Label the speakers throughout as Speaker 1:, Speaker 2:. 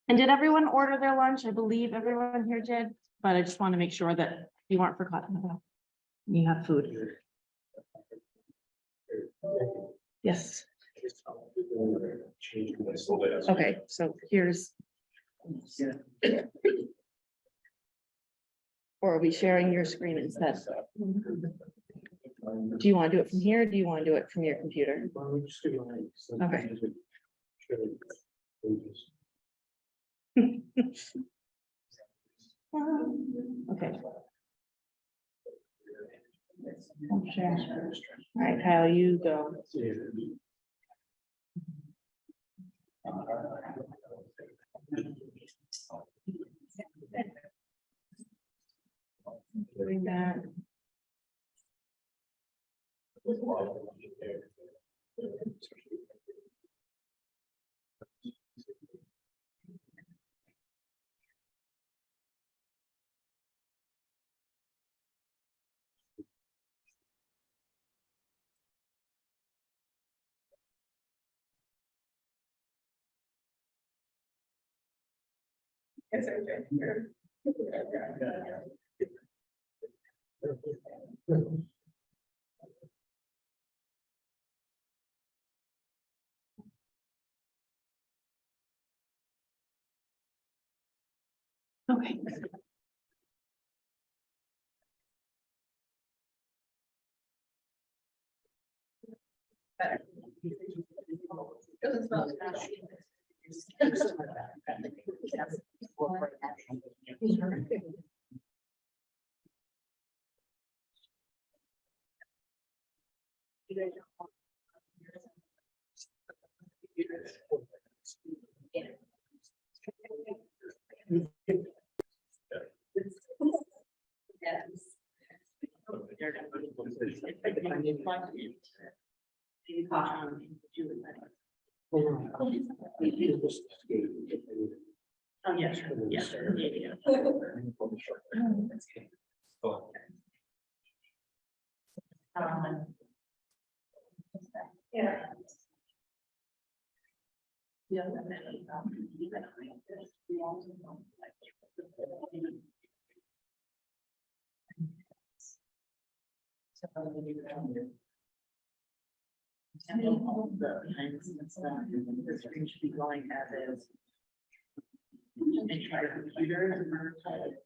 Speaker 1: And did everyone order their lunch? I believe everyone here did, but I just want to make sure that you weren't forgotten about. You have food. Yes. Okay, so here's. Or are we sharing your screen instead? Do you want to do it from here? Or do you want to do it from your computer? Okay. Okay. All right, Kyle, you go. Doing that. Okay. Oh, yeah, sure. Yeah. Yeah. The screen should be going as is. And try your computer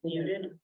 Speaker 1: muted.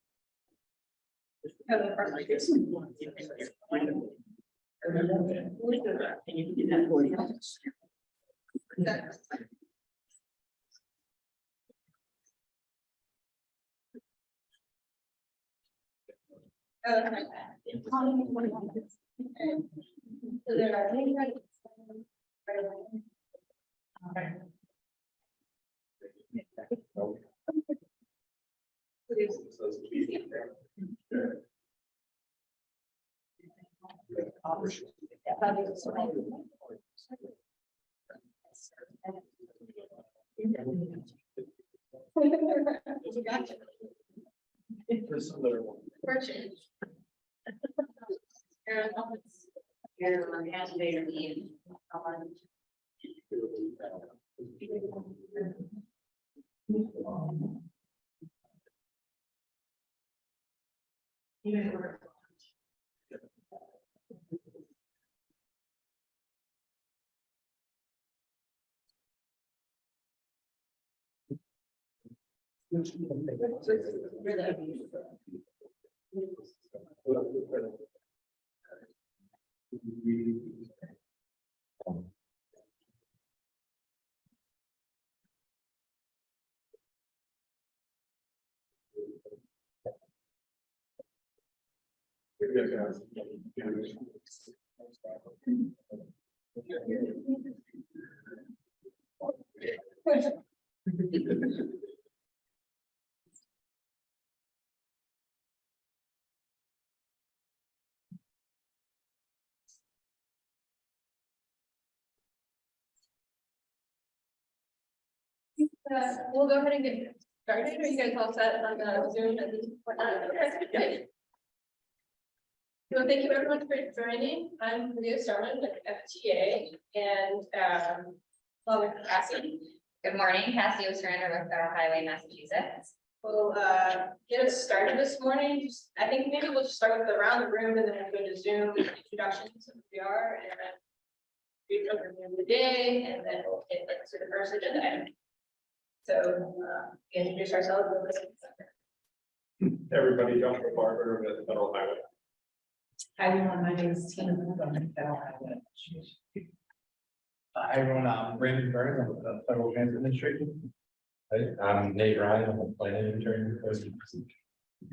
Speaker 1: We'll go ahead and get started. Are you guys all set on the Zoom and whatnot? Okay.
Speaker 2: Well, thank you everyone for joining. I'm Maria Starman with FTA and along with Cassie.
Speaker 3: Good morning, Cassie Ostrander with Federal Highway, Massachusetts.
Speaker 2: We'll get us started this morning. I think maybe we'll just start with around the room and then we'll go to Zoom introductions of who we are and then we overview the day and then we'll get to the first agenda item. So introduce ourselves.
Speaker 4: Everybody, Joshua Barber with Federal Highway.
Speaker 5: Hi everyone, my name is Tina. I'm with Federal Highway. Hi everyone, I'm Brandon Burns, I'm with the Federal Transit Administration.
Speaker 4: Hey, I'm Nate Ryan, I'm a planning intern.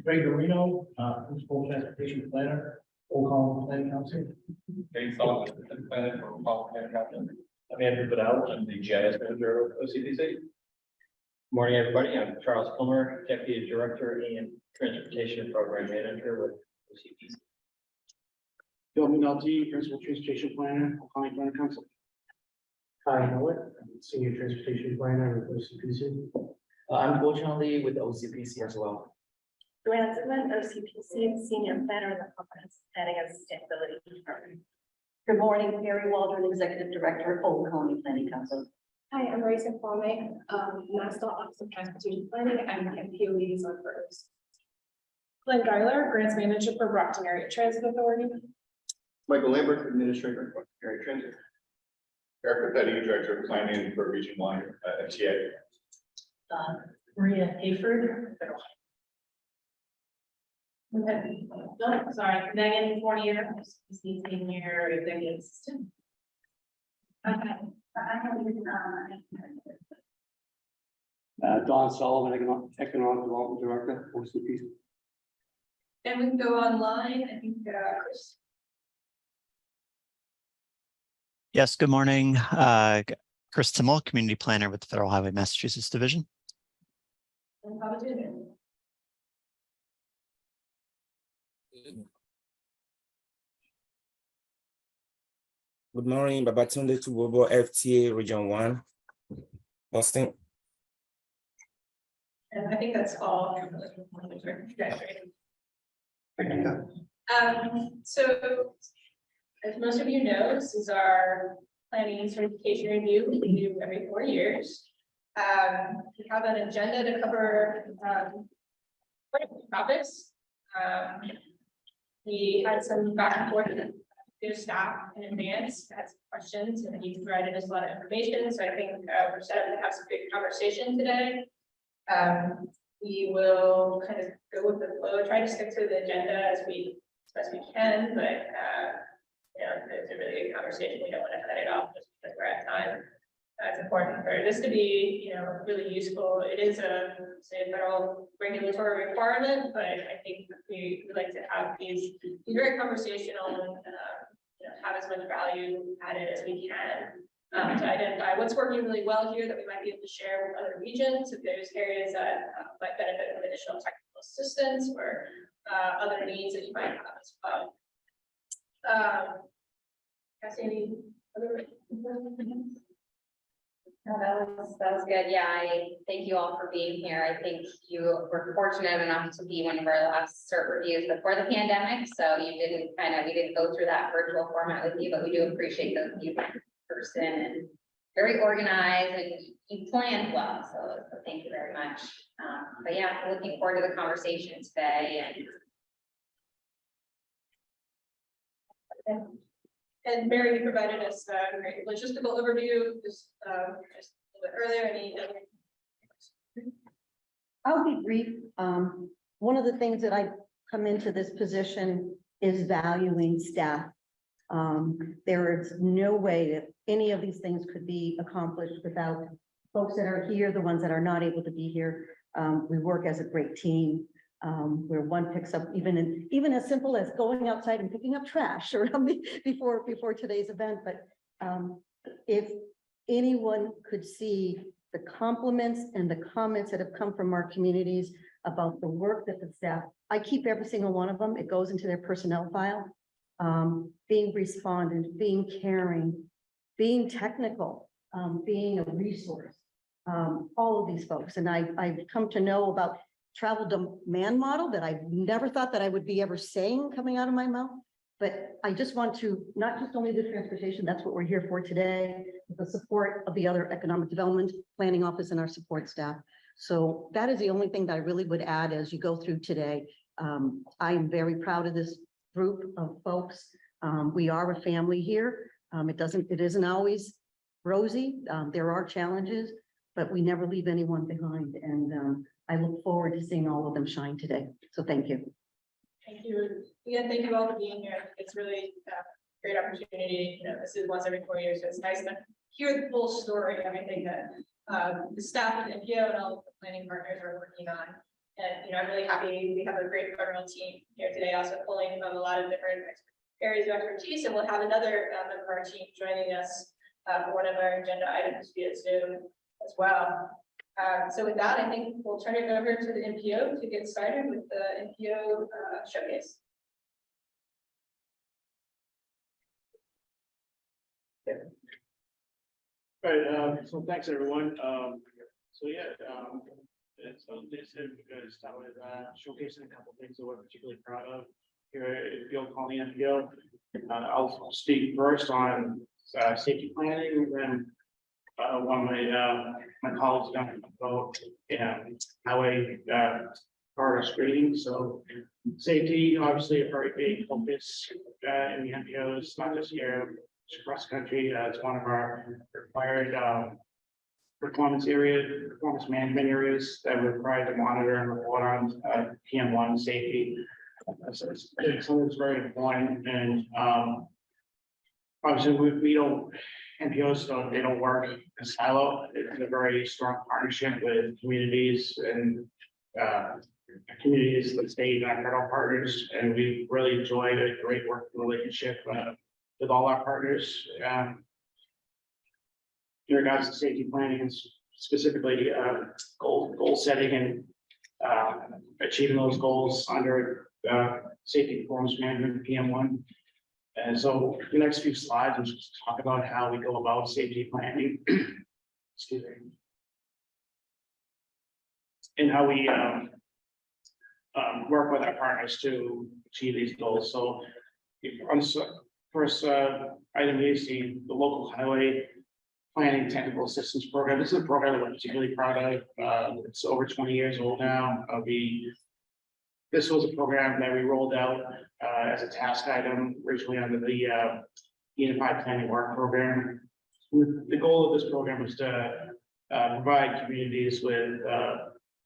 Speaker 5: Greg Dorino, Principal Transportation Planner, Old Colony Planning Council.
Speaker 4: Hey, Solomon, planning for Paul Hancock. I'm Andrew Vidal, I'm the GIS manager of OCPC. Morning, everybody. I'm Charles Plummer, Deputy Director and Transportation Program Manager with OCPC.
Speaker 6: Bill McNulty, Principal Transportation Planner, Old Colony Planning Council. Hi, Howard, I'm Senior Transportation Planner with OCPC.
Speaker 7: Unfortunately, with OCPC as well.
Speaker 8: Joanne Zimmerman, OCPC, Senior Planner in the Comprehensive Planning and Sustainability Department. Good morning, Mary Waldron, Executive Director, Old Colony Planning Council.
Speaker 2: Hi, I'm Marisa Kwame, National Office of Transportation Planning. I'm the MPO liaison for OCPC. Glenn Geiler, Grants Manager for Brockton Area Transit Authority.
Speaker 4: Michael Lambert, Administrator of Area Transit. Eric Petty, Director of Planning for Region 1 at FTA.
Speaker 8: Maria Hayford.
Speaker 1: No, sorry, Megan Fournier, Senior Executive Assistant.
Speaker 8: Okay.
Speaker 6: Don Sullivan, Economic Development Director, OCPC.
Speaker 2: And we can go online, I think, Chris.
Speaker 9: Yes, good morning. Chris Timmel, Community Planner with the Federal Highway Massachusetts Division.
Speaker 2: And Papa Junior.
Speaker 10: Good morning, Babatunde Tubobo, FTA Region 1, Boston.
Speaker 2: And I think that's all. So as most of you know, this is our planning certification review we do every 4 years. We have an agenda to cover quite a few topics. We had some back and forth with their staff in advance, had some questions, and you provided us a lot of information. So I think we're set up to have some big conversation today. We will kind of go with the flow, try to stick to the agenda as best we can, but you know, it's a really good conversation. We don't want to cut it off just because we're at time. It's important for this to be, you know, really useful. It is a federal regulatory requirement, but I think we like to have these be very conversational and you know, have as much value added as we can. To identify what's working really well here that we might be able to share with other regions, if there's areas that might benefit from additional technical assistance or other needs that you might have as well. Cassie, any other?
Speaker 3: No, that was good. Yeah, I thank you all for being here. I think you were fortunate enough to be one of our last CERT reviews before the pandemic. So you didn't we didn't go through that virtual format with you, but we do appreciate those of you in person and very organized and you planned well. So thank you very much. But yeah, looking forward to the conversation today
Speaker 2: And Mary, you provided us a great logistical overview just a little bit earlier. Any other?
Speaker 8: I'll be brief. One of the things that I come into this position is valuing staff. There is no way that any of these things could be accomplished without folks that are here, the ones that are not able to be here. We work as a great team. Where one picks up even as simple as going outside and picking up trash or before today's event. But if anyone could see the compliments and the comments that have come from our communities about the work that the staff, I keep every single one of them. It goes into their personnel file. Being respondent, being caring, being technical, being a resource. All of these folks, and I've come to know about travel demand model that I never thought that I would be ever saying coming out of my mouth. But I just want to, not just only the transportation, that's what we're here for today, but the support of the other economic development planning office and our support staff. So that is the only thing that I really would add as you go through today. I am very proud of this group of folks. We are a family here. It isn't always rosy. There are challenges, but we never leave anyone behind. And I look forward to seeing all of them shine today. So thank you.
Speaker 2: Thank you. Again, thank you all for being here. It's really a great opportunity. You know, this is once every 4 years, so it's nice to hear the full story, everything that the staff at MPO and all the planning partners are working on. And, you know, I'm really happy we have a great federal team here today, also pulling from a lot of different areas of expertise. And we'll have another member of our team joining us for one of our agenda items via Zoom as well. So with that, I think we'll turn it over to the MPO to get started with the MPO showcase.
Speaker 6: All right, so thanks, everyone. So this is start with showcasing a couple of things that we're particularly proud of here at MPO, calling MPO. I'll speak first on safety planning, and then one of my colleagues going to about highway corridor screening. So safety, obviously, a very big focus in the MPOs, not just here, it's across the country. It's one of our required performance management areas that we're required to monitor and report on PM1 safety. So it's something that's very important, and obviously we don't, MPOs they don't work in silo. It's a very strong partnership with communities and communities, the state and our federal partners, and we really enjoyed a great working relationship with all our partners. In regards to safety planning and specifically goal setting and achieving those goals under safety performance management PM1. And so the next few slides, we'll just talk about how we go about safety planning. Excuse me. And how we work with our partners to achieve these goals. So on the first item, you see the local highway planning technical assistance program. This is a program that we're particularly proud of. It's over 20 years old now. This was a program that we rolled out as a task item originally under the Unified Planning Work Program. The goal of this program was to provide communities with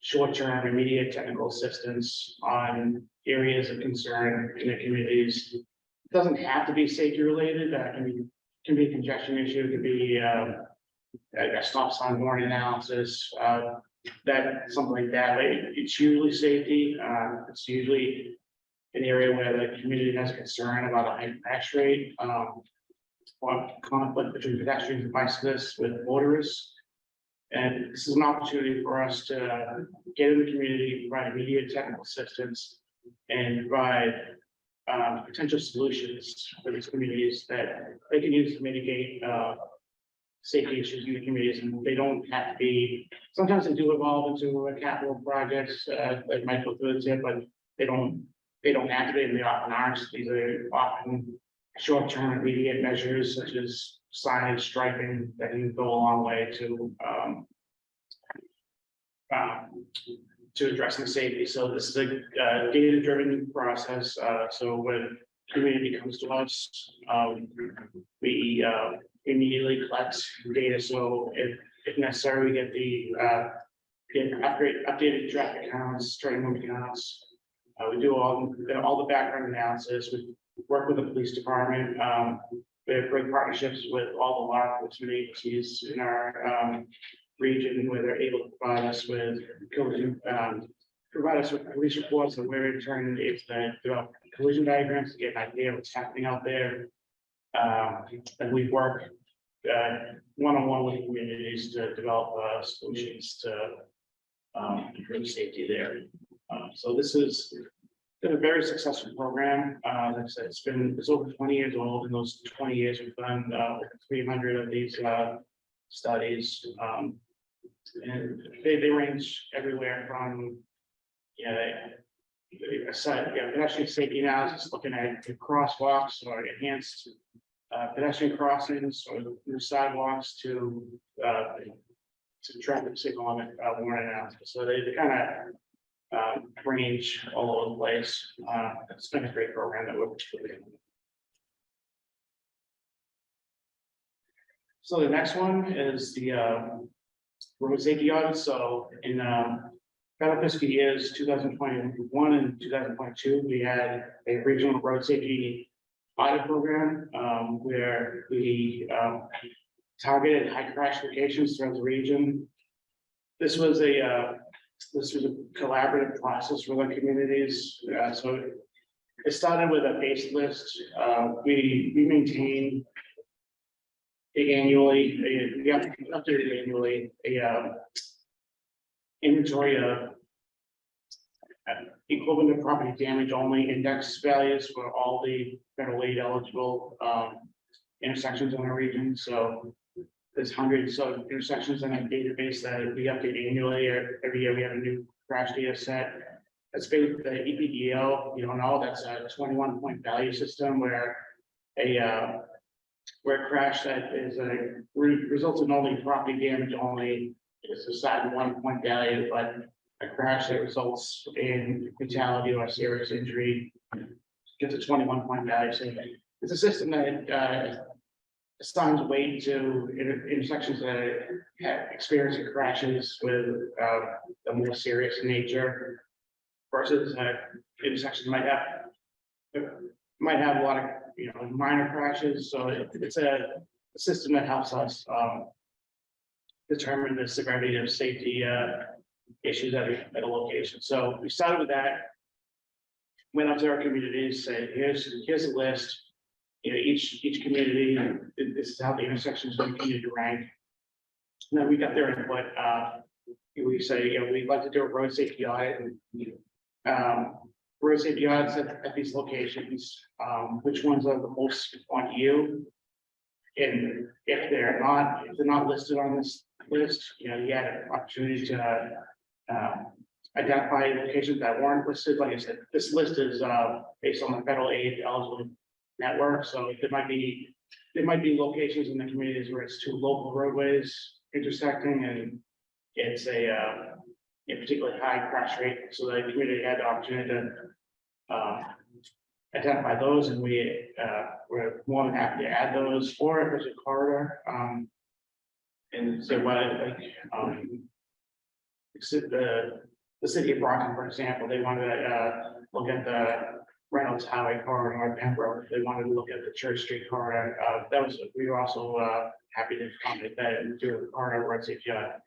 Speaker 6: short-term immediate technical assistance on areas of concern in the communities. It doesn't have to be safety related. That can be a congestion issue, it could be a stop sign warning analysis, something like that. But it's usually safety. It's usually an area where the community has concern about a high crash rate, or conflict between pedestrians and bicyclists with motorists. And this is an opportunity for us to get in the community, provide immediate technical assistance, and provide potential solutions for these communities that they can use to mitigate safety issues in the communities. And they don't have to be, sometimes they do evolve into a capital projects that might go through the tip, but they don't have to be, and they often aren't. These are often short-term immediate measures such as signage, striping, that can go a long way to addressing safety. So this is a data-driven process. So when community comes to us, we immediately collect data. So if necessary, we get updated traffic counts, train movement counts. We do all the background analysis. We work with the police department. We have great partnerships with all the law enforcement agencies in our region, where they're able to provide us with police reports, and we're in turn able to develop collision diagrams to get an idea of what's happening out there. And we work one-on-one with communities to develop solutions to improve safety there. So this is been a very successful program. Like I said, it's over 20 years old. In those 20 years, we've done over 300 of these studies. And they range everywhere from pedestrian safety analysis, looking at crosswalks or enhanced pedestrian crossings or new sidewalks to traffic signal warning analysis. So they kind of range all over the place. It's been a great program that we're doing. So the next one is the road safety audit. So in federal fiscal years 2021 and 2022, we had a regional road safety audit program where we targeted high crash locations throughout the region. This was a collaborative process with our communities. So it started with a base list. We maintain annually, we have to update annually inventory of equivalent of property damage only index values for all the federal aid eligible intersections in our region. So there's hundreds of intersections in that database that we update annually. Every year we have a new crash data set. That's based the EPDL, you don't know, that's a 21-point value system where a crash that is results in only property damage only is assigned 1-point value, but a crash that results in fatality or serious injury gets a 21-point value. So it's a system that assigns weight to intersections that have experienced crashes with a more serious nature versus intersections might have a lot of minor crashes. So it's a system that helps us determine the severity of safety issues at a location. So we started with that, went up to our communities, said, here's a list. Each community, this is how the intersections are continued to rank. And then we got their input. We say, we'd like to do a road safety audit and road safety audits at these locations. Which ones are the most on you? And if they're not listed on this list, you had an opportunity to identify locations that weren't listed. Like I said, this list is based on the federal aid eligible network. So there might be locations in the communities where it's two local roadways intersecting and it's a particularly high crash rate. So the community had the opportunity to identify those, and we're more than happy to add those, or if there's a corridor. And so the city of Brockton, for example, they wanted to look at the Reynolds Highway corridor, Pembroke. They wanted to look at the Church Street corridor. We were also happy to accommodate that and do a corridor road safety audit.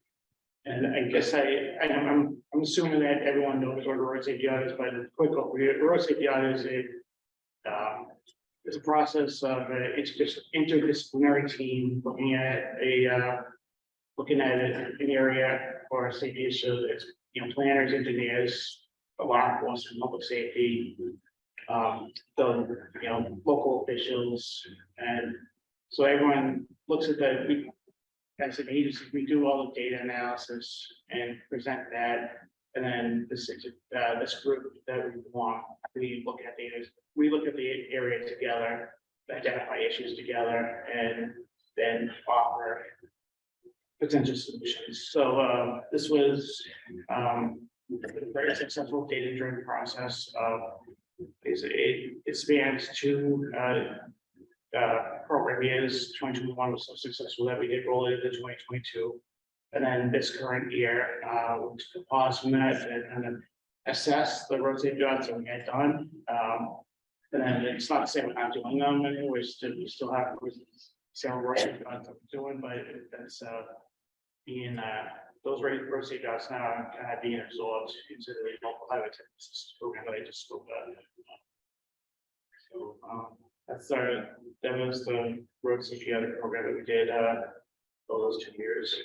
Speaker 6: And I guess I'm assuming that everyone knows what a road safety audit is, but a quick overview. A road safety audit is a process of an interdisciplinary team looking at an area for a safety issue. It's planners, engineers, law enforcement, public safety, the local officials, and so everyone looks at that. As an agency, we do all the data analysis and present that, and then this group that we want, we look at the area together, identify issues together, and then offer potential solutions. So this was a very successful data-driven process. It spans two program years. 2021 was so successful that we did roll it into 2022. And then this current year, we took a pause from that and then assess the road safety audits that we had done. And then it's not the same, we're not doing them anymore. We still have several road safety audits that we're doing, but that's those road safety audits now are kind of being absorbed into the local highway technical program that I just spoke about. So that was the road safety audit program that we did for those 2 years.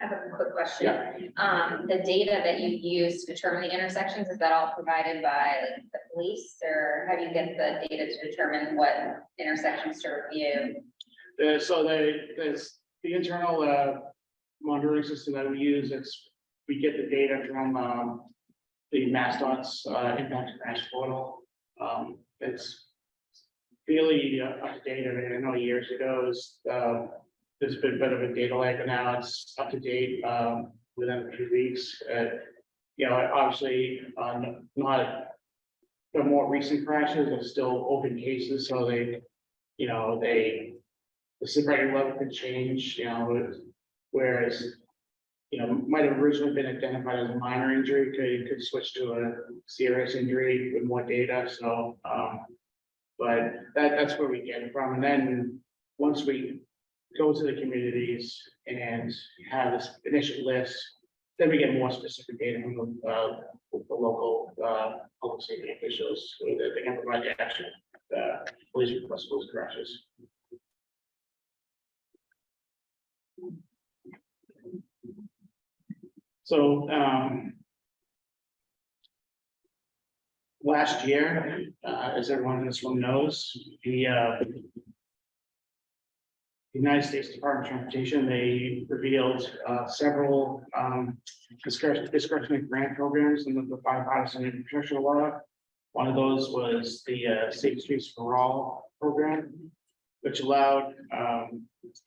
Speaker 3: I have a quick question.
Speaker 6: Yeah.
Speaker 3: The data that you use to determine the intersections, is that all provided by the police, or how do you get the data to determine what intersections to review?
Speaker 6: So there's the internal monitoring system that we use. It's we get the data from, the MassDOT's, impact crash portal. It's really up to date. I mean, I know years ago, there's been a bit of a data lag, but now it's up to date, within a few weeks. You know, obviously, not the more recent crashes are still open cases, so they, you know, the severity level could change, you know, whereas, you know, might have originally been identified as a minor injury, could switch to a serious injury with more data, so, but that's where we get it from, and then once we go to the communities and have this initial list, then we get more specific data from the local, public safety officials, so that they can provide the action, police request those crashes. So, last year, as everyone in this room knows, the United States Department of Transportation, they revealed several discretionary grant programs in the bipartisan infrastructure law. One of those was the Safe Streets for All program, which allowed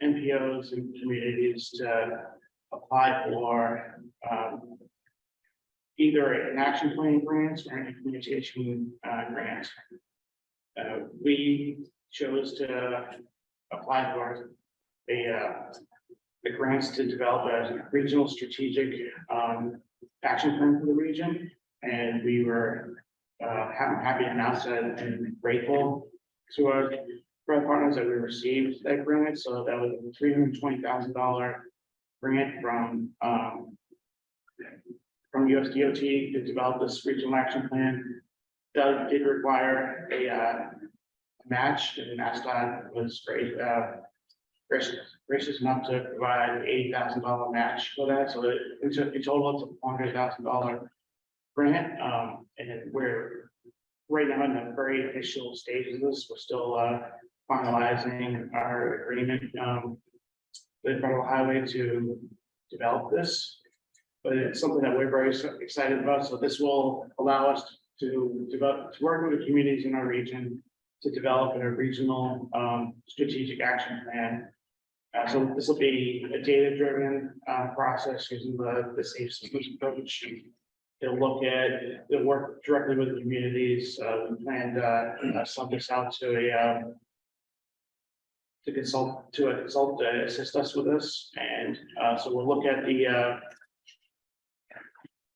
Speaker 6: MPOs and communities to apply for either an action plan grant or an implementation grant. We chose to apply for the grants to develop a regional strategic action plan for the region, and we were happy to announce that and grateful to our partners that we received that grant. So that was a $320,000 grant from USDOT to develop this regional action plan. That did require a match, and MassDOT was great, gracious enough to provide $80,000 match for that. So in total, it's a $400,000 grant, and we're right now in the very initial stages of this. We're still finalizing our agreement with Federal Highway to develop this, but it's something that we're very excited about. So this will allow us to work with the communities in our region to develop a regional strategic action plan. So this will be a data-driven process using the safe systems approach. They'll work directly with the communities. We plan to sub this out to a consultant to assist us with this, and so we'll look at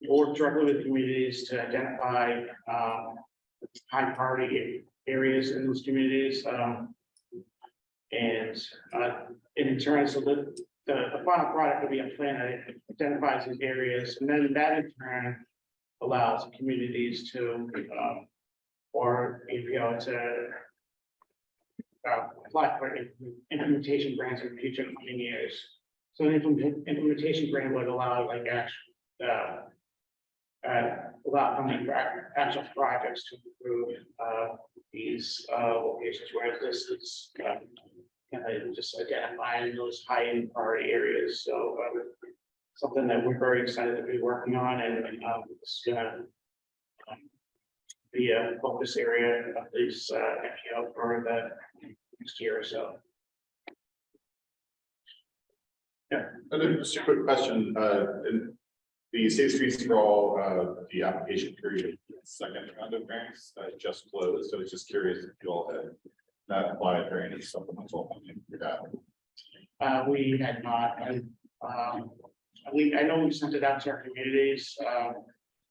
Speaker 6: we'll work directly with communities to identify high priority areas in those communities, and in turn, so the final product will be a plan that identifies these areas, and then that in turn allows communities to or MPO to apply for implementation grants in future coming years. So an implementation grant would allow like allow funding for actual projects to improve these locations, whereas this is just identifying those high priority areas. So something that we're very excited to be working on, and it's gonna be a focus area of this MPO for the next year or so.
Speaker 11: Yeah, and then just a quick question. The Safe Streets for All, the application period, second round of grants just closed. So I was just curious if you all had not applied for any supplemental funding for that.
Speaker 6: We had not. I know we sent it out to our communities.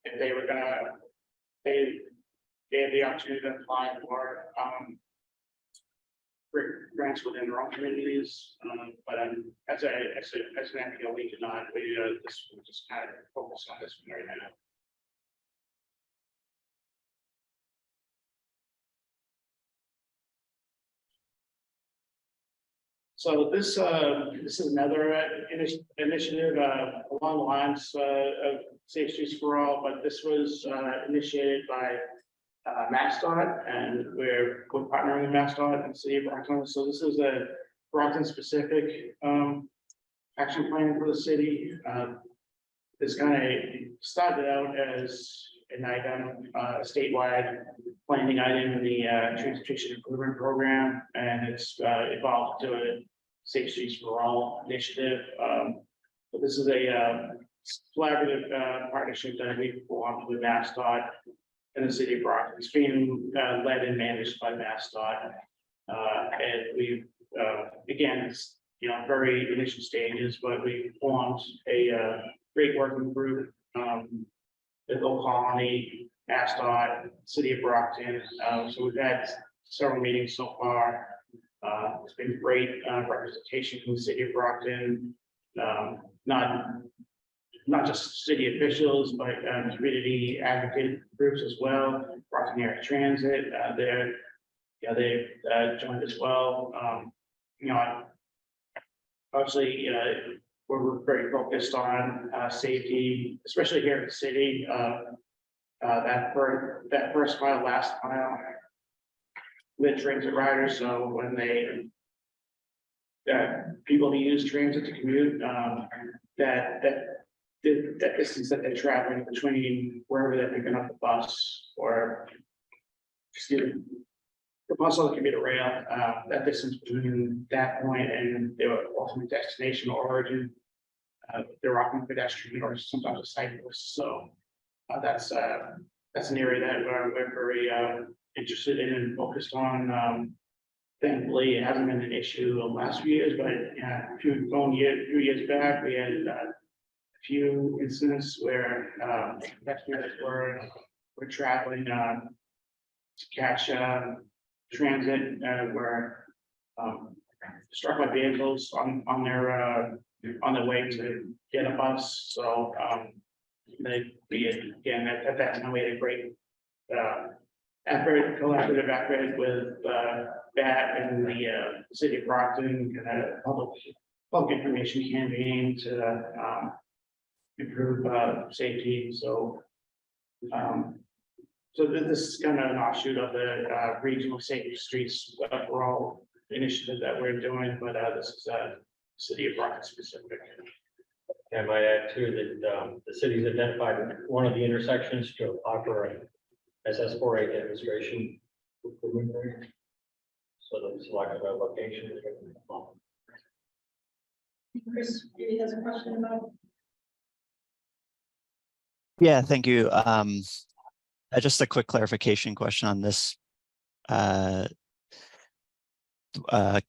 Speaker 6: If they were gonna, they had the opportunity to apply for grants within their own communities, but as an MPO, we did not. We just kind of focus on this one right now. So this is another initiative along the lines of Safe Streets for All, but this was initiated by MassDOT, and we're partnering with MassDOT and City of Brockton. So this is a Brockton specific action plan for the city. this kind of started out as an item, statewide planning item in the transportation improvement program, and it's evolved to a Safe Streets for All initiative. But this is a collaborative partnership that we formed with MassDOT and the city of Brockton. It's being led and managed by MassDOT. And we've, again, it's, very initial stages, but we formed a great working group, the Old Colony, MassDOT, city of Brockton. So we've had several meetings so far. It's been great representation from the city of Brockton, not just city officials, but community advocate groups as well. Brockton Area Transit, they've joined as well. Obviously, we're very focused on safety, especially here in the city. That first mile, last mile with transit riders. So when people who use transit to commute, that distance that they're traveling between wherever they're picking up the bus or the bus or the commuter rail, that distance between that point and their ultimate destination or origin, they're often pedestrian or sometimes a cyclist. So that's an area that we're very interested in and focused on. Thankfully, it hasn't been an issue the last few years, but a few years back, we had a few incidents where pedestrians were traveling to catch transit, were struck by vehicles on their way to get a bus. So again, at that time we had a great collaborative effort with that and the city of Brockton, and a public information campaign to improve safety. So this is kind of an offshoot of the regional safety streets for all initiative that we're doing, but this is city of Brockton specific.
Speaker 4: I might add too that the city's identified one of the intersections to offer a SS4A demonstration. So the selected location is.
Speaker 2: Chris, maybe has a question about.
Speaker 9: Yeah, thank you. Just a quick clarification question on this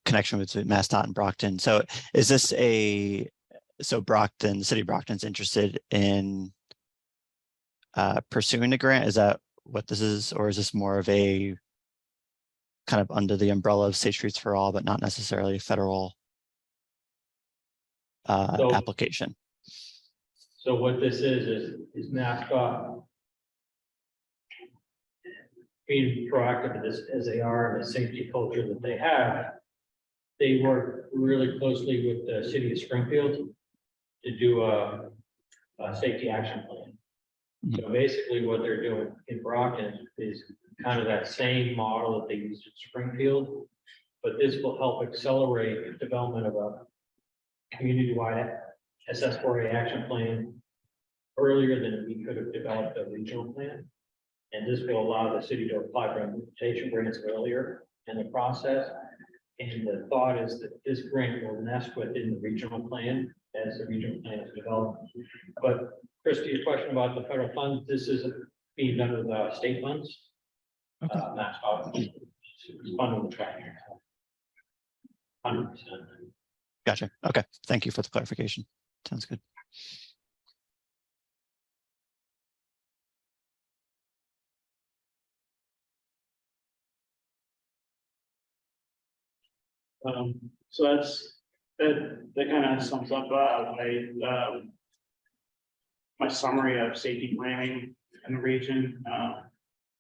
Speaker 9: connection between MassDOT and Brockton. So is this Brockton, the city of Brockton's interested in pursuing the grant? Is that what this is? Or is this more of a kind of under the umbrella of Safe Streets for All, but not necessarily a federal application?
Speaker 4: So what this is MassDOT being proactive in this as they are in the safety culture that they have. They work really closely with the city of Springfield to do a safety action plan. So basically what they're doing in Brockton is kind of that same model that they used in Springfield, but this will help accelerate the development of a community-wide SS4A action plan earlier than we could have developed a regional plan. And this will allow the city to apply for implementation grants earlier in the process. And the thought is that this grant will nest within the regional plan as the regional plan is developed. But Christy, your question about the federal funds, this is being done with state funds.
Speaker 9: Okay.
Speaker 4: That's funding the track. 100%.
Speaker 9: Gotcha. Okay. Thank you for the clarification. Sounds good.
Speaker 6: So that kind of sums up my summary of safety planning in the region.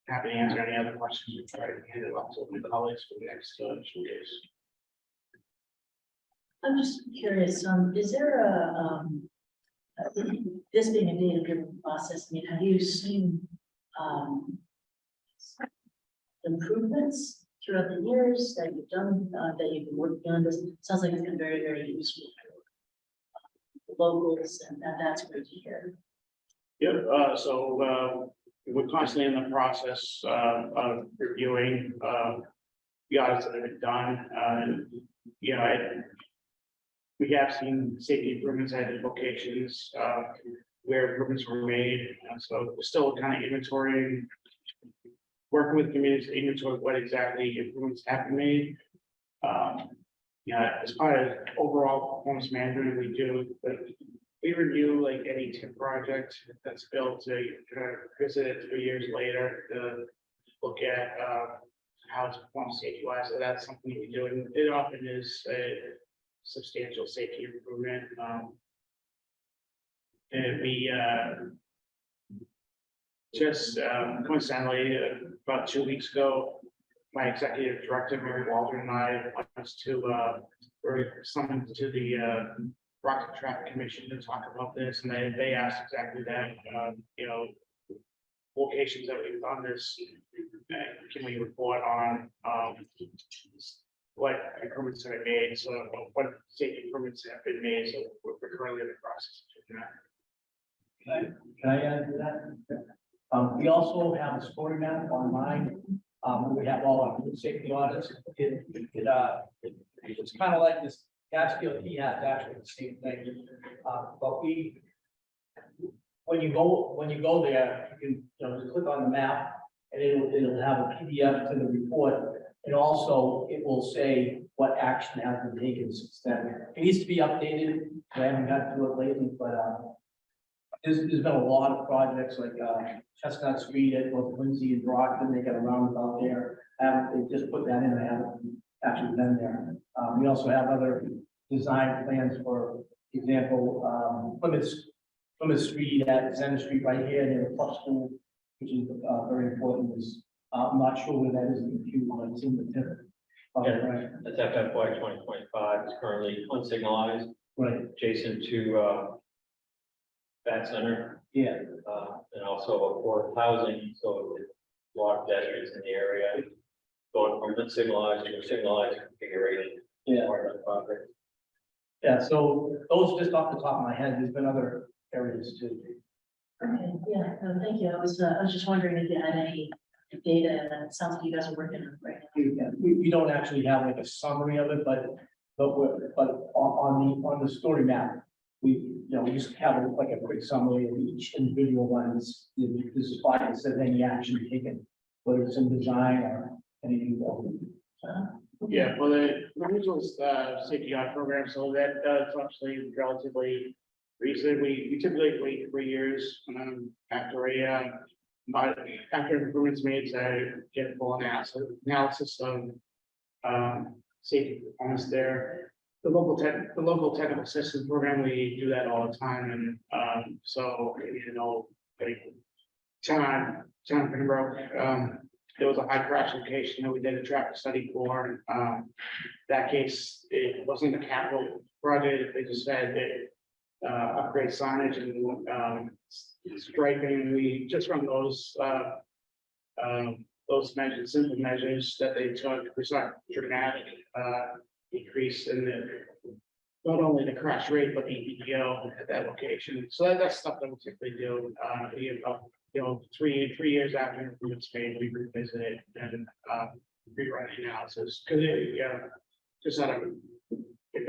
Speaker 6: Happy to answer any other questions. We try to hand it off to my colleagues for the next few days.
Speaker 12: I'm just curious, is there this being a data-driven process, I mean, have you seen improvements throughout the years that you've done, that you've been working on? This sounds like it's been very, very useful. locals, and that's great to hear.
Speaker 6: Yep, we're constantly in the process of reviewing the audits that have been done. You know, we have seen safety improvements at the locations where improvements were made. So we're still kind of inventorying, working with communities to inventory what exactly improvements have been made. Yeah, as part of overall performance management, we review like any TIP project that's built to visit it 3 years later to look at how it's performed safety wise. So that's something we do, and it often is a substantial safety improvement. And we just coincidentally about 2 weeks ago, my executive director, Mary Walter, and I went were summoned to the Rockland Traffic Commission to talk about this, and they asked exactly that, you know, locations that we've done this, can we report on, what improvements have been made, so what safety improvements have been made, so we're currently in the process of doing that.
Speaker 5: Can I add to that? We also have a story map online. We have all our food safety audits. It's kind of like this Catskill key has actually the same thing. But when you go there, you can, just click on the map and it'll have a PDF to the report. And also it will say what action has been taken since then. It needs to be updated. I haven't gotten to it lately, but there's been a lot of projects like Chestnut Street at both Quincy and Brockton. They got a roundabout there. They just put that in. They haven't actually been there. We also have other design plans, for example, Plymouth Street at Center Street right here near the Club School, which is very important. I'm not sure where that is in the queue, but it's in the tip.
Speaker 4: Yeah, that's FFY 2025. It's currently unsignalized,
Speaker 5: Right.
Speaker 4: adjacent to that center.
Speaker 5: Yeah.
Speaker 4: And also affordable housing, so a lot of pedestrians in the area. Going from unsignalized to signalized configuration.
Speaker 5: Yeah.
Speaker 4: Part of the project.
Speaker 5: Yeah. So those just off the top of my head. There's been other areas too.
Speaker 12: Okay, yeah, no, thank you. I was just wondering if you had any data, and it sounds like you guys are working on it right now.
Speaker 5: We don't actually have like a summary of it, but on the story map, we just have like a quick summary of each individual one. This is fine. It says any action taken, whether it's in design or anything else.
Speaker 6: Yeah, well, the original safety audit program, so that's actually relatively recent. We typically wait 3 years after improvements made to get full analysis of safety performance there. The local technical assistance program, we do that all the time, and so like town of Pembroke, there was a high crash location that we did a traffic study for. That case, it wasn't a capital project. They just had to upgrade signage and striping. We just run those measures, simple measures that they took. We saw a dramatic decrease in not only the crash rate, but the MPO at that location. So that's stuff that we typically do. 3 years after improvements made, we revisit it and rerun the analysis, because just out of, if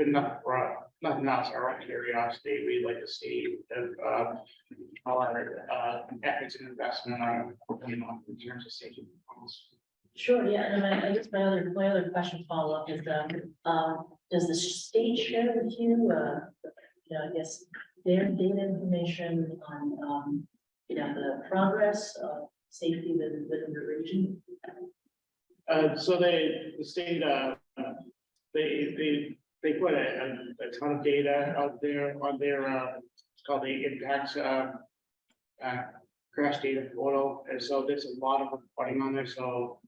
Speaker 6: nothing else, our own curiosity, we'd like to see if all our efforts and investment are working on in terms of safety performance.
Speaker 12: Sure, yeah, and I guess my other question follow-up is, does the state share with you, I guess, their data information on, the progress of safety within the region?
Speaker 6: So the state, they put a ton of data out there on their, it's called the impact crash data portal. And so there's a lot of reporting on there. So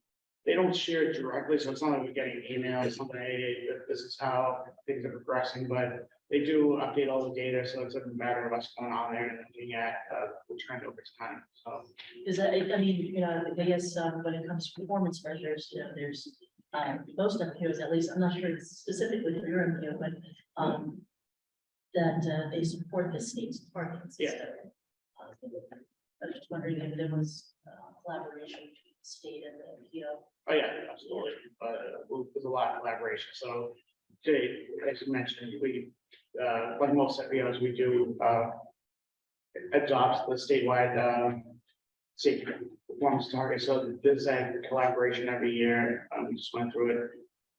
Speaker 6: they don't share it directly. So it's not like we're getting an email or something, hey, this is how things are progressing, but they do update all the data. So it's a matter of us going on there and looking at the trend over time. So
Speaker 12: Is that, I mean, I guess when it comes to performance measures, there's most MPOs, at least, I'm not sure it's specifically for your MPO, but that they support the state's target system. I was just wondering if there was collaboration between the state and the MPO.
Speaker 6: Oh, yeah, absolutely. There's a lot of collaboration. So today, as you mentioned, we, like most MPOs, we do, adopt the statewide, safety performance target. So there's a collaboration every year. We just went through it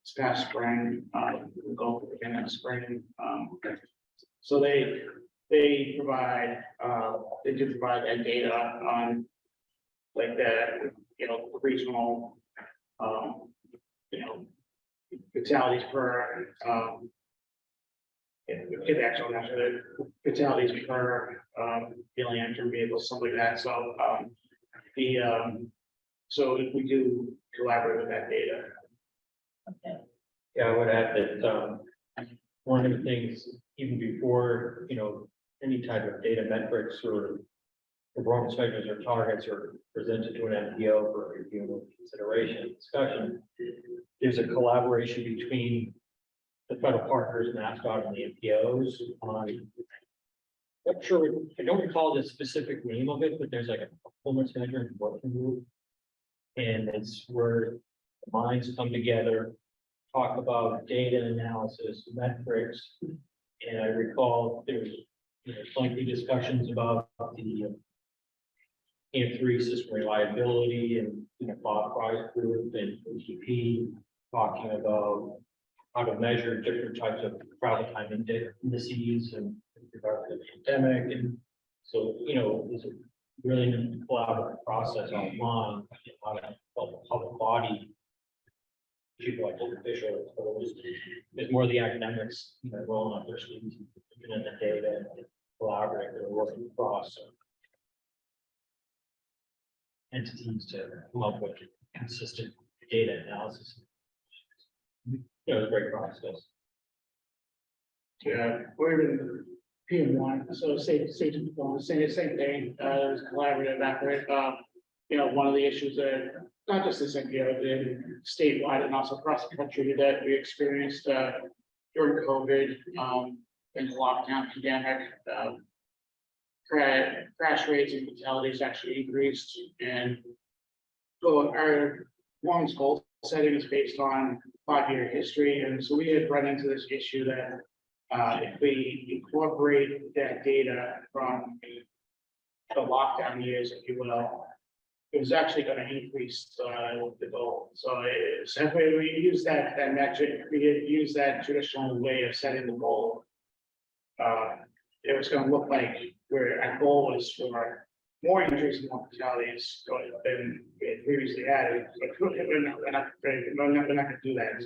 Speaker 6: this past spring, we'll go through it again next spring. So they provide, they do provide that data on like the, regional, fatalities per, get the actual number, fatalities per, daily entering vehicles, something like that. So, so we do collaborate with that data.
Speaker 12: Okay.
Speaker 4: Yeah, I would add that, one of the things, even before, any type of data metrics or performance measures or targets are presented to an MPO for review, consideration, discussion, there's a collaboration between the federal partners, NASDOT and the MPOs on, I'm sure, I don't recall the specific name of it, but there's like a performance measure working group. And it's where the minds come together, talk about data analysis, metrics. And I recall there's lengthy discussions about the AMP3 system reliability and Bob Price group and OTP talking about how to measure different types of travel time indices and regard to the pandemic. And so, it's a really collaborative process online, a lot of public body people like officials, but it's more the academics, rolling up their sleeves, looking at the data and collaborating, they're working across entities to come up with consistent data analysis. It's a great process.
Speaker 6: Yeah, we're in PM1, so safety performance, same thing, it was a collaborative effort. One of the issues that, not just this MPO, but statewide and also across the country that we experienced during COVID, and the lockdown pandemic, crash rates and fatalities actually increased. And so our longest goal setting is based on 5-year history. And so we had run into this issue that if we incorporate that data from the lockdown years, if you will, it was actually going to increase the goal. So if we use that metric, we did use that traditional way of setting the goal. It was going to look like where our goal was for more injuries and more fatalities than we had previously had. But we're not going to do that.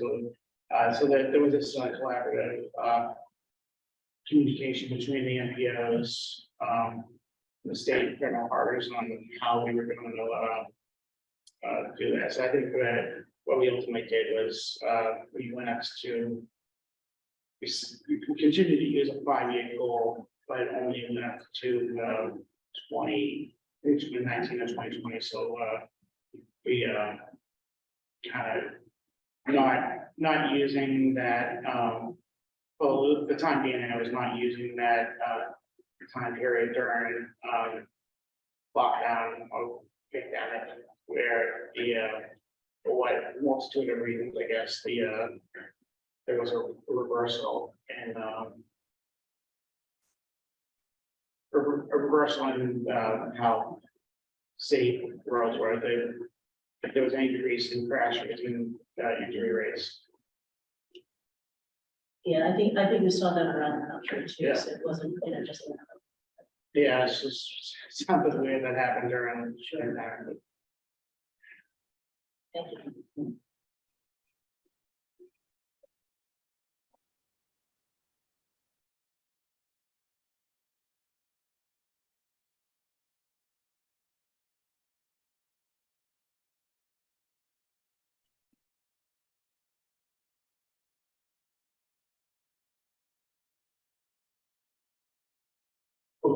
Speaker 6: So that there was this collaborative communication between the MPOs, the state and federal partners on how we were going to do that. So I think that what we ultimately did was we went up to, we continued to use a 5-year goal, but only went up to 2019 or 2020. So we kind of not using that. Well, the time being, I was not using that time period during lockdown or pandemic, where for what multitude of reasons, I guess there was a reversal and a reversal in how safe roads were. There was an increase in crash rates and injury rates.
Speaker 12: Yeah, I think we saw that around the country too,
Speaker 6: Yeah.
Speaker 12: so it wasn't, just.
Speaker 6: Yeah, it's just something weird that happened during that.
Speaker 12: Thank you.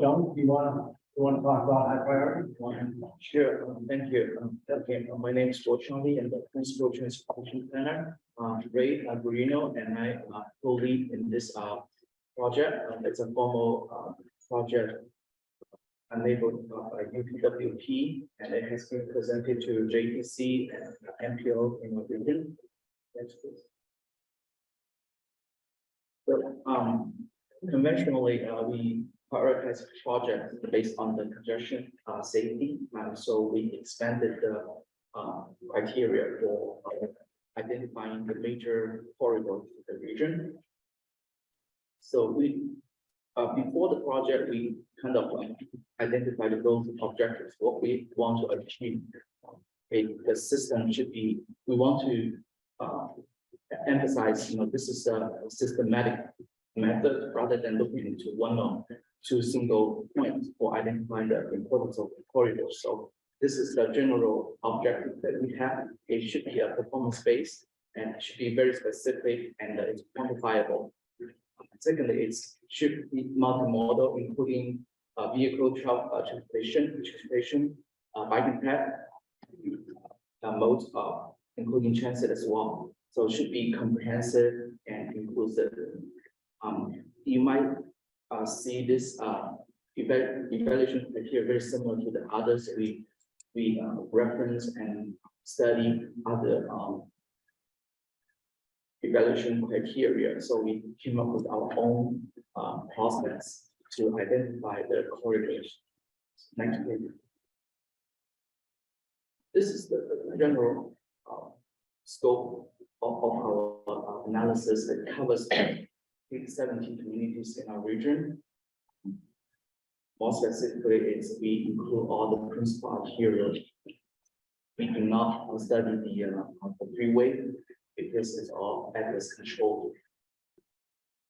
Speaker 5: Don, do you want to talk about high priority?
Speaker 7: Sure, thank you. Okay, my name is Fortunately, and the principal transportation planner, Ray Burino, and I co-lead in this project. It's a formal project enabled by UPWP, and it has been presented to JTC and MPO in our region. Next, please. So, conventionally, we prioritize projects based on the congestion safety. So we expanded the criteria for identifying the major corridors in the region. So we, before the project, we kind of identified those objectives, what we want to achieve. The system should be, we want to emphasize, this is a systematic method rather than looking into one or two single points for identifying the importance of the corridor. So this is the general objective that we have. It should be a performance-based and it should be very specific and it's quantifiable. Secondly, it should be multimodal, including vehicle transportation, biking path, modes, including transit as well. So it should be comprehensive and inclusive. You might see this evaluation criteria very similar to the others we reference and study other evaluation criteria. So we came up with our own process to identify the corridors. Next page. This is the general scope of our analysis that covers 70 communities in our region. More specifically, we include all the principal arterials. We do not study the freeway because it's all address controlled.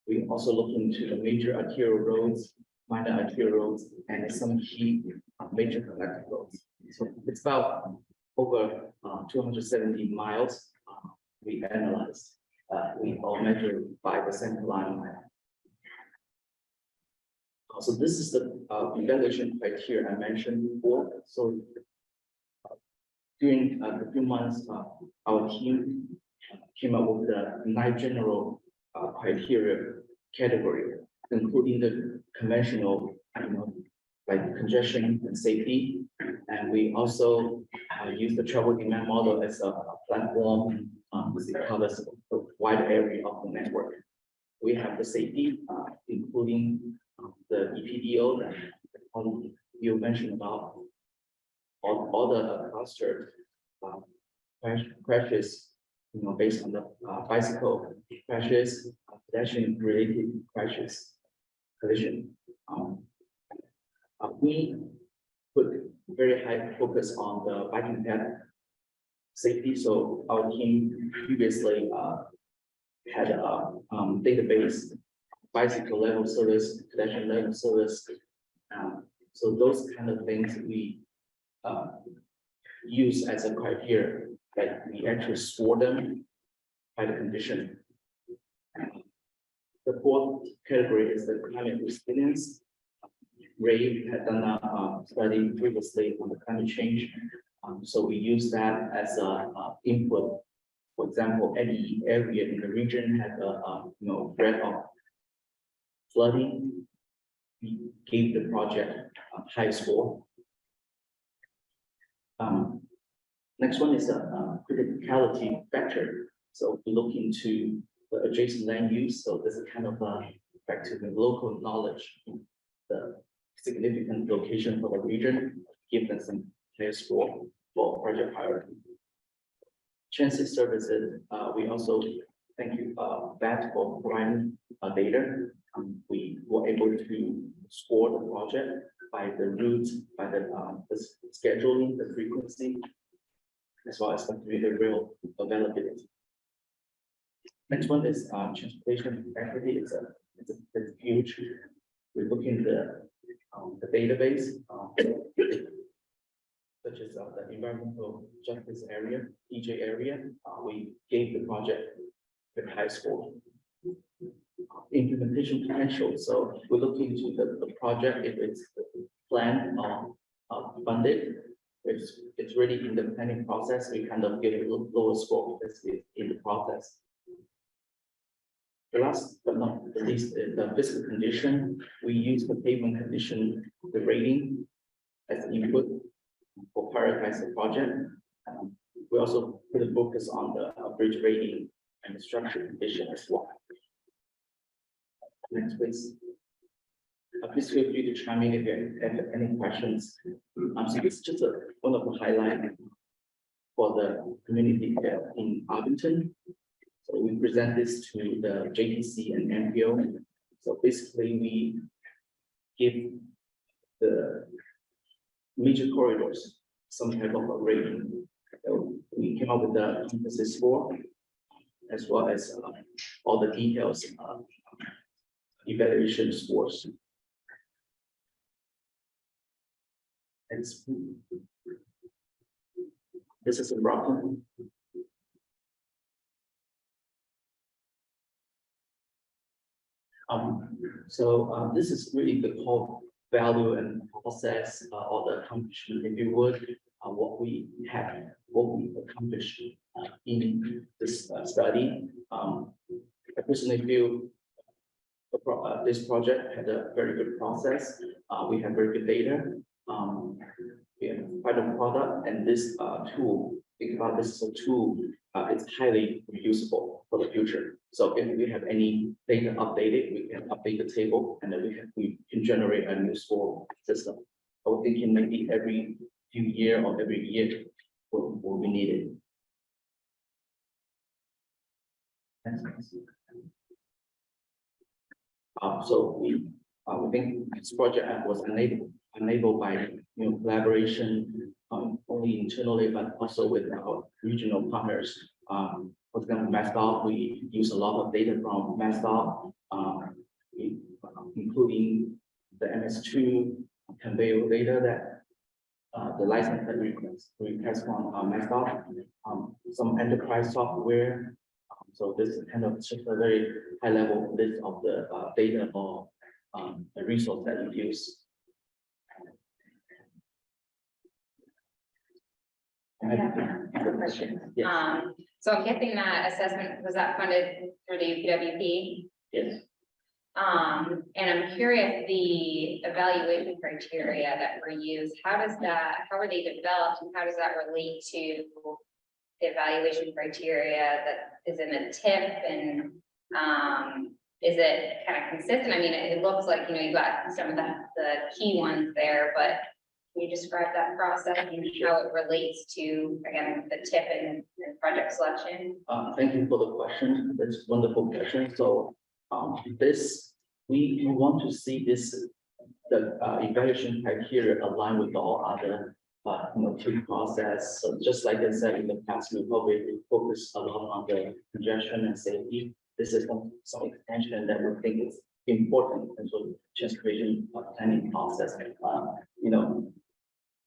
Speaker 7: We also look into the major arterial roads, minor arterial roads, and some key major connected roads. So it's about over 270 miles we analyzed. We all measure by the center line. So this is the evaluation criteria I mentioned before. So during the few months, our team came up with the 9 general criteria category, including the conventional, like congestion and safety. And we also use the travel demand model as a platform. It covers a wide area of the network. We have the safety, including the EPDO that you mentioned about all the cluster crashes, based on the bicycle crashes, pedestrian related crashes, collision. We put very high focus on the biking path safety. So our team previously had a database, bicycle level service, pedestrian level service. So those kind of things we use as a criteria that we actually score them by the condition. The fourth category is the climate resilience. Ray had done a study previously on the climate change. So we use that as a input. For example, any area in the region had a threat of flooding. We gave the project a high score. Next one is a criticality factor. So we look into the adjacent land use. So this is kind of back to the local knowledge, the significant location for the region, give them some higher score for project priority. Transit services, we also thank you that for providing data. We were able to score the project by the route, by the scheduling, the frequency, as well as the real availability. Next one is transportation equity. It's huge. We look in the database, such as the environmental justice area, EJ area. We gave the project the high score. Implementation potential. So we look into the project, if it's planned or funded. If it's really in the planning process, we kind of give it a lower score because it's in the process. The last but not the least, the physical condition, we use the pavement condition, the rating as input for prioritize the project. We also put a focus on the bridge rating and the structure condition as well. Next, please. Please feel free to chime in if you have any questions. So this is just one of the highlights for the community in Arlington. So we present this to the JTC and MPO. So basically, we give the major corridors some type of a rating. So we came up with the emphasis score, as well as all the details, evaluation scores. And this is a problem. This is really the core value and process or the accomplishment, if you would, what we accomplished in this study. I personally feel this project had a very good process. We have very good data. We have quite a product, and this tool, think about this is a tool, it's highly reusable for the future. So if we have any data updated, we can update the table, and then we can generate a new score system. I was thinking maybe every few years or every year will be needed. So we think this project was enabled by collaboration only internally, but also with our regional partners. For example, MassDOT, we use a lot of data from MassDOT, including the MS2 conveyor data that the license that request from MassDOT, some enterprise software. So this is kind of just a very high level list of the data or the resource that we use.
Speaker 3: Question.
Speaker 7: Yes.
Speaker 3: So I'm guessing that assessment, was that funded through the UPWP?
Speaker 7: Yes.
Speaker 3: And I'm curious, the evaluation criteria that were used, how are they developed, and how does that relate to the evaluation criteria that is in the TIP, and is it kind of consistent? I mean, it looks like, you got some of the key ones there, but can you describe that process and how it relates to, again, the TIP and project selection?
Speaker 7: Thank you for the question. That's a wonderful question. So we want to see the evaluation criteria align with all other TIP process. So just like I said in the past, we probably focus a lot on the congestion and safety. This is some extension that we think is important in terms of transportation planning process.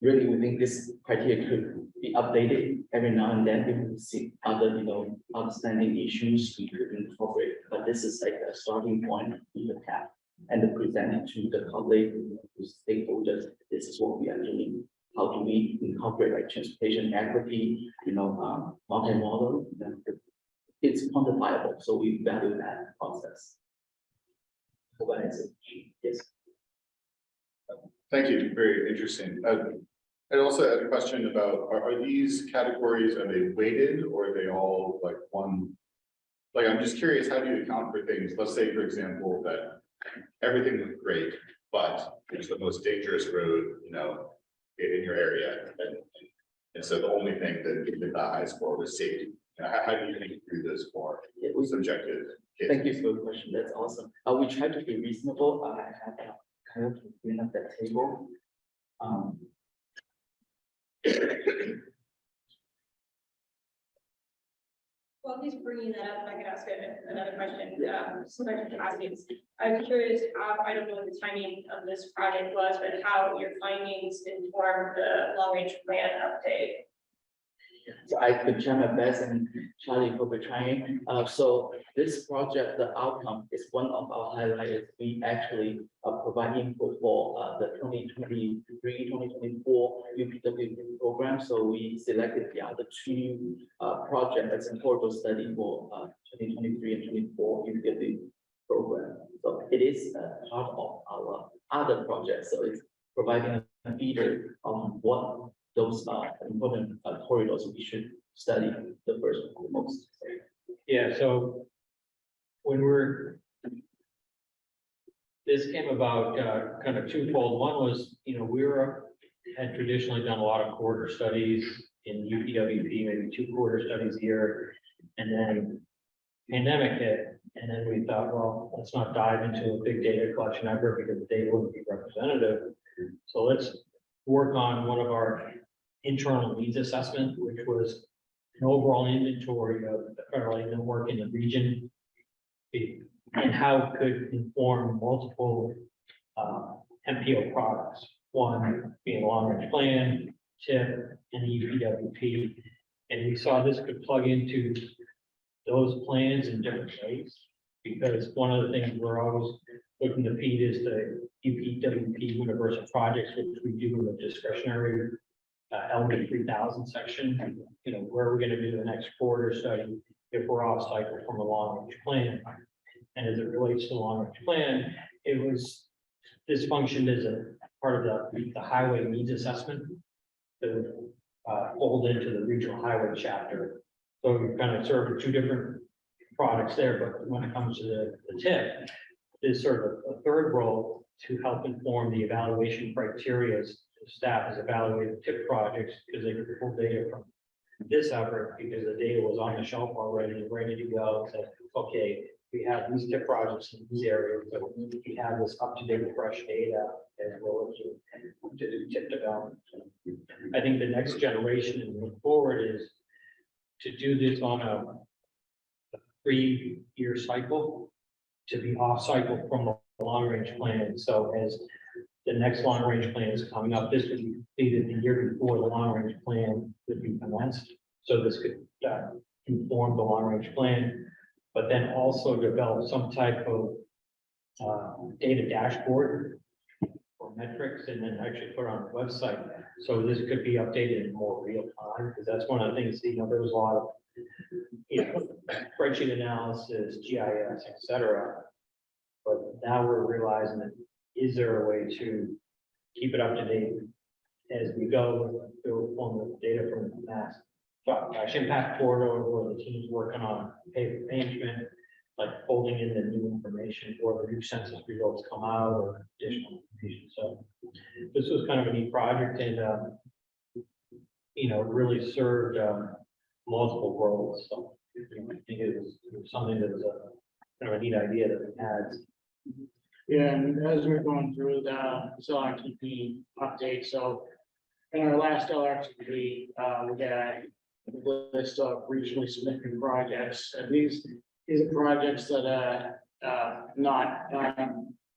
Speaker 7: Really, we think this criteria could be updated every now and then if we see other, outstanding issues we could incorporate. But this is like a starting point we could have, and then present it to the public, to stakeholders. This is what we are doing. How do we incorporate like transportation equity, multimodal? It's quantifiable, so we value that process. Yes.
Speaker 11: Thank you, very interesting. I also had a question about, are these categories, are they weighted or are they all like one? Like, I'm just curious, how do you account for things? Let's say, for example, that everything was great, but it's the most dangerous road, in your area. And so the only thing that you did the high score was safety. How do you think through this for subjective cases?
Speaker 7: Thank you for the question. That's awesome. We try to be reasonable. I have kind of clean up that table.
Speaker 2: While he's bringing that up, I could ask another question. I'm curious how, I don't know what the timing of this project was, but how your findings inform the long range plan update.
Speaker 7: So I could try my best, and Charlie will be trying. So this project, the outcome is one of our highlights. We actually provide input for the 2023-2024 UPWP program. So we selected the other two projects as a corridor study for 2023 and 24 UPWP program. So it is part of our other projects. So it's providing a feeder on what those important corridors we should study the first and foremost.
Speaker 4: Yeah, so when this came about kind of twofold. One was, we had traditionally done a lot of quarter studies in UPWP, maybe 2 quarter studies a year. And then pandemic hit, and then we thought, well, let's not dive into a big data collection effort because the data wouldn't be representative. So let's work on one of our internal needs assessment, which was an overall inventory of the federal aid work in the region and how it could inform multiple MPO products. One being a long-range plan, TIP, and the UPWP. And we saw this could plug into those plans in different ways, because one of the things we're always looking to feed is the UPWP universal projects, which we do in the discretionary element 3000 section. Where we're going to do the next quarter study if we're off cycle from a long range plan. And as it relates to the long range plan, this functioned as a part of the highway needs assessment to fold into the regional highway chapter. So we kind of served 2 different products there, but when it comes to the TIP, there's sort of a third role to help inform the evaluation criteria. Staff is evaluating TIP projects because they could pull data from this effort because the data was on the shelf already and ready to go. And said, okay, we have these TIP projects in these areas, but we have this up-to-date fresh data as well as to do TIP development. I think the next generation and move forward is to do this on a 3-year cycle, to be off cycle from the long range plan. So as the next long range plan is coming up, this would be completed the year before the long range plan would be commenced. So this could inform the long range plan, but then also develop some type of data dashboard or metrics, and then actually put on the website. So this could be updated in more real time, because that's one of the things, there was a lot of spreadsheet analysis, GIS, etc. But now we're realizing that is there a way to keep it up to date as we go through on the data from the mass impact corridor, where the team's working on pay management, like folding in the new information or the new census results come out or additional information. So this was kind of a neat project, and really served multiple roles. So I think it was something that was a kind of a neat idea that we had.
Speaker 6: Yeah, and as we're going through the LRTP update, so in our last LRTP, we got a list of regionally significant projects. And these are projects that are not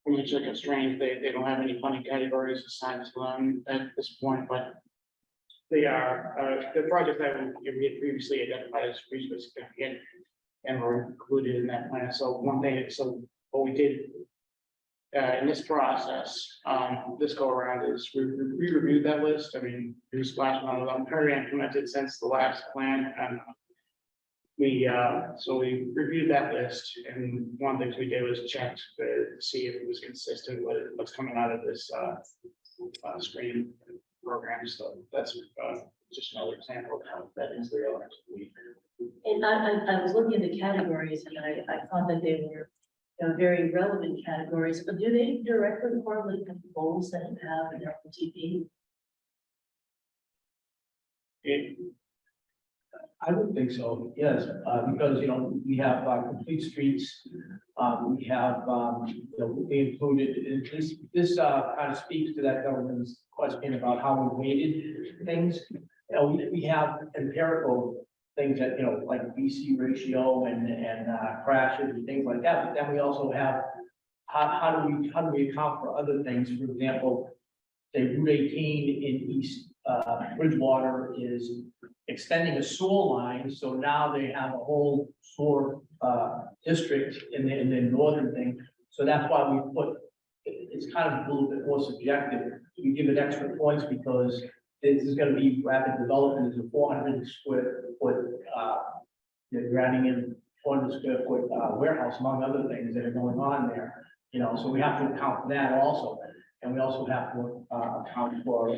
Speaker 6: financially constrained. They don't have any funding categories assigned to them at this point, but they are the projects that we had previously identified as regionally significant and were included in that plan. So what we did in this process, this go around is we reviewed that list. I mean, we splashed on them, very implemented since the last plan. And we reviewed that list, and one of the things we did was check to see if it was consistent with what's coming out of this screening program. So that's just another example of how that is the LRTP.
Speaker 12: And I was looking at the categories, and I thought that they were very relevant categories, but do they directly correlate with the goals that you have in LTP?
Speaker 5: I would think so, yes, because, we have complete streets. We have, we included, this kind of speaks to that government's question about how we weighted things. We have empirical things that, like BC ratio and crashes and things like that. But then we also have, how do we account for other things? For example, say Route 18 in East Bridgewater is extending a sewer line, so now they have a whole sewer district in the northern thing. So that's why we put, it's kind of a little bit more subjective. We give it extra points because this is gonna be rapid development. It's a 400 square foot, they're grabbing in 400 square foot warehouse, among other things that are going on there. You know, so we have to account for that also. And we also have to account for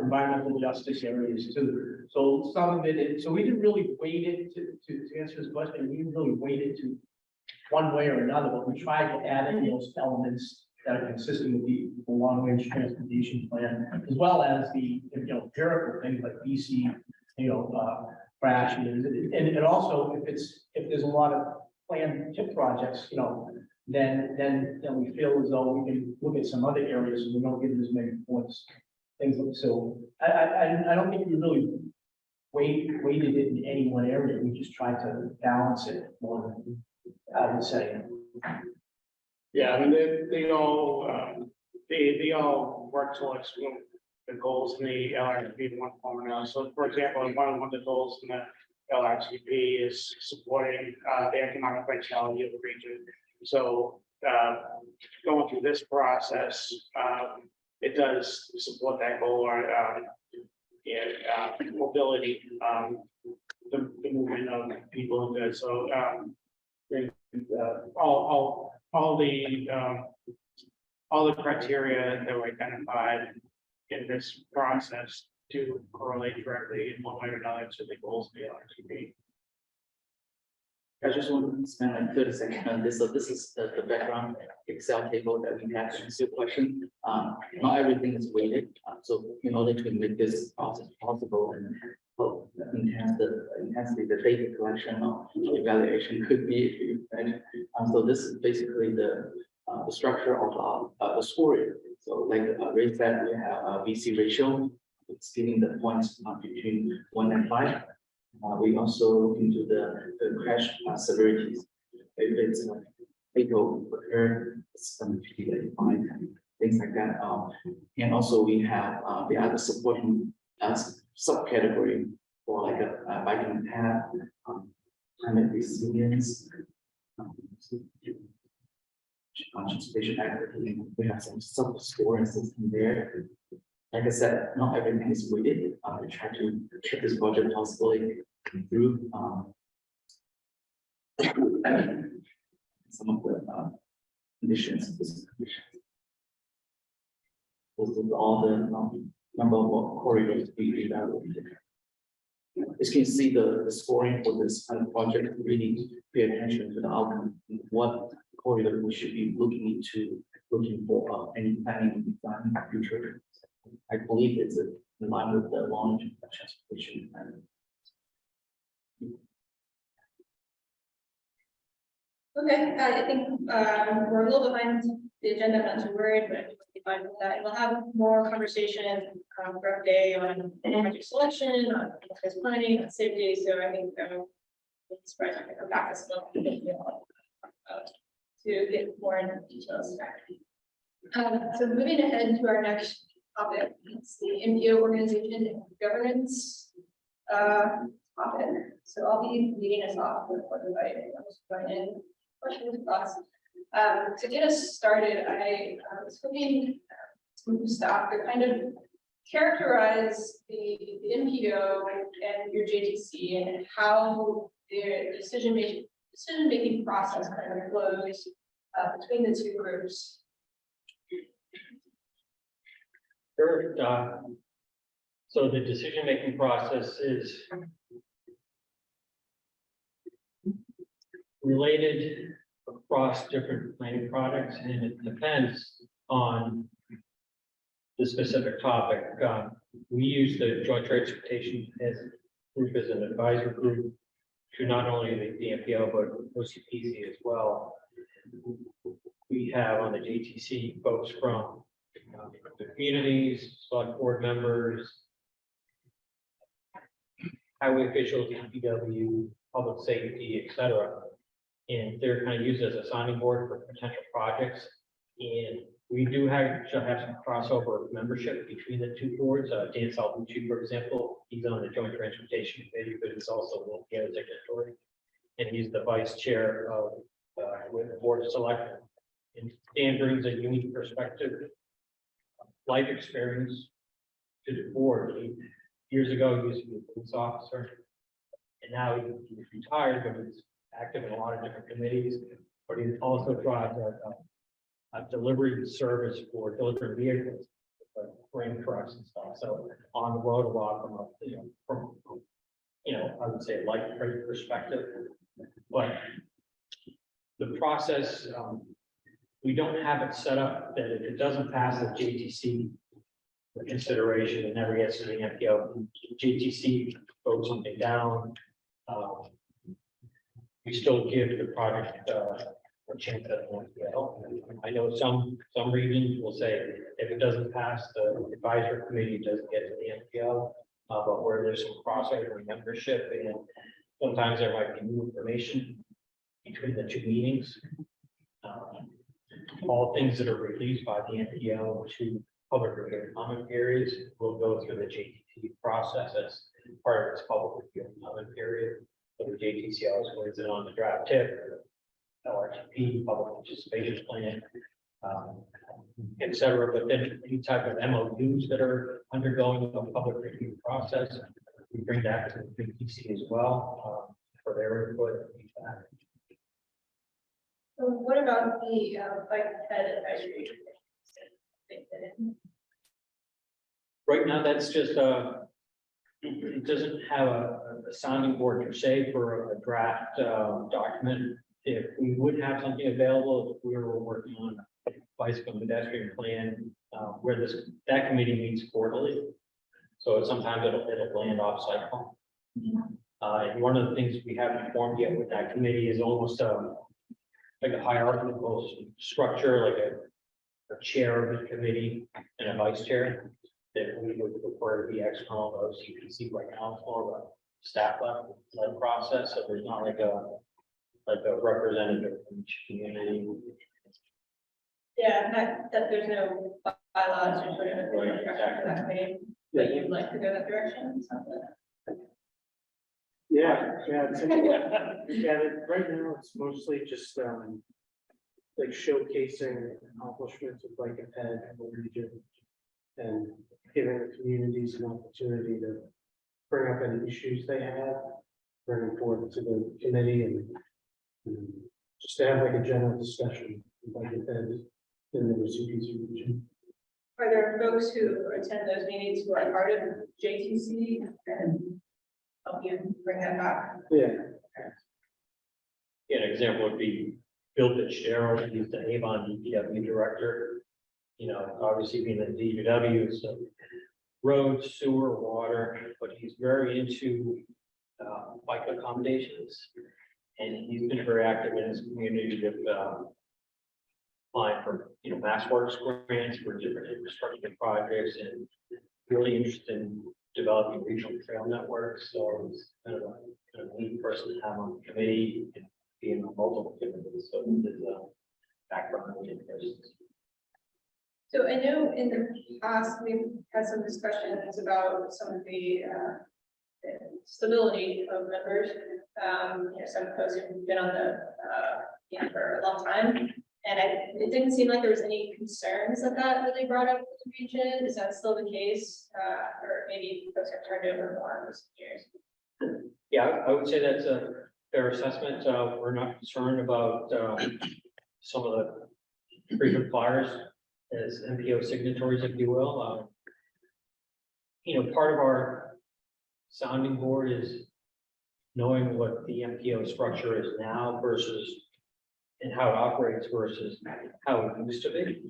Speaker 5: environmental justice areas too. So some of it, so we didn't really weight it to answer this question, we didn't really weight it to one way or another, but we tried to add in those elements that are consistent with the long-range transportation plan, as well as the, you know, empirical things like BC, you know, crashes. And also, if there's a lot of planned tip projects, you know, then we feel as though we can look at some other areas and we don't give as many points. Things like, so I don't think we really weighted it in any one area. We just tried to balance it more than I would say.
Speaker 6: Yeah, I mean, they all work towards the goals in the LRTP in one form or another. So for example, one of the goals in the LRTP is supporting the economic vitality of the region. So going through this process, it does support that goal or mobility, the movement of people and goods. So all the criteria that were identified in this process to correlate directly in one way or another to the goals of the LRTP.
Speaker 7: I just want to spend like 30 seconds on this. So this is the background Excel table that we have to answer your question. Not everything is weighted. So in order to make this process possible and enhance the data collection or evaluation could be, right? So this is basically the structure of the scoring. So like Ray said, we have a VC ratio. It's giving the points between 1 and 5. We also look into the crash severities. If it's fatal occur, it's going to be like 5, things like that. And also we have the other supporting subcategory for like a vitamin path, climate resilience, transportation activity. We have some sub-scoring system there. Like I said, not everything is weighted. We try to keep this budget possibly through some of the conditions. Those are all the number of corridors we evaluated. As you can see, the scoring for this kind of project really pay attention to the outcome. What corridor we should be looking for any planning and design in the future. I believe it's in line with the long-term transportation plan.
Speaker 2: Okay, I think we're a little behind the agenda, I'm not too worried, but we'll be fine with that. We'll have more conversation throughout the day on project selection, on enterprise planning, on safety. So I think it's surprising to come back as well to get more into details. So moving ahead to our next topic, it's the MPO organization and governance topic. So I'll be leading us off with what inviting questions, thoughts. To get us started, I was hoping some staff to kind of characterize the MPO and your JTC and how their decision making process kind of flows between the two groups.
Speaker 4: Sure. So the decision-making process is related across different planning projects, and it depends on the specific topic. We use the joint transportation as group as an advisory group to not only the MPO but OCPC as well. We have on the JTC folks from the communities, select board members, highway officials, DPW, public safety, etc. And they're kind of used as a sounding board for potential projects. And We do shall have some crossover membership between the two boards. Dan Salvucci, for example, he's on the Joint Transportation Committee, but he's also the other signatory. And he's the vice chair of, with the Board of Selectmen. And Dan brings a unique perspective, life experience to the board. Years ago, he used to be a police officer. And now he's retired, but he's active in a lot of different committees. But he also drives a delivery service for delivering vehicles, like grain trucks and stuff. So on the road a lot from I would say life perspective. But the process, we don't have it set up that if it doesn't pass the JTC consideration, it never gets to the MPO. JTC votes something down. We still give the project a chance at the MPO. I know some regions will say if it doesn't pass, the advisory committee doesn't get to the MPO. But where there's some crossover membership, and sometimes there might be new information between the two meetings. All things that are released by the MPO to public review and comment periods will go through the JTC process as part of its public review and comment period. So the JTC always weighs in on the draft tip, LRTP, public participation plan, et cetera. But then any type of MOUs that are undergoing a public review process, we bring that to the JTC as well for their input and feedback.
Speaker 2: So what about the bike head advisory?
Speaker 4: Right now, that's just it doesn't have a sounding board per se for a draft document. If we would have something available, if we were working on a bicycle and pedestrian plan, where that committee meets quarterly. So sometimes it'll land off cycle. And one of the things we haven't formed yet with that committee is almost like a hierarchical structure, like a chair of the committee and a vice chair that we would prefer to be external to OCPC. Right now, it's more of a staff led process. So there's not like a representative from each community.
Speaker 2: Yeah, that there's no bylaws or sort of authority structure for that committee, but you'd like to go that direction.
Speaker 6: Yeah, right now it's mostly just, like showcasing accomplishments of like a head of the region. And giving the communities an opportunity to bring up any issues they have, bring them forward to the committee and just to have like a general discussion like a head in the OCPC region.
Speaker 2: Are there folks who attend those meetings who are part of JTC and help you bring that back?
Speaker 6: Yeah.
Speaker 4: An example would be Bill Fitzgerald, he's the Avon DPW director. Obviously being the DPW, so roads, sewer, water, but he's very into bike accommodations. And he's been very active in his community with applying for, Mass Works grants for different infrastructure projects and really interested in developing regional trail networks. So it's kind of a neat person to have on the committee and being on multiple committees. So his background and interests.
Speaker 2: So I know in the past, we've had some discussions about some of the stability of members. Some folks who've been on the for a long time. And it didn't seem like there was any concerns that really brought up with the region. Is that still the case? Or maybe folks have turned over more in recent years?
Speaker 4: Yeah, I would say that's a fair assessment. We're not concerned about some of the frequent flyers as MPO signatories, if you will. Part of our sounding board is knowing what the MPO structure is now versus and how it operates versus how it used to be.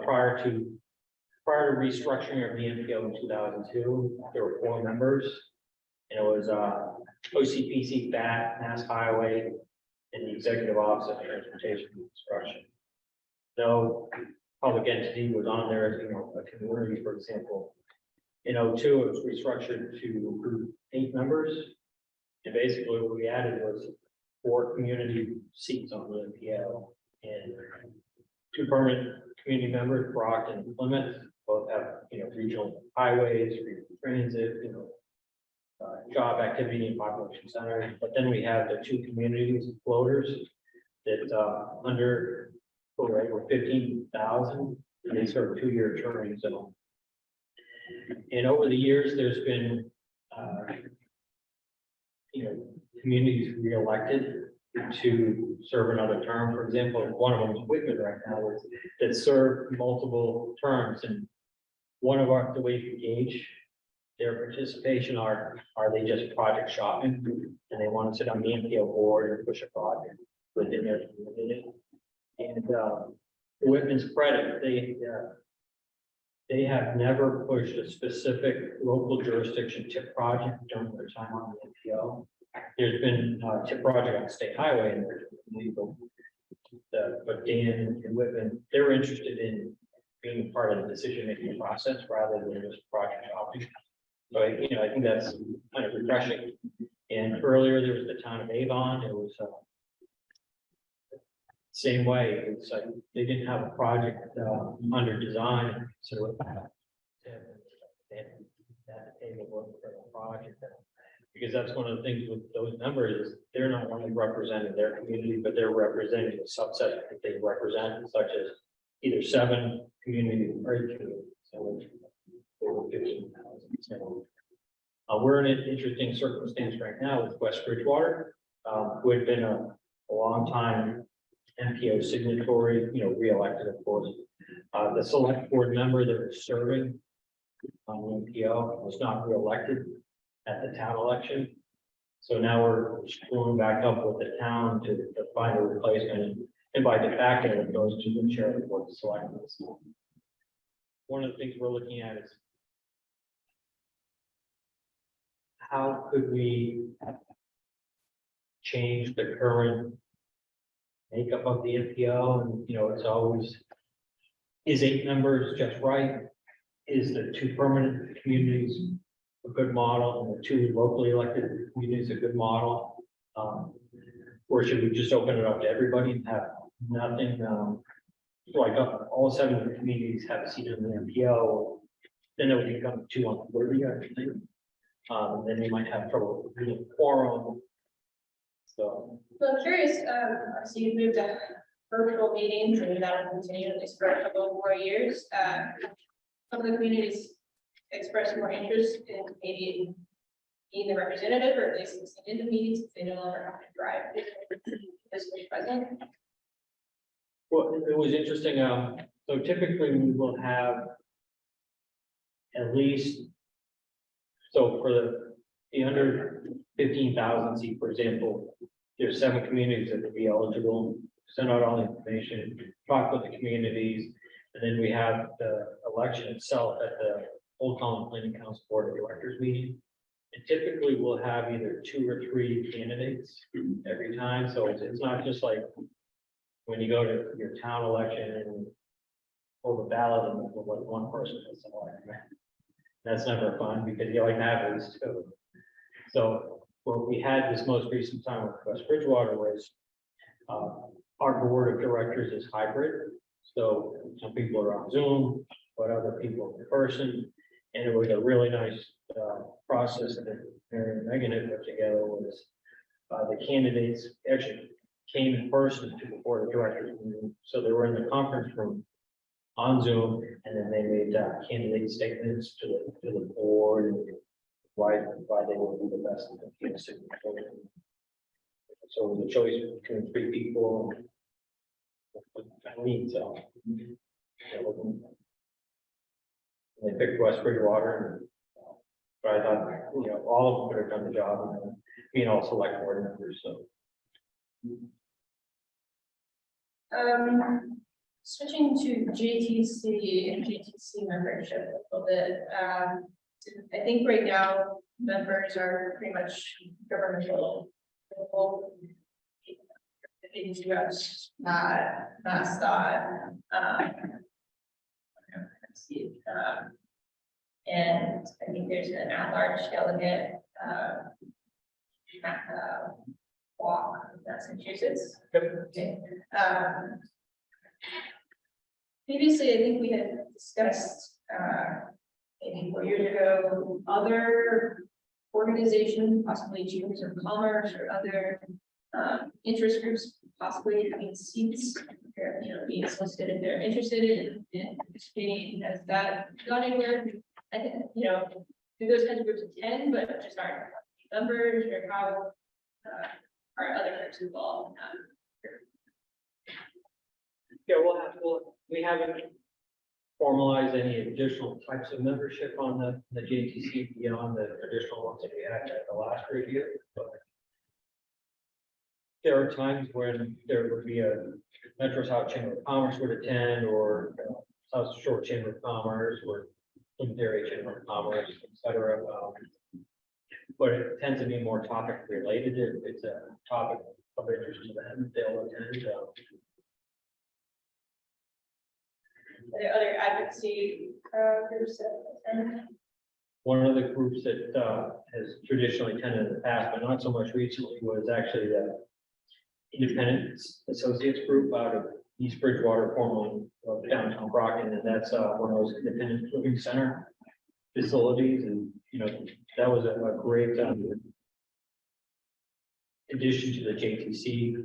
Speaker 4: Prior to restructuring of the MPO in 2002, there were 4 members. And it was OCPC, BAT, Mass Highway, and the Executive Office of Transportation and Construction. No public entity was on there as a community, for example. In 2002, it was restructured to 8 members. And basically what we added was 4 community seats on the MPO. And two permanent community members, Brockton and Plymouth, both have, regional highways, regional transit, job activity and population centers. But then we have the two communities floaters that, under, over 15,000, and they serve 2-year terms. And over the years, there's been, communities reelected to serve another term. For example, one of them is Whitman right now, that serve multiple terms. And one of the ways we gauge their participation are they just project shopping? And they want to sit on the MPO board and push a project within their community. And Whitman's credit, they have never pushed a specific local jurisdiction tip project during their time on the MPO. There's been a tip project on the state highway and legal. But Dan and Whitman, they're interested in being part of the decision-making process rather than just project shopping. So, I think that's kind of refreshing. And earlier there was the town of Avon. It was same way. It's like they didn't have a project under design, so they had to pay the work for the project. Because that's one of the things with those numbers is they're not only representing their community, but they're representing a subset that they represent, such as either 7 communities or 8 communities. So over 15,000. So, we're in an interesting circumstance right now with West Bridgewater, who had been a long time MPO signatory, reelected, of course. The select board member that was serving on the MPO was not reelected at the town election. So now we're screwing back up with the town to find a replacement. And by de facto, it goes to the chair of the board of selectmen. One of the things we're looking at is how could we change the current makeup of the MPO? And, it's always, is 8 members just right? Is the 2 permanent communities a good model, and the 2 locally elected communities a good model? Or should we just open it up to everybody and have nothing, like all 7 of the communities have a seat in the MPO, then it would become 2 on the board, I think. Then we might have trouble with quorum. So
Speaker 2: I'm curious, so you've moved to virtual meetings and that'll continue at least for a couple more years. Some of the communities express more interest in maybe being the representative or at least listening to meetings if they no longer have to drive physically present.
Speaker 4: well, it was interesting. So typically we will have at least, so for the under 15,000 seat, for example, there's 7 communities that would be eligible, send out all the information, talk with the communities, and then we have the election itself at the Old Colony Planning Council Board of Directors meeting. And typically we'll have either 2 or 3 candidates every time, so it's not just like when you go to your town election and pull the ballot and like one person is elected. That's never fun because you like to have these 2. So what we had this most recent time with West Bridgewater was our board of directors is hybrid. So some people are on Zoom, but other people in person. And it was a really nice process that Mary and Megan had put together was the candidates actually came in person to the board of directors meeting. So they were in the conference room on Zoom, and then they made candidate statements to the board and why they would be the best. So it was a choice between 3 people. I mean, so they picked West Bridgewater, and but I thought, all of them could have done the job, and being all select board members, so.
Speaker 2: Switching to JTC and JTC membership a little bit. I think right now members are pretty much governmental. Agency, not STOT. And I think there's an at-large delegate walk, Massachusetts. Okay. previously, I think we had discussed, maybe 4 years ago, other organizations, possibly chambers of commerce or other interest groups, possibly having seats, or, being solicited if they're interested in participating. Has that gone anywhere? I think, do those kinds of groups attend, but just aren't members, or how are other groups involved?
Speaker 4: Yeah, we haven't formalized any additional types of membership on the JTC beyond the traditional ones that we had at the last review. But there are times when there would be a Metro South Chamber of Commerce would attend, or South Shore Chamber of Commerce, or Area Chamber of Commerce, etc. But it tends to be more topic related. If it's a topic of interest to them, they'll attend.
Speaker 2: Are there other advocacy groups that attend?
Speaker 4: One of the groups that has traditionally attended in the past, but not so much recently, was actually the Independent Associates Group out of East Bridgewater, formerly of downtown Brockton, and that's one of those independent living center facilities, and that was a great addition to the JTC,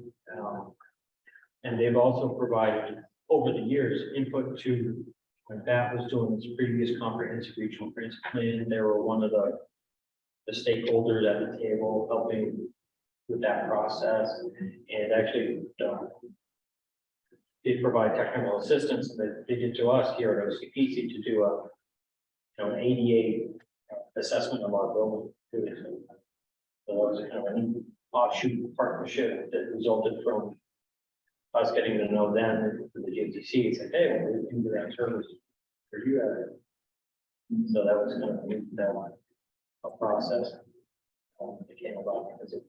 Speaker 4: and they've also provided over the years input to when that was doing its previous comprehensive regional transit plan. They were one of the stakeholders at the table helping with that process, and actually they provide technical assistance that they did to us here at OCPC to do an ADA assessment of our building. So that was kind of an offshoot partnership that resulted from us getting to know them for the JTC. It's like, hey, we can do that service for you. So that was kind of a process that came about because it,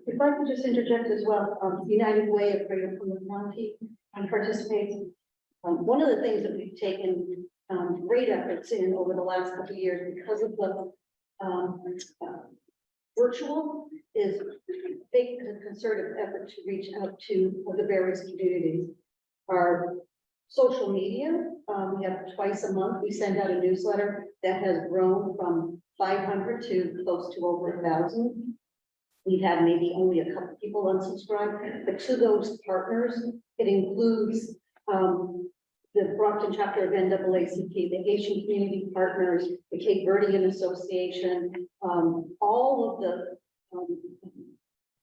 Speaker 8: If I could just interject as well, United Way of Greater Plymouth County participates. One of the things that we've taken great efforts in over the last couple of years because of the virtual is big concerted effort to reach out to the various communities. Our social media, we have twice a month, we send out a newsletter that has grown from 500 to close to over 1,000. We've had maybe only a couple people unsubscribe, but to those partners, it includes the Brockton chapter of NAACP, the Haitian Community Partners, the Cape Verdean Association, all of the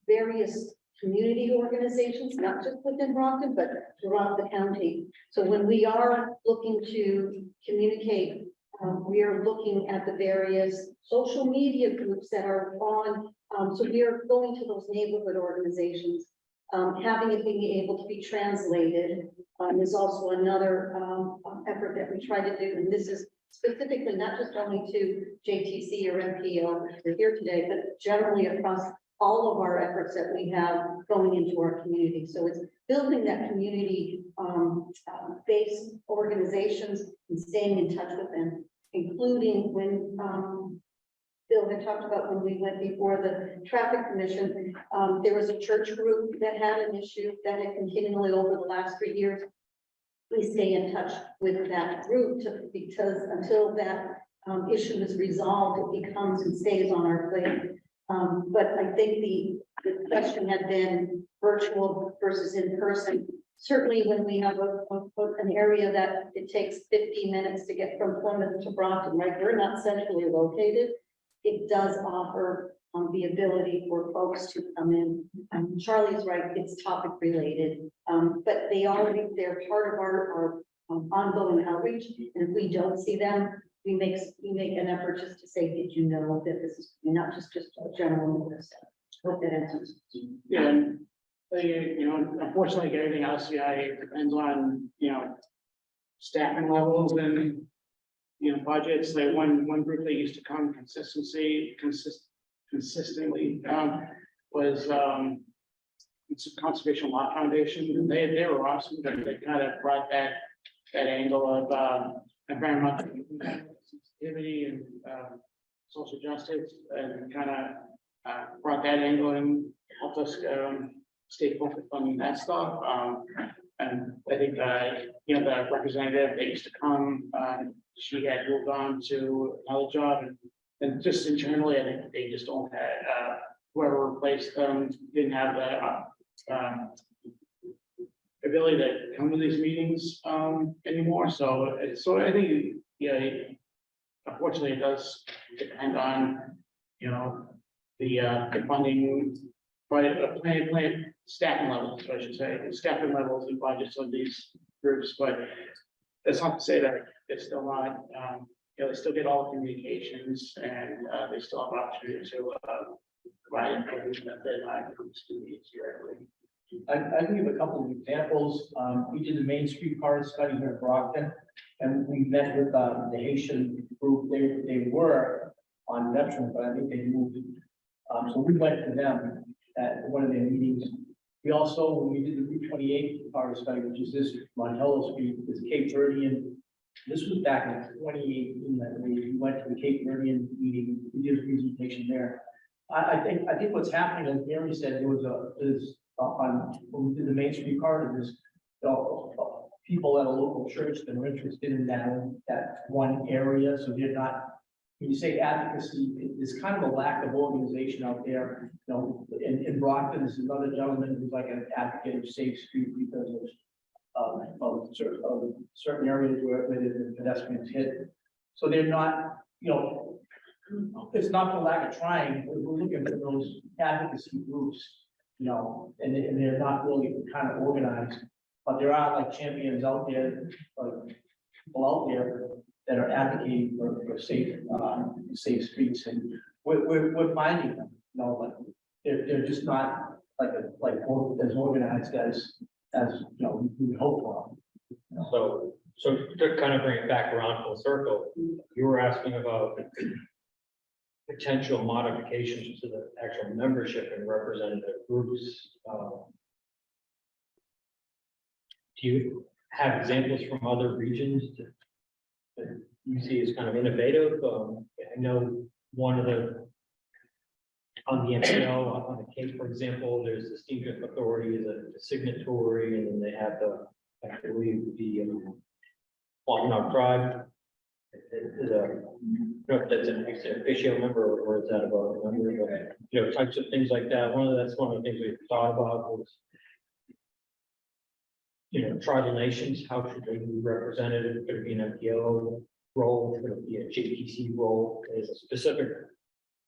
Speaker 8: various community organizations, not just within Brockton, but throughout the county. So when we are looking to communicate, we are looking at the various social media groups that are on. So we are going to those neighborhood organizations. Having it being able to be translated is also another effort that we try to do. And this is specifically not just only to JTC or MPO we're here today, but generally across all of our efforts that we have going into our community. So it's building that community based organizations and staying in touch with them, including when Bill had talked about when we went before the traffic commission, there was a church group that had an issue that had continually over the last 3 years. We stay in touch with that group because until that issue is resolved, it becomes and stays on our plate. But I think the question had been virtual versus in person. Certainly when we have an area that it takes 15 minutes to get from Plymouth to Brockton, right? We're not centrally located. It does offer the ability for folks to come in. Charlie's right, it's topic related, but they're part of our ongoing outreach. And if we don't see them, we make an effort just to say, did you know that this is not just a general notice? Hope that answers.
Speaker 6: Yeah, unfortunately, like everything else, it depends on, staffing levels and, budgets. Like one group that used to come consistently, was it's a Conservation Law Foundation, and they were awesome. They kind of brought that angle of environmental sensitivity and social justice, and kind of brought that angle and helped us stay focused on that stuff. And I think, the representative that used to come, she had moved on to another job and just internally, I think they just don't have, whoever replaced them didn't have the, ability to come to these meetings, anymore. So I think, unfortunately, it does depend on, the funding, but plan staffing levels, I should say, staffing levels and budgets of these groups, but that's not to say that it's still not, they still get all the communications and, they still have opportunity to, provide information that they're not groups to needs directly.
Speaker 5: I can give a couple of examples. We did the Main Street Card study here in Brockton, and we met with the Haitian group. They were on veteran, but I think they moved. So we went to them at one of their meetings. We also, when we did the Route 28 card study, which is this Montello Street, this Cape Verdean. This was back in 2018, I believe. We went to the Cape Verdean meeting. We did a presentation there. I think what's happening, as Mary said, there was on when we did the Main Street card, there's people at a local church that are interested in that one area, so they're not. When you say advocacy, there's kind of a lack of organization out there. In Brockton, there's another gentleman who's like an advocate of Safe Street because of certain areas where the pedestrians hit. So they're not, it's not for lack of trying. We're looking for those advocacy groups. And they're not really kind of organized, but there are like champions out there, like people out there that are advocating for safe streets, and we're finding them. Like they're just not like as organized as we hope for.
Speaker 4: So to kind of bring it back around full circle, you were asking about potential modifications to the actual membership and representative groups. Do you have examples from other regions that you see as kind of innovative? I know one of on the MPO, on the Cape, for example, there's the Steamship Authority is a signatory, and then they have I believe the Wampanoag Tribe. Is that's an official member, or is that about a member? But, types of things like that. That's one of the things we've thought about was, tribal nations. How should they be represented? Could it be an MPO role? Could it be a JTC role as a specific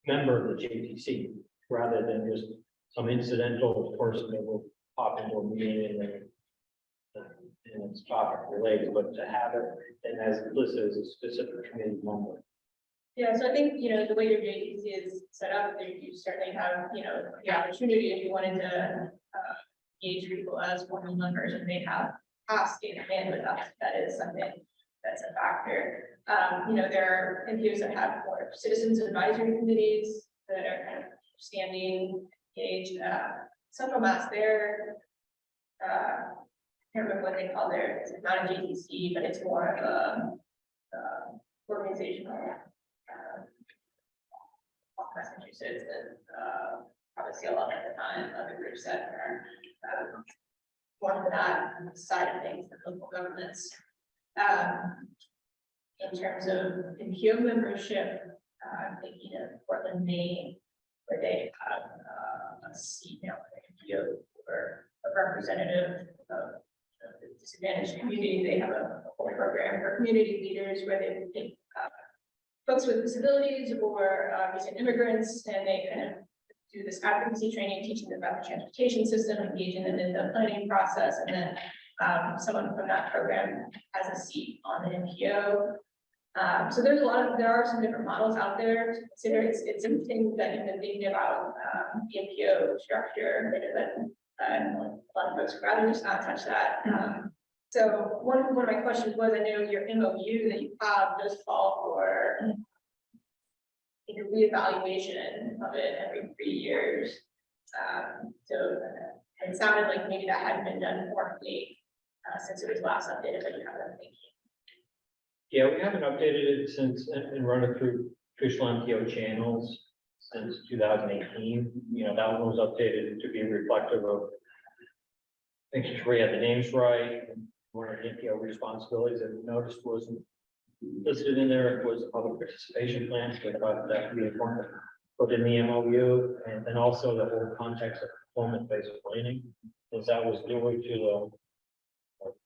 Speaker 4: member of the JTC, rather than just some incidental person that will pop into a meeting and it's topic related, but to have it and as listed as a specific committee member.
Speaker 2: Yeah, so I think, the way your JTC is set up, you certainly have, the opportunity if you wanted to engage people as formal members and they have asking and with us, that is something that's a factor. There are MPOs that have more citizens advisory committees that are kind of standing, engaged, Central Mass there. I can't remember what they call there. It's not a JTC, but it's more of a organizational. Massachusetts and probably CLL at the time, other groups that are more of that side of things, the local governments. In terms of MPO membership, I'm thinking of Portland, Maine, where they have a seat now in MPO or a representative of the disadvantaged community. They have a whole program for community leaders where they think folks with disabilities or recent immigrants, and they kind of do this advocacy training, teaching them about the transportation system, engaging them in the planning process, and then someone from that program has a seat on the MPO. So there are some different models out there to consider. It's interesting that you've been thinking about the MPO structure, that a lot of folks would rather just not touch that. So one of my questions was, I know your MOU that you have does call for a reevaluation of it every 3 years. So it sounded like maybe that hadn't been done formally since it was last updated, but you have that thinking.
Speaker 4: Yeah, we haven't updated it since and run it through official MPO channels since 2018. That one was updated to be reflective of making sure we had the names right. And one of the MPO responsibilities that we noticed wasn't listed in there was a public participation plan, so I thought that would be important to put in the MOU, and then also the whole context of performance-based planning, because that was new to the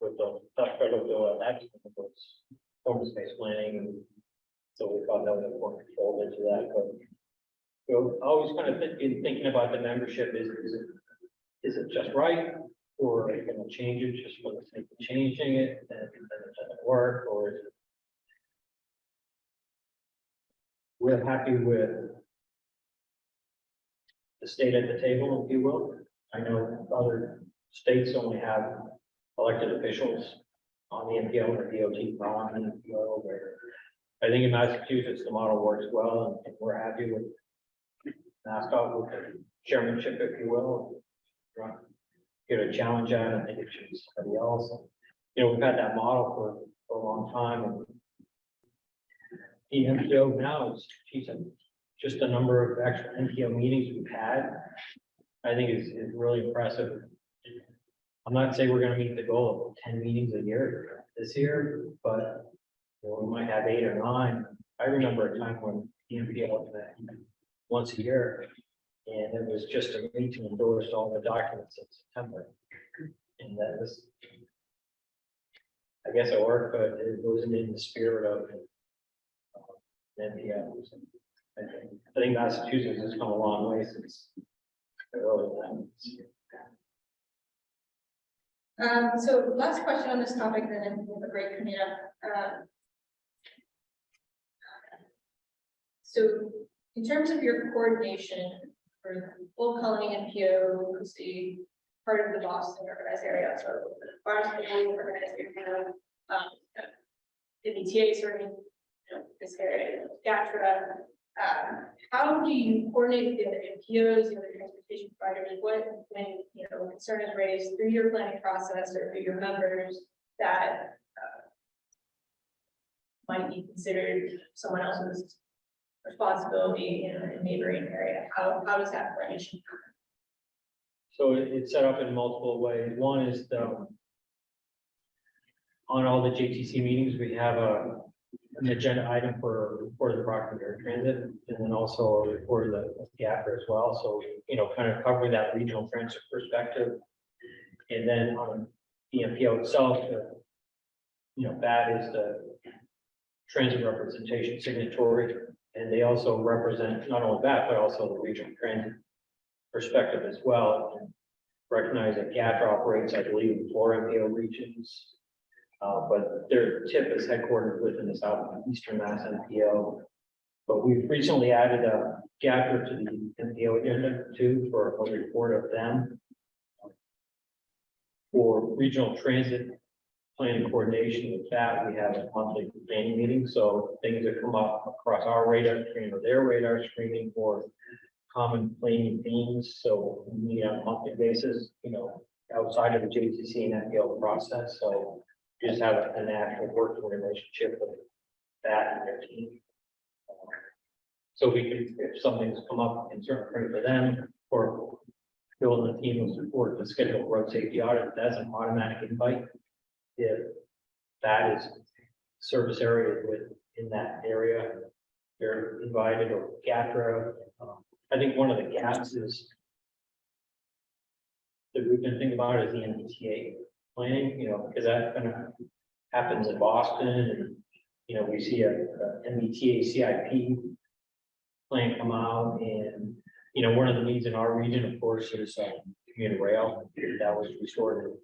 Speaker 4: with the federal bill that was performance-based planning, and so we thought that was important to fold into that, but you know, always kind of thinking about the membership, is it just right? Or are you gonna change it just for the sake of changing it, and then it doesn't work, or is it? We're happy with the state at the table, if you will. I know other states only have elected officials on the MPO or DOT, on the MPO, where I think in Massachusetts, the model works well, and we're happy with mascot with the chairmanship, if you will. Get a challenge out, I think it should be somebody else. You know, we've had that model for a long time, and the MPO now is, geez, just the number of actual MPO meetings we've had, I think is really impressive. I'm not saying we're gonna meet the goal of 10 meetings a year this year, but you know, we might have 8 or 9. I remember a time when the MPO met once a year, and it was just a meeting to endorse all the documents in September. And that was, I guess it worked, but it wasn't in the spirit of MPO. I think Massachusetts has come a long way since the early times.
Speaker 2: So last question on this topic, then we'll have a break coming up. So in terms of your coordination for Old Colony MPO, who's the part of the Boston organized area, so Boston organized area, MBTA sort of, this area, GATRA. How do you coordinate the MPOs, the other transportation providers? What, when concern is raised through your planning process or through your members that might be considered someone else's responsibility in a neighboring area? How does that coordination happen?
Speaker 4: So it's set up in multiple ways. One is on all the JTC meetings, we have an agenda item for the Rockland Transit, and then also for the GAPR as well. So, kind of covering that regional transit perspective. And then on the MPO itself, that is the transit representation signatory. And they also represent not only that, but also the regional transit perspective as well. And recognize that GATR operates, I believe, in 4 MPO regions. But their tip is headquartered within the Southeastern Mass MPO. But we've recently added a GATR to the MPO agenda too, for a report of them. For regional transit planning coordination with that, we have a monthly planning meeting. So things that come up across our radar screen or their radar screening for common planning themes. So we meet on a monthly basis, outside of the JTC and MPO process. So just have a natural working relationship with that and their team. So we can, if something's come up in certain frame for them, or building a team of support to schedule a road safety audit, that's an automatic invite. If that is service area in that area, they're invited, or GATRA. I think one of the gaps is that we've been thinking about is the MBTA planning, because that kind of happens in Boston, and we see a MBTA CIP plan come out, and one of the needs in our region, of course, is commuter rail that was restored in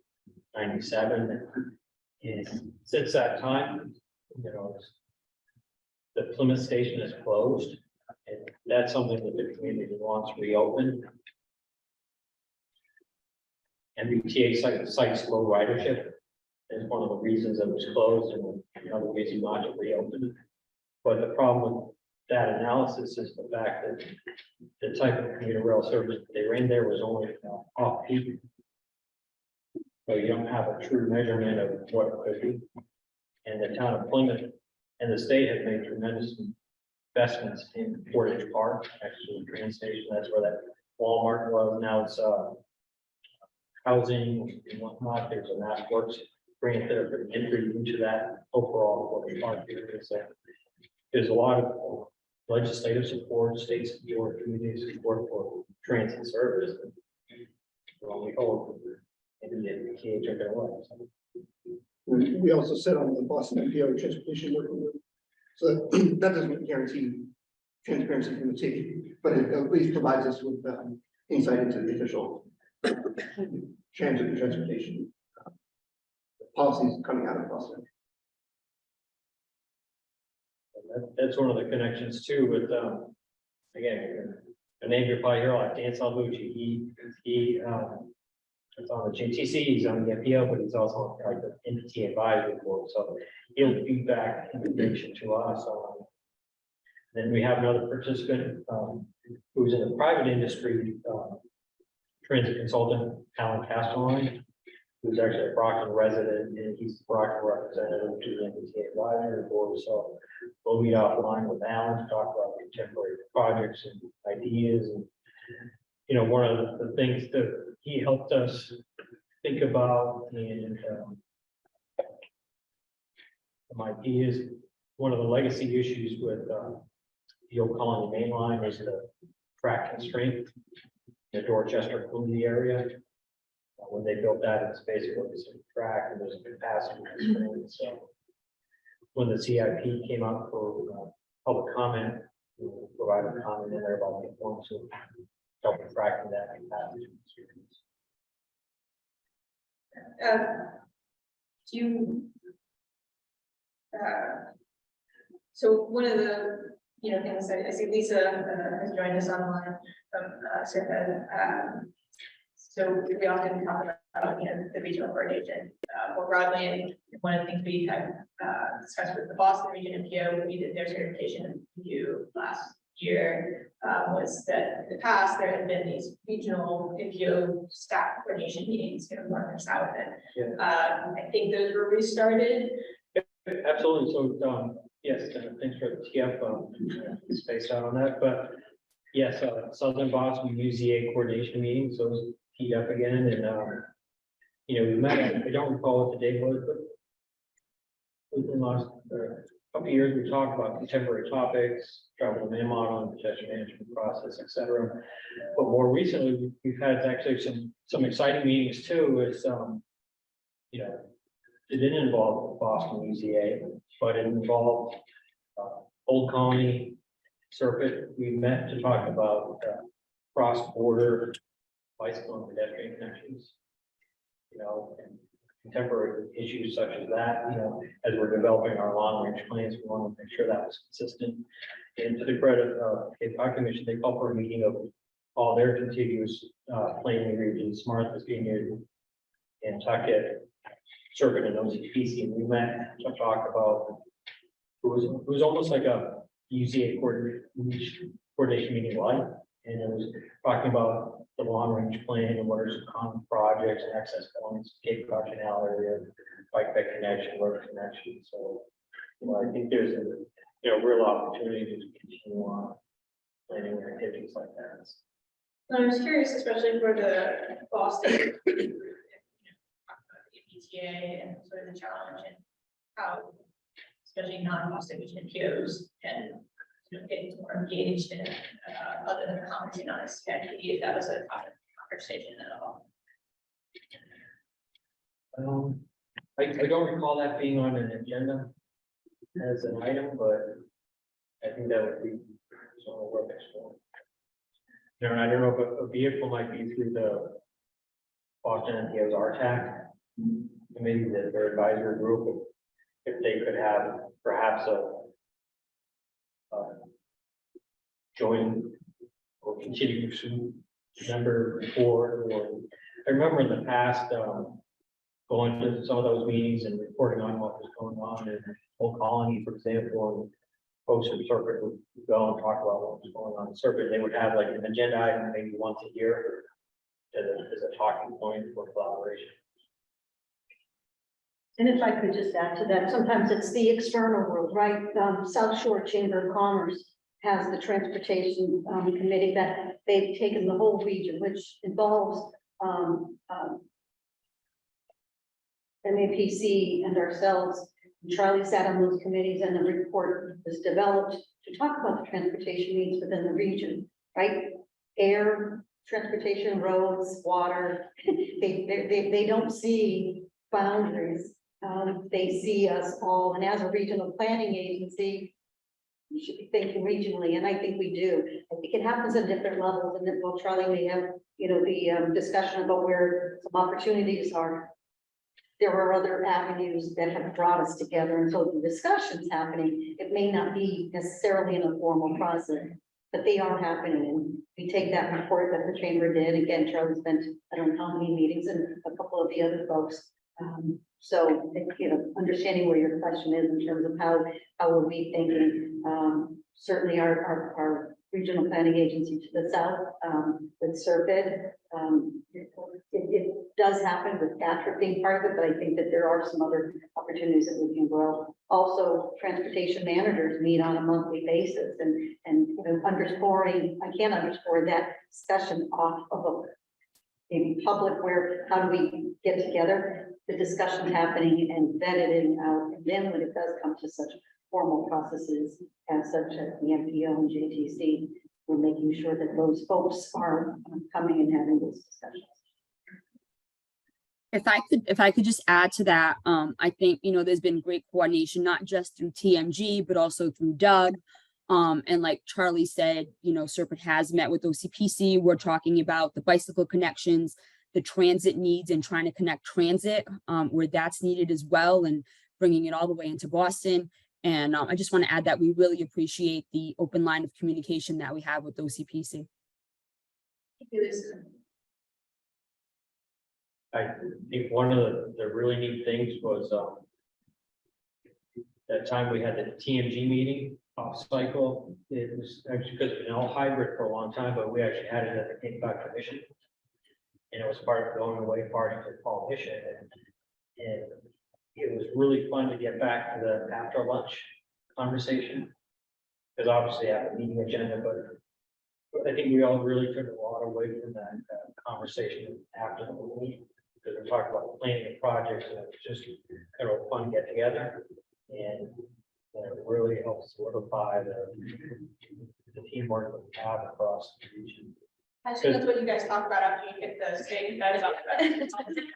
Speaker 4: '97, and since that time, the Plymouth station is closed, and that's something that the community wants reopened. MBTA cites low ridership is one of the reasons it was closed, and another reason not to reopen. But the problem with that analysis is the fact that the type of commuter rail service they ran there was only off peak. So you don't have a true measurement of what it could be. And the town of Plymouth and the state have made tremendous investments in Portage Park, actually the train station. That's where that Walmart was. Now it's housing and whatnot. There's a Mass Works grant there for entry into that overall for the park area. So there's a lot of legislative support, state support, community support for transit service. Well, we hope maybe the kids are gonna like.
Speaker 13: We also sit on the Boston MPO transportation working group. So that doesn't guarantee transparency from the city, but it at least provides us with insight into the official transit and transportation policies coming out of Boston.
Speaker 4: That's one of the connections too with, again, a name you're probably hear like Dan Salvucci. He is on the JTC, he's on the MPO, but he's also on like the NPT advisory board. So he'll feedback information to us. Then we have another participant who's in the private industry, transit consultant, Alan Castelline, who's actually a Brockton resident, and he's the Brockton representative to the MPT advisory board. So we'll meet offline with Alan to talk about contemporary projects and ideas. And, you know, one of the things that he helped us think about and some ideas, one of the legacy issues with the old Colony Main Line is the track constraint in the Dorchester Quincy area. When they built that, it's basically the same track and there's a capacity constraint. So when the CIP came out for public comment, we provided a comment in there about the importance of helping tracking that capacity constraints.
Speaker 2: Do you? So one of the, things I see Lisa has joined us online from Serpent. So we often talk about, the regional coordination more broadly, and one of the things we have discussed with the Boston Region MPO, we did their certification review last year, was that in the past, there had been these regional MPO staff coordination meetings, north and south, and I think those were restarted.
Speaker 4: Absolutely. So, yes, thanks for the TF space out on that. But yes, Southern Boston UZA coordination meetings, those teed up again, and we met. I don't recall what the date was, but within the last couple of years, we talked about contemporary topics, travel demand model, and congestion management process, etc. But more recently, we've had actually some exciting meetings too. Is it didn't involve Boston UZA, but it involved Old Colony, Serpent. We met to talk about cross-border bicycle and pedestrian connections, and contemporary issues such as that. As we're developing our long-range plans, we want to make sure that was consistent. And to the credit of the Cape Cod Commission, they called for a meeting of all their contiguous planning regions, Martha's Vineyard, Nantucket, Serpent, and OCPC, and we met to talk about it was almost like a UZA coordination meeting light, and it was talking about the long range plan and what are some common projects and access points, Cape Cod Canal area, bike path connection, road connection. So I think there's a real opportunity to continue on planning activities like that.
Speaker 2: So I was curious, especially for the Boston PTA and sort of the challenge and how, especially non-Boston region MPOs can get more engaged in other than commenting on a CIP, if that was a topic of conversation at all.
Speaker 4: I don't recall that being on an agenda as an item, but I think that would be sort of worth exploring. I don't know if a vehicle might be through the Boston MPO's RTAC, maybe their advisory group, if they could have perhaps a join or continue to member report. Or I remember in the past going to some of those meetings and reporting on what was going on in Old Colony, for example, and folks from Serpent would go and talk about what was going on in Serpent. They would have like an agenda item maybe once a year as a talking point for collaboration.
Speaker 8: And if I could just add to that, sometimes it's the external world, right? South Shore Chamber of Commerce has the transportation committee that they've taken the whole region, which involves MAPC and ourselves, Charlie sat on those committees and the report was developed to talk about the transportation needs within the region, right? Air, transportation, roads, water, they don't see boundaries. They see us all, and as a regional planning agency, you should be thinking regionally, and I think we do. I think it happens at different levels, and then, well, Charlie may have, the discussion about where some opportunities are. There are other avenues that have brought us together, and so the discussion's happening. It may not be necessarily in a formal process, but they are happening, and we take that report that the chamber did. Again, Charlie spent, I don't know how many meetings, and a couple of the other folks. So, understanding where your question is in terms of how are we thinking, certainly our regional planning agency to the south, with Serpide, it does happen with Patrick being part of it, but I think that there are some other opportunities that we can grow. Also, transportation managers meet on a monthly basis, and underscoring, I can't underscore that discussion off of a maybe public, where how do we get together, the discussion happening and vetted and out, and then when it does come to such formal processes as such as the MPO and JTC, we're making sure that those folks are coming and having those discussions.
Speaker 14: If I could just add to that, I think, there's been great coordination, not just through TMG, but also through Doug. And like Charlie said, Serpide has met with OCPC. We're talking about the bicycle connections, the transit needs, and trying to connect transit where that's needed as well, and bringing it all the way into Boston. And I just want to add that we really appreciate the open line of communication that we have with OCPC.
Speaker 4: I think one of the really neat things was that time we had the TMG meeting off cycle. It was actually, because it's been all hybrid for a long time, but we actually had it at the Cape Cod Commission. And it was part of the going away party for Paul Bishop. And it was really fun to get back to the after lunch conversation. Because obviously I have a meeting agenda, but I think we all really took a lot away from that conversation after the meeting. Because we talked about planning and projects, and it was just kind of a fun get together. And it really helps solidify the teamwork that we have across the region.
Speaker 2: I assume that's what you guys talk about after you get the state that is on the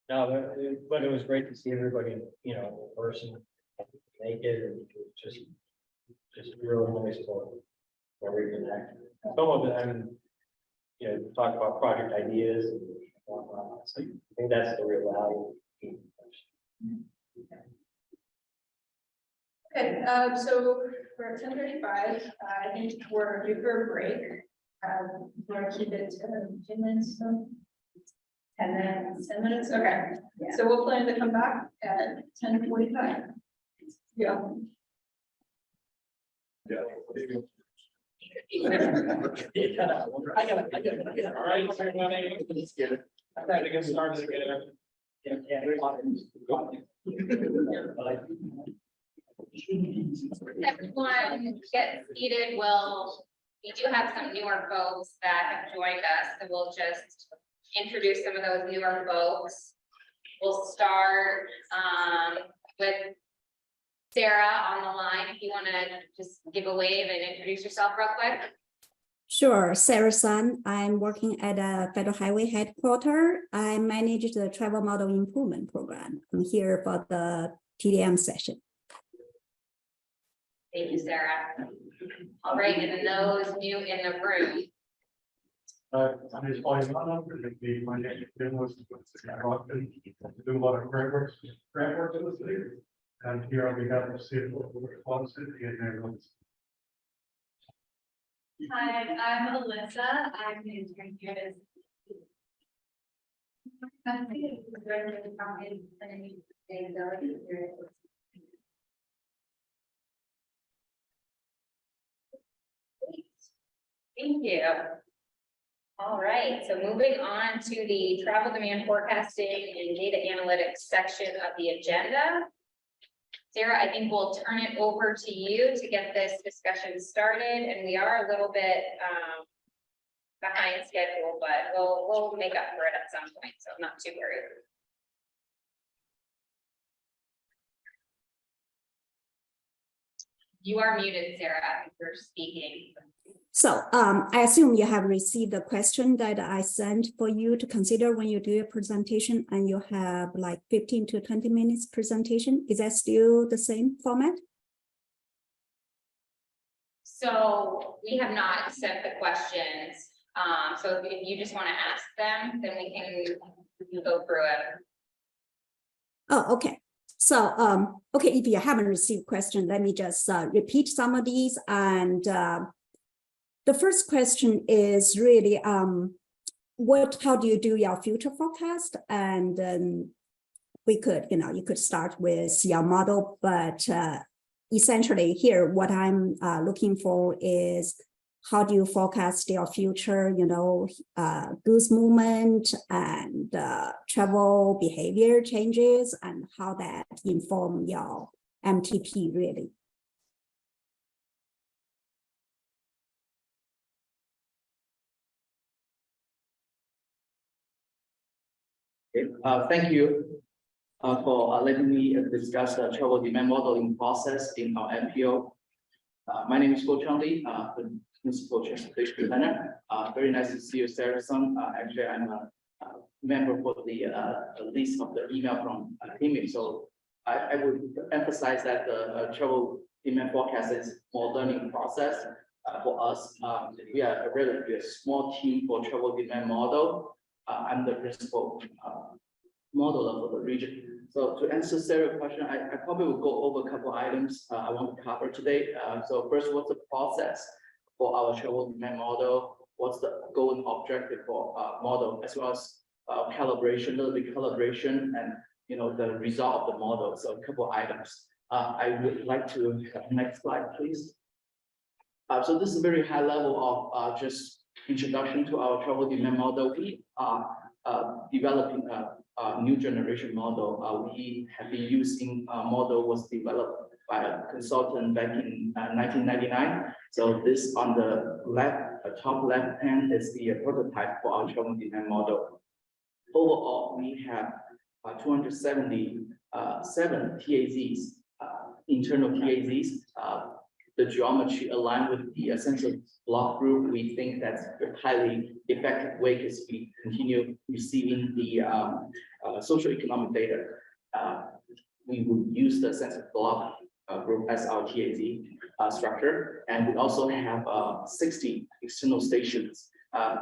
Speaker 4: No, but it was great to see everybody, in person, naked, and just really nice to reconnect. Some of it, talk about project ideas and whatnot. So I think that's the real value.
Speaker 2: Okay, so we're at 10:35. I think we're due for a break. We want to keep it to 10 minutes. So 10 minutes. 10 minutes. Okay.
Speaker 8: Yeah.
Speaker 2: So we'll plan to come back at 10:45. Yeah.
Speaker 11: Yeah.
Speaker 6: I got it. All right, everybody.
Speaker 11: Let's get it.
Speaker 6: I'm ready to get started again.
Speaker 3: Everyone get seated. We do have some newer folks that have joined us, so we'll just introduce some of those newer folks. We'll start with Sarah on the line. If you want to just give a wave and introduce yourself real quick.
Speaker 15: Sure, Sarah Sun. I'm working at a Federal Highway headquarters. I manage the travel model improvement program. I'm here for the TDM session.
Speaker 3: Thank you, Sarah. All right, and those new in the room.
Speaker 16: My name is Paul Yamano. My name was do a lot of grant work in the city. And here on behalf of City of City and everyone's.
Speaker 17: Hi, I'm Alyssa. I'm the intern here at
Speaker 3: Thank you. All right, so moving on to the travel demand forecasting and data analytics section of the agenda. Sarah, I think we'll turn it over to you to get this discussion started, and we are a little bit behind schedule, but we'll make up for it at some point, so I'm not too worried. You are muted, Sarah, if you're speaking.
Speaker 15: So I assume you have received the question that I sent for you to consider when you do your presentation, and you have like 15 to 20 minutes presentation. Is that still the same format?
Speaker 3: So we have not sent the questions. So if you just want to ask them, then we can go through it.
Speaker 15: Oh, okay. So, okay, if you haven't received question, let me just repeat some of these. And the first question is really, how do you do your future forecast? And then we could, you could start with your model, but essentially here, what I'm looking for is how do you forecast your future, goods movement and travel behavior changes, and how that inform your MTP really?
Speaker 7: Thank you for letting me discuss the travel demand modeling process in our MPO. My name is Guo Changli, the Principal Transportation Planner. Very nice to see you, Sarah Sun. Actually, I'm a member for the list of the email from Timmy. So I would emphasize that the travel demand forecast is more learning process for us. We are a relatively small team for travel demand model. I'm the principal modeler for the region. So to answer Sarah's question, I probably will go over a couple items I want to cover today. So first, what's the process for our travel demand model? What's the goal and objective for model, as well as calibration, a little bit calibration, and the result of the model. So a couple items. I would like to have next slide, please. So this is a very high level of just introduction to our travel demand model. We are developing a new generation model. We have been using a model was developed by a consultant back in 1999. So this on the left, top left hand is the prototype for our travel demand model. Overall, we have 277 TAZs, internal TAZs. The geometry aligned with the census block group. We think that's a highly effective way as we continue receiving the socioeconomic data. We would use the census block group as our TAZ structure, and we also have 60 external stations.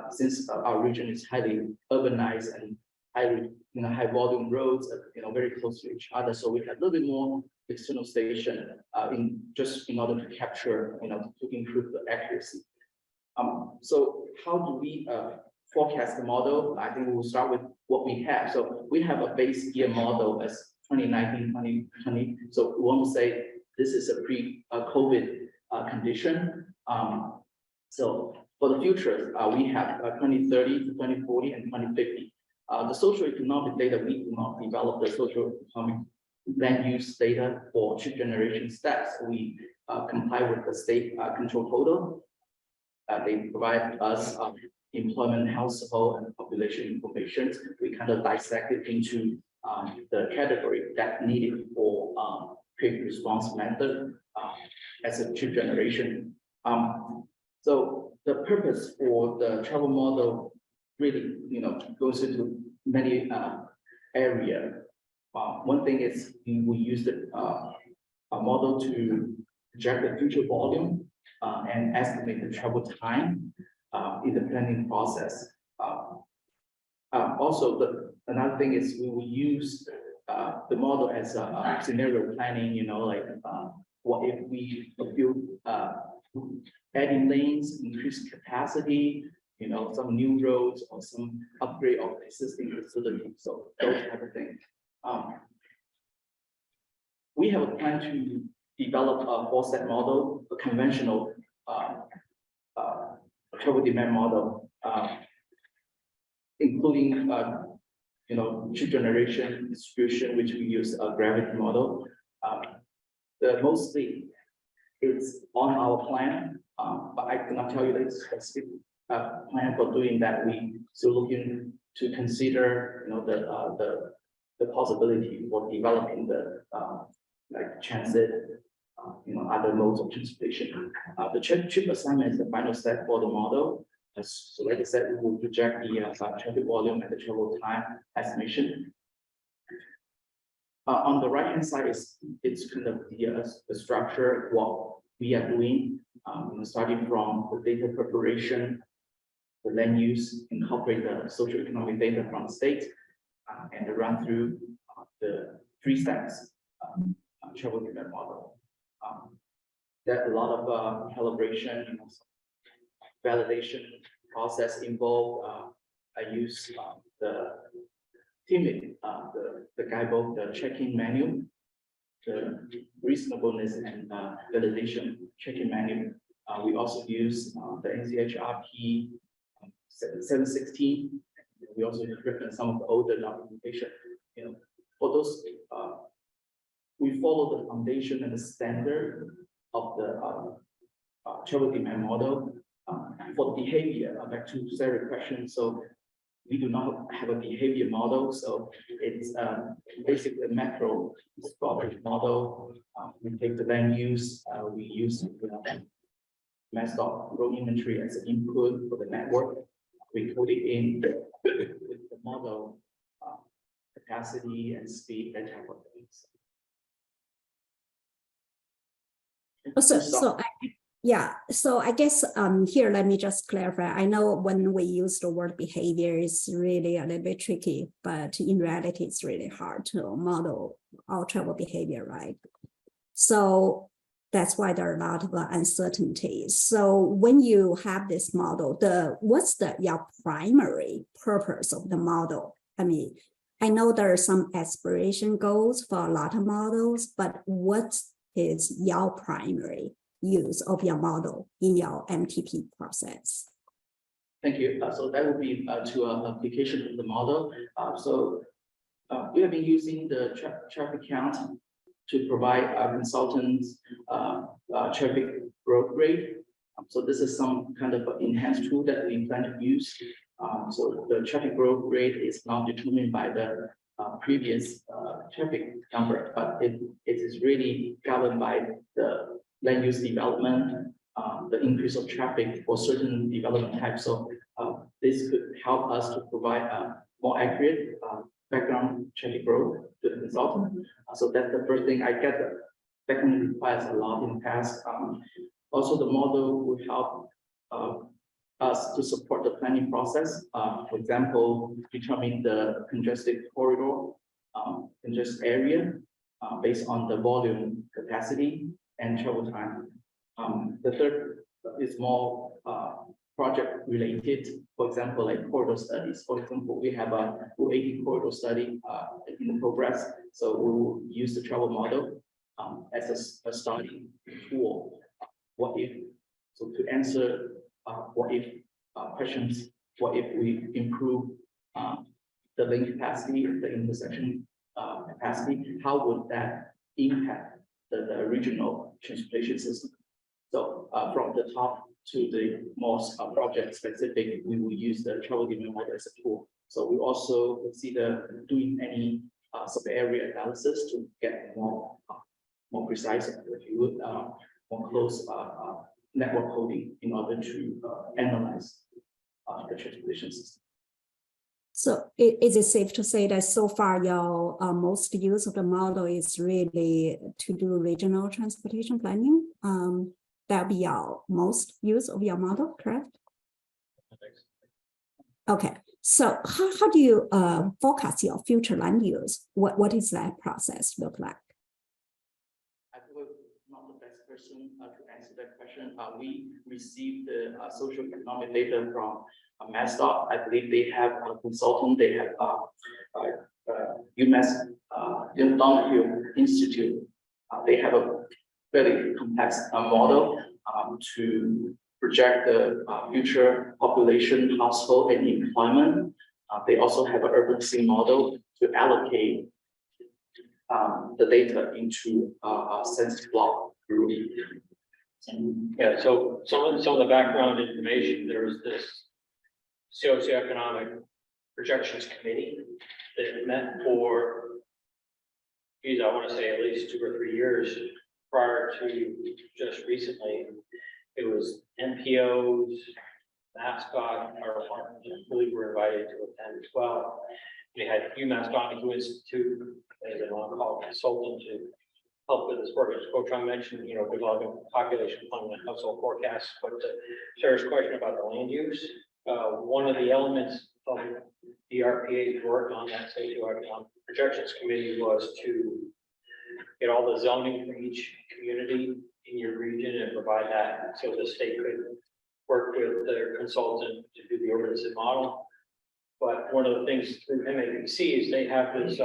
Speaker 7: Since our region is highly urbanized and highly, high volume roads, very close to each other, so we have a little bit more external station in order to capture, to improve the accuracy. So how do we forecast the model? I think we'll start with what we have. So we have a base year model as 2019, 2020. So we want to say this is a pre-COVID condition. So for the future, we have 2030 to 2040 and 2050. The socioeconomic data, we do not develop the socioeconomic land use data for chip generation steps. We comply with the state control quota. They provide us employment, household, and population information. We kind of dissect it into the category that needed for quick response method as a chip generation. So the purpose for the travel model really, goes into many areas. One thing is we use the model to project the future volume and estimate the travel time in the planning process. Also, another thing is we will use the model as a scenario planning. What if we build adding lanes, increase capacity, some new roads or some upgrade of existing facilities. So those type of things. We have a plan to develop a 4-step model, a conventional travel demand model, including chip generation, distribution, which we use a gravity model. Mostly it's on our plan, but I cannot tell you the specific plan for doing that. We still looking to consider, the possibility for developing the like transit, other modes of transportation. The trip assignment is the final step for the model. So like I said, we will project the traffic volume and the travel time estimation. On the right hand side it's kind of the structure of what we are doing, starting from the data preparation, the land use, incorporate the social economic data from the state, and run through the 3 steps travel demand model. There's a lot of calibration, validation process involved. I use the TIMIC, the guidebook, the check-in manual, the reasonableness and validation check-in manual. We also use the NCHRP 716. We also reference some of the older documentation. For those, we follow the foundation and the standard of the travel demand model. For behavior, back to Sarah's question, so we do not have a behavior model, so it's basically a macro spotting model. We take the land use, we use mass road inventory as an input for the network. We code it in with the model capacity and speed, that type of things.
Speaker 15: So I guess here, let me just clarify. I know when we use the word behavior, it's really a little bit tricky, but in reality, it's really hard to model our travel behavior, right? So that's why there are a lot of uncertainties. So when you have this model, what's your primary purpose of the model? I mean, I know there are some aspiration goals for a lot of models, but what is your primary use of your model in your MTP process?
Speaker 7: Thank you. So that would be to application of the model. We have been using the traffic count to provide consultants traffic growth rate. So this is some kind of enhanced tool that we plan to use. So the traffic growth rate is not determined by the previous traffic number, but it is really governed by the land use development, the increase of traffic for certain development types. So this could help us to provide a more accurate background traffic growth to the consultant. So that's the first thing. I get that definitely requires a lot in the past. Also, the model will help us to support the planning process. For example, determine the congested corridor, congested area based on the volume, capacity, and travel time. The third is more project related. For example, like corridor studies. For example, we have a 280 corridor study in progress. So we will use the travel model as a starting tool. What if? So to answer what if questions, what if we improve the link capacity, the intersection capacity, how would that impact the regional transportation system? So from the top to the most project specific, we will use the travel demand model as a tool. So we also consider doing any sub-area analysis to get more precise, if you would, more close network coding in order to analyze the transportation system.
Speaker 15: So is it safe to say that so far your most use of the model is really to do regional transportation planning? That'll be your most use of your model, correct? Okay, so how do you forecast your future land use? What is that process look like?
Speaker 7: I think I'm not the best person to answer that question. We received the social economic data from MassDOT. I believe they have a consultant. They have UMass Donahue Institute. They have a very complex model to project the future population, household, and employment. They also have an urban model to allocate the data into a census block group.
Speaker 4: Yeah, so some of the background information, there was this socioeconomic projections committee that met for, geez, I want to say at least 2 or 3 years prior to just recently. It was MPOs, mascot, or I believe were invited to attend as well. We had UMass Donahue Institute as an on-call consultant to help with this work. As Coach Chung mentioned, developing population plan and household forecasts. But to Sarah's question about the land use, one of the elements of the RPA's work on that socioeconomic projections committee was to get all the zoning from each community in your region and provide that so the state could work with their consultant to do the urbanism model. But one of the things through MAPC is they have this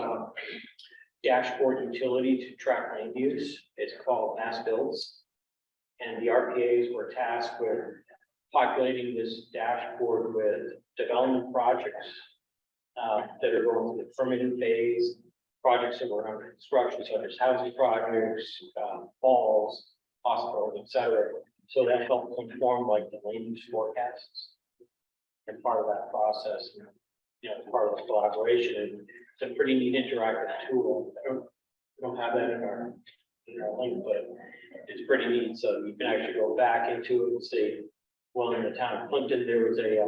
Speaker 4: dashboard utility to track land use. It's called Mass Builds. And the RPAs were tasked with populating this dashboard with development projects that are going through the permitting phase, projects that were under construction, such as housing projects, malls, hospitals, et cetera. So that helped inform like the land use forecasts. And part of that process, part of the collaboration. It's a pretty neat interactive tool. We don't have that in our link, but it's pretty neat. So you can actually go back into it and see, well, in the town of Clinton, there was a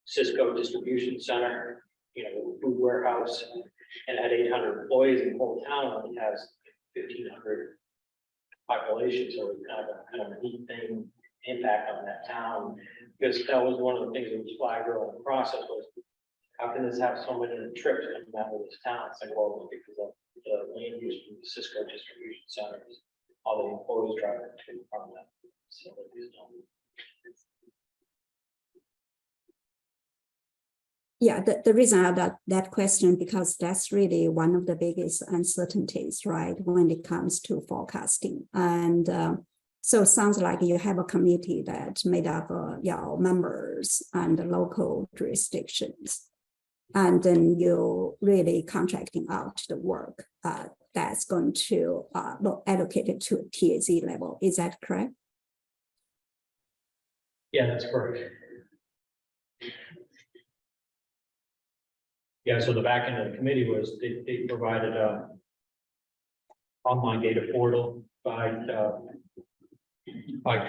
Speaker 4: Cisco distribution center, food warehouse, and had 800 employees, and the whole town only has 1,500 population. So it's kind of a neat thing, impact on that town. Because that was one of the things that was flagged early in the process was, how can this have so many trips coming out of this town? It's like, well, it's because of the land use from the Cisco distribution centers, all the employees traveling to and from that. So
Speaker 15: Yeah, the reason I have that question, because that's really one of the biggest uncertainties, right, when it comes to forecasting. And so it sounds like you have a committee that's made up of members and the local jurisdictions. And then you're really contracting out the work that's going to allocated to a TAZ level. Is that correct?
Speaker 4: yeah, that's correct. Yeah, so the back end of the committee was they provided a online data portal by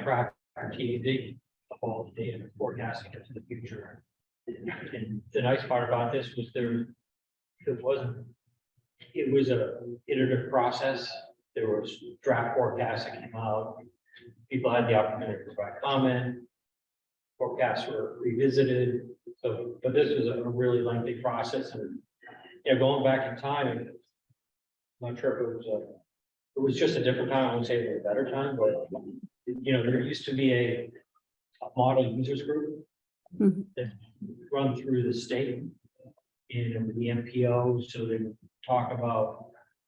Speaker 4: track TAZ, the whole data forecasting into the future. And the nice part about this was it was an iterative process. There was draft forecasts that came out. People had the opportunity to provide comment. Forecasts were revisited. So, but this was a really lengthy process, and going back in time, I'm not sure if it was just a different time. I won't say it was a better time, but there used to be a model users group that run through the state and the MPO, so they would talk about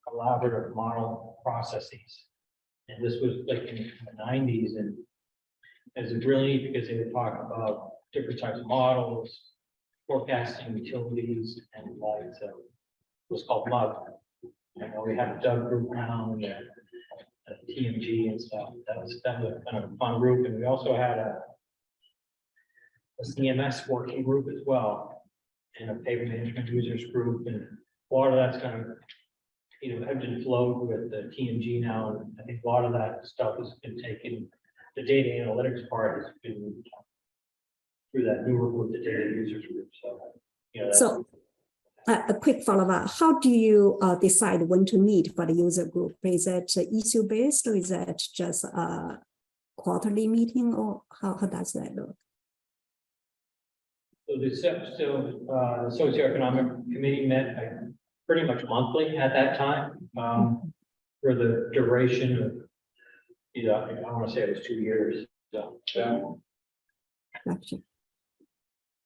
Speaker 4: collaborative model processes. And this was like in the 90s, and it's really neat because they would talk about different types of models, forecasting utilities, and like so it was called MUG. We have a Doug group now and a TMG and stuff. That was kind of a fun group, and we also had a CMS working group as well, and a paper management users group, and a lot of that's kind of ebbed and flowed with the TMG now, and I think a lot of that stuff has been taken. The data analytics part has been through that newer with the data users group. So,
Speaker 15: so a quick follow-up. How do you decide when to meet for the user group? Is it issue based, or is that just a quarterly meeting, or how does that look?
Speaker 4: So the socioeconomic committee met pretty much monthly at that time for the duration of, I want to say it was 2 years. So,
Speaker 15: Gotcha.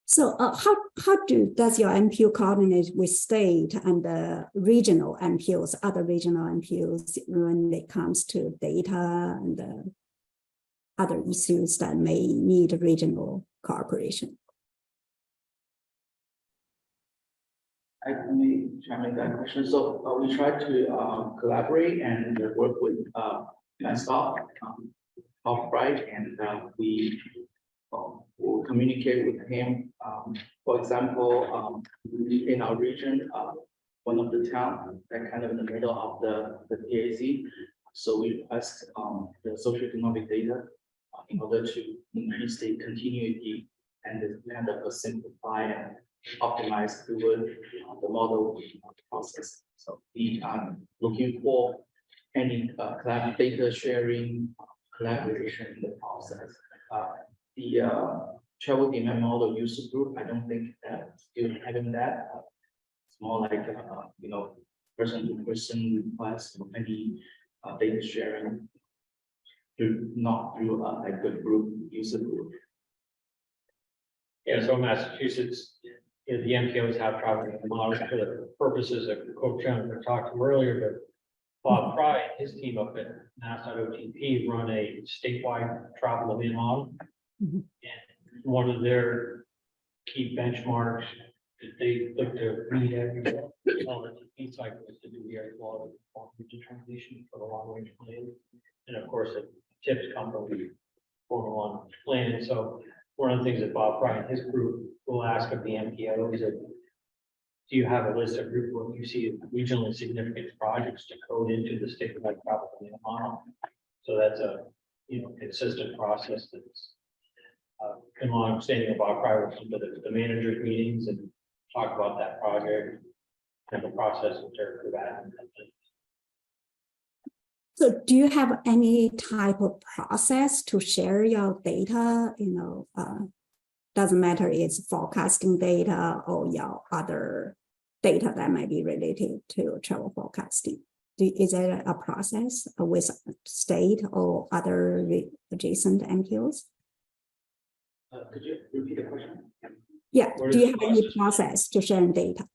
Speaker 15: So does your MPO coordinate with state and the regional MPOs, other regional MPOs, when it comes to data and other issues that may need regional cooperation?
Speaker 7: I may try to make that question. So we try to collaborate and work with NSTOP Bob Bright, and we will communicate with him. For example, in our region, one of the town that kind of in the middle of the PAC. So we request the socioeconomic data in order to increase the continuity and kind of simplify and optimize the model process. So we are looking for any data sharing, collaboration in the process. The travel demand model user group, I don't think that still having that. It's more like person to person request or any data sharing, not through like a group user group.
Speaker 4: Yeah, so Massachusetts, the MPOs have travel models for the purposes of Coach Jones, we talked to him earlier, but Bob Fry and his team up at Mass.OTP run a statewide travel demand model. And one of their key benchmarks that they look to read every cycle is to do the air quality determination for the long range plan. And of course, the tips come from the Formula 1 plan. So one of the things that Bob Fry and his group will ask of the MPO is that, do you have a list of group what you see as regionally significant projects to code into the statewide travel demand model? So that's a consistent process that's come on, standing about prior to the managers meetings and talk about that project and the process in terms of that.
Speaker 15: So do you have any type of process to share your data? Doesn't matter, it's forecasting data or your other data that might be related to travel forecasting. Is there a process with state or other adjacent MPOs?
Speaker 7: Could you repeat the question?
Speaker 15: Yeah, do you have any process to share data?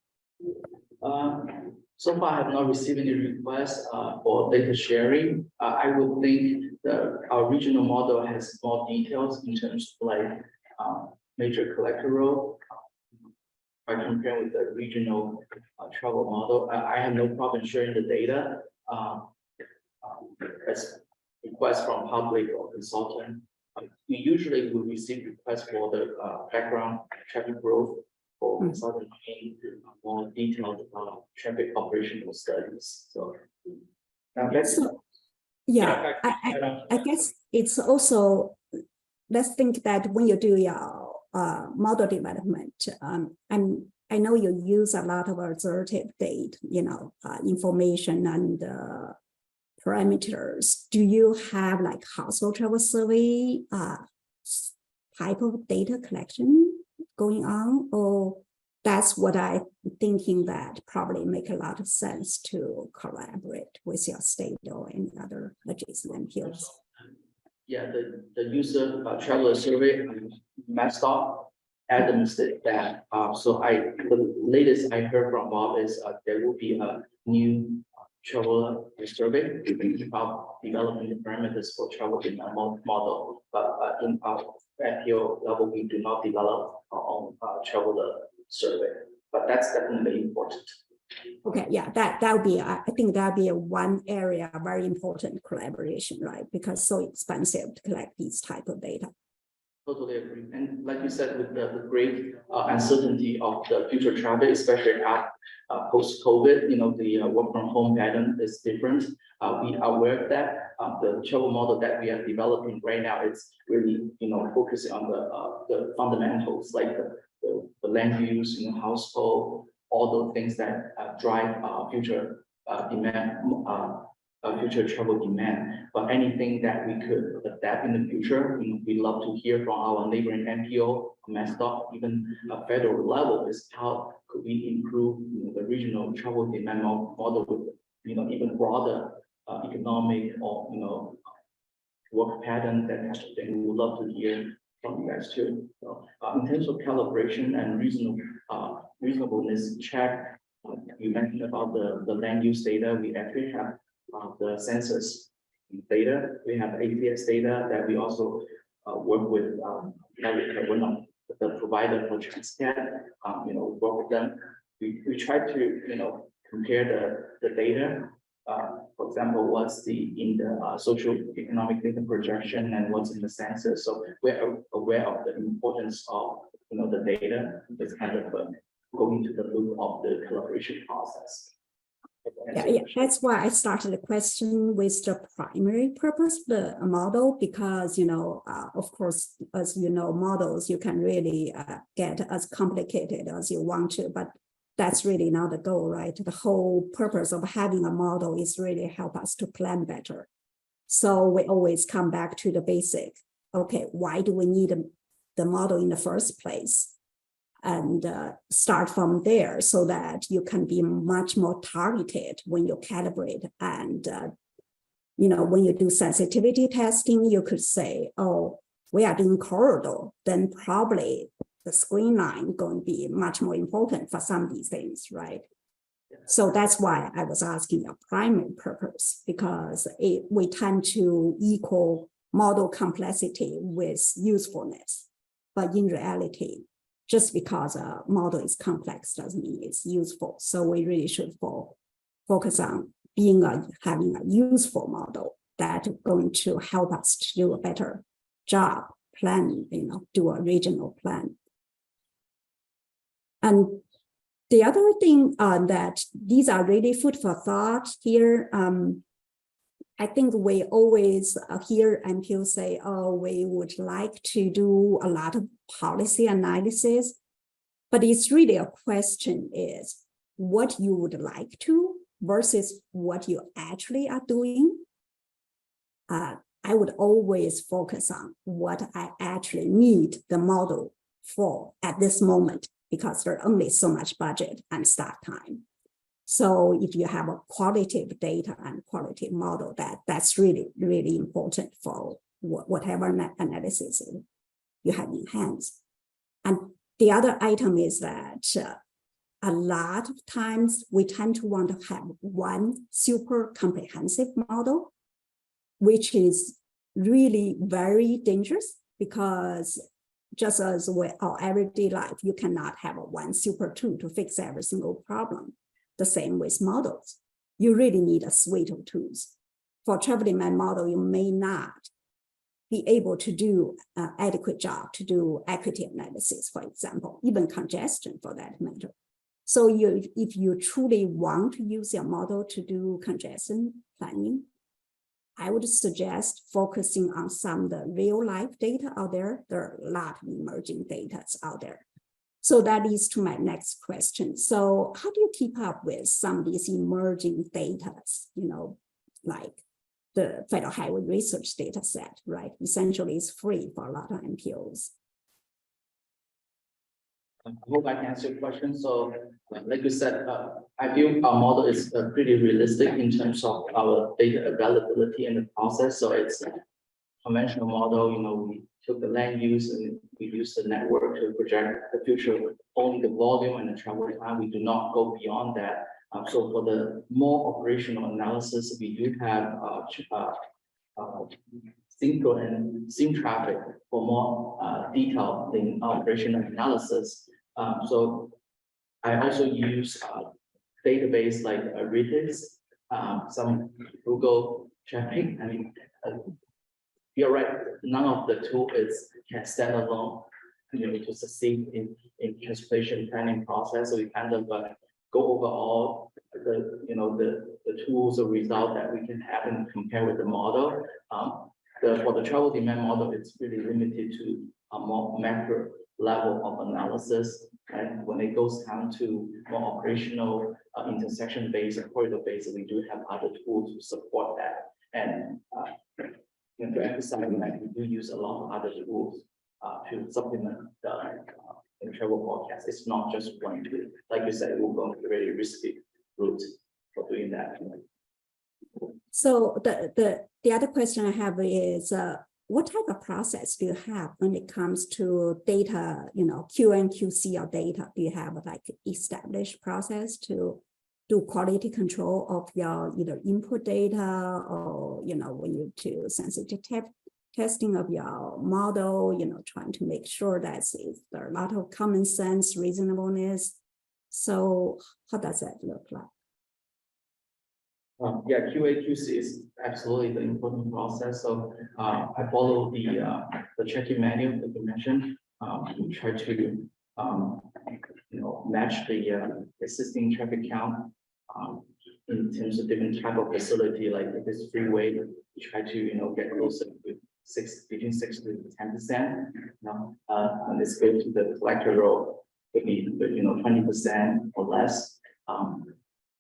Speaker 7: So far, I have not received any requests for data sharing. I would think our regional model has more details in terms of like major collateral. If I compare with the regional travel model, I have no problem sharing the data as requests from public or consultant. We usually will receive requests for the background traffic growth for consultant more detailed traffic operational studies. So
Speaker 15: yeah, I guess it's also, let's think that when you do your model development, I know you use a lot of assertive data, information and parameters. Do you have like household travel survey type of data collection going on? Or that's what I'm thinking that probably make a lot of sense to collaborate with your state or any other adjacent MPOs.
Speaker 7: Yeah, the user traveler survey messed up listed that. So the latest I heard from Bob is there will be a new traveler survey about developing the parameters for travel demand model. But in our MPO level, we do not develop our own traveler survey. But that's definitely important.
Speaker 15: Okay, yeah, that would be, I think that'd be one area very important collaboration, right? Because it's so expensive to collect these type of data.
Speaker 7: Totally agree. And like you said, with the great uncertainty of the future travel, especially post-COVID, the work from home pattern is different. We are aware of that. The travel model that we are developing right now, it's really, focusing on the fundamentals like the land use, household, all those things that drive future demand, future travel demand. But anything that we could adapt in the future, we love to hear from our neighboring MPO, MassDoc, even federal level, is how could we improve the regional travel demand model with even broader economic or work pattern, that kind of thing. We would love to hear from you guys too. So, in terms of calibration and reasonableness check, you mentioned about the land use data. We actually have the census data. We have APS data that we also work with. We're not the provider for Transcat. Work with them. We try to compare the data. For example, what's in the social economic data projection and what's in the census. So we're aware of the importance of the data. It's kind of going to the loop of the collaboration process.
Speaker 15: Yeah, that's why I started the question with the primary purpose, the model, because, of course, as you know, models, you can really get as complicated as you want to, but that's really not the goal, right? The whole purpose of having a model is really help us to plan better. So we always come back to the basic. Okay, why do we need the model in the first place? And start from there so that you can be much more targeted when you calibrate. And, when you do sensitivity testing, you could say, oh, we are doing corridor, then probably the screen line going to be much more important for some of these things, right? So that's why I was asking a primary purpose, because we tend to equal model complexity with usefulness. But in reality, just because a model is complex doesn't mean it's useful. So we really should focus on having a useful model that going to help us to do a better job, plan, do a regional plan. And the other thing that these are really food for thought here. I think we always hear MPO say, oh, we would like to do a lot of policy analysis, but it's really a question is what you would like to versus what you actually are doing. I would always focus on what I actually need the model for at this moment, because there's only so much budget and start time. So if you have a qualitative data and qualitative model, that's really, really important for whatever analysis you have in hands. And the other item is that a lot of times we tend to want to have one super comprehensive model, which is really very dangerous, because just as with our everyday life, you cannot have a one super tool to fix every single problem. The same with models. You really need a suite of tools. For travel demand model, you may not be able to do an adequate job to do equity analysis, for example, even congestion for that matter. So if you truly want to use your model to do congestion planning, I would suggest focusing on some of the real life data out there. There are a lot of emerging data out there. So that leads to my next question. So how do you keep up with some of these emerging data, like the Federal Highway Research data set, right? Essentially it's free for a lot of MPOs.
Speaker 7: I hope I can answer your question. So like you said, I feel our model is pretty realistic in terms of our data availability in the process. So it's a conventional model, we took the land use and we use the network to project the future, only the volume and the travel time. We do not go beyond that. So for the more operational analysis, we do have synchro and sim traffic for more detailed in operational analysis. So I also use database like Redis, some Google traffic. I mean, you're right. None of the tool can stand alone, to succeed in transportation planning process. So we kind of go over all the tools or result that we can have and compare with the model. For the travel demand model, it's really limited to a more macro level of analysis. And when it goes down to more operational intersection-based or corridor-based, we do have other tools to support that. And to emphasize that we do use a lot of other tools to supplement the travel forecast. It's not just one tool. Like you said, we're going to very risky route for doing that.
Speaker 15: So the other question I have is, what type of process do you have when it comes to data, Q and QC of data? Do you have like established process to do quality control of your either input data or, when you do sensitivity testing of your model, trying to make sure that there are a lot of common sense, reasonableness. So how does that look like?
Speaker 7: Yeah, QA QC is absolutely the important process. So I follow the checking manual that you mentioned. We try to match the existing traffic count in terms of different type of facility, like if it's freeway, we try to get closer to between 6 to 10%. And let's go to the collector road, maybe 20% or less.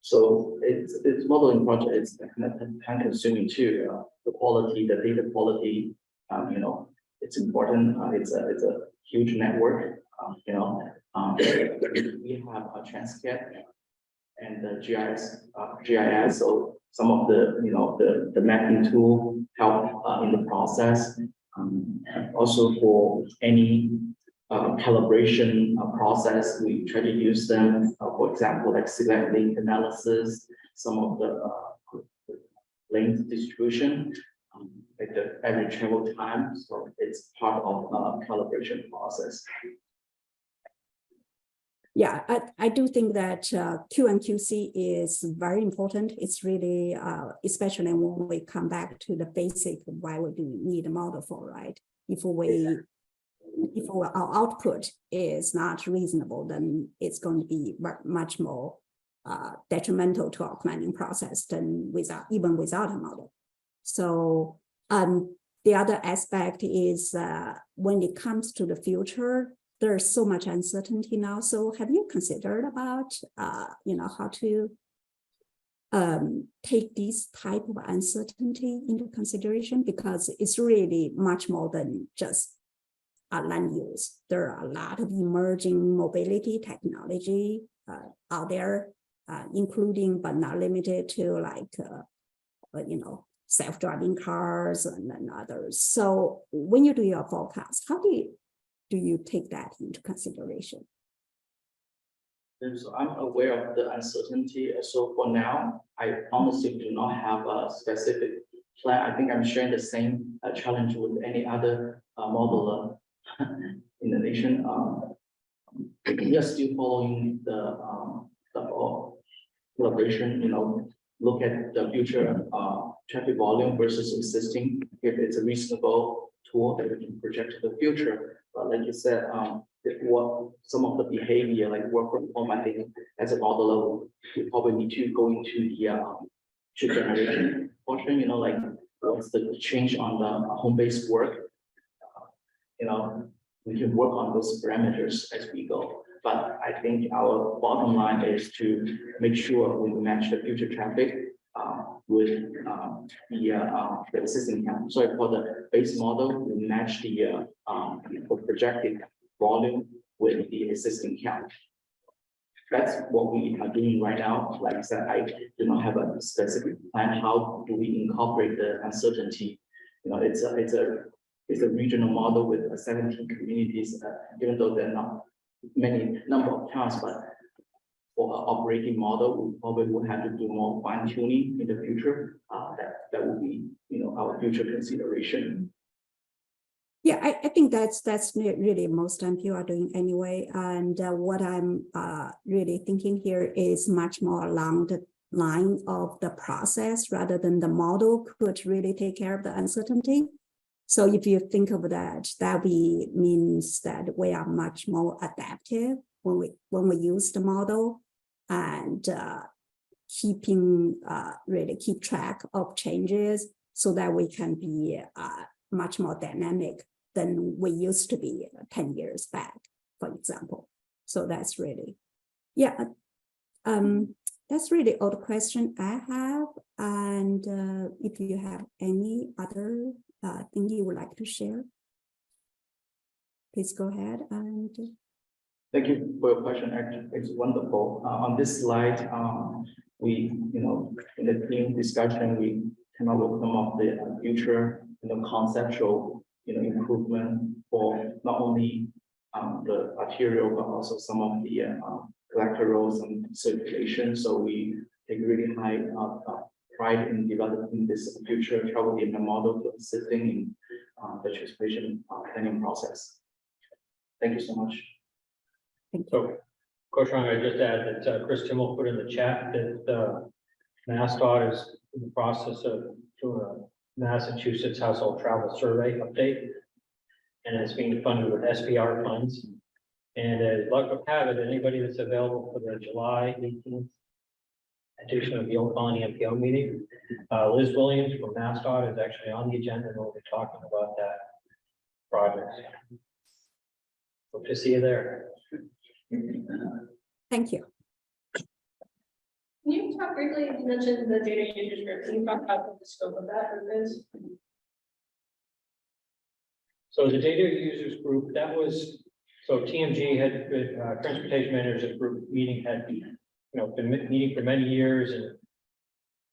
Speaker 7: So it's modeling project. It's time consuming too. The quality, the data quality, it's important. It's a huge network. We have a Transcat and the GIS. So some of the mapping tool help in the process. Also for any calibration process, we try to use them, for example, like select link analysis, some of the link distribution, like the average travel time. So it's part of calibration process.
Speaker 15: Yeah, I do think that Q and QC is very important. It's really, especially when we come back to the basic, why we do need a model for, right? If our output is not reasonable, then it's going to be much more detrimental to our planning process than even without a model. So the other aspect is when it comes to the future, there's so much uncertainty now. So have you considered about how to take this type of uncertainty into consideration? Because it's really much more than just land use. There are a lot of emerging mobility technology out there, including but not limited to like self-driving cars and others. So when you do your forecast, how do you take that into consideration?
Speaker 7: So I'm aware of the uncertainty. So for now, I honestly do not have a specific plan. I think I'm sharing the same challenge with any other modeler in the nation. We are still following the collaboration, look at the future traffic volume versus existing, if it's a reasonable tool that we can project to the future. But like you said, what some of the behavior, like work from home, I think as a modeler, we probably need to go into the chip generation portion, like what's the change on the home-based work. We can work on those parameters as we go. But I think our bottom line is to make sure we match the future traffic with the existing count. So for the base model, we match the projected volume with the existing count. That's what we are doing right now. Like I said, I do not have a specific plan. How do we incorporate the uncertainty? It's a regional model with 17 communities, even though there are not many number of towns, but for an operating model, we probably will have to do more fine tuning in the future. That will be, our future consideration.
Speaker 15: Yeah, I think that's really most MPO are doing anyway. And what I'm really thinking here is much more along the line of the process rather than the model could really take care of the uncertainty. So if you think of that means that we are much more adaptive when we use the model and really keep track of changes so that we can be much more dynamic than we used to be 10 years back, for example. So that's really, that's really all the question I have. And if you have any other thing you would like to share, please go ahead. And
Speaker 7: thank you for your question. Actually, it's wonderful. On this slide, we, in the team discussion, we came up with some of the future, conceptual, improvement for not only the arterial, but also some of the collector roads and circulation. So we take really high pride in developing this future travel data model for assisting in the transportation planning process. Thank you so much.
Speaker 4: So, Koshan, I just add that Chris Tim will put in the chat that MassDOT is in the process of doing a Massachusetts household travel survey update. And it's being funded with SBR funds. And as luck would have it, anybody that's available for the July 18th edition of the Old Colony MPO meeting, Liz Williams from MassDOT is actually on the agenda and we'll be talking about that project. Hope to see you there.
Speaker 15: Thank you.
Speaker 2: Can you talk briefly, you mentioned the data users group, can you talk about what the scope of that group is?
Speaker 4: So the data users group, that was, so TMG had, Transportation Managers Group meeting had, been meeting for many years and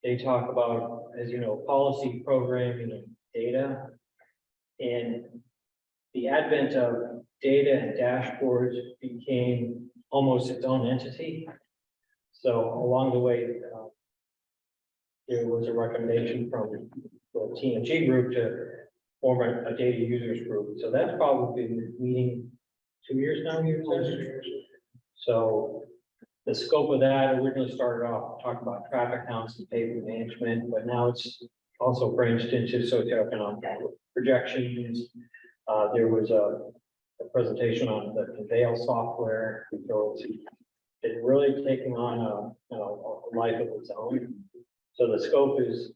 Speaker 4: they talk about, as you know, policy programming and data. And the advent of data and dashboards became almost its own entity. So along the way, there was a recommendation from the TMG group to form a data users group. So that's probably been meeting 2 years now, So the scope of that originally started off talking about traffic counts and pavement management, but now it's also branched into socioeconomic projections. There was a presentation on the Conveil software. So it's really taking on a life of its own. So the scope is,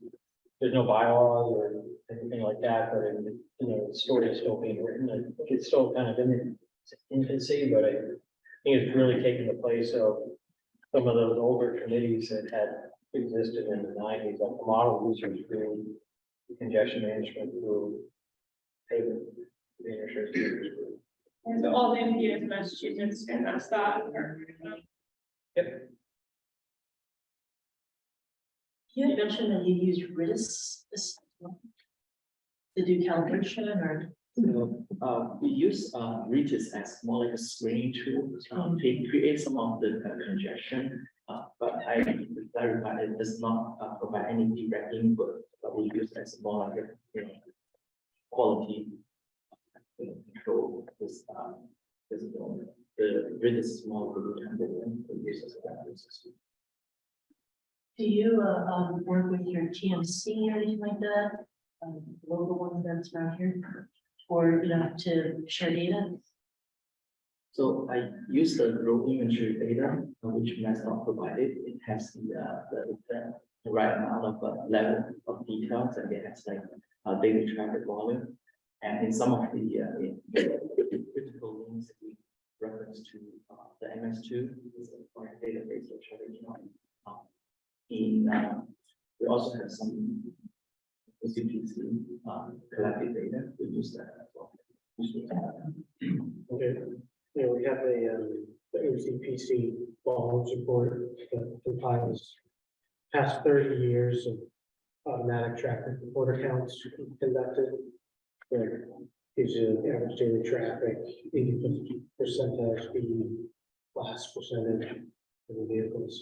Speaker 4: there's no bylaws or anything like that, but the story is still being written. I think it's still kind of in its infancy, but I think it's really taking the place of some of those older committees that had existed in the 90s, like the model users group, the congestion management group, pavement managers group.
Speaker 2: And so all the MPOs in Massachusetts and MassDOT are.
Speaker 4: Yep.
Speaker 12: You mentioned that you use RIS to do calibration or?
Speaker 7: We use RIS as more like a screening tool to create some of the congestion. But I clarify it does not provide any direct input, but we use as more like a quality control. The RIS is more good and the users of that system.
Speaker 12: Do you work with your TMC or anything like that? Local ones that's around here, or to share data?
Speaker 7: So I use the road imagery data, which MassDOT provided. It has the right amount of level of details, and it has like daily traffic volume. And in some of the critical links, we reference to the MS2, is a database of traffic count. We also have some OCPC collected data. We use that as well.
Speaker 5: Okay, we have the OCPC volumes report that compiles past 30 years of automatic traffic report accounts conducted. That gives you average daily traffic, 80% speed, class percentage of the vehicles.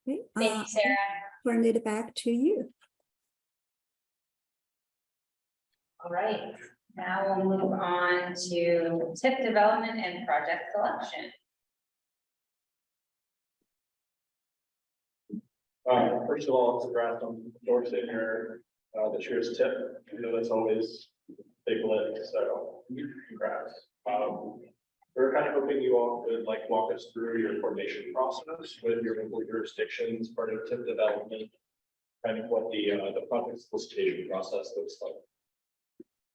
Speaker 15: Okay,
Speaker 3: Thank you, Sarah.
Speaker 15: turn it back to you.
Speaker 3: All right, now we'll move on to tip development and project selection.
Speaker 11: First of all, congrats on endorsing your, the Cheers tip. I know that's always big lift, so congrats. We're kind of hoping you all could like walk us through your coordination process with your local jurisdictions, part of tip development, kind of what the project solicitation process looks like.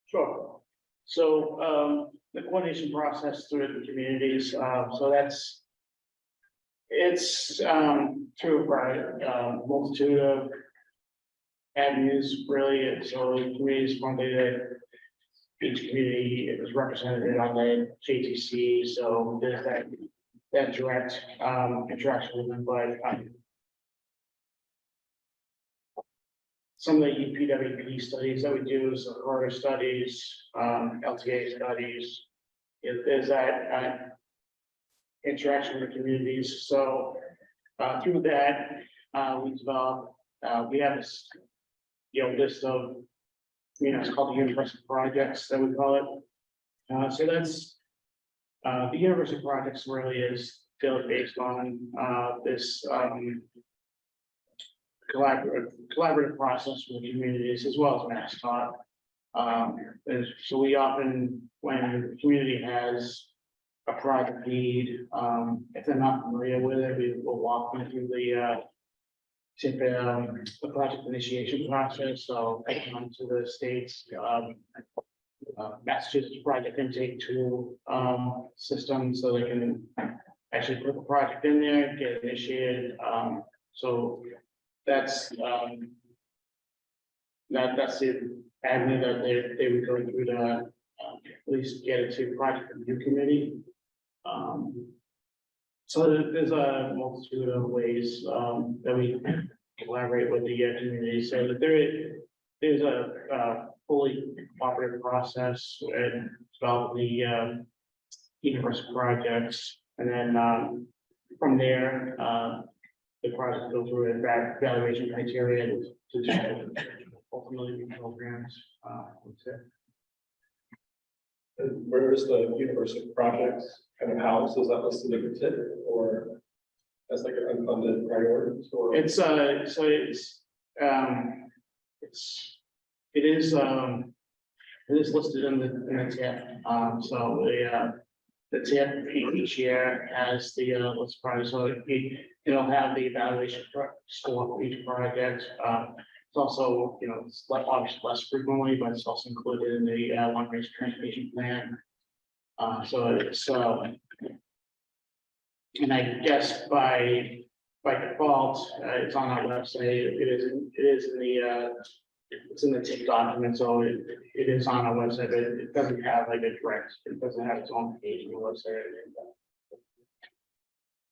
Speaker 6: Sure. So the coordination process through the communities, so it's through a variety, multitude of avenues, really. So communities funded it. Each community is represented on the JTC, so there's that direct interaction with them, but some of the EPWP studies that we do, so corridor studies, LTA studies, there's that interaction with the communities. So through that, we develop, we have this, list of it's called the Universal Projects that we call it. So that's, the Universal Projects really is built based on, this, collaborative process with communities as well as MassDOT. So we often, when the community has a project need, if they're not familiar with it, we will walk them through the project initiation process. So I come to the state's Massachusetts project intake tool system, so they can actually put the project in there, get it initiated. So that's that's the avenue that they would go through to at least get it to project review committee. So there's a multitude of ways that we collaborate with the community, so that there's a fully cooperative process and develop the universal projects, and then from there the project goes through a evaluation criteria to ultimately be programs. That's it.
Speaker 4: And where is the universal projects kind of housed? Is that listed in the tip or as like an unfunded priority? Or
Speaker 6: It's so it is listed in the TIP. So the TIP each year has the what's probably, so it'll have the evaluation score for each project. It's also, it's obviously less frequently, but it's also included in the long-range transportation plan. So it's and I guess by default, it's on our website. It is in the it's in the TIP document, so it is on our website, but it doesn't have like a direct, it doesn't have its own page on the website.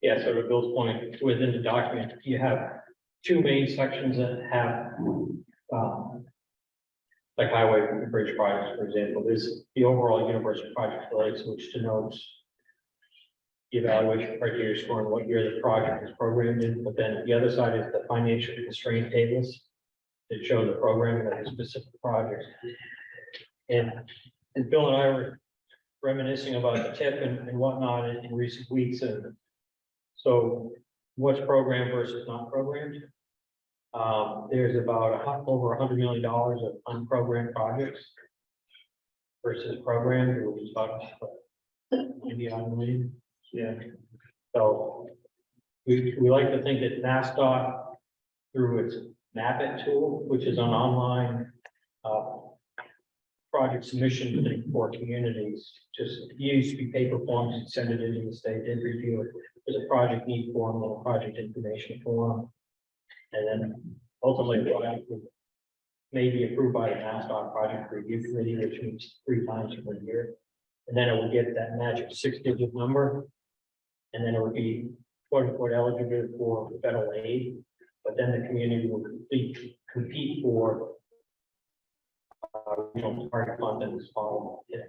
Speaker 4: yeah, so to Bill's point, within the document, you have two main sections that have like highway and bridge projects, for example. There's the overall universal project relates, which denotes the evaluation criteria scoring what year the project is programmed in, but then the other side is the financial constraint tables that show the programming of the specific projects. And Bill and I were reminiscing about the TIP and whatnot in recent weeks. And so what's programmed versus not programmed? There's about over $100 million of unprogrammed projects versus programmed, which is about maybe $1 million. Yeah. So we like to think that MassDOT, through its Map It tool, which is an online project submission thing for communities, just used to be paper forms and send it into the state, did review it. There's a project need form, a project information form, and then ultimately project may be approved by the MassDOT project review committee, which meets 3 times per year. And then it will get that magic 6-digit number, and then it would be quote unquote eligible for federal aid. But then the community will compete for target funding this fall. Yeah.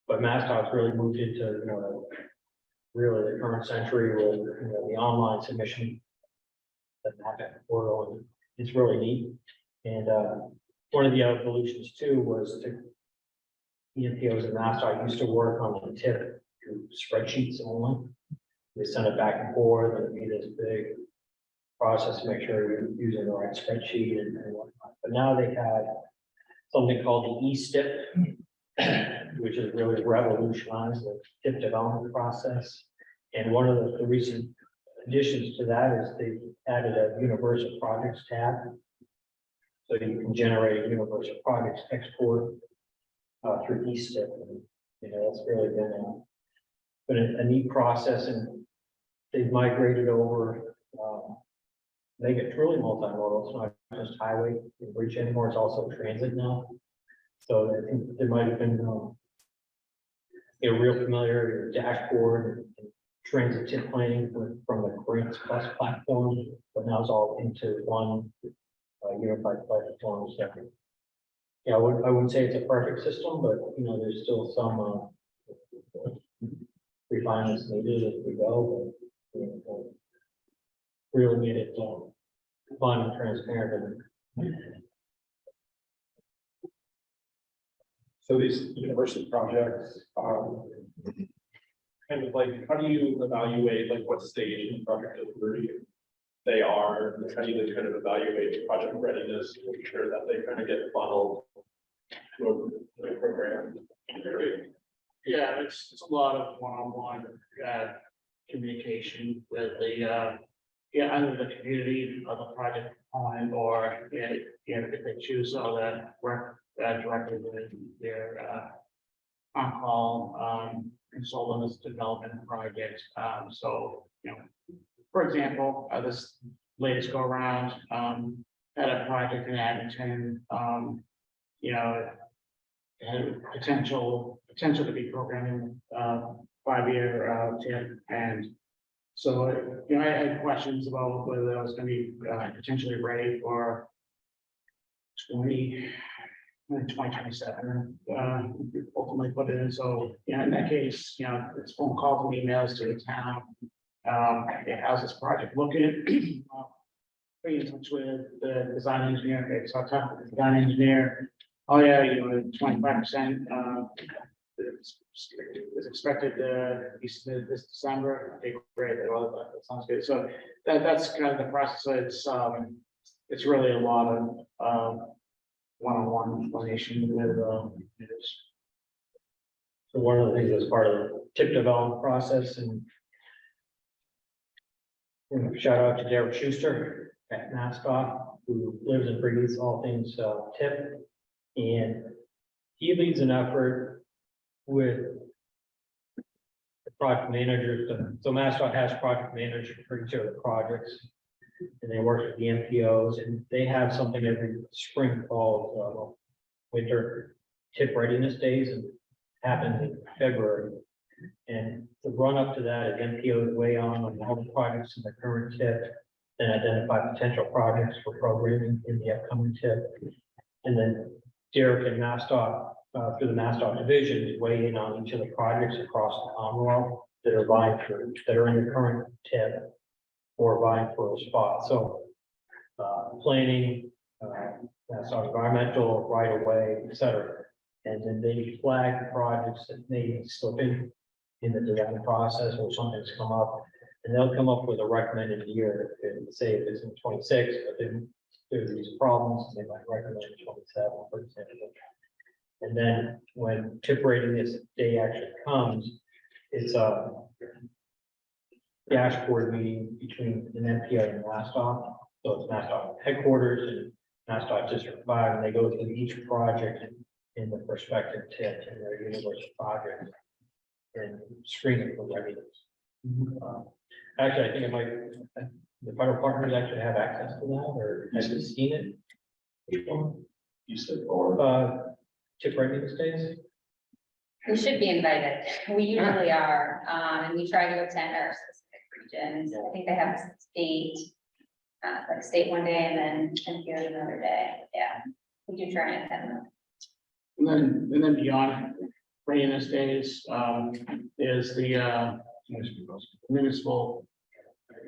Speaker 4: But MassDOT's really moved into really the current century with the online submission, the Map It portal, and it's really neat. And one of the evolutions too was to MPOs and MassDOT used to work on the TIP through spreadsheets only. They send it back and forth, and it'd be this big process to make sure you're using the right spreadsheet and whatnot. But now they have something called the E-STIP, which has really revolutionized the TIP development process. And one of the recent additions to that is they added a universal projects tab. So you can generate a universal projects export through E-STIP. And, that's really been a neat process, and they've migrated over, make it truly multimodal. It's not just highway and bridge anymore, it's also transit now. So I think there might have been a real familiarity with dashboard and transit tip planning from the Grants Plus platform, but now it's all into one unified platform. So, yeah, I wouldn't say it's a perfect system, but there's still some refinements needed as we go, but really made it fun and transparent. And So these university projects, kind of like, how do you evaluate like what stage in the project they are? How do you kind of evaluate project readiness, to make sure that they kind of get funneled to a program?
Speaker 6: Yeah, it's a lot of one-on-one communication with the either the community or the project on, or if they choose all that work directly with their on-call consultants, development projects. So, for example, this latest go around had a project in Abington, had potential to be programming 5-year tip. And so, I had questions about whether I was going to be potentially ready for 2027, ultimately put it in. So, in that case, it's phone calls and emails to the town. How's this project looking? Be in touch with the design engineer. Okay, so I talked to the design engineer. Oh yeah, 25%. Is expected to be submitted this December. Okay, great. Well, that sounds good. So that's kind of the process. It's really a lot of one-on-one explanation with
Speaker 4: So one of the things that's part of the tip development process, and shout out to Derek Schuster at NASCOG, who lives and breathes all things tip. And he leads an effort with the project managers. So MassDOT has project managers for each of the projects, and they work with the MPOs, and they have something every spring, fall, winter tip readiness days, and happens in February. And the run up to that is MPOs weigh on all the projects in the current tip, and identify potential projects for programming in the upcoming tip. And then Derek and MassDOT, through the MassDOT division, weigh in on each of the projects across the Commonwealth that are vying for, that are in the current tip or vying for a spot. So planning, MassDOT environmental, right of way, et cetera. And then they flag the projects that may slip in the design process, or something's come up, and they'll come up with a recommended year. And say if it's in 26, but then there's these problems, they might recommend 27, for example. And then when tip readiness day actually comes, it's a dashboard meeting between an MPO and MassDOT. So it's MassDOT headquarters and MassDOT District 5, and they go through each project in the prospective tip and their university project and screen it for readiness. Actually, I think it might, the federal partners actually have access to that, or have you seen it? Which one? You said, or tip readiness days?
Speaker 3: We should be invited. We usually are, and we try to attend our specific regions. I think they have state, like state one day and then MPO another day. Yeah, we do try and attend them.
Speaker 6: And then beyond readiness days, is the municipal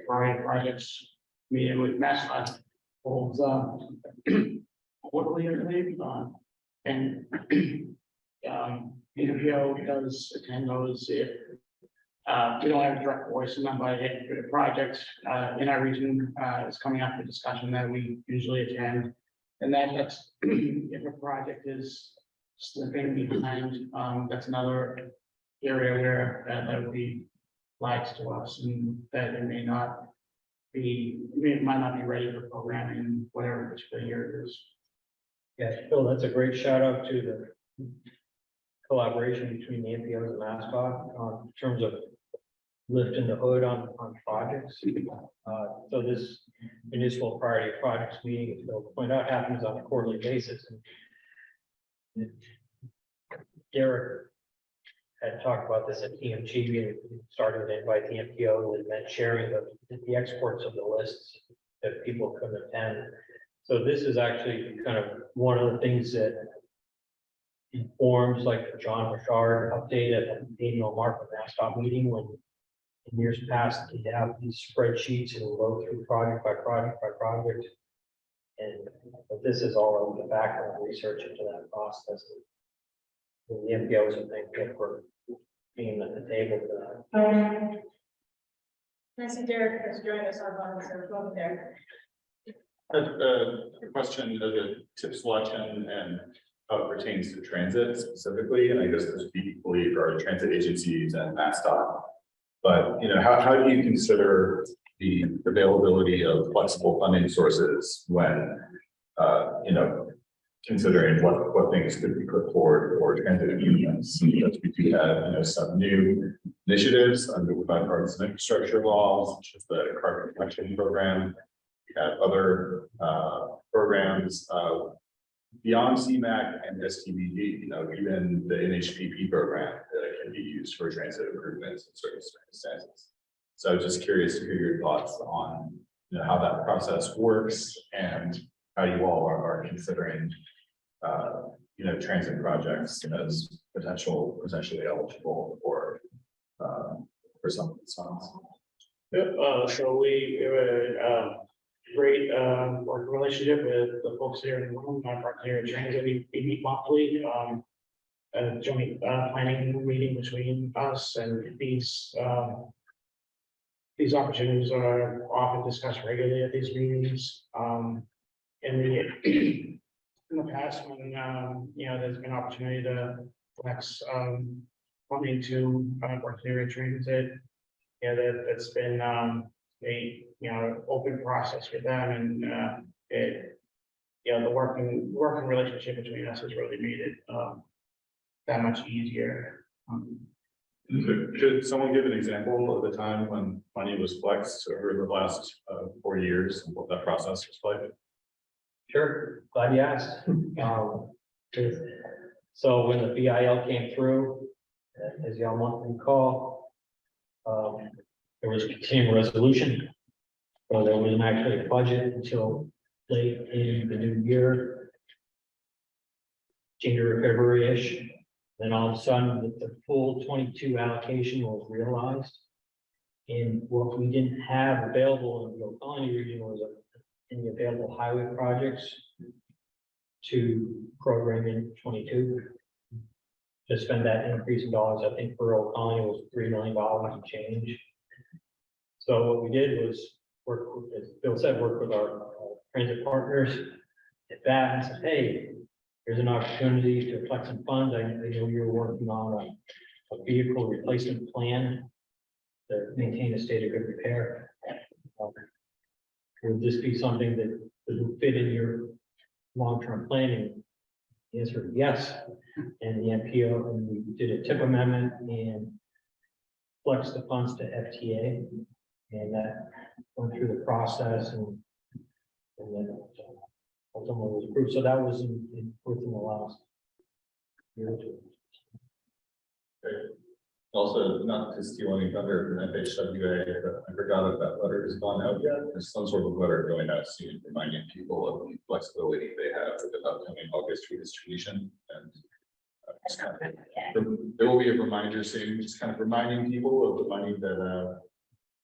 Speaker 6: projects meeting with MassDOT holds quarterly, I believe, and MPO does attend those if we don't have a direct voice in them, but if the project in our region is coming up for discussion, that we usually attend. And that's if a project is slipping behind, that's another area where that would be flags to us, and that it may not be, it might not be ready for programming, whatever particular year it is.
Speaker 4: Yeah, Phil, that's a great shout out to the collaboration between the MPOs and MassDOT in terms of lifting the hood on projects. So this municipal priority projects meeting, as Phil pointed out, happens on a quarterly basis. And Derek had talked about this at TMG, we started to invite the MPO, and meant sharing the exports of the lists that people couldn't attend. So this is actually kind of one of the things that informs, like John Bouchard update at the annual Market MassDOT meeting, when in years past, they have these spreadsheets and we'll go through project by project by project. And but this is all of the background research into that process. And the MPOs, I think, for being at the table for that.
Speaker 2: Can I see Derek has joined us online, so welcome there.
Speaker 11: A question of the tip selection and how it pertains to transit specifically, and I guess this would be equally for our transit agencies and MassDOT. But, you know, how do you consider the availability of flexible funding sources when, you know, considering what things could be put forward for transit unions? Because we do have, you know, some new initiatives under the bipartisan infrastructure laws, such as the carbon collection program. We have other programs beyond CMAQ and STBD, you know, even the NHPP program that can be used for transit improvements in certain circumstances. So just curious to hear your thoughts on, you know, how that process works and how you all are considering, you know, transit projects as potentially eligible for some of these funds.
Speaker 6: So we have a great working relationship with the folks here in the room, our partner here at Transit. We meet monthly, a joint planning meeting between us, and these opportunities are often discussed regularly at these meetings. In the past, when you know, there's been opportunity to flex funding to work here at Transit, yeah, that's been a you know, open process with them, and it, you know, the working relationship between us has really made it that much easier.
Speaker 11: Could someone give an example of the time when money was flexed over the last 4 years and what that process was like?
Speaker 4: Sure, glad you asked. So when the BIL came through, as y'all want to recall, there was a continuing resolution. So there wasn't actually a budget until late in the new year, January, February-ish. Then all of a sudden, the full 22 allocation was realized. And what we didn't have available in the Oconee region was any available highway projects to program in 22. To spend that increase in dollars, I think for Oconee was $3 million and change. So what we did was work, as Bill said, work with our transit partners at that and said, hey, here's an opportunity to flex some funds. I know you're working on a vehicle replacement plan to maintain a state of good repair. Would this be something that would fit in your long-term planning? The answer is yes. And the MPO, and we did a tip amendment and flexed the funds to FTA. And that went through the process and then ultimately was approved. So that was within the last year or two.
Speaker 11: Okay. Also, not to steal any thunder from FHWA, but I forgot if that letter has gone out yet. There's some sort of letter going out soon reminding people of the flexibility they have with the upcoming August redistribution. And there will be a reminder soon, just kind of reminding people of the money that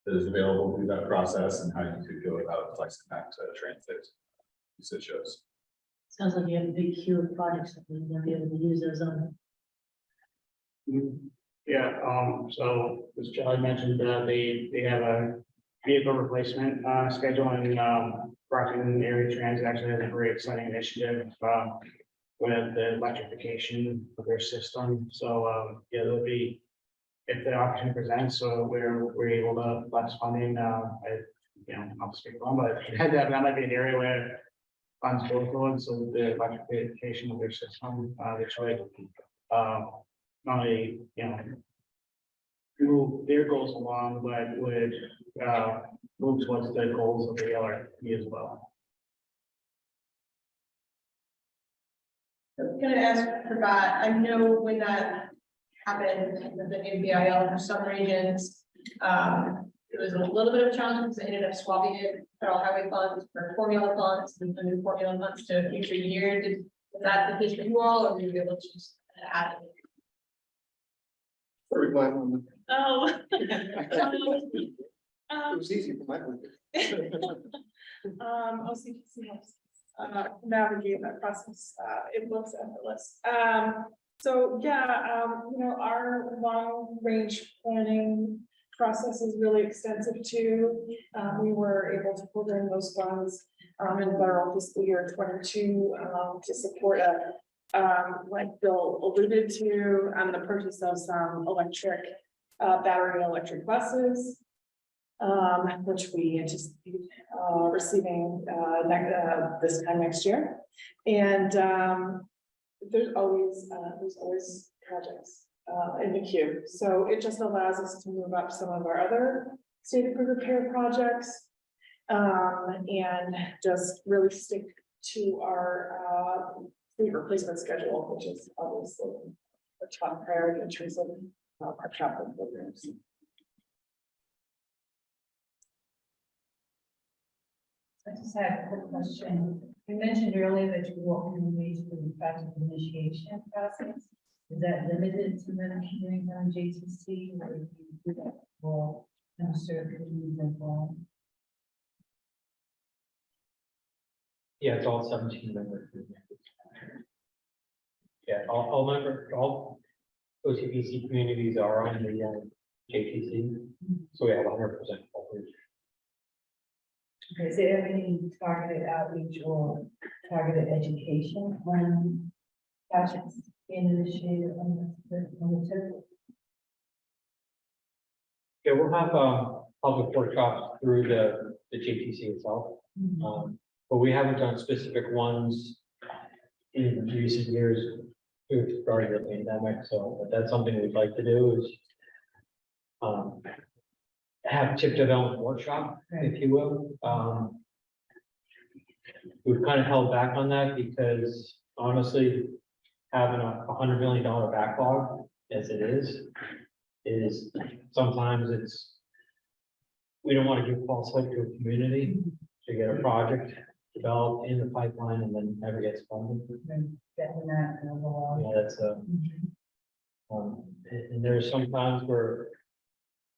Speaker 11: is available through that process and how you could go about flexing that to transit usage shows.
Speaker 12: Sounds like you have a big queue of projects that we're gonna be able to use those on.
Speaker 6: Yeah, so as Charlie mentioned, they have a vehicle replacement schedule, and Brockton Area Transit actually has a very exciting initiative with the electrification of their system. So yeah, there'll be, if the opportunity presents, so we're able to flex funding. You know, I'll speak on, but that might be an area where funds go forward. So the electrification of their system, which would not only, you know, move their goals along, but would move towards the goals of the LRP as well.
Speaker 2: I'm gonna ask, forgot, I know when that happened, the NBIL for some regions, it was a little bit of a challenge because they ended up swapping it, federal highway funds for formula funds, and the new formula funds to a future year. Is that the case for you all, or were you able to just add it?
Speaker 13: Oh.
Speaker 2: It
Speaker 13: was easy for my point.
Speaker 2: OCPC helps navigate that process. It looks effortless. So, yeah, our long range planning process is really extensive too. We were able to pull in those funds in federal fiscal year 22 to support like Bill alluded to, the purchase of some electric battery electric buses, which we anticipate receiving this time next year. And there's always projects in the queue. So it just allows us to move up some of our other state of good repair projects and just really stick to our fleet replacement schedule, which is obviously a top priority in terms of our capital programs.
Speaker 12: I just had a quick question. You mentioned earlier that you won't be engaged in the project initiation process. Is that limited to the hearings on JTC or do you do that for certain committees as well?
Speaker 4: Yeah, it's all 17 members. Yeah, all OCPC communities are on the JTC, so we have 100% coverage.
Speaker 12: Okay, is there any targeted outreach or targeted education when projects being initiated on the tip?
Speaker 4: Yeah, we'll have public workshops through the JTC itself. But we haven't done specific ones in recent years regarding the pandemic, so that's something we'd like to do is have tip development workshop, if you will. We've kind of held back on that because honestly, having a $100 million backlog as it is sometimes we don't want to give false hope to a community to get a project developed in the pipeline and then never gets funded. Yeah, that's and there's some times where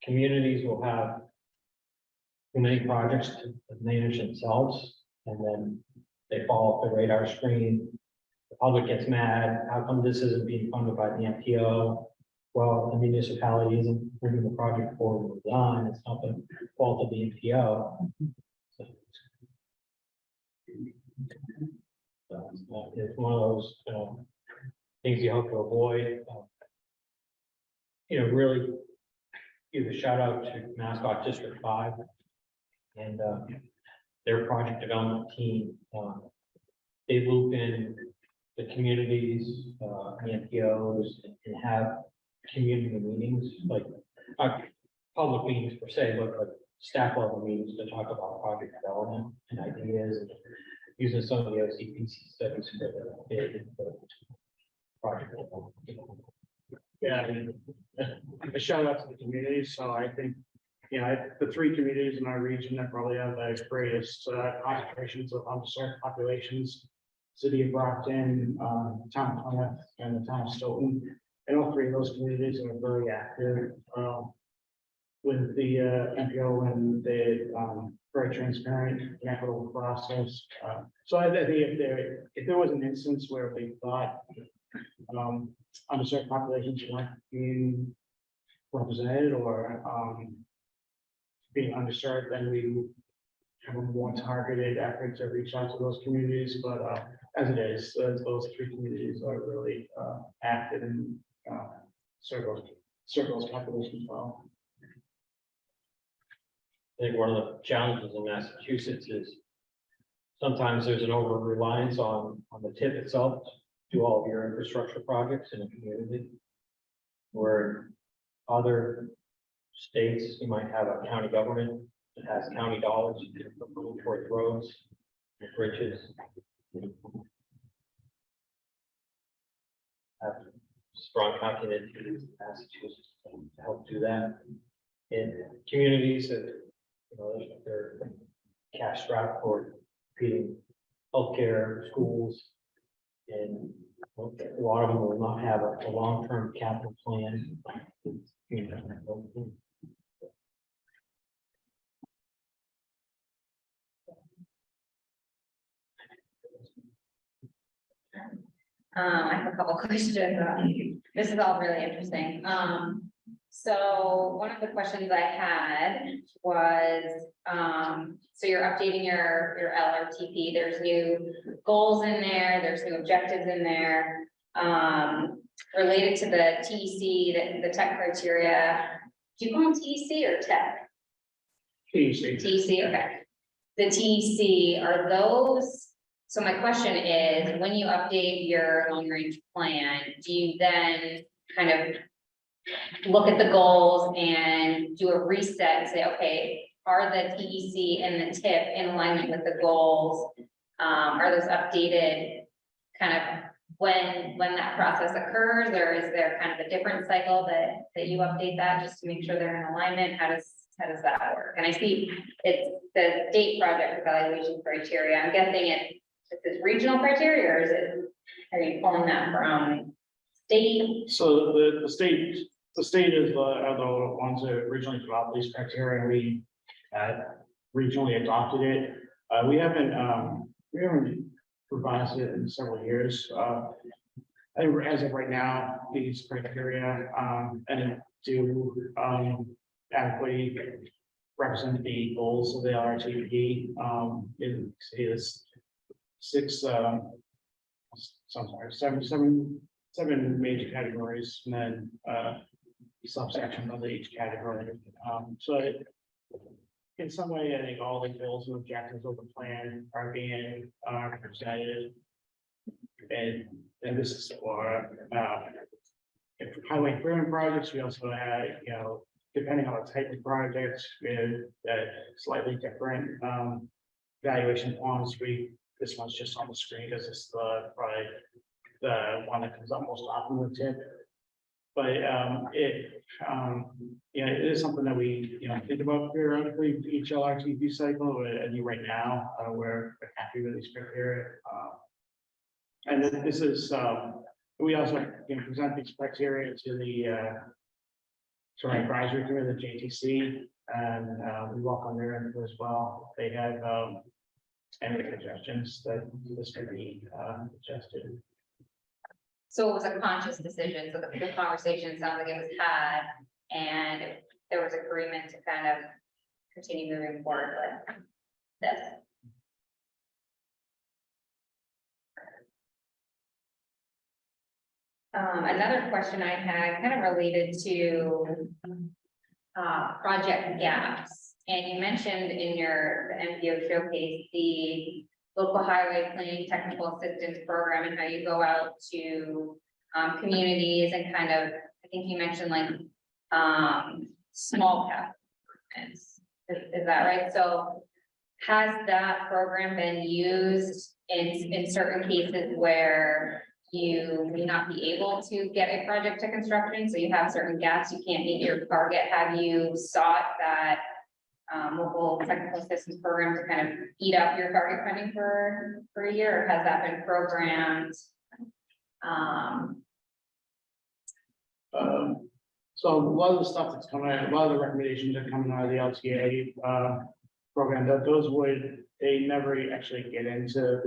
Speaker 4: communities will have too many projects to manage themselves, and then they fall off the radar screen. The public gets mad. How come this isn't being funded by the MPO? Well, the municipality isn't bringing the project forward with design. It's not the fault of the MPO. So it's one of those things you hope to avoid. Really give a shout out to Mascot District 5 and their project development team. They loop in the communities, the MPOs, and have community meetings, like public meetings per se, but like staff level meetings to talk about project development and ideas, and using some of the OCPC studies for the bid and the project development.
Speaker 6: Yeah, I mean, a shout out to the communities. So I think, the three communities in our region that probably have the greatest concentrations of underserved populations: City of Brockton, Town of Plymouth, and the Town of Stoughton. And all three of those communities are very active with the MPO, and they're very transparent and equitable process. So I think if there was an instance where they thought underserved populations weren't being represented or being underserved, then we would have a more targeted effort to reach out to those communities. But as it is, those three communities are really active and serve those populations well.
Speaker 4: I think one of the challenges in Massachusetts is sometimes there's an over reliance on the tip itself to do all of your infrastructure projects in a community. Where other states, you might have a county government that has county dollars towards roads and bridges. Have strong confidence in Massachusetts to help do that. In communities that they're cash strapped for feeding healthcare, schools, and a lot of them will not have a long-term capital plan.
Speaker 3: I have a couple questions. This is all really interesting. So one of the questions I had was, so you're updating your LRTP. There's new goals in there. There's new objectives in there. Related to the TEC, the tech criteria. Do you call them TEC or tech? TEC, okay. The TEC, are those, so my question is, when you update your long-range plan, do you then kind of look at the goals and do a reset and say, okay, are the TEC and the TIP in alignment with the goals? Are those updated kind of when that process occurs, or is there kind of a different cycle that you update that just to make sure they're in alignment? How does that work? And I see it's the state project evaluation criteria. I'm guessing this is regional criteria, or are you pulling that from state?
Speaker 6: So the state is are the ones that originally developed these criteria. We regionally adopted it. We haven't revised it in several years. I think as of right now, these criteria and do adequately represent the goals of the LRTP. Is seven major categories, and then subsections under each category. So in some way, I think all the goals and objectives of the plan are being presented. And this is for highway improvement projects. We also have, depending on the type of project, with slightly different valuation forms. This one's just on the screen because it's probably the one that comes up most often with TIP. But it is something that we think about periodically each LRTP cycle. But I think right now we're happy with these criteria. And then this is we also present these criteria to the advisory committee, the JTC, and we walk on their input as well. They have any suggestions that this could be adjusted.
Speaker 3: So it was a conscious decision, so the conversation sounds like it was had, and there was agreement to kind of continue moving forward with this. Another question I had kind of related to project gaps, and you mentioned in your MPO showcase the local highway planning technical assistance program and how you go out to communities and kind of, I think you mentioned like small cap improvements. Is that right? So has that program been used in certain cases where you may not be able to get a project to construction? So you have certain gaps, you can't meet your target. Have you sought that local technical assistance program to kind of eat up your target funding for a year, or has that been programmed?
Speaker 6: So a lot of the stuff that's coming out, a lot of the recommendations that are coming out of the LTA program, they never actually get into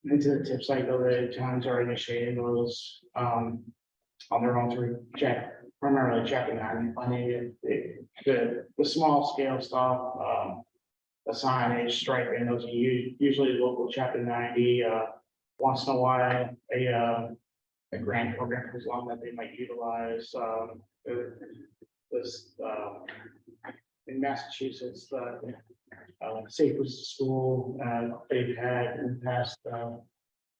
Speaker 6: the TIP cycle. The towns are initiating those on their own through primarily chapter 90 funding. The small scale stuff, the signage, striping, those are usually local chapter 90. Once in a while, a grant program comes along that they might utilize. In Massachusetts, Safe Routes to School, they've had in the past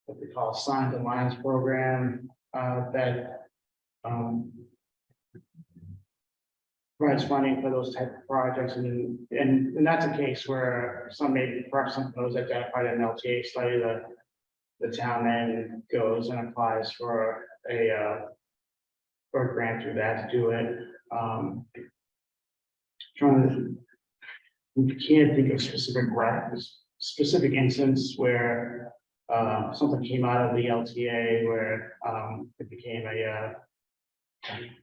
Speaker 6: what they call Signs and Lines program that provides funding for those type of projects, and that's a case where perhaps some of those identified in an LTA study, the town then goes and applies for a grant through that to do it. We can't think of specific instance where something came out of the LTA where it became a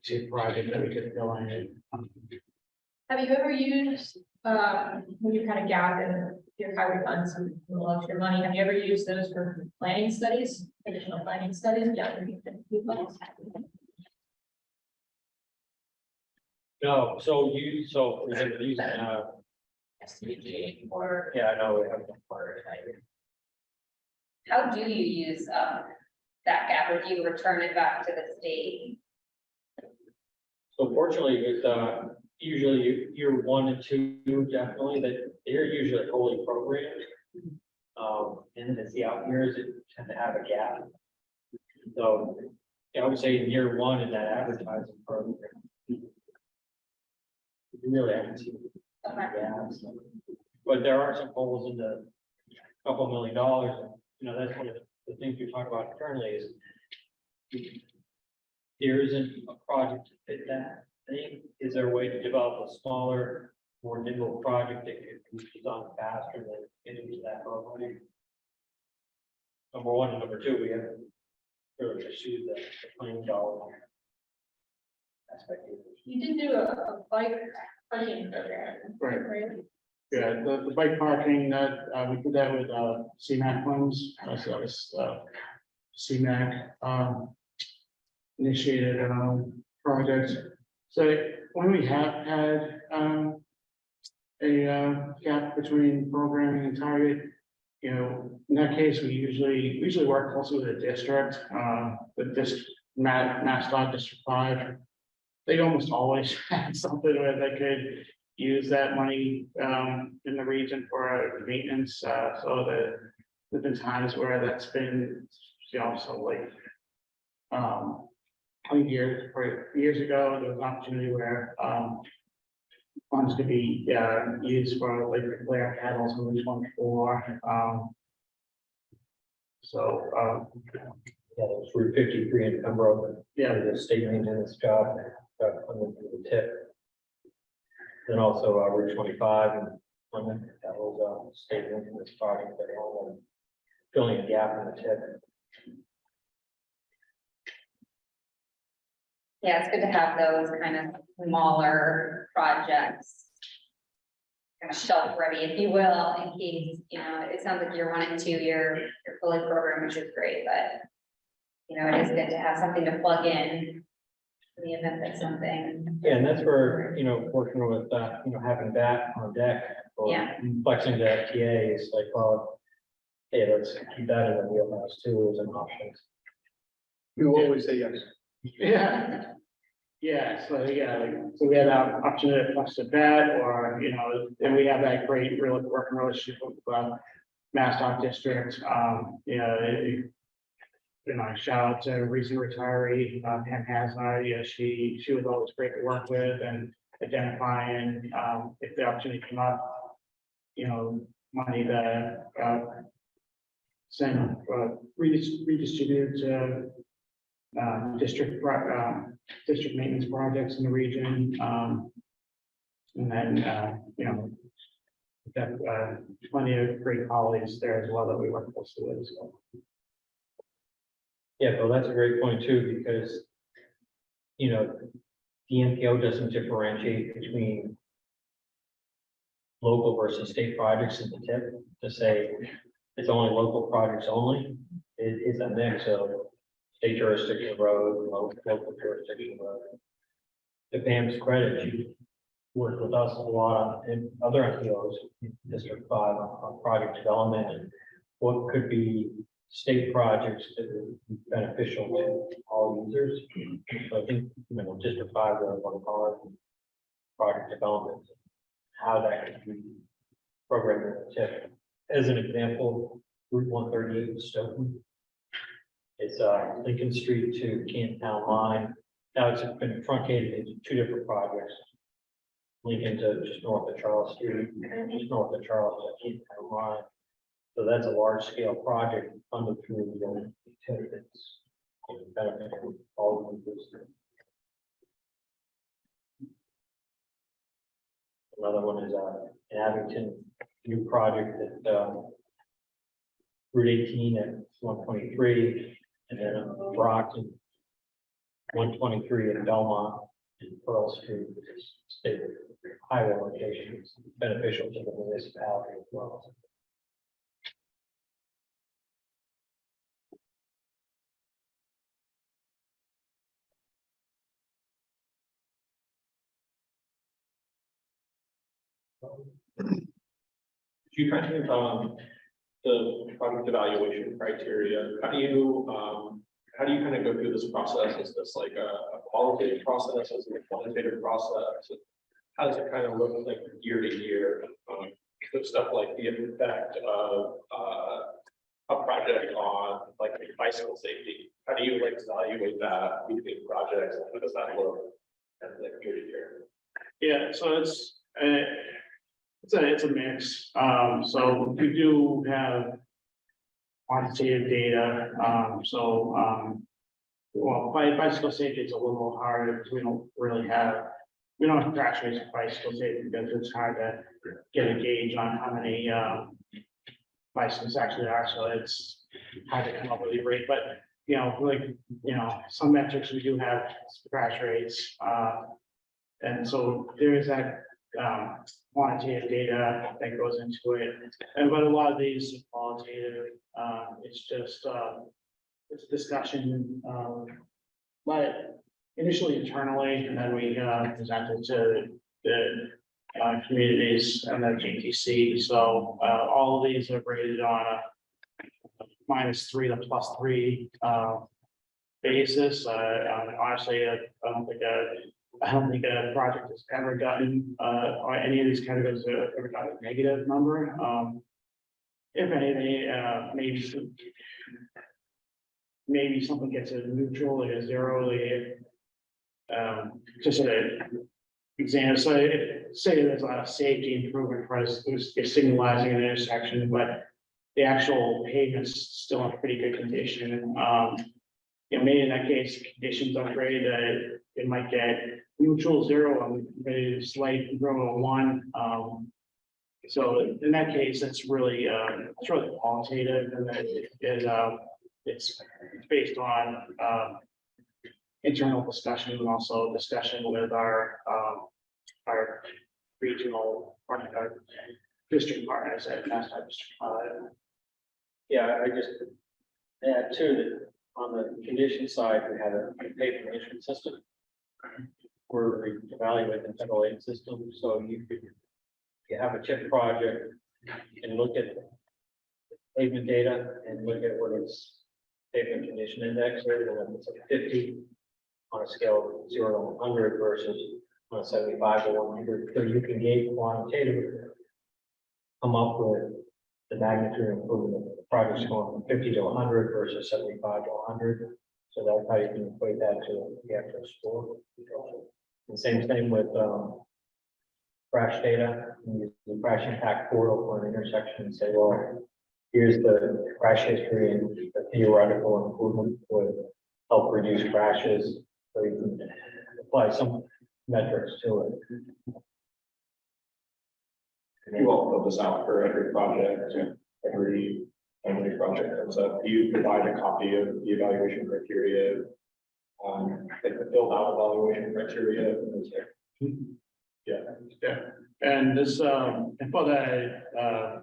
Speaker 6: TIP project that we could fill in.
Speaker 2: Have you ever used when you kind of gap in your highway funds and your money, have you ever used those for planning studies, additional planning studies? Yeah.
Speaker 4: No, so we're gonna use,
Speaker 2: SDG or
Speaker 4: yeah, I know we have. one part.
Speaker 3: How do you use that gap, or do you return it back to the state?
Speaker 4: So fortunately, with usually year 1 and 2, definitely that they're usually wholly programmed. And as the out years, it tend to have a gap. So I would say in year 1 in that advertising program, you really haven't seen gaps. But there are some holes in the couple $1 million. You know, that's one of the things we talk about internally is there isn't a project to fit that thing. Is there a way to develop a smaller, more nimble project that could be done faster than getting to that program? Number 1 and number 2, we haven't really pursued the $20 aspect.
Speaker 2: you did do a bike parking program.
Speaker 6: Right. Yeah, the bike parking, that, we did that with, CMAC funds, so that was, CMAC, initiated, project. So when we have had, a gap between programming and target, you know, in that case, we usually work closely with the district, Mass District 5. They almost always have something where they could use that money in the region for maintenance. So there's been times where that's been, you know, so like 20 years ago, there was an opportunity where funds could be used for like flare panels on the 24.
Speaker 4: Yeah, it's Route 53 in Pembroke.
Speaker 6: Yeah.
Speaker 4: The state maintenance job, funding through the tip. Then also Route 25 and Plymouth, that was state maintenance project that all filling a gap in the tip.
Speaker 3: Yeah, it's good to have those kind of smaller projects kind of shelf ready, if you will, in case, you know, it sounds like you're 1 and 2, you're fully programmed, which is great, but you know, it is good to have something to plug in the event that something.
Speaker 4: Yeah, and that's where, you know, working with, you know, having that on deck or
Speaker 3: Yeah.
Speaker 4: flexing the FTA is like, well, hey, let's keep that in the wheelhouse too as an option.
Speaker 13: You always say yes.
Speaker 6: Yeah. Yeah, so so we have that option to flex the bet, or, you know, and we have that great working relationship with Mass District. You know, shout out to recent retiree, Pam Hasnar, you know, she was always great to work with and identifying, if the opportunity came up, you know, money to, send, redistribute to, district maintenance projects in the region, and then, you know, we've got, plenty of great colleagues there as well that we work closely with, so.
Speaker 4: Yeah, well, that's a great point too, because, you know, the MPO doesn't differentiate between local versus state projects in the tip to say it's only local projects only. It is a mix of state jurisdiction road, local jurisdiction road. To Pam's credit, she worked with us a lot and other MPOs, District 5 on project development and what could be state projects that would be beneficial to all users. So I think, you know, District 5, what we call it, project development, how that could be programmed in the tip. As an example, Route 138 in Stoughton. It's Lincoln Street to Canton Town Line. Now it's been truncated into 2 different projects. Lincoln to just north of Charles Street, and just north of Charles to Canton Town Line. So that's a large scale project funded through the utilities. Benefiting all of these. Another one is in Abington, new project at Route 18 at 123, and then Brockton 123 in Belmont and Pearl Street, which is state highway location is beneficial to the municipality as well. You mentioned the project evaluation criteria. How do you kind of go through this process? Is this like a qualitative process? Is it a quantitative process? How does it kind of look like year to year? So stuff like the effect of a project on like bicycle safety. How do you like evaluate that between projects? How does that look as like year to year?
Speaker 6: Yeah, so it's a mix. So we do have quantitative data. Well, bicycle safety is a little more harder because we don't have crash rates for bicycle safety because it's hard to get a gauge on how many bicycles actually are. So it's hard to come up with a rate, but some metrics we do have crash rates. And so there is that quantitative data that goes into it. But a lot of these are qualitative. It's just it's a discussion, but initially internally, and then we presented to the communities and the GTC. So all of these are rated on a -3 to +3 basis. Honestly, I don't think a project has ever gotten, or any of these categories have ever gotten a negative number. If anything, maybe something gets a neutral, like a 0, just an example. So say there's a safety improvement price, you're signalizing an intersection, but the actual pavement's still in pretty good condition. Maybe in that case, conditions upgrade, it might get neutral 0 and maybe slight 1. So in that case, it's really qualitative, and it's based on internal discussion and also discussion with our regional district partners at Mass District.
Speaker 4: Yeah, I just add too that on the condition side, we have a pavement management system. Where we evaluate the federal aid system, so you have a chip project and look at pavement data and look at what its pavement condition index is, and if it's a 50 on a scale of 0 to 100 versus on a 75 to 100, so you can gauge quantitatively, come up with the magnitude of improvement. The project's going from 50 to 100 versus 75 to 100. So that's how you can equate that to the actual score. And same thing with crash data. You use the crash impact portal for an intersection and say, well, here's the crash history and the theoretical improvement would help reduce crashes. So you can apply some metrics to it.
Speaker 11: And you all fill this out for every project, every project comes up. Do you provide a copy of the evaluation criteria? Like the filled out evaluation criteria?
Speaker 6: Yeah, and this, and for that,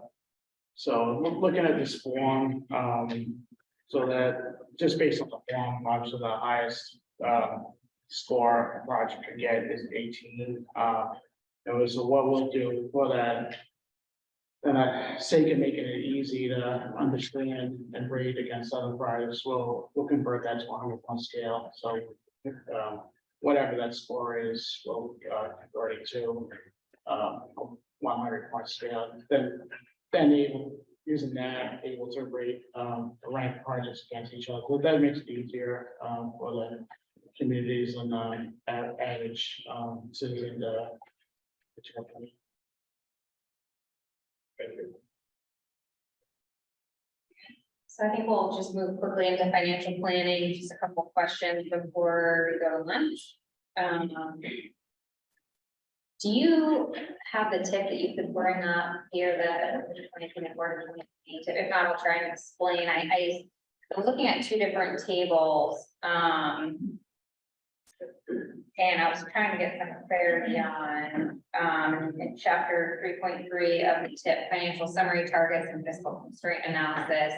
Speaker 6: so looking at this form, so that just based on the form, obviously the highest score a project can get is 18. So what we'll do for that, sake of making it easy to understand and rate against other projects, we'll convert that to 100-point scale. So whatever that score is, we'll convert it to 100-point scale. Then using that, able to rate rank projects against each other. So that makes it easier for the communities and average citizen to.
Speaker 3: So I think we'll just move quickly into financial planning, just a couple of questions before we go to lunch. Do you have the tip that you could bring up here that if not, I'll try and explain. I was looking at 2 different tables. And I was trying to get some clarity on, in chapter 3.3 of the tip, financial summary targets and fiscal constraint analysis.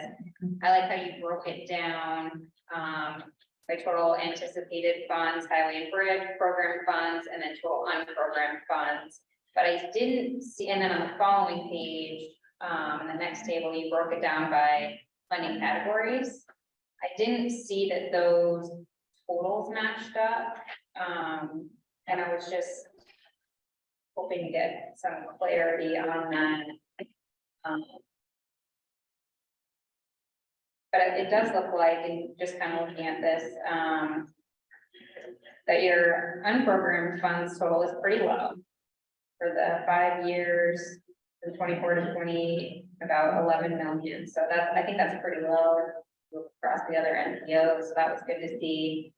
Speaker 3: I like how you broke it down, by total anticipated funds, highway and bridge program funds, and then total unprogrammed funds. But I didn't see, and then on the following page, in the next table, you broke it down by funding categories. I didn't see that those totals matched up. And I was just hoping to get some clarity on that. But it does look like, and just kind of looking at this, that your unprogrammed funds total is pretty low for the 5 years, from 24 to 28, about 11 million. So that's, I think that's pretty low across the other MPOs. So that was good to see.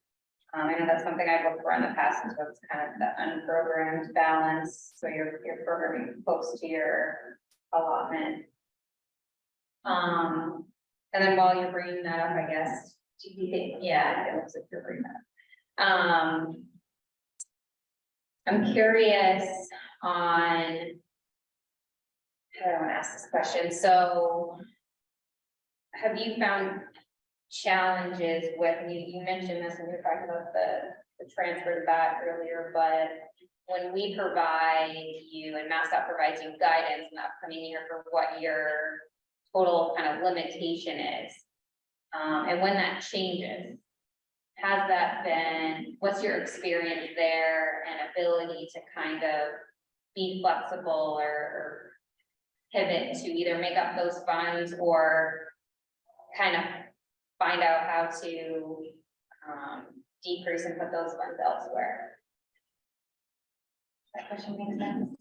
Speaker 3: I know that's something I've looked for in the past, and so it's kind of the unprogrammed balance. So you're programming close to your allotment. And then while you're bringing that up, I guess, do you think, yeah, it looks like you're bringing that up. I'm curious on, I don't want to ask this question. So have you found challenges with, you mentioned this when you were talking about the transfer to that earlier, but when we provide you and MassDOT provides you guidance in the upcoming year for what your total kind of limitation is, and when that changes, has that been, what's your experience there and ability to kind of be flexible or pivot to either make up those funds or kind of find out how to decrease and put those funds elsewhere? That question makes sense.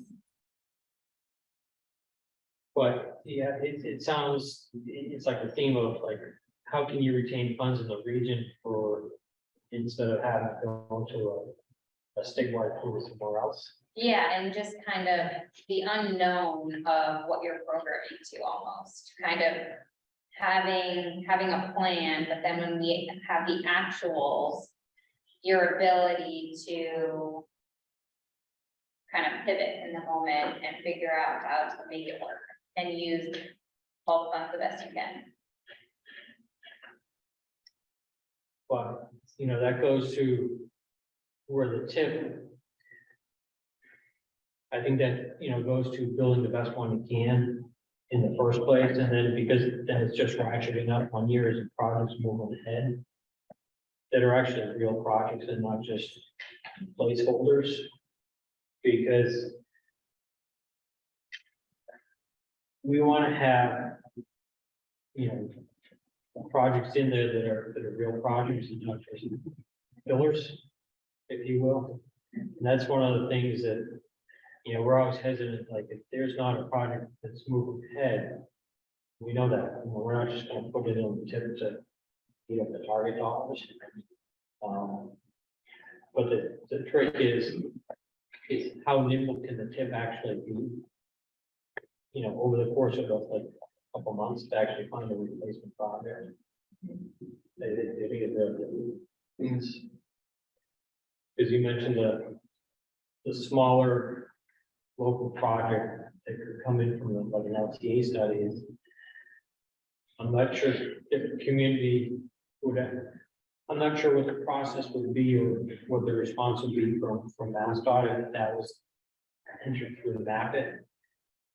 Speaker 4: But yeah, it sounds, it's like a theme of like, how can you retain funds in the region for, instead of having to go to a statewide pool somewhere else?
Speaker 3: Yeah, and just kind of the unknown of what you're programming to, almost kind of having a plan, but then when we have the actuals, your ability to kind of pivot in the moment and figure out how to make it work and use all the funds the best you can.
Speaker 4: But, you know, that goes to where the tip, I think that, you know, goes to building the best one you can in the first place, and then because then it's just ratcheting up on years of projects moving ahead that are actually real projects and not just placeholders. Because we want to have, you know, projects in there that are real projects and not just fillers, if you will. And that's one of the things that, you know, we're always hesitant, like if there's not a project that's moving ahead, we know that, you know, we're not just gonna put it on the tip to beat up the target dollars. But the trick is how nimble can the tip actually be? You know, over the course of like a couple months to actually find a replacement project. I think it's things, because you mentioned the smaller local project that could come in from like an LTA studies. I'm not sure if the community would have, I'm not sure what the process would be or what the response would be from MassDOT if that was entered through the map it.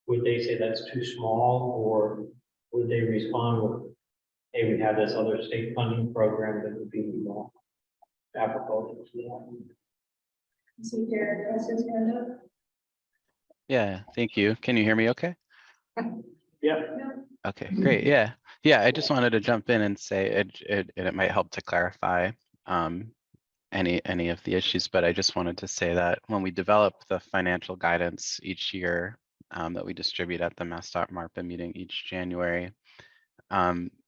Speaker 4: Would they say that's too small, or would they respond with, hey, we have this other state funding program that would be more applicable to that?
Speaker 2: See Jared has his hand up.
Speaker 18: Yeah, thank you. Can you hear me okay?
Speaker 5: Yeah.
Speaker 18: Okay, great. Yeah. I just wanted to jump in and say it might help to clarify any of the issues, but I just wanted to say that when we develop the financial guidance each year that we distribute at the MassDOT MARPA meeting each January,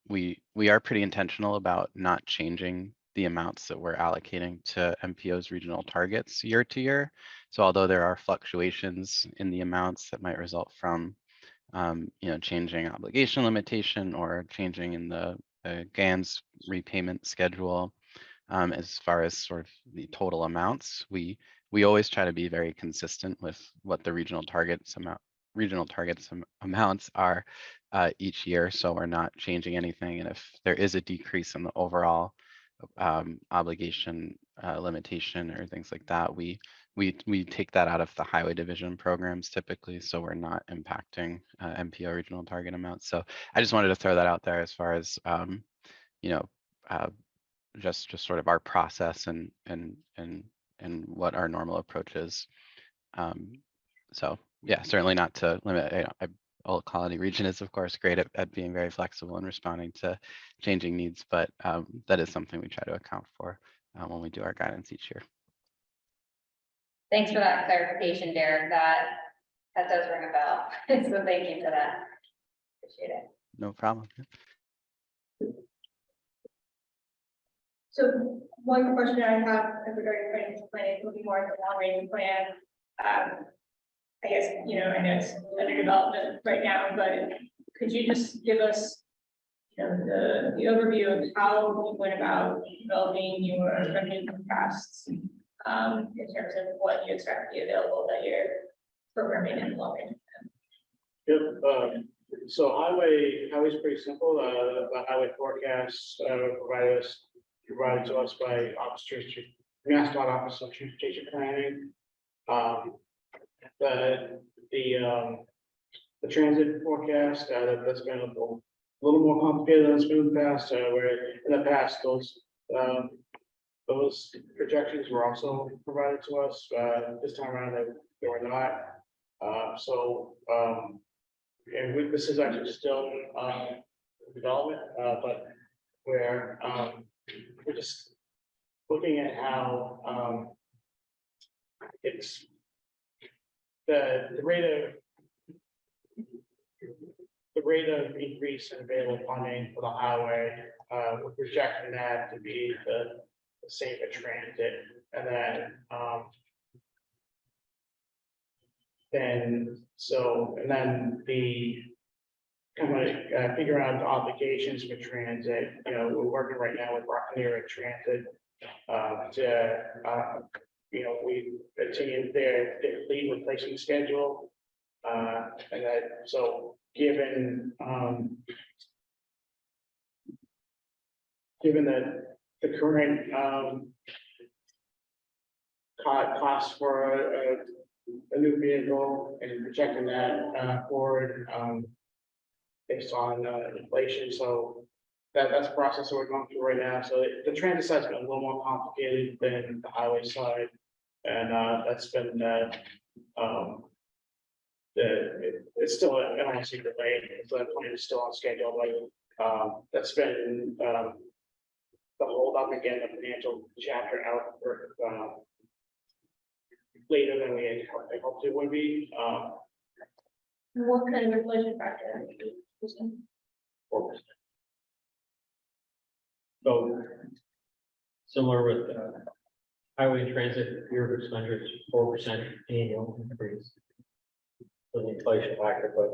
Speaker 18: we are pretty intentional about not changing the amounts that we're allocating to MPO's regional targets year to year. So although there are fluctuations in the amounts that might result from you know, changing obligation limitation or changing in the GAN's repayment schedule, As far as sort of the total amounts, we always try to be very consistent with what the regional targets amounts are each year, so we're not changing anything. And if there is a decrease in the overall obligation limitation or things like that, we take that out of the highway division programs typically, so we're not impacting MPO regional target amounts. So I just wanted to throw that out there as far as you know, just sort of our process and what our normal approach is. So yeah, certainly not to limit. Old Colony Region is of course great at being very flexible and responding to changing needs, but that is something we try to account for when we do our guidance each year.
Speaker 3: Thanks for that clarification, Derek. That does ring a bell. So thank you for that. Appreciate it.
Speaker 18: No problem.
Speaker 2: So one question I have regarding financial planning, looking more at the long range plan. I guess, you know, I know it's under development right now, but could you just give us, you know, the overview of how you went about developing your revenue forecasts, in terms of what you expect to be available that you're programming and logging?
Speaker 6: Yep, so highway's pretty simple. The highway forecasts provided to us by Mass Office of Transportation Planning. The transit forecast, that's been a little more complicated than it's been in the past, where in the past those projections were also provided to us. This time around they were not. And this is actually still development, but we're just looking at how it's the rate of increase in available funding for the highway. We're projecting that to be the same for transit, and then the kind of figure out the obligations for transit. You know, we're working right now with Rocknear Transit we continue their fleet replacement schedule. And that, so given the current cost for a new vehicle and projecting that forward based on inflation, so that's a process that we're going through right now. So the transit side's been a little more complicated than the highway side, and that's been it's still an secret way. So that plan is still on schedule, but that's been the hold up again, the financial chapter out for later than we had hoped it would be.
Speaker 2: What kind of inflation factor?
Speaker 4: 4%. So similar with highway and transit, year of expenditures, 4% annual increase for the inflation factor, but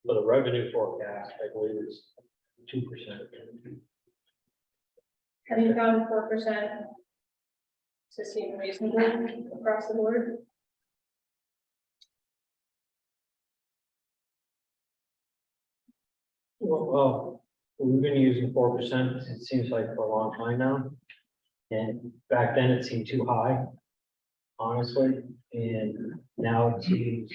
Speaker 4: for the revenue forecast, I believe it's 2%.
Speaker 2: Have you found 4% to seem reasonable across the board?
Speaker 4: Well, we've been using 4%, it seems like for a long time now. And back then it seemed too high, honestly, and now it seems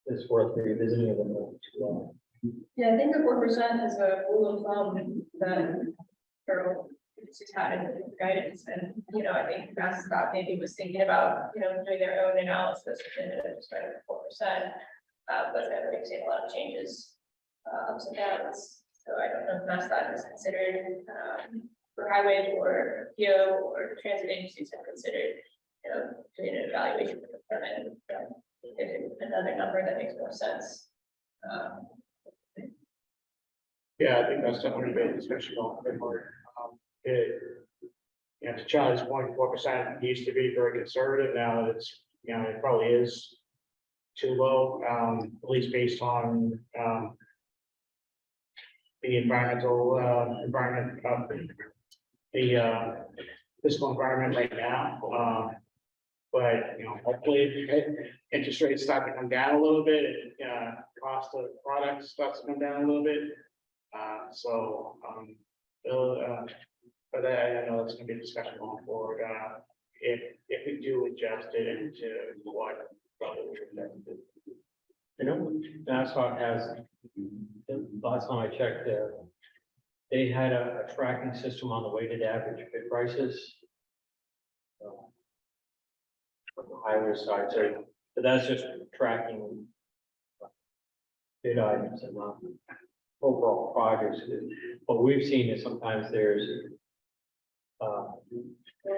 Speaker 4: it's worth revisiting it a little too low.
Speaker 2: Yeah, I think the 4% is a rule of thumb that Carol just had in the guidance, and I think Mass Scott maybe was thinking about doing their own analysis and just right at 4%, but then we've seen a lot of changes, ups and downs. So I don't know if Mass Scott is considered for highway or PO or the transit agencies have considered doing an evaluation for the permit. If another number that makes more sense.
Speaker 6: Yeah, I think that's definitely been especially on the board. To Charlie's point, 4% used to be very conservative. Now it's it probably is too low, at least based on the environmental the fiscal environment right now. But, hopefully interest rates start to come down a little bit, cost of products starts to come down a little bit. But I know it's gonna be a discussion going forward, if we do adjust it into what.
Speaker 4: I know NASDAQ has, the last time I checked, they had a tracking system on the weighted average bid prices. On the highway side, so, but that's just tracking bid items and not overall projects. What we've seen is sometimes there's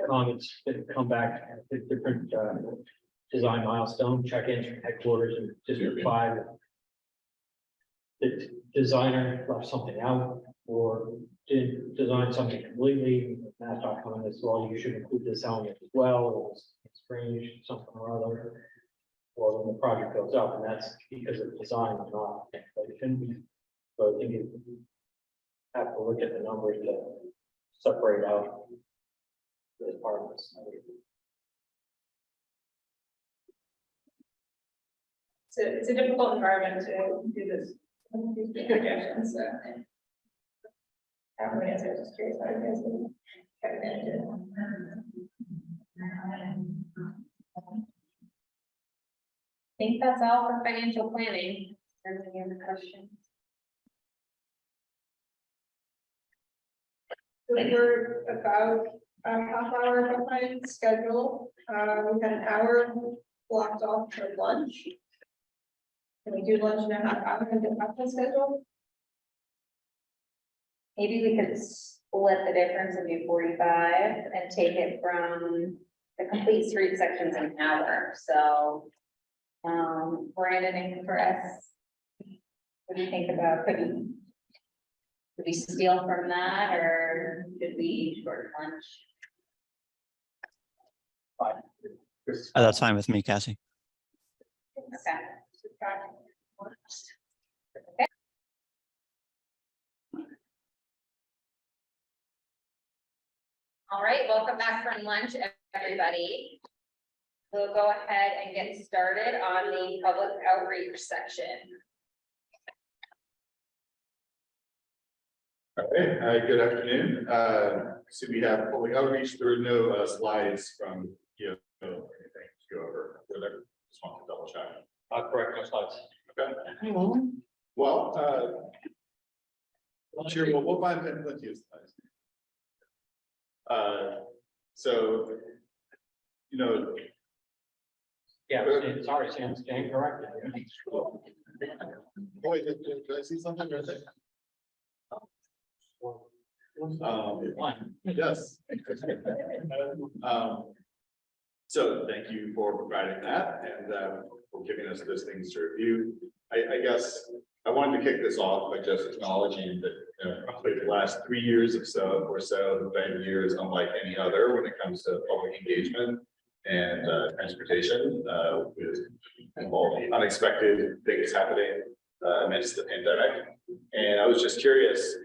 Speaker 4: comments that come back at different design milestone check-ins from headquarters and District 5. The designer left something out or did design something completely. That's not coming as well. You should include this element as well. Or it's strange, something or other. Well, then the project goes up, and that's because of design, not inflation. So I think you have to look at the numbers to separate out the departments.
Speaker 2: It's a difficult environment to do this, these big projections, so. I have an answer, just curious how you guys would try to manage it.
Speaker 3: I think that's all for financial planning. Any other questions?
Speaker 2: So we're about a half hour behind schedule. We had an hour blocked off for lunch. Can we do lunch in a half hour and get back to schedule?
Speaker 3: Maybe we could split the difference and do 45 and take it from the complete street sections an hour, so. Brandon and Chris, what do you think about, could we steal from that, or did we short lunch?
Speaker 9: That's fine with me, Cassie.
Speaker 3: Okay. All right, welcome back from lunch, everybody. We'll go ahead and get started on the public outreach section.
Speaker 11: Okay, good afternoon. So we have public outreach. There are no slides from or anything to go over. Just want to double check.
Speaker 4: Correct, no slides.
Speaker 11: Okay. Well, sure. Well, we'll find plenty of slides. So,
Speaker 4: Yeah, sorry, Sam, stand corrected.
Speaker 11: Boy, did I see something right there? Yes. So thank you for providing that and for giving us those things to review. I guess I wanted to kick this off by just acknowledging that probably the last 3 years or so have been years unlike any other when it comes to public engagement and transportation with all the unexpected things happening amidst the pandemic. And I was just curious,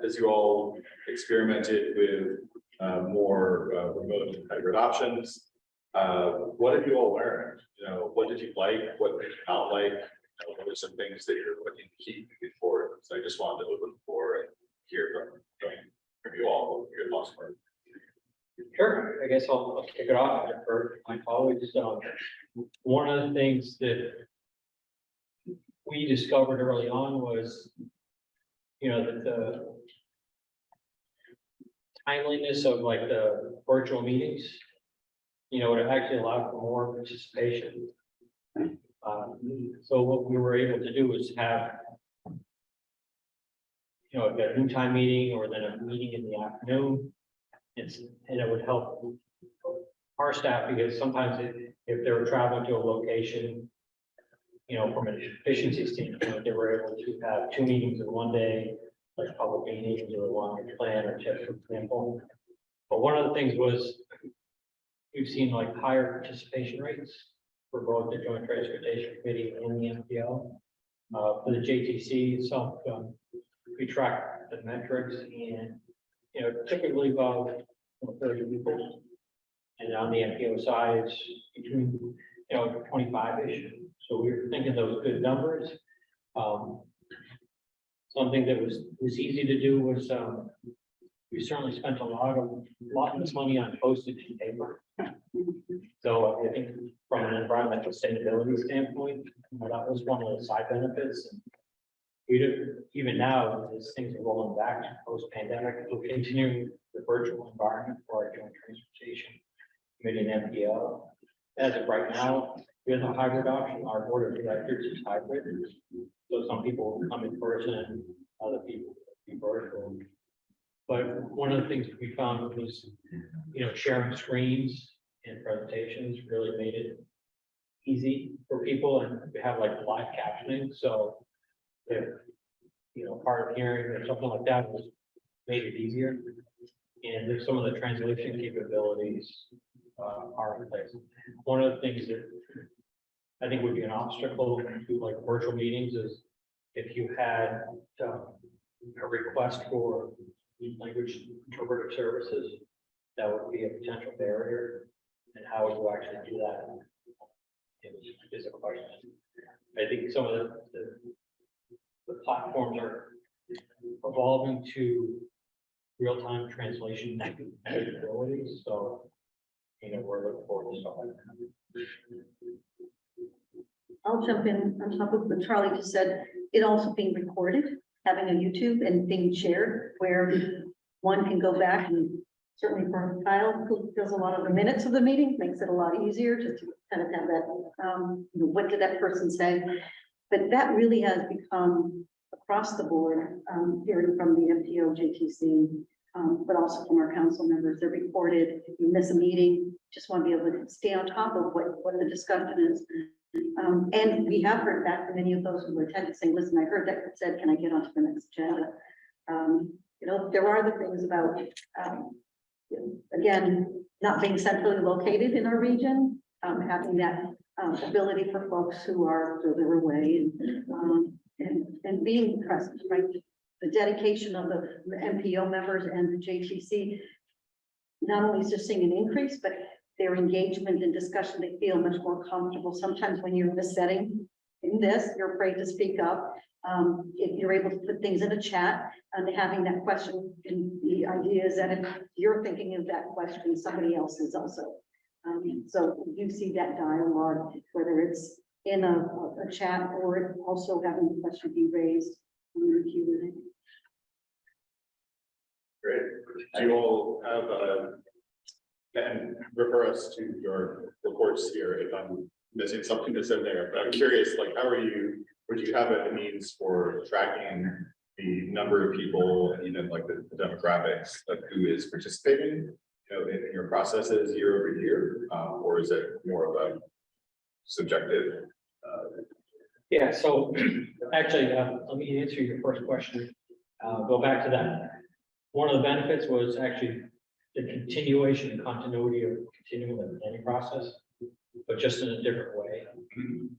Speaker 11: as you all experimented with more remote and hybrid options, what have you all learned? What did you like? What did you not like? What are some things that you're looking to keep moving forward? So I just wanted to open the floor and hear from you all what your thoughts were.
Speaker 4: Sure, I guess I'll kick it off for my colleagues. One of the things that we discovered early on was, that the timeliness of like the virtual meetings, it actually allowed for more participation. So what we were able to do is have, a noontime meeting or then a meeting in the afternoon. And it would help our staff because sometimes if they were traveling to a location, from an efficiency standpoint, they were able to have 2 meetings in one day, like public meetings or one plan or tip, for example. But one of the things was we've seen like higher participation rates for both the Joint Transportation Committee and the MPO. For the JTC itself, we track the metrics and
Speaker 5: typically about 30 people. And on the MPO side, it's between, 25-ish. So we were thinking those good numbers. Something that was easy to do was, we certainly spent a lot of money on postage and paper. So I think from an environmental sustainability standpoint, that was one of the side benefits. And we do, even now, as things are rolling back post-pandemic, we're continuing the virtual environment for our joint transportation committee and MPO. As of right now, we have a hybrid option. Our board of directors is hybrid. So some people will come in person and other people will be virtual. But one of the things we found was, sharing screens and presentations really made it easy for people, and we have like live captioning. So if, hard of hearing or something like that was made it easier. And there's some of the translation capabilities are in place. One of the things that I think would be an obstacle to like virtual meetings is if you had a request for language interpretive services, that would be a potential barrier. And how would you actually do that? Is a question. I think some of the platforms are evolving to real-time translation capabilities. So, we're looking forward to stuff like that.
Speaker 8: I'll jump in on top of what Charlie just said. It also being recorded, having a YouTube and being shared where one can go back, and certainly for Kyle, who does a lot of the minutes of the meeting, makes it a lot easier just to kind of have that, what did that person say? But that really has become across the board, hearing from the MPO, JTC, but also from our council members. They're recorded. If you miss a meeting, just want to be able to stay on top of what the discussion is. And we have heard back from many of those who attended saying, listen, I heard that said, can I get onto the next agenda? There are the things about, again, not being centrally located in our region, having that ability for folks who are further away and being present, right? The dedication of the MPO members and the JTC, not only is just seeing an increase, but their engagement and discussion, they feel much more comfortable. Sometimes when you're in this setting, you're afraid to speak up. If you're able to put things in a chat and having that question, and the idea is that if you're thinking of that question, somebody else is also. So you see that dialogue, whether it's in a chat or also having the question be raised on your Q&A.
Speaker 11: Great. Do you all have and refer us to your reports here if I'm missing something that's in there, but I'm curious, like, how are you, would you have a means for tracking the number of people and even like the demographics of who is participating, in your processes year over year, or is it more of a subjective?
Speaker 5: Yeah, so actually, let me answer your first question. Go back to that. One of the benefits was actually the continuation and continuity of continuing the planning process, but just in a different way.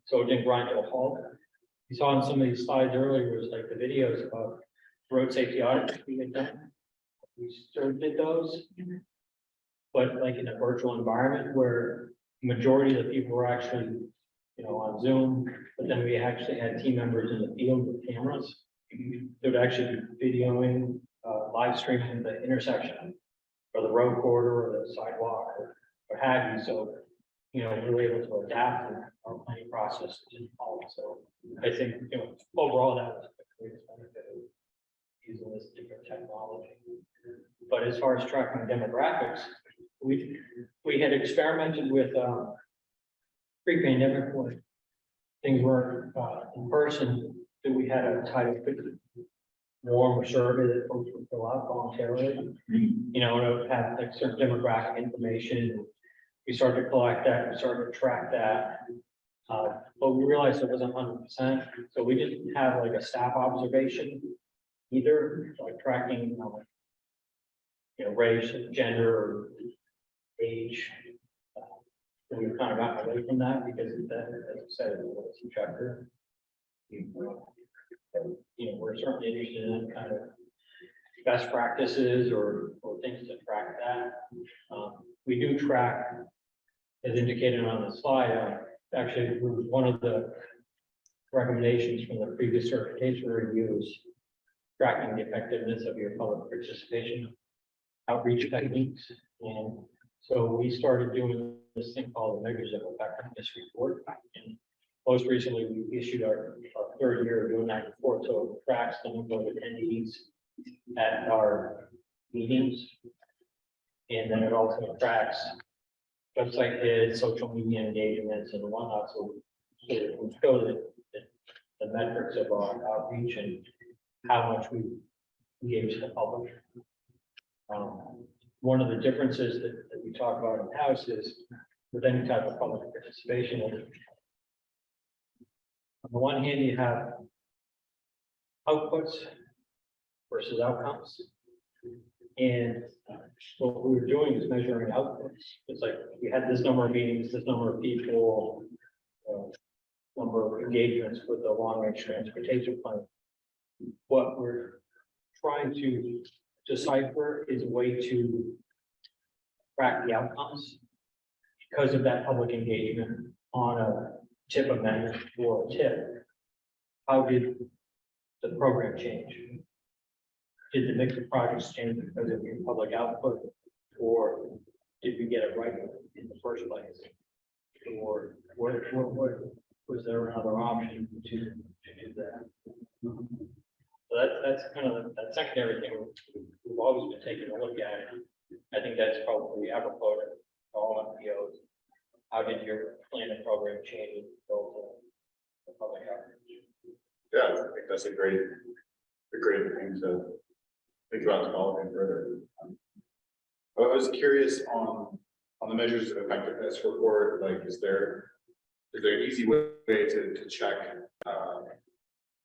Speaker 5: So it didn't grind to a halt. You saw in some of these slides earlier was like the videos about road safety audits we had done. We sort of did those, but like in a virtual environment where the majority of the people were actually, on Zoom, but then we actually had team members in the field with cameras. They would actually be videoing, live streaming the intersection or the road corridor or the sidewalk or what have you. So, we were able to adapt our planning process to all. So I think, overall that was the greatest benefit of using this different technology. But as far as tracking demographics, we had experimented with pre-pandemic when things were in person, that we had a type of warm survey that folks would fill out voluntarily, and it would have like certain demographic information. We started to collect that, we started to track that. But we realized it wasn't 100%. So we didn't have like a staff observation either, like tracking, race, gender, or age. So we've kind of gotten away from that because that, as I said, it was subjective. We're certainly interested in kind of
Speaker 4: best practices or things to track that. We do track, as indicated on the slide, actually, one of the recommendations from the previous certification reviews, tracking the effectiveness of your public participation outreach techniques. And so we started doing this thing called the measures of effectiveness report. And most recently, we issued our third year of doing that report. So it tracks the number of attendees at our meetings. And then it also tracks website hits, social media engagements and whatnot. So we show the metrics of our outreach and how much we engage the public. One of the differences that we talk about in house is with any type of public participation. On the one hand, you have outputs versus outcomes. And what we were doing is measuring outputs. It's like we had this number of meetings, this number of people, number of engagements with the long range transportation plan. What we're trying to decipher is a way to track the outcomes because of that public engagement on a tip amendment or a tip. How did the program change? Did the mix of projects change because of your public output, or did we get it right in the first place? Or was there another option to do that? So that's kind of that secondary thing we've always been taking a look at. I think that's probably apropos to all MPOs. How did your plan and program change the public outreach?
Speaker 11: Yeah, I think that's a great thing to think about developing further. I was curious on the measures of effectiveness report. Like, is there an easy way to check,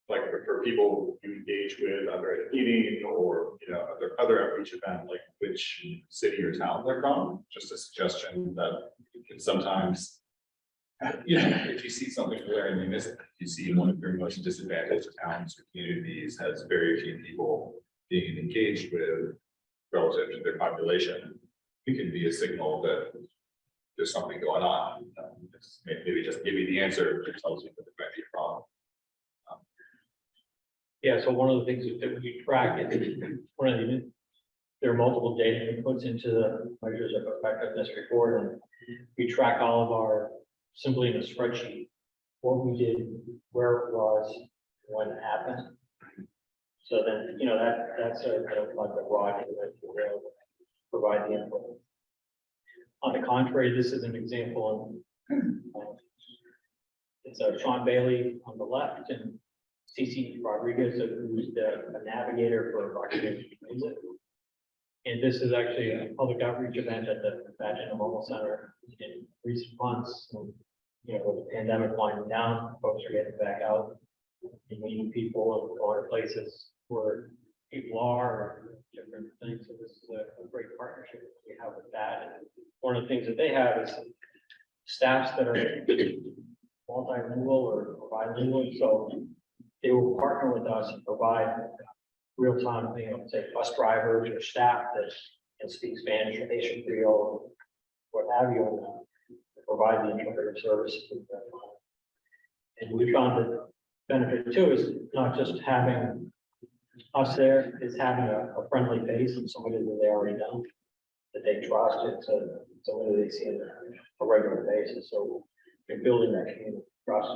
Speaker 11: like for people you engage with, either at a meeting or other outreach event, like which city or town they're from? Just a suggestion that can sometimes, if you see something there and you miss it, you see one of your most disadvantaged towns or communities has very few people being engaged with relative to their population, it can be a signal that there's something going on. Maybe just give you the answer that tells you that there might be a problem.
Speaker 4: Yeah, so one of the things that we track is there are multiple data inputs into the measures of effectiveness report, and we track all of our simply in a spreadsheet, what we did, where it was, when it happened. So then, that's like a raw data that will provide the input. On the contrary, this is an example of it's Sean Bailey on the left and CC Rodriguez, who's a navigator for Rocky Music. And this is actually a public outreach event at the Imagine Mobile Center in recent months. And, with the pandemic winding down, folks are getting back out and meeting people and going to places where people are, different things. So this is a great partnership we have with that. And one of the things that they have is staffs that are multilingual or bilingual. So they will partner with us and provide real-time, say bus drivers or staff that can speak Spanish or Haitian Creole, what have you, and provide the interpreter service. And we found that the benefit too is not just having us there, is having a friendly face and somebody that they already know, that they trust. It's somebody they see on a regular basis. So you're building that community trust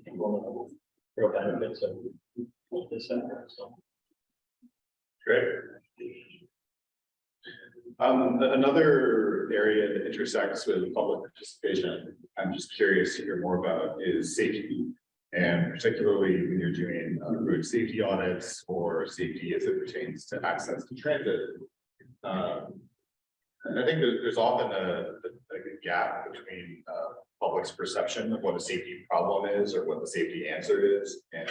Speaker 4: and one of the real benefits of this center. So
Speaker 11: great. Another area that intersects with public participation, I'm just curious to hear more about, is safety. And particularly when you're doing road safety audits or safety as it pertains to access to transit. And I think that there's often a gap between public's perception of what a safety problem is or what the safety answer is, and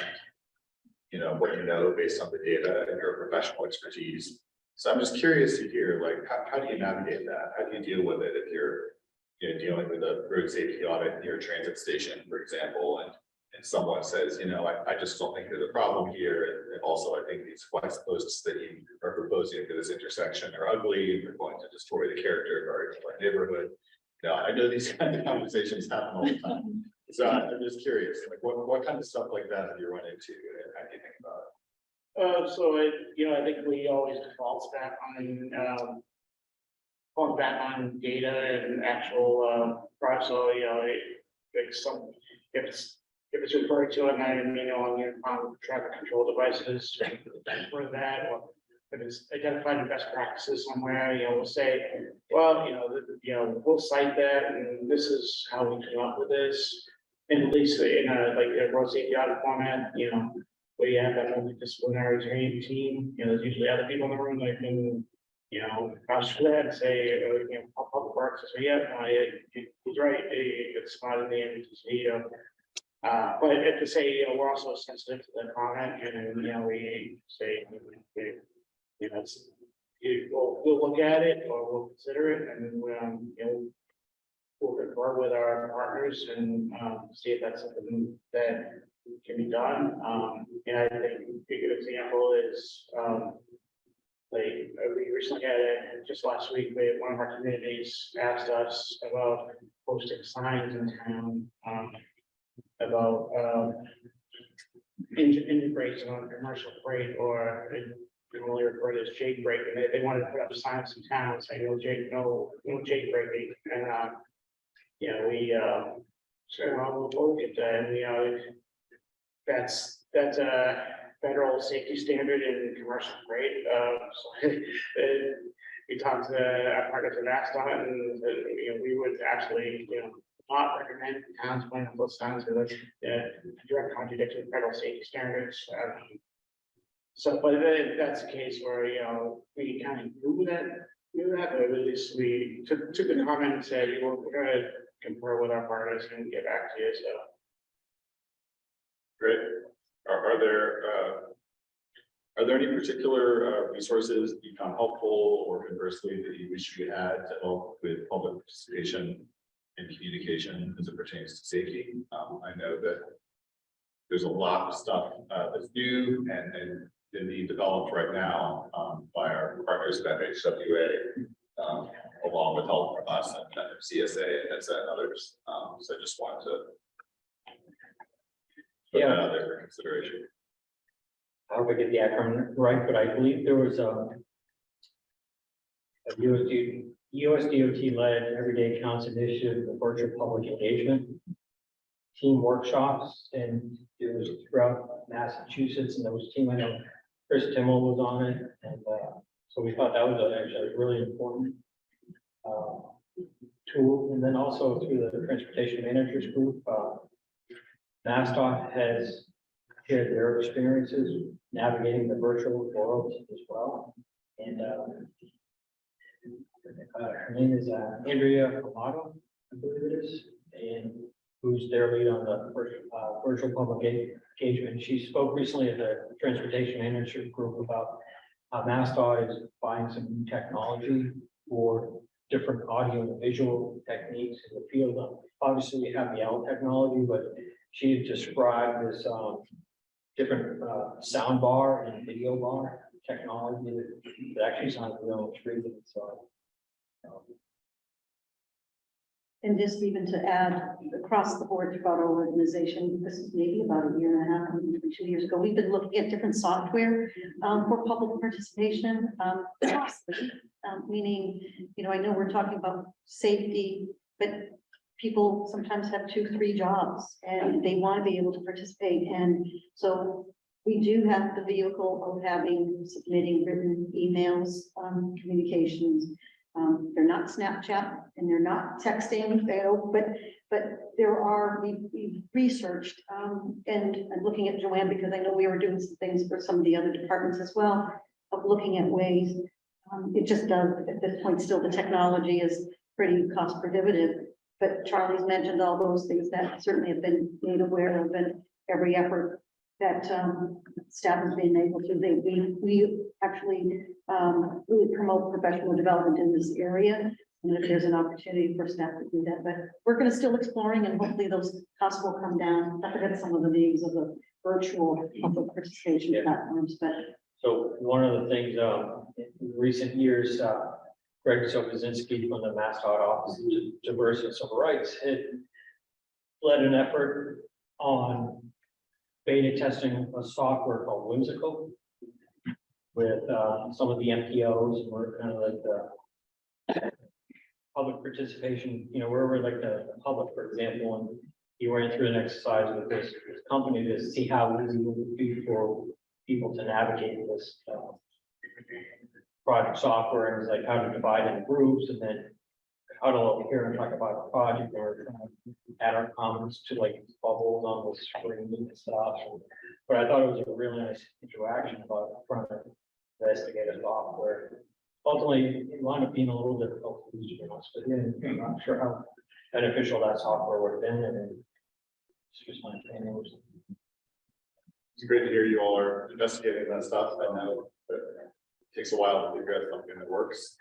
Speaker 11: what based on the data and your professional expertise. So I'm just curious to hear, like, how do you navigate that? How do you deal with it if you're dealing with a road safety audit near a transit station, for example, and and someone says, you know, I just don't think there's a problem here. And also, I think these flex posts that you are proposing for this intersection are ugly and they're going to destroy the character of our neighborhood. You know, I know these kind of conversations happen all the time. So I'm just curious, like what kind of stuff like that have you run into and how do you think about it?
Speaker 6: So I think we always default back on data and actual projects. So, if it's referred to at night, on your traffic control devices for that, or if it's identified best practices somewhere, we'll say, well, we'll cite that, and this is how we came up with this. And at least in a road safety audit format, where you have that multidisciplinary training team, there's usually other people in the room that can, vouch for that and say, public works, so yeah, he's right, it's not in the MPO. But if to say, we're also sensitive to the comment, and we say, we'll look at it or we'll consider it, and we'll confer with our partners and see if that's something that can be done. And I think a good example is we recently had just last week, one of our communities asked us about posting signs in town about integration on commercial freight, or only referred as jake break, and they wanted to put up signs in town saying no jake breaking, and we said, well, we'll look at that, and that's a federal safety standard in commercial freight. So we talked to our partners at ASDOT, and we would actually not recommend towns putting up those signs because that's direct contradiction of federal safety standards. So, but if that's the case where we kind of do that, but at least we took the comment and said, we're going to confer with our partners and get back to you. So
Speaker 11: Great. Are there any particular resources that you found helpful, or conversely that you wish you had to help with public participation and communication as it pertains to safety? I know that there's a lot of stuff that's new and being developed right now by our partners at MHWA, along with help from us and CSA and others. So I just wanted to put that out there for consideration.
Speaker 4: I hope I get the acronym right, but I believe there was a USDOT-led Everyday Counts initiative, the virtual public engagement team workshops, and it was throughout Massachusetts, and there was a team, I know Chris Timmel was on it, and so we thought that was actually a really important tool. And then also through the Transportation Managers Group, MassDOT has shared their experiences navigating the virtual world as well. And her name is Andrea Amato, I believe it is, and who's their lead on the virtual public engagement. She spoke recently at the Transportation Manager Group about how MassDOT is buying some new technology for different audio and visual techniques in the field. Obviously, we have the L technology, but she described this different sound bar and video bar technology that actually sounds real intriguing. So,
Speaker 8: And just even to add, across the board throughout our organization, this is maybe about a year and a half, maybe 2 years ago, we've been looking at different software for public participation, meaning, I know we're talking about safety, but people sometimes have 2-3 jobs and they want to be able to participate. And so we do have the vehicle of submitting written emails, communications. They're not Snapchat and they're not texting, but there are, we've researched, and I'm looking at Joanne because I know we were doing some things for some of the other departments as well, of looking at ways. It just does, at this point, still the technology is pretty cost prohibitive, but Charlie's mentioned all those things that certainly have been made aware of, and every effort that staff has been able to, we actually, really promote professional development in this area. And if there's an opportunity for staff to do that, but we're gonna still exploring and hopefully those costs will come down. I forget some of the names of the virtual public participation platforms, but
Speaker 4: So one of the things, in recent years, Greg Sokozinski from the Mass Dot Office of Diversity and Civil Rights had led an effort on beta testing a software called Whimsical with some of the MPOs, and we're kind of like the public participation, you know, where we're like the public, for example, and he ran through an exercise with this company to see how easy it would be for people to navigate this project software, and it's like how to divide into groups, and then how to over here and talk about a project or add our comments to like bubbles on the screen and stuff. But I thought it was a really nice interaction about trying to investigate a software. Ultimately, it wound up being a little difficult to use, to be honest with you. I'm not sure how beneficial that software would have been, and it's just my opinion.
Speaker 11: It's great to hear you all are investigating that stuff. I know it takes a while to figure out something that works.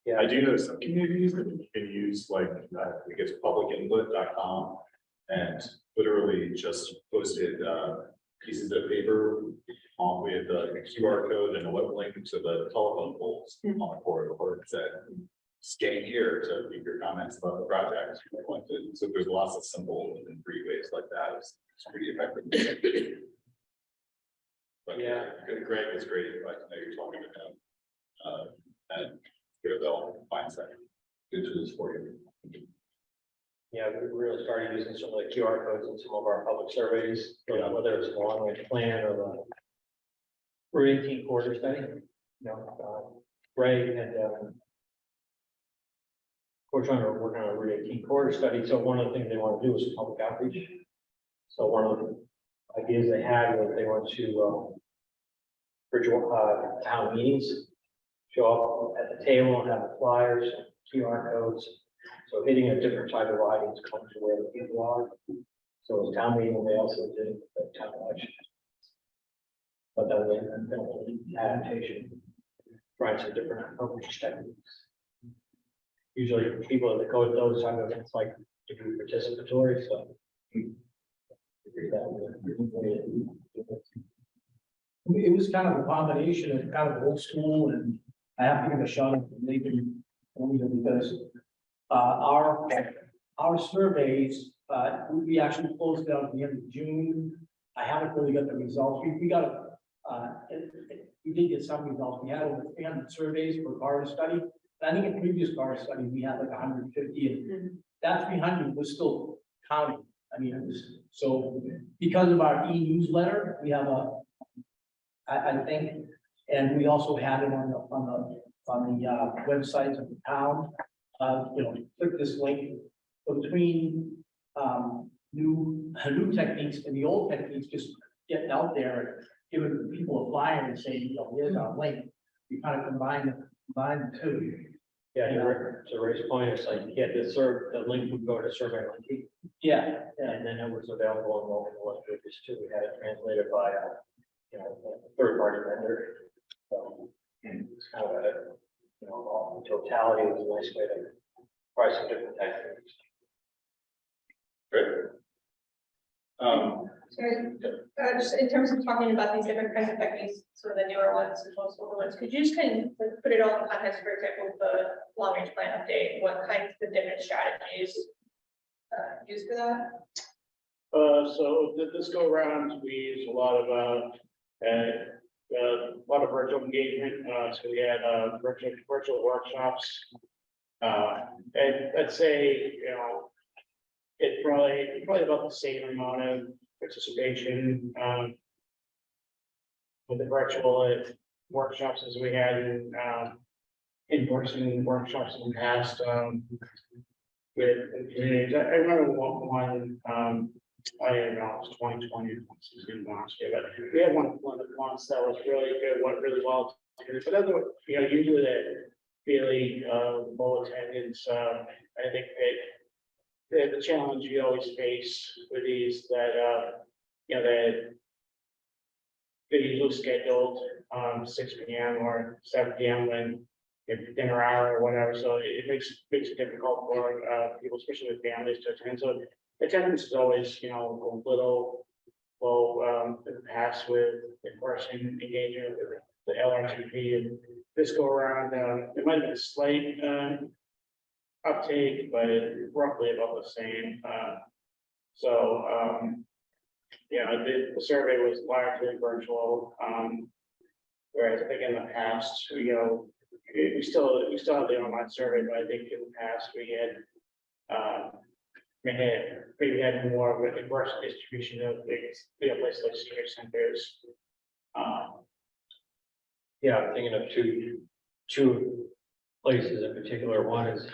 Speaker 4: Yeah,
Speaker 11: I do know some communities that you can use, like, I think it's publicinput.com, and literally just posted pieces of paper on with a QR code and a web link to the telephone poles on the corridor that said, scan here to leave your comments about the project. So there's lots of simple and free ways like that. It's pretty effective. But
Speaker 4: Yeah.
Speaker 11: Greg is great. I know you're talking about and they'll find some good tools for you.
Speaker 4: Yeah, we really started using some of the QR codes in some of our public surveys, you know, whether it's a long range plan or the Route 18 quarter study. You know, Ray had, we're trying to work on a Route 18 quarter study. So one of the things they want to do is public outreach. So one of the ideas they had was they want to virtual town meetings, show up at the table and have the flyers, QR codes. So hitting a different type of audience comes to where the people are. So it's town meeting, they also did the town election. But then they adaptation, trying some different approach techniques. Usually people that go to those type of events like to be participatory, so.
Speaker 5: It was kind of a combination of kind of old school, and I have to give a shout out to Nathan because our surveys, we actually closed out at the end of June. I haven't really got the results. We got we did get some results. We had over 300 surveys for Garda study. I think in previous Garda study, we had like 150, and that 300 was still counting. I mean, it was, so because of our e-newsletter, we have I think, and we also had it on the websites of the town. You know, click this link. So between new techniques and the old techniques, just getting out there, giving people a flyer and saying, you know, here's our link. We kind of combine the two.
Speaker 4: Yeah, to Ray's point, it's like, yeah, the link would go to Survey Monkey.
Speaker 5: Yeah.
Speaker 4: And then it was available in local languages too. We had it translated by you know, a third-party vendor. So it's kind of a, you know, totality is a nice way to try some different techniques.
Speaker 11: Great.
Speaker 2: Just in terms of talking about these different kinds of techniques, sort of the newer ones and most older ones, could you just kind of put it all in context, for example, the long range plan update, what kinds of different strategies used for that?
Speaker 6: So this go around, we use a lot of virtual engagement. So we had virtual workshops. And let's say, you know, it's probably about the same amount of participation with the virtual workshops as we had in-person workshops in the past with communities. I remember one I don't know, it was 2020, last year, but we had one once that was really good, went really well. But other, you know, usually they're really low attendance. I think the challenge you always face with these that you know that they're usually scheduled, 6 p.m. or 7 p.m. when if dinner hour or whatever, so it makes it difficult for, people, especially with families to attend, so attendance is always, a little low, in the past with in-person engagement with the LRTP, and this go around, it might have been a slight, uptake, but roughly about the same, yeah, the survey was largely virtual, whereas I think in the past, we still have the online survey, but I think in the past we had more of a diverse distribution of things, places like senior centers.
Speaker 4: Yeah, I'm thinking of two places in particular. One is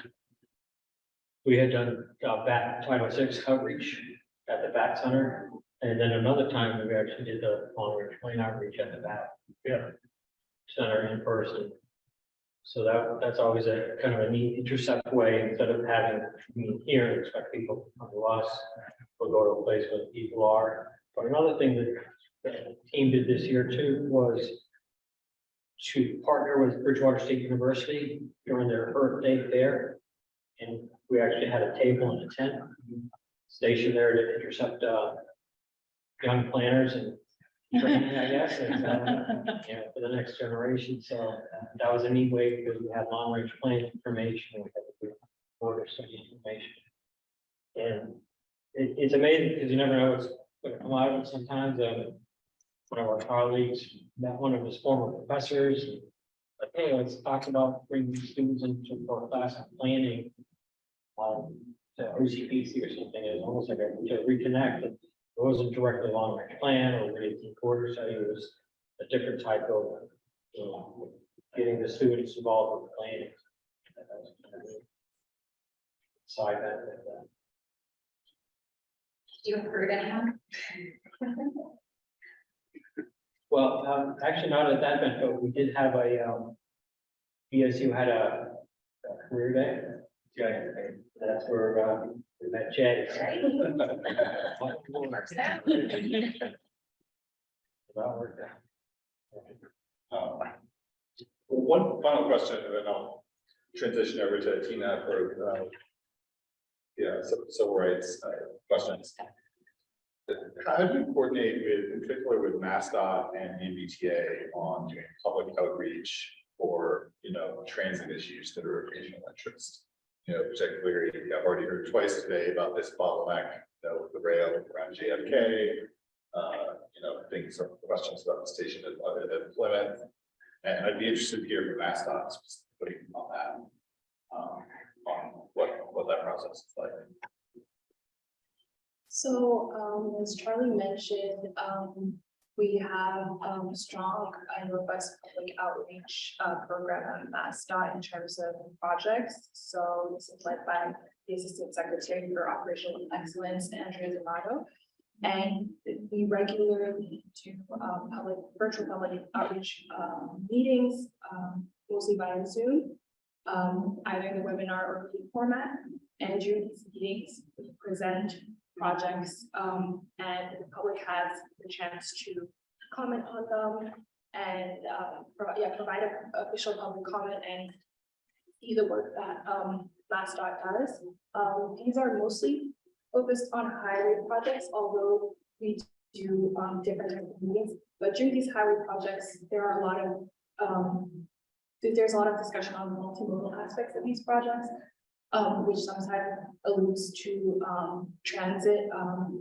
Speaker 4: we had done back Title VI coverage at the back center, and then another time we actually did the long-range plan outreach at the back center in person. So that's always a kind of a neat intercept way, instead of having me here and expect people to come to us, we'll go to a place where people are. But another thing that the team did this year too was to partner with Bridgewater State University during their Earth Day there. And we actually had a table and a tent stationed there to intercept young planners and training, I guess, and, for the next generation. So that was a neat way, because we had long range plan information, and we had the border study information. And it's amazing, because you never know what's going to come out of it. Sometimes one of our colleagues met one of his former professors, like, hey, let's talk about bringing students into for a class of planning to OCPC or something. It was almost like to reconnect. It wasn't directly long range plan or related quarter study. It was a different type of getting the students involved with planning. Side benefit.
Speaker 3: Do you recruit anyone?
Speaker 4: Well, actually not at that event, but we did have a BSU had a career day. Yeah, that's where we met Chad.
Speaker 11: One final question, and then I'll transition over to Tina for civil rights questions. How do you coordinate with, in particular with MassDOT and MBTA on doing public outreach for, transit issues that are of regional interest? Particularly, I've already heard twice today about this bottleneck, with the rail around JFK. Things or questions about the station at Plymouth. And I'd be interested to hear from MassDOT specifically on that, on what that process is like.
Speaker 2: So, as Charlie mentioned, we have a strong and robust public outreach program at MassDOT in terms of projects. So this is led by the Assistant Secretary for Operational Excellence, Andrea Zamato. And we regularly do virtual public outreach meetings, mostly via Zoom, either in the webinar or meeting format. And during these meetings, we present projects, and the public has the chance to comment on them and provide an official public comment and see the work that MassDOT does. These are mostly focused on highway projects, although we do different types of meetings. But during these highway projects, there are a lot of there's a lot of discussion on the multimodal aspects of these projects, which sometimes alludes to transit.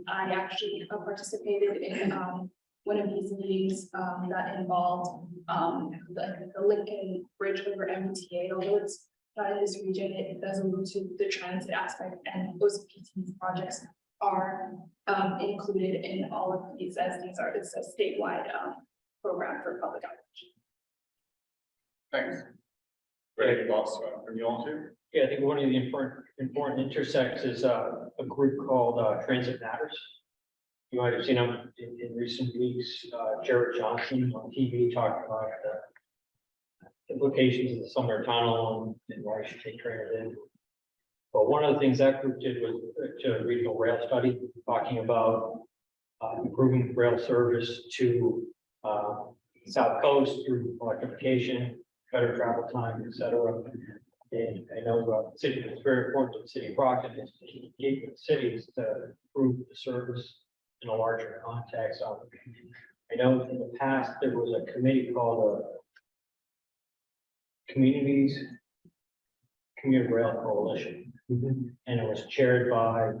Speaker 2: I actually participated in one of these meetings that involved the Lincoln Bridge over MPO, although it's not in this region, it does allude to the transit aspect, and OCPT's projects are included in all of these, as it's a statewide program for public outreach.
Speaker 11: Thanks. Great thoughts from you all too.
Speaker 4: Yeah, I think one of the important intersects is a group called Transit Matters. You might have seen them in recent weeks. Jared Johnson on TV talked about the implications of the Sumner Tunnel and why you should take transit in. But one of the things that group did was to a regional rail study talking about improving rail service to South Coast through electrification, better travel time, et cetera. And I know city, it's very important to the city of Brockton, is to keep the cities to improve the service in a larger context. I know in the past, there was a committee called Community Rail Coalition. And it was chaired by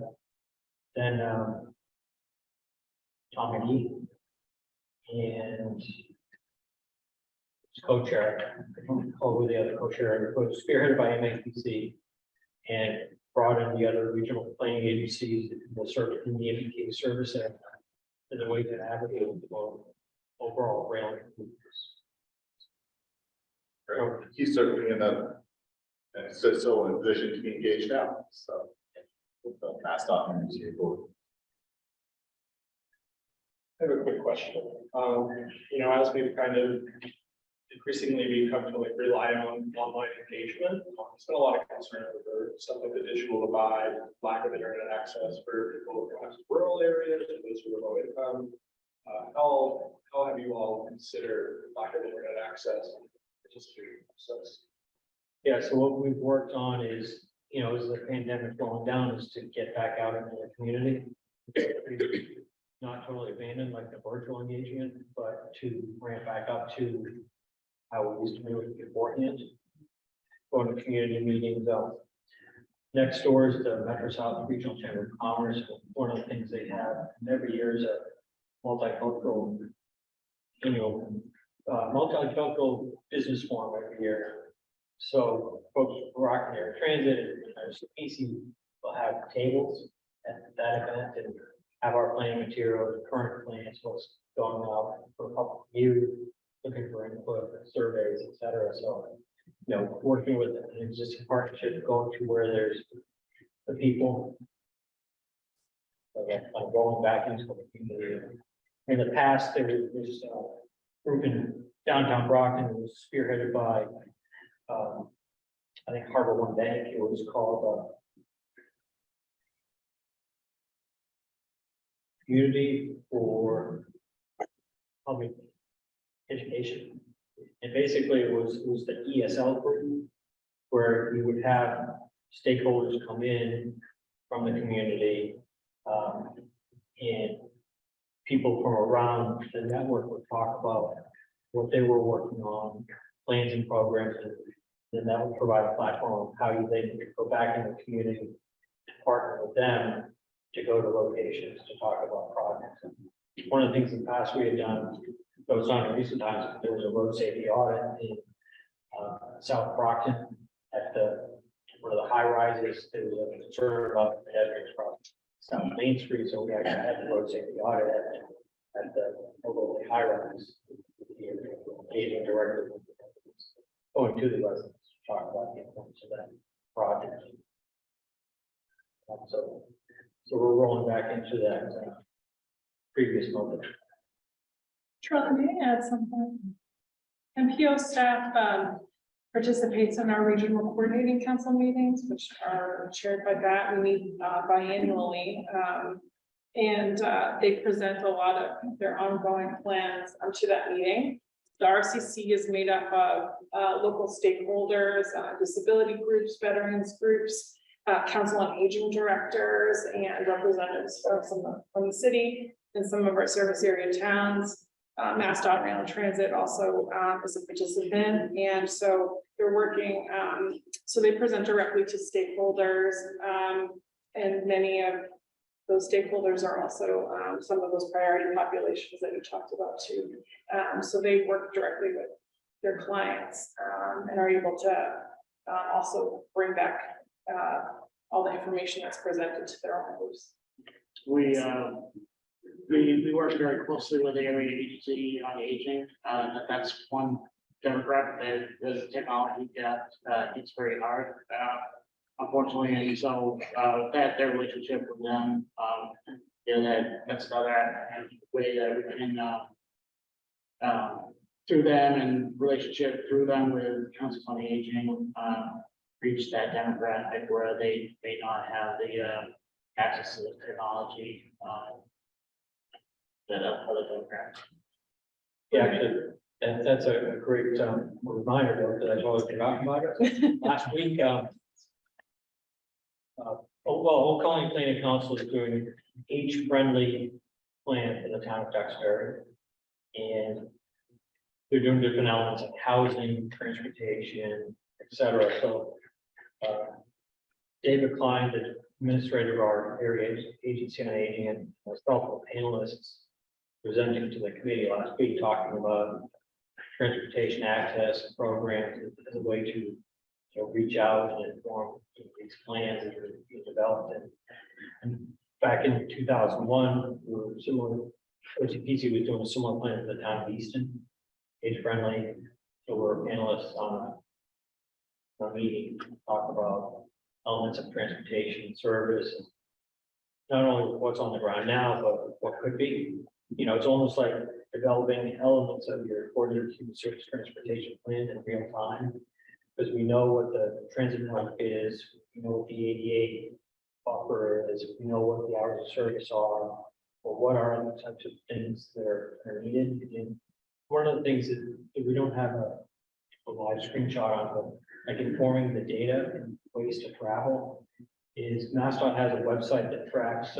Speaker 4: then Tom McGee and co-chair, I don't recall who the other co-chair, but spearheaded by MAPC and brought in the other regional planning agencies that will serve in the MPO service area as a way to advocate for overall rail improvements.
Speaker 11: He's certainly in that, and so in a position to be engaged now, so. With the mass documents here.
Speaker 19: I have a quick question. As we kind of increasingly we come to like rely on online engagement, there's been a lot of concern over stuff like the digital divide, lack of internet access for people perhaps in rural areas and those who are low income. How have you all considered lack of internet access?
Speaker 4: Yeah, so what we've worked on is, as the pandemic going down, is to get back out into the community. Not totally abandoned like the virtual engagement, but to ramp back up to how we used to do it beforehand. Going to community meetings. Next door is the Metro South Regional Chamber of Commerce. One of the things they have every year is a multicultural multicultural business forum every year. So folks from Rock Air Transit and PC will have tables at that event and have our planning materials, current plans, what's going out for a couple of years, looking for input, surveys, et cetera. So, working with an existing partnership, going to where there's the people. Again, like going back into the community. In the past, there was this group in downtown Brockton. It was spearheaded by I think Harbor One Bank. It was called Community for Public Education. And basically it was the ESL group where you would have stakeholders come in from the community and people from around the network would talk about what they were working on, plans and programs, and then that would provide a platform of how they can go back in the community and partner with them to go to locations to talk about projects. One of the things in the past we had done, that was done in recent times, there was a road safety audit in South Brockton at one of the high rises. There was a concern about the pedestrians from South Main Street, so we actually had the road safety audit at the overly high rise. Engaging directly going to the residents to talk about the importance of that project. So we're rolling back into that previous moment.
Speaker 2: Charlie, may I add something? MPO staff participates in our regional coordinating council meetings, which are chaired by that. We meet biannually. And they present a lot of their ongoing plans to that meeting. The RCC is made up of local stakeholders, disability groups, veterans groups, council on aging directors, and representatives from the city and some of our service area towns. MassDOT Rail and Transit also is a participant, and so they're working. So they present directly to stakeholders, and many of those stakeholders are also some of those priority populations that you talked about too. So they work directly with their clients and are able to also bring back all the information that's presented to their own groups.
Speaker 6: We work very closely with the area agency on aging. That's one demographic that is technology that it's very hard. Unfortunately, and so that their relationship with them, that's another way that we can through them and relationship through them with councils on aging, reach that demographic where they may not have the access to the technology that other demographics.
Speaker 4: Yeah, actually, that's a great reminder though, that I totally forgot about it. Last week, Old Colony Planning Council is doing age-friendly plan for the town of Duxbury. And they're doing different elements like housing, transportation, et cetera. So David Klein, the administrator of our area agency on aging, and myself, panelists presenting to the committee last week, talking about transportation access programs as a way to reach out and inform these plans that are being developed. And back in 2001, we were similar. OCPC was doing a similar plan for the town of Easton, age friendly. So we're panelists on a meeting to talk about elements of transportation service, not only what's on the ground now, but what could be. It's almost like developing elements of your coordinated human service transportation plan in real time, because we know what the transit market is, we know what the ADA offer is, we know what the hours of service are, or what are other types of things that are needed. And one of the things that we don't have a live screenshot on, but like informing the data and ways to travel, is MassDOT has a website that tracks.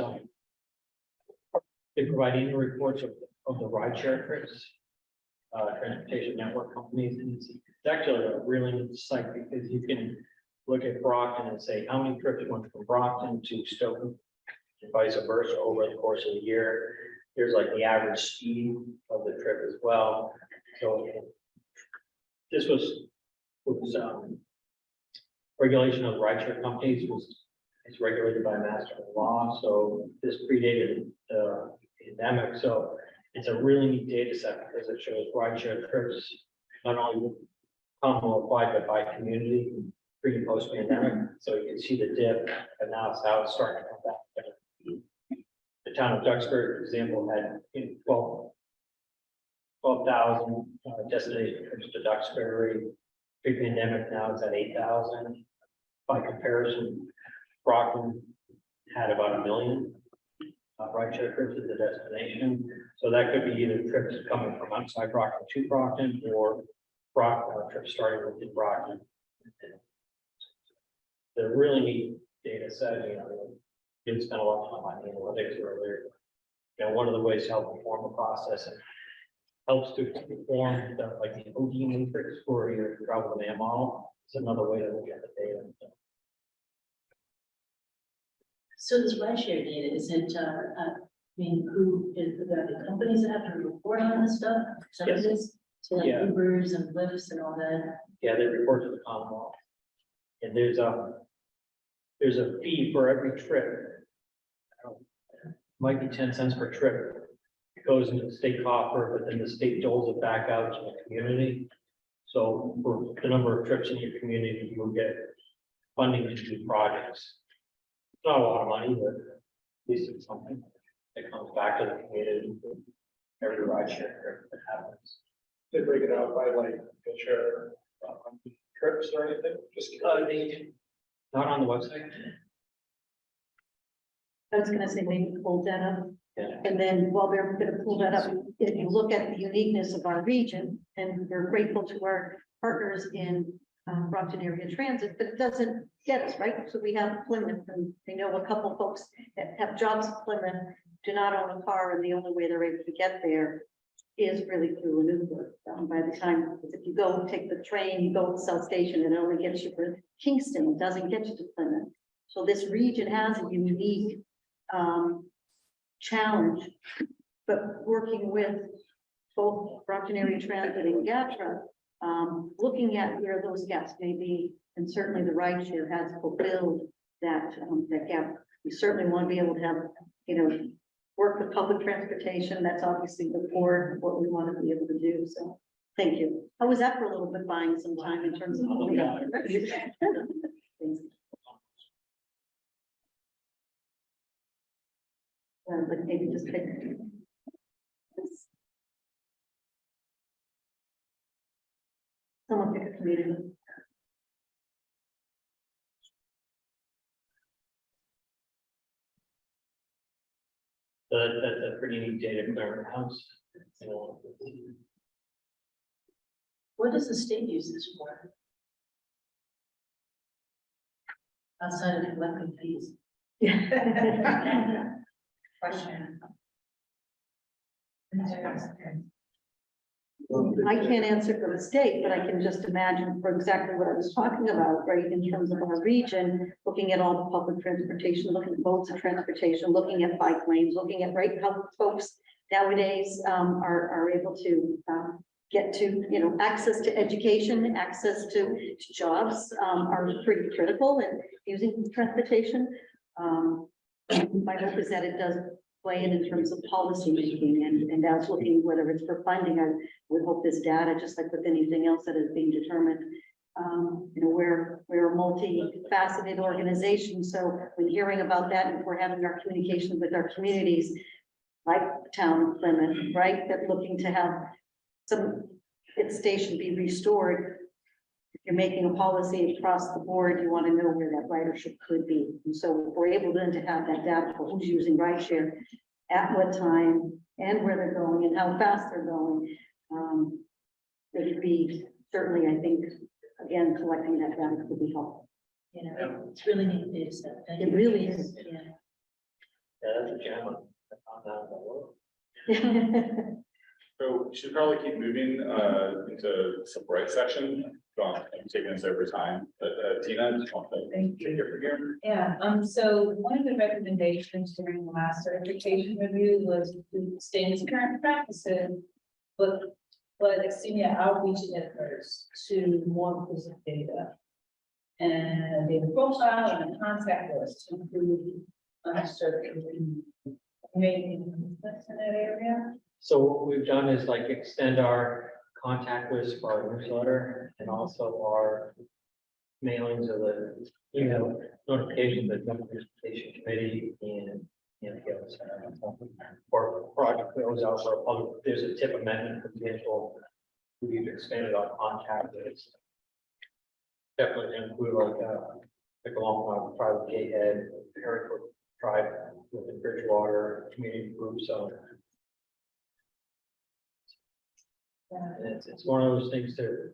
Speaker 4: They provide annual reports of the rideshare trips, transportation network companies, and it's actually a really neat site because you can look at Brockton and say how many trips went from Brockton to Stoughton and vice versa over the course of the year. There's like the average speed of the trip as well. So this was regulation of rideshare companies is regulated by master law. So this predated the pandemic. So it's a really neat data set because it shows rideshare trips, not only commonly applied, but by community pre and post pandemic. So you can see the dip, and now it's how it's starting to come back. The town of Duxbury, for example, had 12,000 destination trips to Duxbury. Pre-pandemic, now it's at 8,000. By comparison, Brockton had about 1 million rideshare trips to the destination. So that could be either trips coming from outside Brockton to Brockton, or trips starting within Brockton. They're really neat data set. Didn't spend a lot of time on analytics earlier. One of the ways to help inform the process and helps to inform like the OD matrix for your travel demand model. It's another way to look at the data.
Speaker 12: So this rideshare data, is it, who is the companies that have to report on this stuff? So
Speaker 4: Yes.
Speaker 12: it is, so like
Speaker 4: Yeah.
Speaker 12: Ubers and Lyfts and all that?
Speaker 4: Yeah, they report to the Commonwealth. And there's a fee for every trip. Might be 10 cents per trip. It goes into the state coffer, but then the state doles it back out to the community. So for the number of trips in your community, you will get funding to do projects. It's not a lot of money, but at least it's something that comes back to the community. Every rideshare trip that happens.
Speaker 19: They break it out by like share trips or anything, just.
Speaker 4: Not on the website.
Speaker 8: I was gonna say maybe pull that up.
Speaker 4: Yeah.
Speaker 8: And then while they're gonna pull that up, if you look at the uniqueness of our region, and we're grateful to our partners in Brockton Area Transit, but it doesn't get us, right? So we have Plymouth, and I know a couple folks that have jobs in Plymouth, do not own a car, and the only way they're able to get there is really through an Uber. By the time, if you go take the train, you go to South Station, and it only gets you to Kingston, it doesn't get you to Plymouth. So this region has a unique challenge, but working with both Brockton Area Transit and GATRA, looking at where those gaps may be, and certainly the rideshare has fulfilled that gap. We certainly want to be able to have, work with public transportation. That's obviously the core of what we want to be able to do. So thank you. I was that for a little bit, buying some time in terms of. But maybe just pick. Someone pick a community.
Speaker 4: That's a pretty neat data clearinghouse.
Speaker 12: What does the state use this for? Outside of collecting fees?
Speaker 3: Question.
Speaker 8: I can't answer for the state, but I can just imagine for exactly what I was talking about, right, in terms of our region, looking at all the public transportation, looking at modes of transportation, looking at bike lanes, looking at, right, how folks nowadays are able to get to, you know, access to education, access to jobs are pretty critical in using transportation. My hope is that it does play in terms of policy making and as looking, whether it's for funding, I would hope this data, just like with anything else that is being determined, you know, we're a multifaceted organization. So when hearing about that, and if we're having our communication with our communities, like the town of Plymouth, right, that looking to have its station be restored. If you're making a policy across the board, you want to know where that ridership could be. And so if we're able then to have that data for who's using rideshare, at what time, and where they're going, and how fast they're going, it would be certainly, I think, again, collecting that data could be helpful.
Speaker 12: You know, it's really neat data set. Thank
Speaker 8: It
Speaker 12: you.
Speaker 8: really is.
Speaker 12: Yeah.
Speaker 5: Yeah, that's a gem. I found out in the world.
Speaker 11: So we should probably keep moving into some bright section. I'm taking this over time, but Tina, just want to take it from here.
Speaker 2: Yeah, so one of the recommendations during the last certification review was to stay in its current practices, but extend outreach efforts to more inclusive data. And data profile and a contact list to improve underserved community in that area.
Speaker 5: So what we've done is like extend our contact list for our newsletter and also our mailings of the email notifications that the transportation committee and MPO or project goes out for a public, there's a tip amendment for example. We've expanded our contact list. Definitely include like along private gatehead, Hereford tribe with the Bridgewater community group, so. And it's one of those things to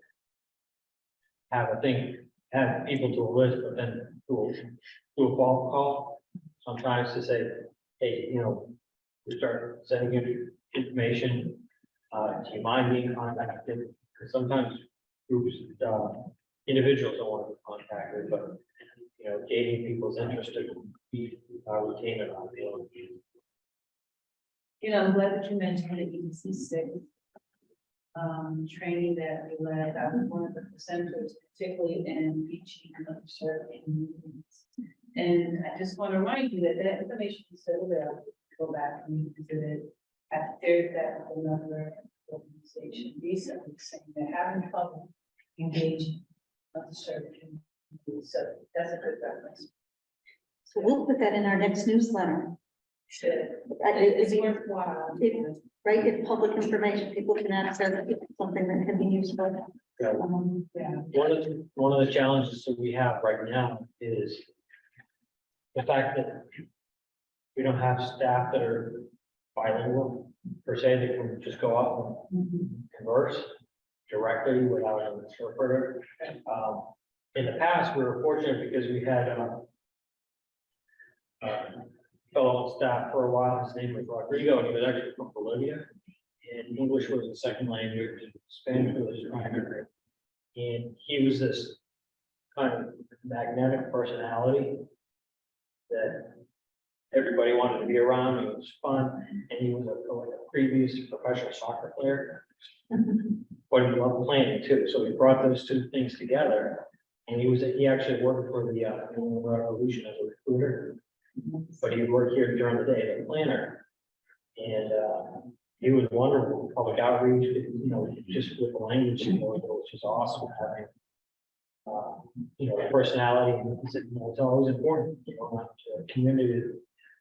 Speaker 5: have, I think, have people to a list, but then do a phone call. Sometimes to say, hey, you know, we start sending you information. Do you mind being contacted? Because sometimes groups, individuals don't want to be contacted, but you know, gaining people's interest to be retained on the.
Speaker 12: You know, I'm glad that you mentioned the EDC 6. Training that we led, I was one of the presenters, particularly in reaching underserved communities. And I just want to remind you that that information is still available. Go back and revisit it. I shared that with another organization recently saying they're having trouble engaging underserved communities. So that's a good reference.
Speaker 8: So we'll put that in our next newsletter.
Speaker 12: Should.
Speaker 8: It's
Speaker 12: worthwhile.
Speaker 8: Right, it's public information, people can access it, it's something that can be useful.
Speaker 5: Yeah. One of the challenges that we have right now is the fact that we don't have staff that are bilingual per se, that can just go out and converse directly without an interpreter. In the past, we were fortunate because we had fellow on staff for a while. His name was Rodrigo, and he was actually from Bolivia. And English was the second language, and Spanish was his primary. And he was this kind of magnetic personality that everybody wanted to be around. He was fun, and he was a previous professional soccer player. But he loved planning too, so he brought those two things together. And he actually worked for the Revolution as a recruiter. But he worked here during the day as a planner. And he was wonderful, public outreach, you know, just with the language, you know, which is awesome having, you know, personality. And it's always important, you know, not to community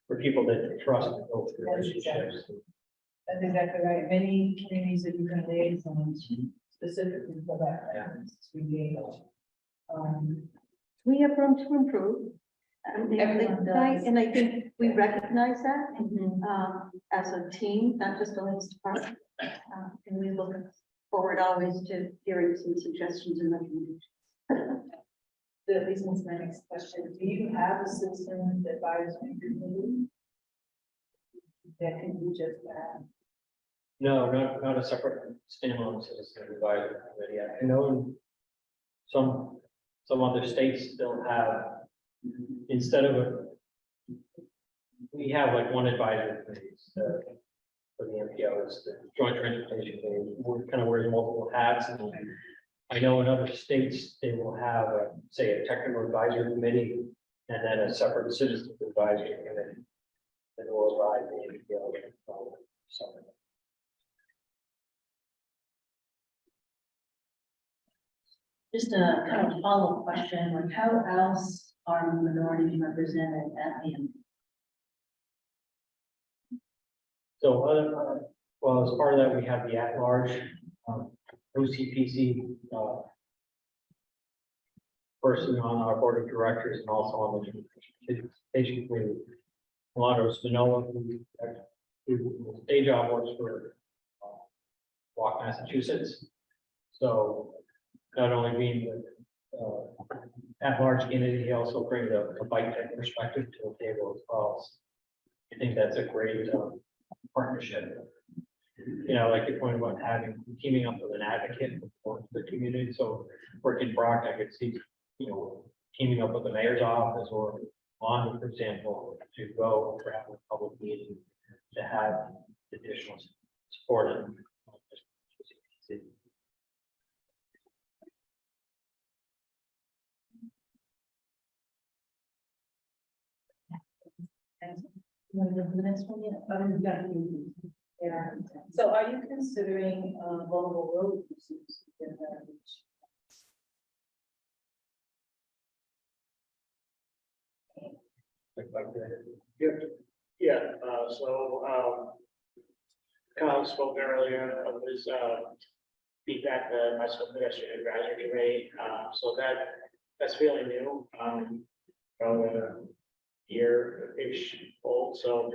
Speaker 5: for people that trust and build relationships.
Speaker 12: That's exactly right. Many communities that you can liaison specifically for that.
Speaker 8: We have room to improve.
Speaker 12: Everyone does.
Speaker 8: Right, and I think we recognize that as a team, not just the police department. And we look forward always to hearing some suggestions and recommendations.
Speaker 12: That leads me to my next question. Do you have a citizen advisory committee? That can be just that?
Speaker 4: No, not a separate standalone citizen advisory committee. I know in some other states still have, instead of we have like one advisory committee for the MPOs, the Joint Transportation Committee, we're kind of wearing multiple hats. And I know in other states, they will have, say, a technical advisory committee and then a separate citizens advisory committee that will advise the MPO. So.
Speaker 12: Just a kind of follow-up question, like how else are minorities represented at the end?
Speaker 4: So, well, as part of that, we have the at-large OCPC person on our board of directors and also on the transportation committee. Milano Spinola, who day job works for Walk, Massachusetts. So not only being the at-large candidate, he also brings a bike tech perspective to the table as well. I think that's a great partnership. You know, like the point about teaming up with an advocate for the community. So working Brock, I could see, you know, teaming up with the mayor's office or on, for example, to go for a public meeting to have additional support.
Speaker 12: The next one, yeah. So are you considering vulnerable road users in that?
Speaker 6: Yeah, Kyle spoke earlier of his feedback that I spoke to the advisory committee, so that's fairly new. Year-ish old, so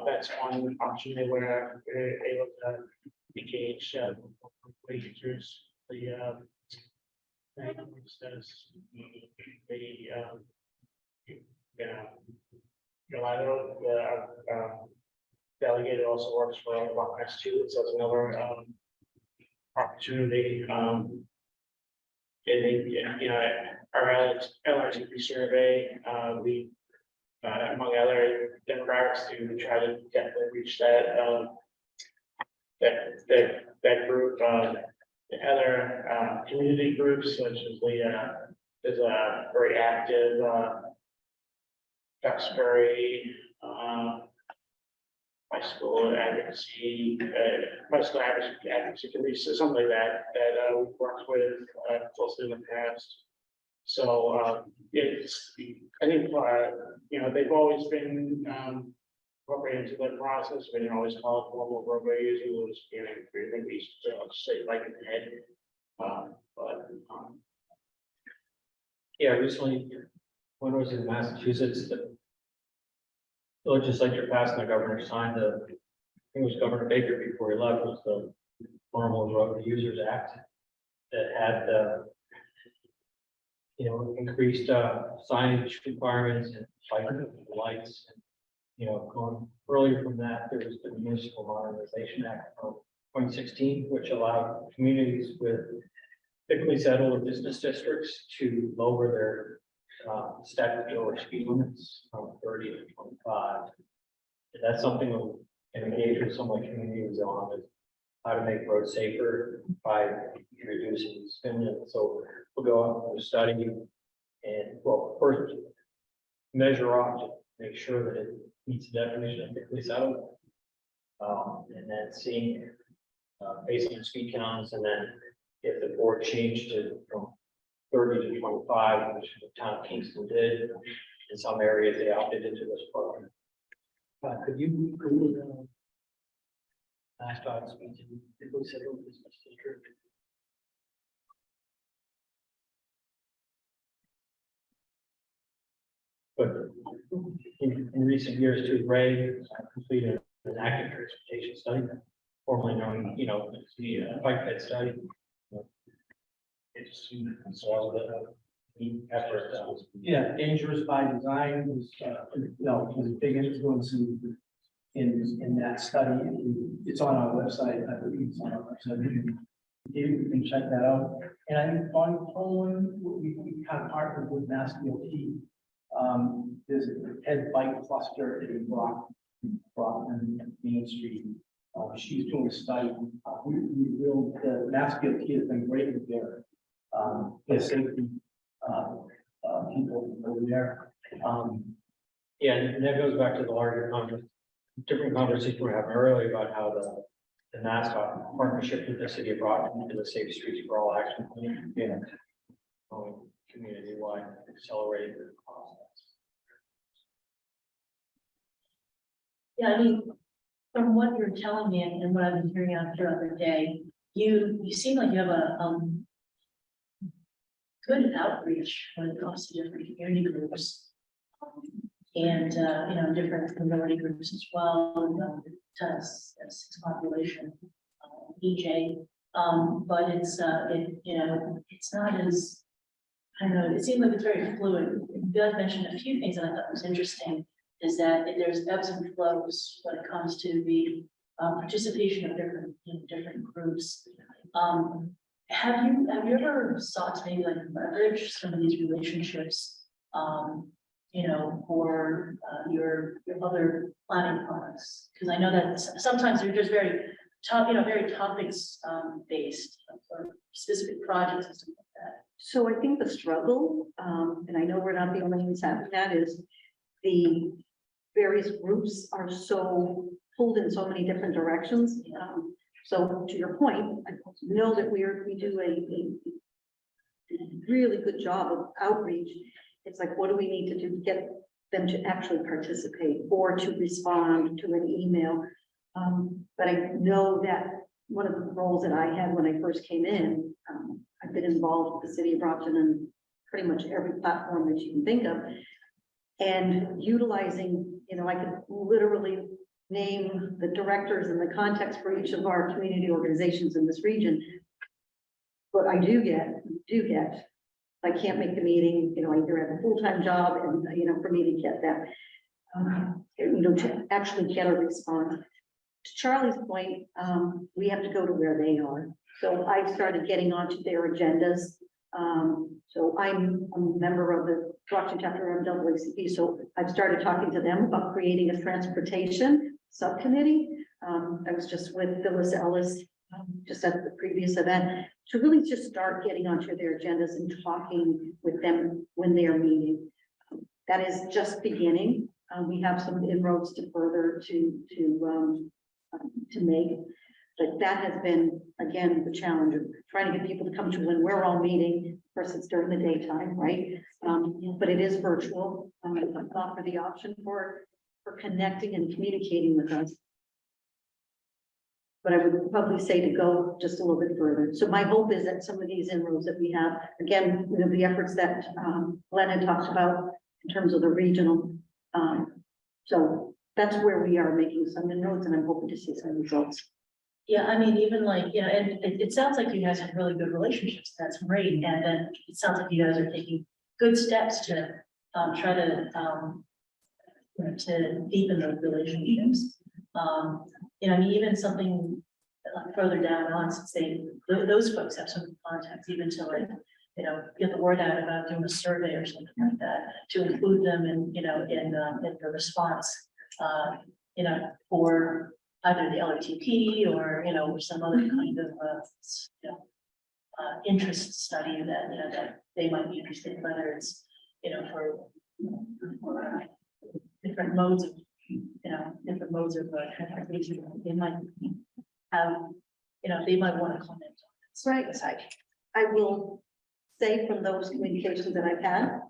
Speaker 6: that's one opportunity where we're able to engage users, the Gelato, the delegate also works for Walk Massachusetts, so it's another opportunity. And you know, our LRTP survey, we among other demographics to try to definitely reach that group. The other community groups, such as there's a very active Duxbury bicycle advocacy, bicycle advocacy committee, so something like that we've worked with closely in the past. So it's, I think, you know, they've always been incorporated into the process. We didn't always call it formal roadway using, it was, you know, I think we used to say like in the head.
Speaker 4: Yeah, recently, when I was in Massachusetts, the legislature passed and the governor signed I think it was Governor Baker before he left, was the Vulnerable Road Users Act that had you know, increased signage requirements and lights. And, you know, going earlier from that, there was the Municipal Modernization Act of 2016, which allowed communities with thickly settled or business districts to lower their statutory speed limits from 30 to 25. And that's something we can engage with some of the communities on, is how to make roads safer by reducing spin limits. So we'll go out and study and, well, first measure off to make sure that it meets the definition of thickly settled. And then seeing based on speed counts, and then if the board changed it from 30 to 25, which the town of Kingston did, in some areas they opted into this program. Could you last on speed to thickly settled business district? But in recent years too, Ray completed an active transportation study formerly known, the bike ped study. It's so the effort that was.
Speaker 5: Yeah, dangerous by design was, was a big influence in that study. It's on our website. I believe it's on our website. You can check that out. And I think on Poland, we kind of partnered with Mass DOT. There's a head bike cluster in Brockman, Main Street. She's doing a study. The Mass DOT has been great with their safety people over there.
Speaker 4: Yeah, and that goes back to the larger different conversation we were having earlier about how the NASDAQ partnership with the city of Brockton and the Safe Streets for All Action Plan. Yeah. Community-wide accelerated the process.
Speaker 12: Yeah, I mean, from what you're telling me and what I've been hearing out throughout the day, you seem like you have a good outreach when it comes to different community groups. And different minority groups as well, six population, EJ. But it's it's not as, I don't know, it seems like it's very fluid. You guys mentioned a few things that I thought was interesting, is that there's ebbs and flows when it comes to the participation of different groups. Have you ever sought to maybe like leverage some of these relationships, for your other planning products? Because I know that sometimes they're just very topics based or specific projects and stuff like that.
Speaker 8: So I think the struggle, and I know we're not the only ones having that, is the various groups are so pulled in so many different directions. So to your point, I know that we do a really good job of outreach. It's like, what do we need to do to get them to actually participate or to respond to an email? But I know that one of the roles that I had when I first came in, I've been involved with the city of Brockton and pretty much every platform that you can think of. And utilizing, I could literally name the directors and the contacts for each of our community organizations in this region. But I do get, I can't make the meeting, I either have a full-time job and, for me to get that, to actually get a response. To Charlie's point, we have to go to where they are. So I started getting onto their agendas. So I'm a member of the Brockton chapter of NAACP. So I've started talking to them about creating a transportation subcommittee. I was just with Phyllis Ellis just at the previous event to really just start getting onto their agendas and talking with them when they are meeting. That is just beginning. We have some inroads to further to make, but that has been, again, the challenge of trying to get people to come to when we're all meeting. Of course, it's during the daytime, right? But it is virtual. I offer the option for connecting and communicating with us. But I would probably say to go just a little bit further. So my hope is that some of these inroads that we have, again, the efforts that Glenn had talked about in terms of the regional. So that's where we are making some inroads, and I'm hoping to see some results.
Speaker 12: Yeah, I mean, even like, and it sounds like you guys have really good relationships. That's great. And then it sounds like you guys are taking good steps to try to deepen those relationships. I mean, even something further down on, since those folks have some contacts, even to like, get the word out about doing a survey or something like that, to include them in, in the response, for either the LRTP or, or some other kind of, interest study that, that they might be interested in, whether it's, for different modes of, transportation. They might have, they might want to comment on it.
Speaker 8: Right. I will say from those communications that I've had,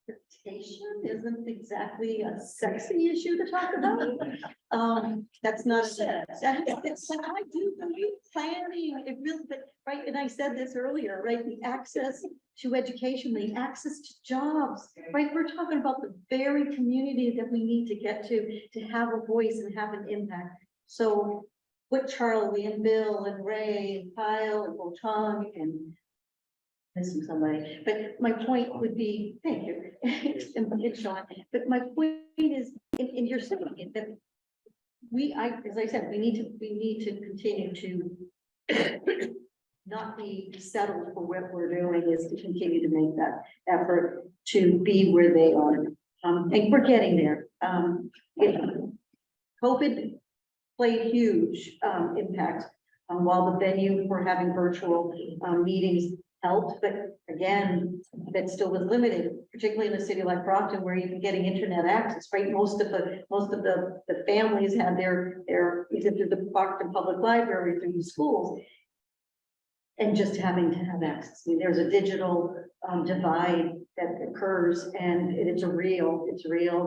Speaker 8: transportation isn't exactly a sexy issue to talk about. That's not, I do believe planning, it really, but right, and I said this earlier, right, the access to education, the access to jobs, right, we're talking about the very community that we need to get to have a voice and have an impact. So put Charlie and Bill and Ray and Kyle and Bochong and missing somebody, but my point would be, thank you, and Sean, but my point is, in your saying it, that as I said, we need to continue to not be settled for what we're doing, is to continue to make that effort to be where they are. And we're getting there. COVID played huge impact while the venue for having virtual meetings helped, but again, that still was limited, particularly in a city like Brockton, where even getting internet access, right? Most of the families had their either through the Brockton Public Library, through the schools, and just having to have access. I mean, there's a digital divide that occurs, and it's real,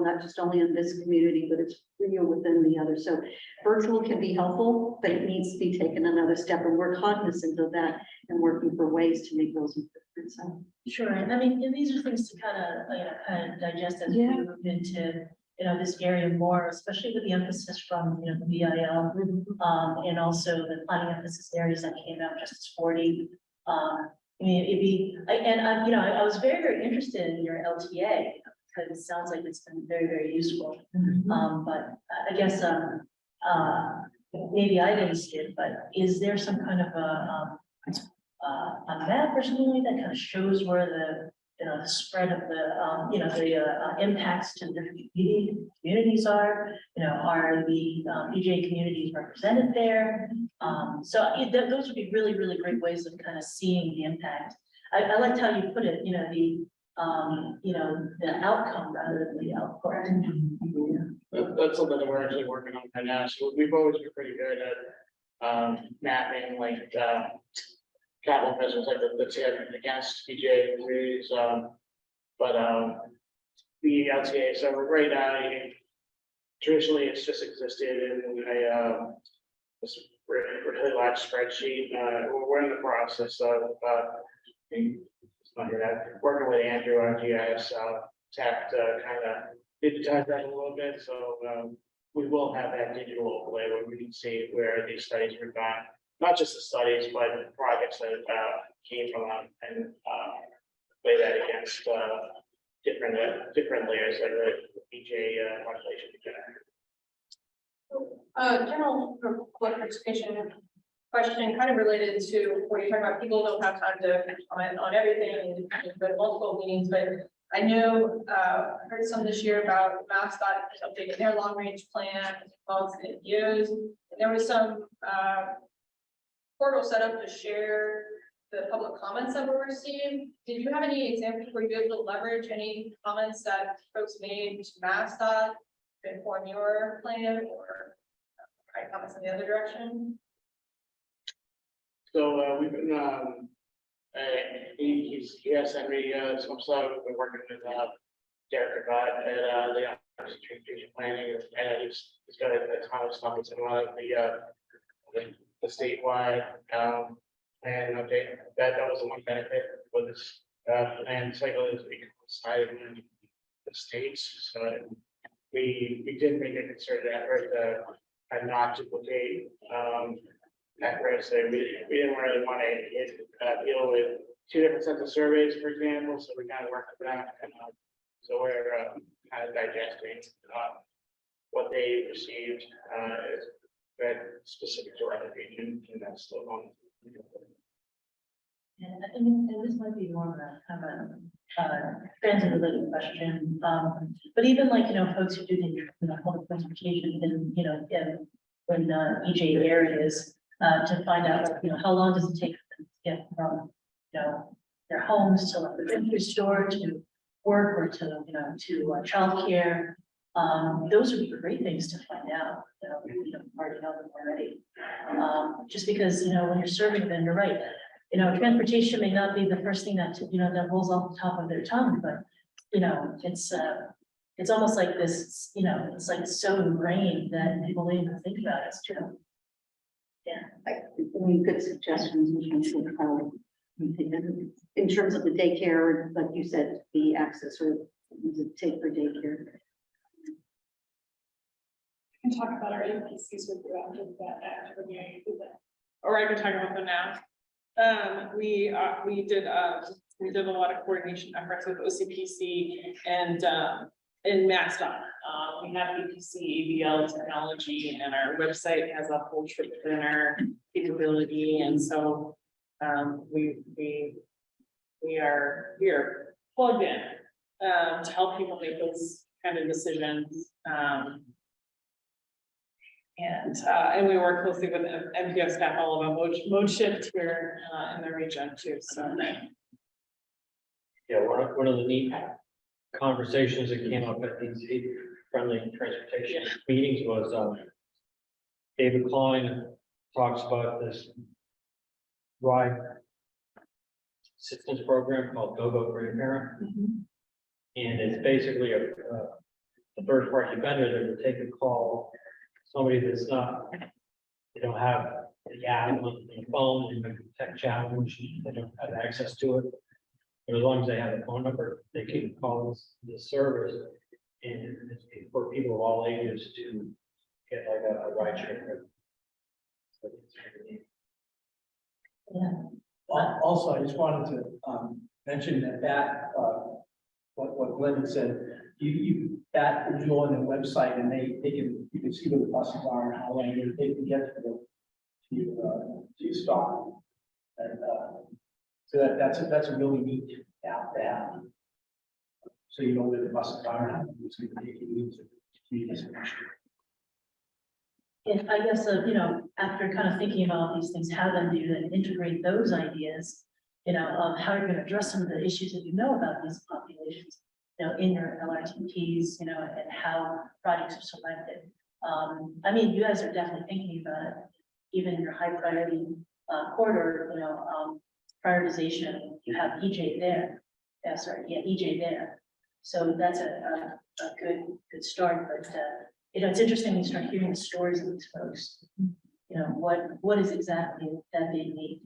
Speaker 8: not just only in this community, but it's real within the other. So virtual can be helpful, but it needs to be taken another step, and we're cognizant of that and working for ways to make those improvements.
Speaker 12: Sure, and I mean, and these are things to kind of digest as we move into, this area more, especially with the emphasis from, the VIL, and also the planning emphasis areas that came out, Justice 40. I mean, it'd be, I was very, very interested in your LTA, because it sounds like it's been very, very useful. But I guess, maybe I didn't see it, but is there some kind of a map or something like that kind of shows where the spread of the impacts to different communities are, are the PJ communities represented there? So those would be really, really great ways of kind of seeing the impact. I liked how you put it, the outcome rather than the output.
Speaker 6: That's something that we're actually working on right now. So we've always been pretty good at mapping like capital measures like the TIF against PJ communities. But the LTA, so right now, traditionally it's just existed in this really large spreadsheet. We're in the process of working with Andrew, our GIS tech, to kind of digitize that a little bit. So we will have that digital overlay where we can see where these studies were done. Not just the studies, but the projects that came from them, and weigh that against different layers of the PJ population.
Speaker 2: General clarification question, kind of related to what you're talking about. People don't have time to comment on everything and go to multiple meetings, but I know I heard some this year about MassDOT updating their long range plan as well as the MPOs. And there was some portal set up to share the public comments that were received. Did you have any examples where you were able to leverage any comments that folks made to MassDOT to inform your plan, or comments in the other direction?
Speaker 6: So we've been he has sent me some stuff. We've been working with Derek Gott at the Office of Transportation Planning, and he's got a ton of stuff. It's in one of the statewide plan update. That was the one benefit for this plan cycle is we coincided with the states. So we did make a concerted effort to not duplicate efforts. So we didn't really want to deal with two different sets of surveys, for example. So we kind of worked with that, and so we're kind of digesting what they received is very specific to our region, and that's still on.
Speaker 12: And this might be more of a kind of transit related question, but even like, folks who do the public transportation and, when EJ areas, to find out, how long does it take for them to get from, their homes to like the grocery store, to work, or to, to childcare. Those would be great things to find out, if you don't already know them already. Just because, when you're serving them, you're right. Transportation may not be the first thing that, that rolls off the top of their tongue, but, it's almost like this, it's like so ingrained that people don't even think about it. It's true. Yeah.
Speaker 8: I mean, good suggestions in terms of how, in terms of the daycare, like you said, the access or the take for daycare.
Speaker 2: can talk about our APCs with you after that, or I can talk about them now. We did a lot of coordination efforts with OCPC and in MassDOT. We have APC AVL technology, and our website has a whole trip planner capability, and so we are plugged in to help people make those kind of decisions. And we work closely with MPO staff all of them, mode shift here in the region too, so.
Speaker 4: Yeah, one of the neat conversations that came up at these friendly transportation meetings was, David Klein talks about this ride assistance program called Go Grandparent. And it's basically a third party vendor that would take a call, somebody that's not, they don't have the app on the phone, and the tech challenge, they don't have access to it. But as long as they have a phone number, they can call this service, and it's for people of all ages to get like a ride share. So it's really neat.
Speaker 5: Also, I just wanted to mention that what Glenn said, that is on the website, and you can see where the buses are and how long they can get to your stop. And so that's a really neat app to have. So you know where the buses are and how it's going to take you to this information.
Speaker 12: And I guess, after kind of thinking about these things, how then do you then integrate those ideas, of how you're going to address some of the issues that you know about these populations, in your LRTPs, and how projects are selected. I mean, you guys are definitely thinking about it, even your high priority corridor, prioritization, you have EJ there. EJ there. So that's a good start, but it's interesting when you start hearing the stories of these folks. What is exactly that they need?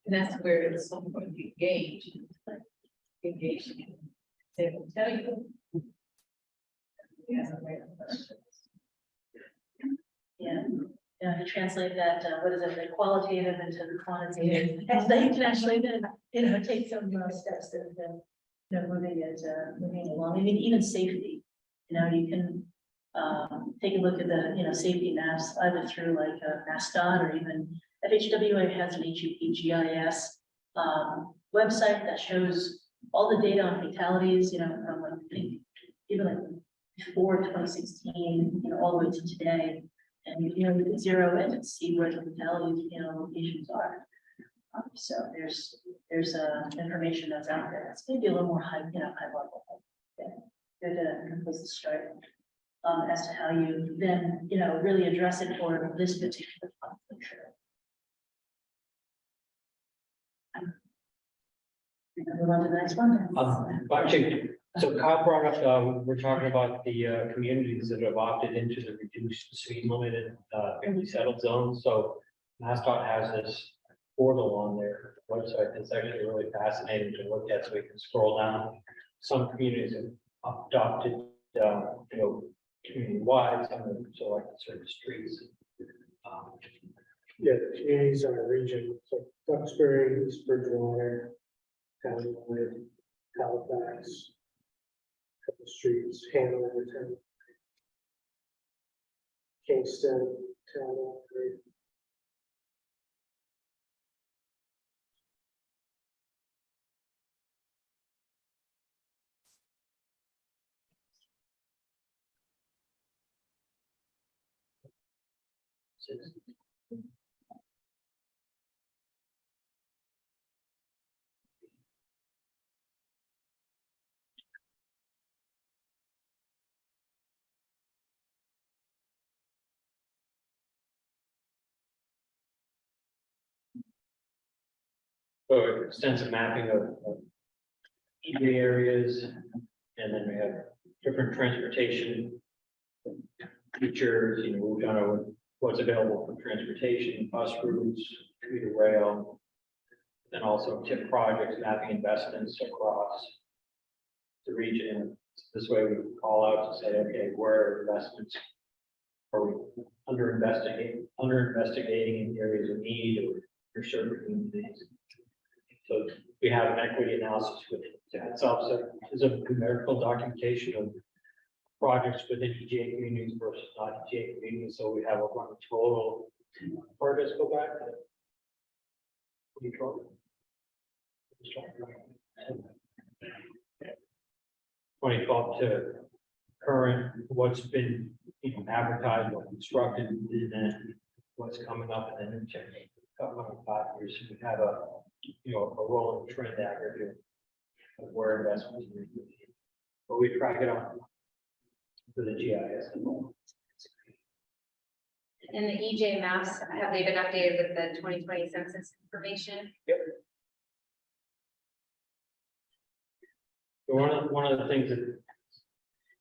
Speaker 17: And that's where it's somewhat engaged. They will tell you. Yes.
Speaker 12: Yeah, to translate that, what is it, the qualitative into the quantitative, and then you can actually then, take some steps that, moving along. I mean, even safety, you can take a look at the, safety maps, either through like MassDOT or even FHWA has an HUP-GIS website that shows all the data on fatalities, from like, I think, even like before 2016, all the way to today. And you can zero in and see where the fatalities, locations are. So there's information that's out there. It's maybe a little more high level. Yeah. Good place to start. As to how you then, really address it for this particular conflict. Move on to the next one.
Speaker 4: Actually, so Kyle brought up, we're talking about the communities that have opted into the reduced speed limit in newly settled zones. So MassDOT has this portal on their website that's actually really fascinating to look at. So we can scroll down. Some communities have adopted, community-wide, some of them select certain streets.
Speaker 19: Yeah, the communities in the region, so Duxbury, East Bridgewater, Townwood, Halifax, couple streets, Hanover, Kingston, Townwood.
Speaker 4: So extensive mapping of EV areas, and then we have different transportation features, we've done over what's available for transportation, bus routes, commuter rail, then also TIP projects, mapping investments across the region. This way we can call out to say, okay, where are investments? Are we investigating in areas of need or certain communities? So we have an equity analysis with itself, so there's a numerical documentation of projects within EJ communities versus not EJ communities, so we have a run total. Or just go back. Control. 2012 to current, what's been advertised, what constructed, and then what's coming up, and then check 5 years. So we have a a rolling trend aggregate of where investments are being made. But we track it on for the GIS.
Speaker 3: And the EJ maps, have they been updated with the 2020 census information?
Speaker 4: Yep. So one of the things that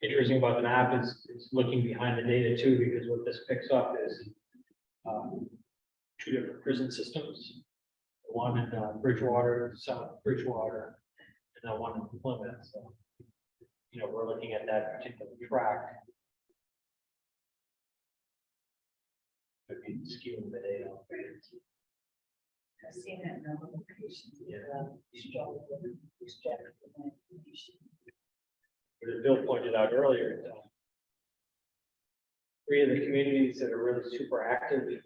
Speaker 4: interesting about the map is looking behind the data too, because what this picks up is 2 different prison systems. One in Bridgewater, South Bridgewater, and then one in Plymouth. So, we're looking at that particular track. Could be skewing the data.
Speaker 12: I've seen that in other locations.
Speaker 4: Yeah. But as Bill pointed out earlier, 3 of the communities that are really super active in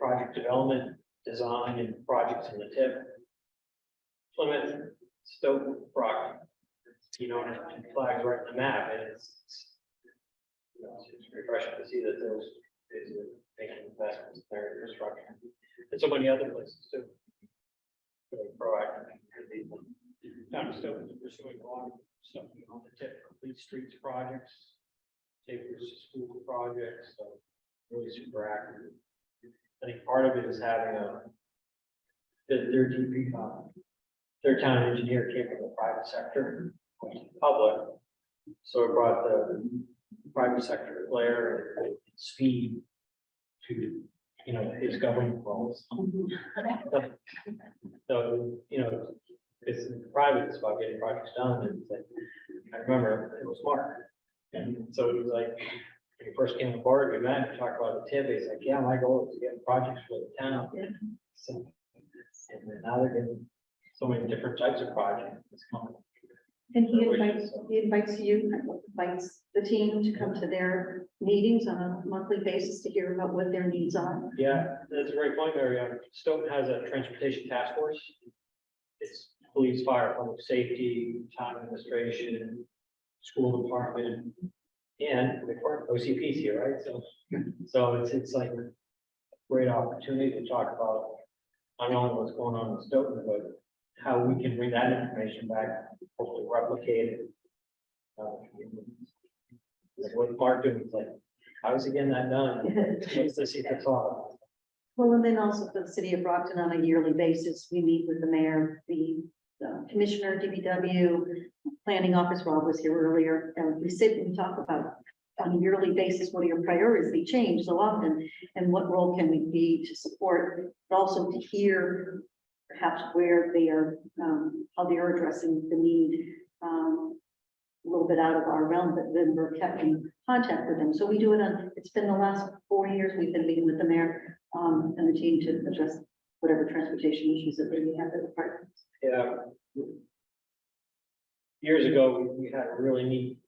Speaker 4: project development, design, and projects in the tip. Plymouth, Stoughton, Brock, and flags right in the map, and it's refreshing to see that those is making investments in their infrastructure. And so many other places too. Really proactive. Town of Stoughton is pursuing a lot of stuff on the tip, complete streets projects, takers to school projects, so really super active. I think part of it is having their DP, their town engineer came from the private sector, went to the public. So it brought the private sector flair and speed to, his government roles. So, it's private, it's about getting projects done. And I remember it was Mark. And so it was like, when he first came on board, we met and talked about the tip. He's like, yeah, my goal is to get projects for the town. So, and then now they're getting so many different types of projects.
Speaker 8: And he invites the team to come to their meetings on a monthly basis to hear about what their needs are.
Speaker 4: Yeah, that's a great point, Mary. Stoughton has a transportation task force. It's police, fire, public safety, town administration, school department, and the OCP's here, right? So it's like a great opportunity to talk about not only what's going on in Stoughton, but how we can bring that information back, hopefully replicate it. Like what Mark did was like, how is he getting that done? What's the secret sauce?
Speaker 8: Well, and then also for the city of Brockton on a yearly basis, we meet with the mayor, the commissioner, DPW, planning office, Rob was here earlier, and we sit and talk about on a yearly basis, what are your priorities? They change so often, and what role can we be to support, but also to hear perhaps where they are, how they are addressing the need, a little bit out of our realm, but then we're kept in contact with them. So we do it it's been the last 4 years, we've been meeting with the mayor and the team to address whatever transportation issues that they have at the departments.
Speaker 4: Yeah. Years ago, we had a really neat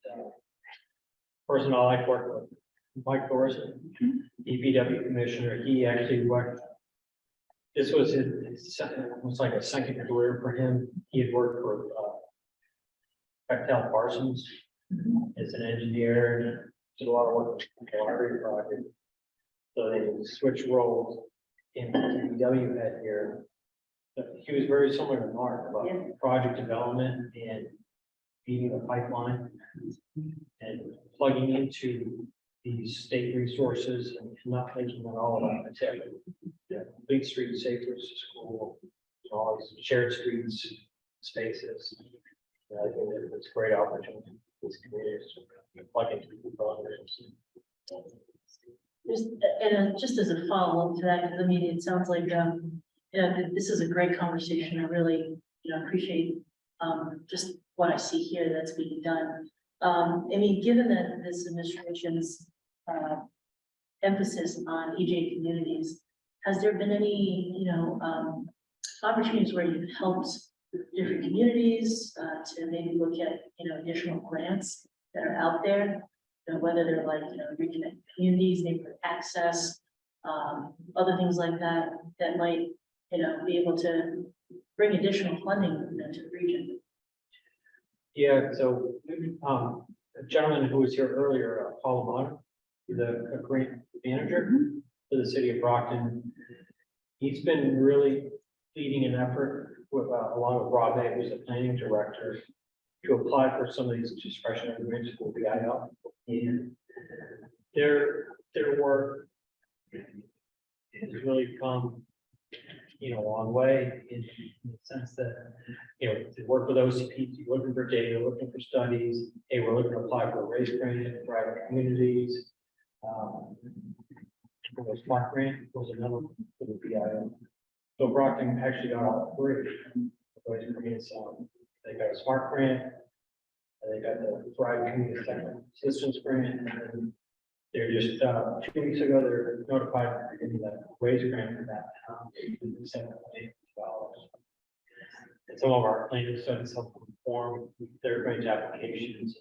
Speaker 4: person I like working with, Mike Thorson, DPW commissioner. He actually worked. This was his almost like a second career for him. He had worked for Bechtel Parsons as an engineer and did a lot of work with the library project. So they switched roles in the DPW head here. But he was very similar to Mark about project development and feeding the pipeline and plugging into these state resources and not making it all about the tech. Complete street, safe routes to school, all these shared streets, spaces. I think that it's a great opportunity for these communities to plug into the programs.
Speaker 12: Just as a follow-up to that, because I mean, it sounds like, this is a great conversation. I really, appreciate just what I see here that's being done. I mean, given that this administration's, emphasis on EJ communities, has there been any, opportunities where you've helped different communities, to maybe look at, additional grants that are out there? Whether they're like, reconnect communities, neighborhood access, other things like that, that might, be able to bring additional funding to the region.
Speaker 4: Yeah, so, a gentleman who was here earlier, Paul Amon, the grant manager for the city of Brockton. He's been really leading an effort with, along with Rob May, who's the planning director, to apply for some of these discretionary grants for BIL. And their work has really come, a long way in the sense that, to work with OCPs, you're looking for data, looking for studies. Hey, we're looking to apply for a race grant, private communities. Smart grant was another one for the BIL. So Brockton actually got all three. They got a smart grant, they got the Thrive Community Technical Assistance grant, and then they're just 2 weeks ago they're notified in the raise grant for that. $7 million. And some of our planning studies help inform their grant applications.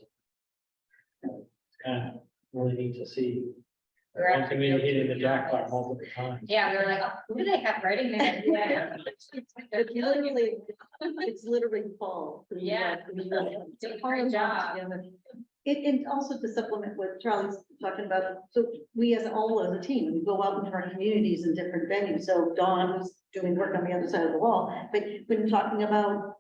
Speaker 4: It's kind of really neat to see. One thing we hitting the jackpot multiple times.
Speaker 3: Yeah, we were like, oh, who do they have writing there? Yeah.
Speaker 8: It's literally fall.
Speaker 3: Yeah. Doing a great job.
Speaker 8: And also to supplement what Charlie's talking about, so we as a team, we go out into our communities in different venues. So Dawn was doing work on the other side of the wall, but when talking about,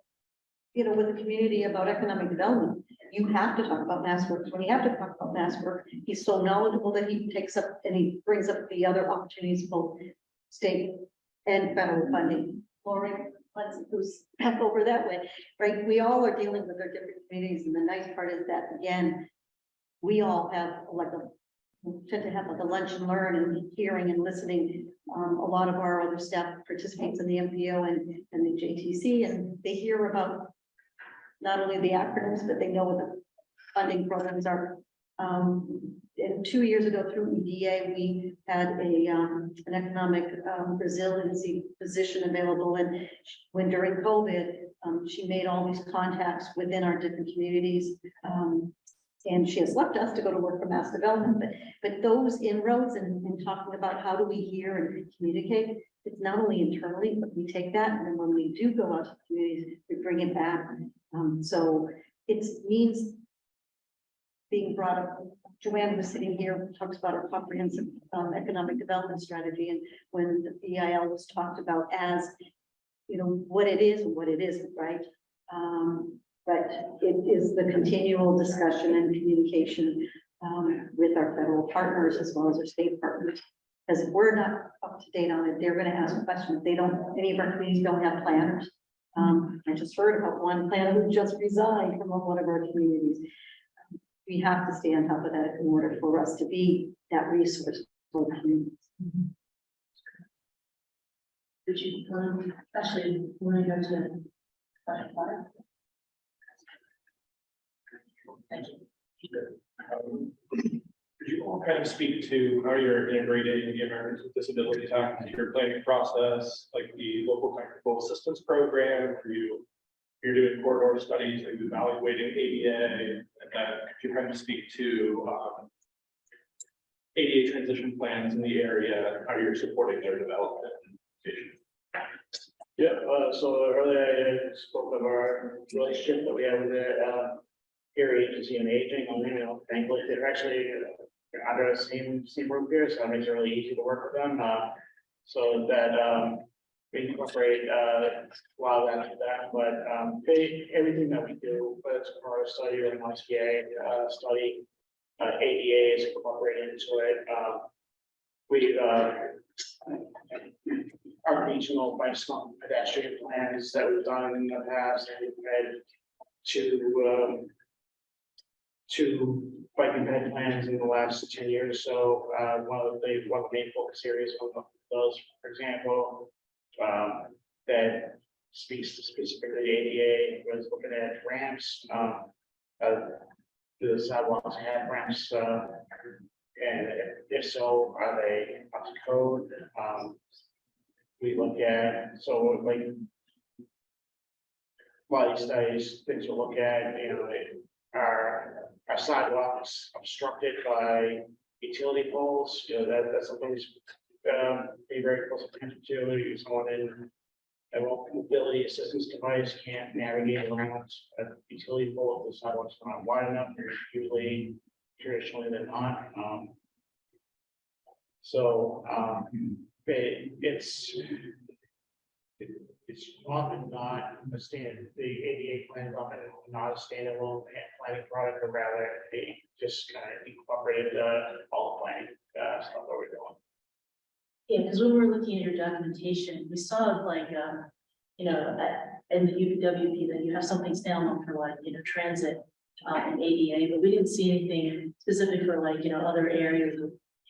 Speaker 8: with the community about economic development, you have to talk about mass work. When you have to talk about mass work, he's so knowledgeable that he takes up and he brings up the other opportunities, both state and federal funding. Lori, who's back over that way, right? We all are dealing with our different communities, and the nice part is that, again, we all have tend to have like a lunch and learn and hearing and listening. A lot of our other staff participates in the MPO and the JTC, and they hear about not only the acronyms, but they know what the funding programs are. And 2 years ago through EDA, we had an economic resiliency position available. And when during COVID, she made all these contacts within our different communities. And she has left us to go to work for mass development, but those inroads and talking about how do we hear and communicate, it's not only internally, but we take that, and then when we do go out to communities, we bring it back. So it means being brought up. Joanne was sitting here, talks about our comprehensive economic development strategy, and when the BIL was talked about as, what it is and what it isn't, right? But it is the continual discussion and communication with our federal partners as well as our state partners. Because if we're not up to date on it, they're going to ask questions. Any of our communities don't have planners. I just heard about one planner who just resigned from one of our communities. We have to stay on top of that in order for us to be that resource for the communities.
Speaker 12: Did you, actually, want to go to question 5? Thank you.
Speaker 19: Could you all kind of speak to how you're integrating the Americans with Disabilities Act into your planning process, like the local technical assistance program for you? You're doing corridor studies, like evaluating ADA, and then could you kind of speak to ADA transition plans in the area, how you're supporting their development?
Speaker 5: Yeah, so earlier I spoke of our relationship that we have with the Area Agency on Aging. Thankfully they're actually under the same roof here, so it makes it really easy to work with them. So that we incorporate a lot of that, but everything that we do, whether it's a part of study or an ICA study, ADA is incorporated into it. We our regional bicycle pedestrian plans that we've done in the past, and we've had two biking ped plans in the last 10 years. So one of the main focus areas of those, for example, that speaks to specifically ADA, was looking at ramps.
Speaker 6: do the sidewalks have ramps, and if so, are they up to code? We look at, so like, a lot of these studies, things we look at, you know, are sidewalks obstructed by utility poles? You know, that's something we pay very close attention to. If someone in a mobility assistance device can't navigate around a utility pole, if the sidewalk's not wide enough, they're usually traditionally they're not. It's often not a standard, the ADA plan is often not a standalone planning product, but rather they just kind of incorporated all the planning stuff that we're doing.
Speaker 12: Yeah, because when we were looking at your documentation, we saw like, you know, in the UWP that you have something standalone for like, you know, transit and ADA, but we didn't see anything specific for like, you know, other areas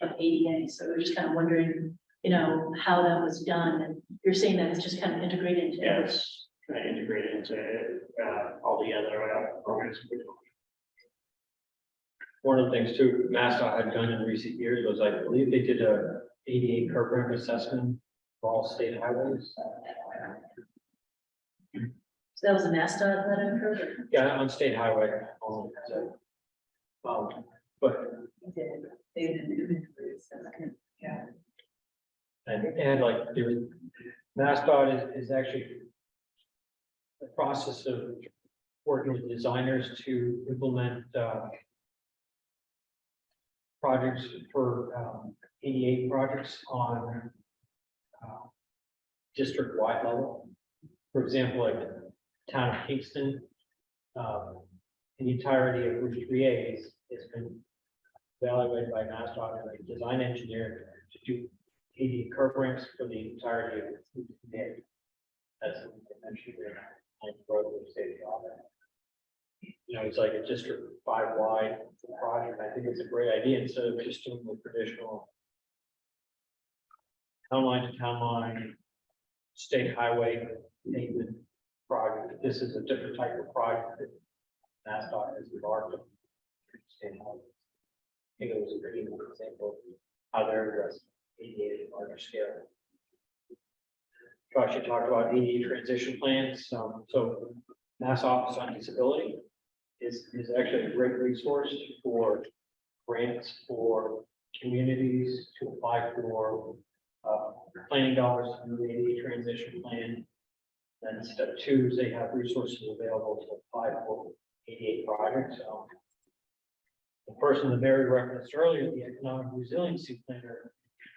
Speaker 12: of ADA. So we're just kind of wondering, you know, how that was done. And you're saying that it's just kind of integrated into.
Speaker 6: Yeah, it's kind of integrated into all the other programs.
Speaker 4: One of the things too, MassDOT had done in recent years was, I believe they did a ADA curb ramp assessment for all state highways.
Speaker 12: So that was a MassDOT that occurred?
Speaker 4: Yeah, on state highway. But
Speaker 12: Yeah.
Speaker 4: I think they had like, there was, MassDOT is actually the process of working with designers to implement projects for ADA projects on district-wide level. For example, like the town of Kingston, the entirety of Route 3A has been evaluated by MassDOT and a design engineer to do ADA curb ramps for the entirety of Route 3A. That's what they mentioned there on the road with state of the art. You know, it's like a district 5 wide project. I think it's a great idea instead of just doing the traditional town line to town line, state highway pavement project. This is a different type of project that MassDOT has embarked on. State highway. I think it was a pretty good example of how they're addressing ADA at larger scale. Josh, you talked about ADA transition plans. So Mass Office on Disability is actually a great resource for grants for communities to apply for planning dollars through the ADA transition plan. Then step 2 is they have resources available to apply for ADA projects. The person that Mary referenced earlier, the economic resiliency planner,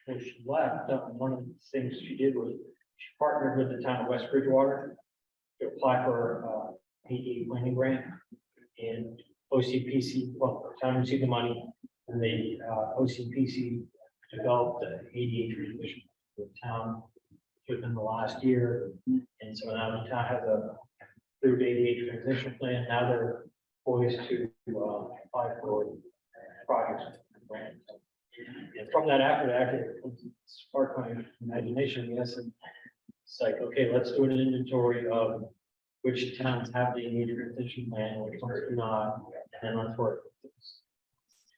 Speaker 4: when she left, one of the things she did was she partnered with the town of West Bridgewater to apply for ADA planning grant, and OCPC, well, the town received the money, and the OCPC developed the ADA transition for the town within the last year. And so now the town has a approved ADA transition plan. Now they're poised to apply for projects. And from that after sparked my imagination, yes, and it's like, okay, let's do an inventory of which towns have the ADA transition plan, which ones do not, and then let's work.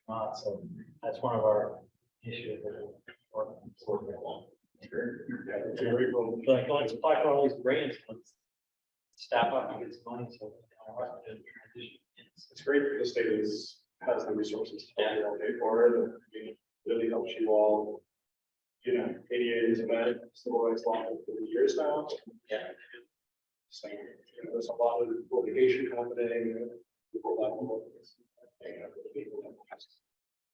Speaker 4: Not, so that's one of our issues. Like, let's apply for all these grants, let's staff up and get some money, so.
Speaker 19: It's great that the state has the resources to pay for it, and it really helps you all. You know, ADA is a bad civil rights law for years now.
Speaker 4: Yeah.
Speaker 19: So, you know, there's a lot of litigation happening.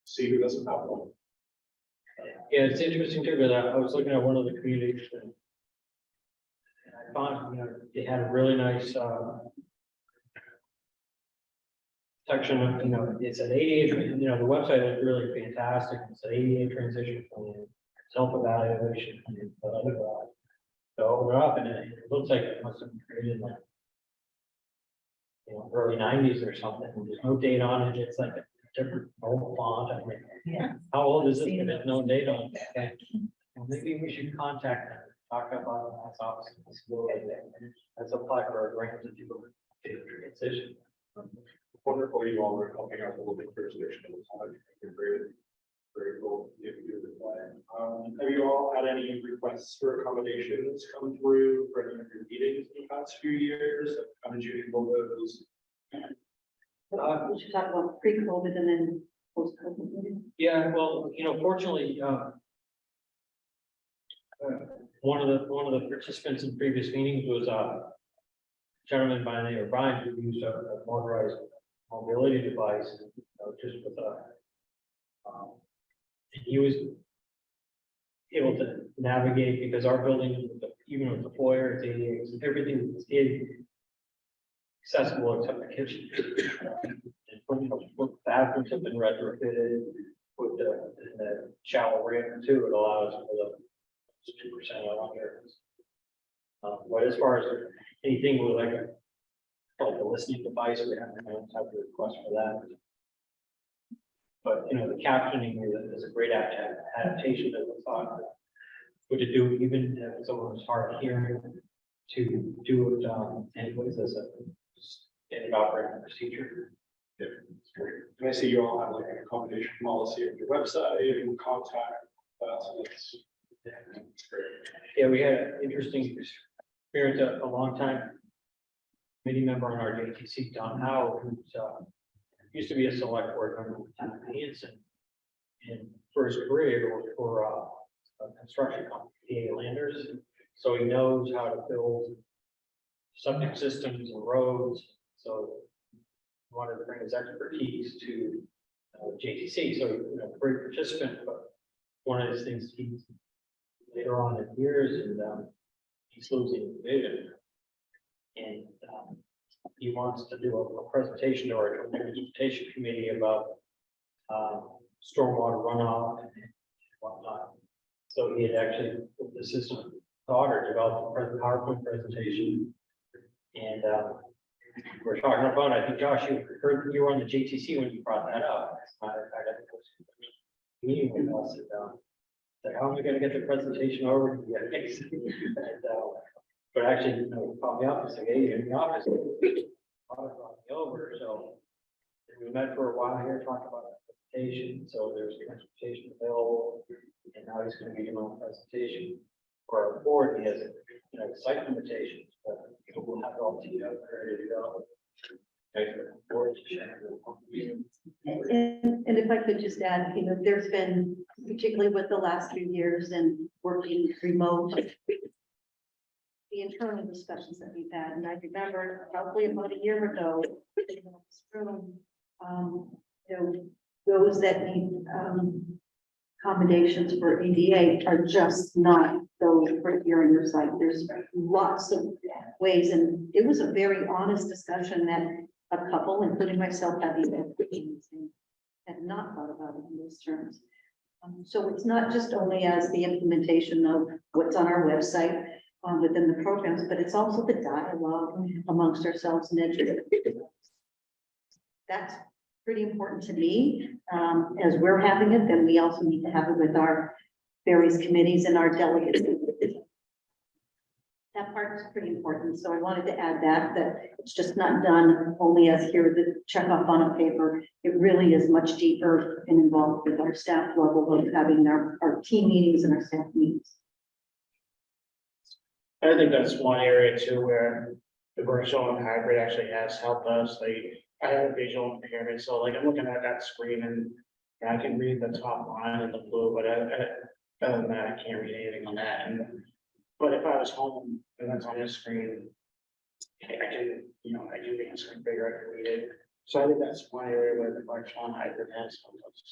Speaker 19: See who doesn't have one.
Speaker 4: Yeah, it's interesting too, because I was looking at one of the communities and I found, you know, they had a really nice section of, you know, it's an ADA, you know, the website is really fantastic. It's an ADA transition plan, self-evaluation, plan, blah, blah, blah. So open it up and it looks like it must have been created like, you know, early 90s or something. And there's no date on it. It's like a different old font. I mean,
Speaker 12: Yeah.
Speaker 4: how old is it? There's no date on it. Okay. Well, maybe we should contact them, talk about the Mass Office of Disability. Let's apply for a grant to do a transition.
Speaker 19: wonderful you all are helping out a little bit jurisdiction. Very cool. Have you all had any requests for accommodations come through for any of your meetings in the past few years? How did you handle those?
Speaker 8: We should talk about pre-COVID and then post-COVID.
Speaker 5: Yeah, well, fortunately, one of the participants in previous meetings was a gentleman by the name of Brian, who used a motorized mobility device, just with and he was able to navigate because our building, even with the foyer, it's ADA, everything is ADA accessible except the kitchen. And bathrooms have been retrofitted with the shallow ramp too. It allows for the 2% off there. But as far as anything with like a listening device, we haven't had to request for that. But the captioning is a great adaptation that we thought would to do even if someone was hard of hearing to do it. And what is this? A standard operating procedure.
Speaker 19: Yeah, it's great. And I see you all have like an accommodation policy on your website and contact. So that's great.
Speaker 5: Yeah, we had an interesting experience a long time. Committee member on our JTC, Don Howe, who's used to be a select board member with Town of Hanson. In first career for a construction company, PA Landers. So he knows how to build septic systems and roads. So he wanted to bring his expertise to JTC. So great participant, but one of his things he's later on in years and he's losing vision. And he wants to do a presentation to our implementation committee about stormwater runoff and whatnot. So he had actually, with the assistant daughter, developed a PowerPoint presentation. And we're talking about, I think, Josh, you heard you were on the JTC when you brought that up. As a matter of fact, I think it was meeting with us and like, how am I going to get the presentation over to you guys? But actually, he called me up and said, hey, you're in the office. Brought me over. So we met for a while here, talking about the presentation. So there's transportation available. And now he's going to be doing a presentation for our board. He has site limitations, but we'll have it all teed up, ready to go.
Speaker 8: And if I could just add, there's been, particularly with the last few years and working remote, the internal discussions that we've had, and I remember probably about a year ago, in this room, those that need accommodations for ADA are just not those for here in your site. There's lots of ways, and it was a very honest discussion that a couple, including myself, had not thought about it in those terms. So it's not just only as the implementation of what's on our website within the programs, but it's also the dialogue amongst ourselves and educators. That's pretty important to me. As we're having it, then we also need to have it with our various committees and our delegates. That part is pretty important. So I wanted to add that it's just not done only as here the check off on a paper. It really is much deeper and involved with our staff level of having our team meetings and our staff meetings.
Speaker 6: I think that's one area too where the virtual and hybrid actually has helped us. Like I have a visual impairment, so like I'm looking at that screen and I can read the top line in the blue, but other than that, I can't read anything on that. But if I was home and that's on this screen, I can make the screen bigger, I can read it. So I think that's one area where the virtual and hybrid has helped us.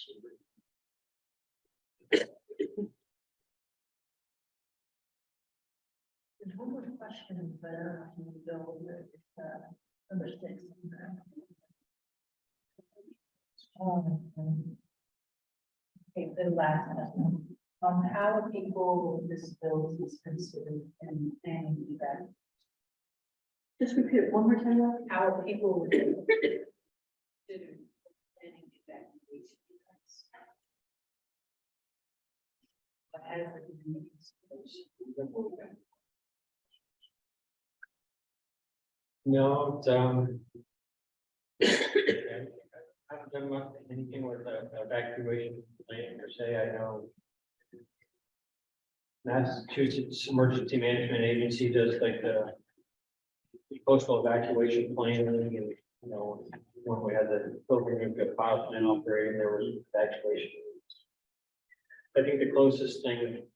Speaker 12: There's one more question, but I can go with number 6. Okay, the last one. How are people with disabilities considered in planning event?
Speaker 8: Just repeat it one more time.
Speaker 12: How are people with considered planning evacuation events? What has the community?
Speaker 5: No,
Speaker 4: I haven't done much, anything with evacuation plan per se, I know. Massachusetts Emergency Management Agency does like the coastal evacuation planning and, you know, when we had the program of the file plan operating, there was evacuation. I think the closest thing,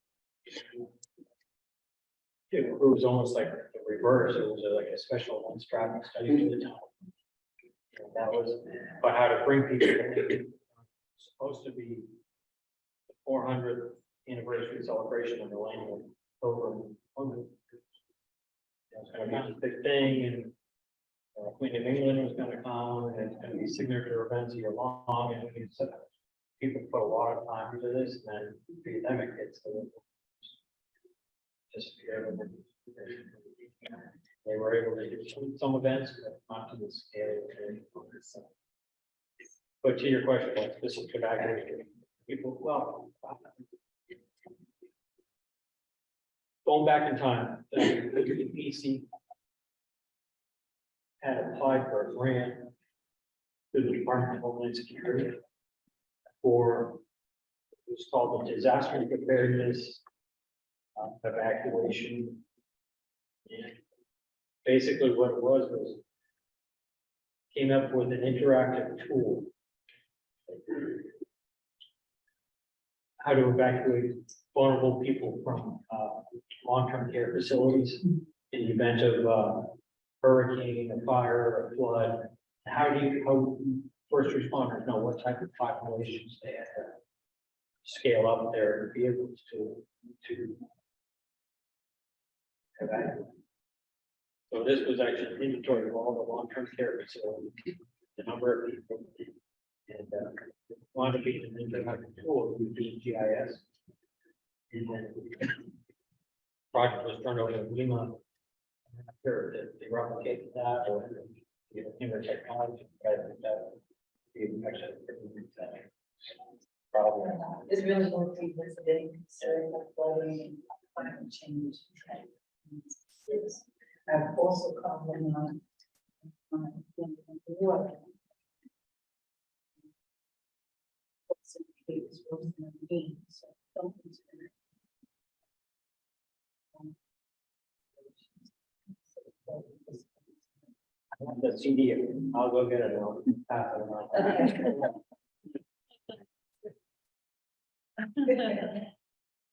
Speaker 4: it was almost like the reverse, it was like a special one traffic study for the town. And that was, but how to bring people in. It's supposed to be the 400th anniversary celebration of the landing of Pilgrim. It's gonna be a big thing, and Queen of England was gonna come, and it's gonna be signature events year long, and it's, people put a lot of time into this, and then the pandemic hits. So just they were able to do some events, but not to the scale. But to your question, like specific evacuation, people, well, going back in time, the EC had applied for a grant to the Department of Homeland Security for, it was called the disaster preparedness evacuation. And basically what it was came up with an interactive tool. How to evacuate vulnerable people from long-term care facilities in the event of hurricane, a fire, a flood. How first responders know what type of populations they have to scale up their vehicles to evacuate. So this was actually an inventory of all the long-term care facilities, the number of people, and wanted to be an interactive tool with GIS. And then the project was turned over to Lima. Sure, they replicated that or newer technology, but problem.
Speaker 12: It's really going to be visiting, considering the flooding and climate change. I've also commented on what. So don't consider.
Speaker 4: The CD, I'll go get it. And I'll pass it around.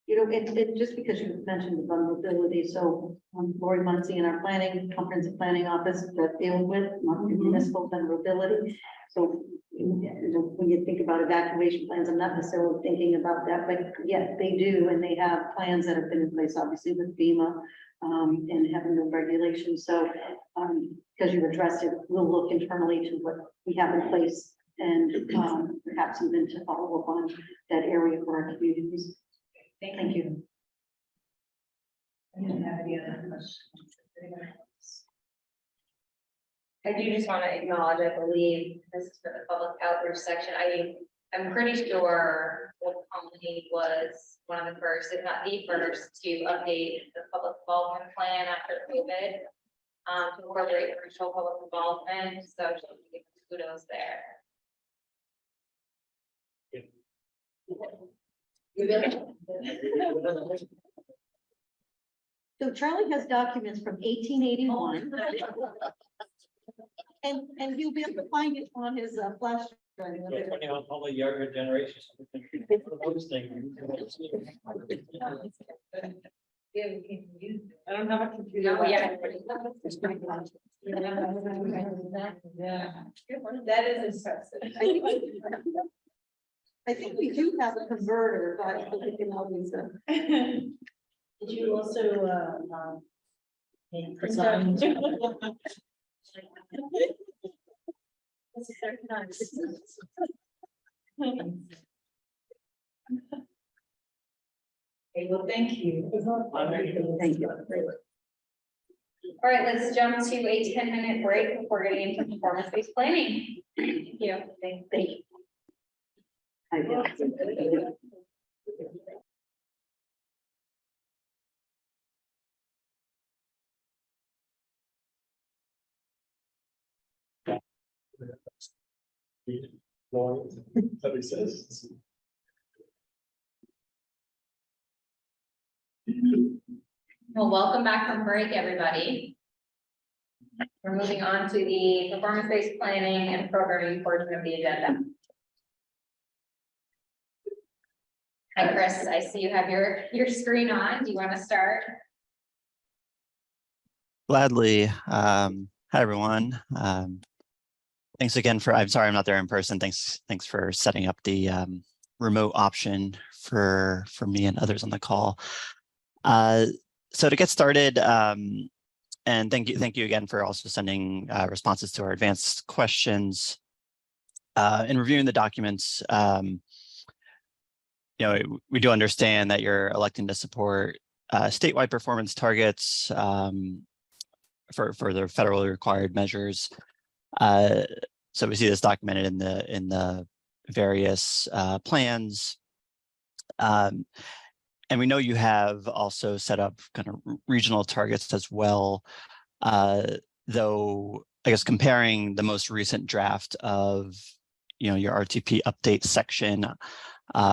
Speaker 8: You know, it just because you mentioned the vulnerability, so Lori Muncie in our planning, comprehensive planning office that deals with municipal vulnerability. So when you think about evacuation plans, I'm not necessarily thinking about that, but yes, they do, and they have plans that have been in place, obviously with FEMA and having the regulations. So because you addressed it, we'll look internally to what we have in place and perhaps even to follow up on that area for our communities. Thank you.
Speaker 12: I didn't have any other questions.
Speaker 3: I do just want to acknowledge, I believe this is for the public outreach section. I'm pretty sure Old Colony was one of the first, if not the first, to update the public involvement plan after COVID. To incorporate virtual public involvement, so just give kudos there.
Speaker 8: So Charlie has documents from 1881. And you'll be able to find it on his flash drive.
Speaker 4: Depending on all the younger generations. Those things.
Speaker 12: I don't have a computer.
Speaker 3: No, yeah.
Speaker 12: That is impressive.
Speaker 8: I think we do have a converter, but we can always.
Speaker 12: Did you also present? This is their time. Okay, well, thank you.
Speaker 8: Thank you.
Speaker 3: All right, let's jump to a 10-minute break before getting into performance-based planning. Thank you.
Speaker 8: Thank you. I will.
Speaker 19: That exists.
Speaker 3: Well, welcome back from break, everybody. We're moving on to the performance-based planning and programming portion of the agenda. Hi, Chris, I see you have your screen on. Do you want to start?
Speaker 9: Gladly. Hi, everyone. Thanks again I'm sorry I'm not there in person. Thanks for setting up the remote option for me and others on the call. So to get started, and thank you again for also sending responses to our advanced questions. In reviewing the documents, we do understand that you're electing to support statewide performance targets for the federally required measures. So we see this documented in the various plans. And we know you have also set up kind of regional targets as well, though I guess comparing the most recent draft of your RTP update section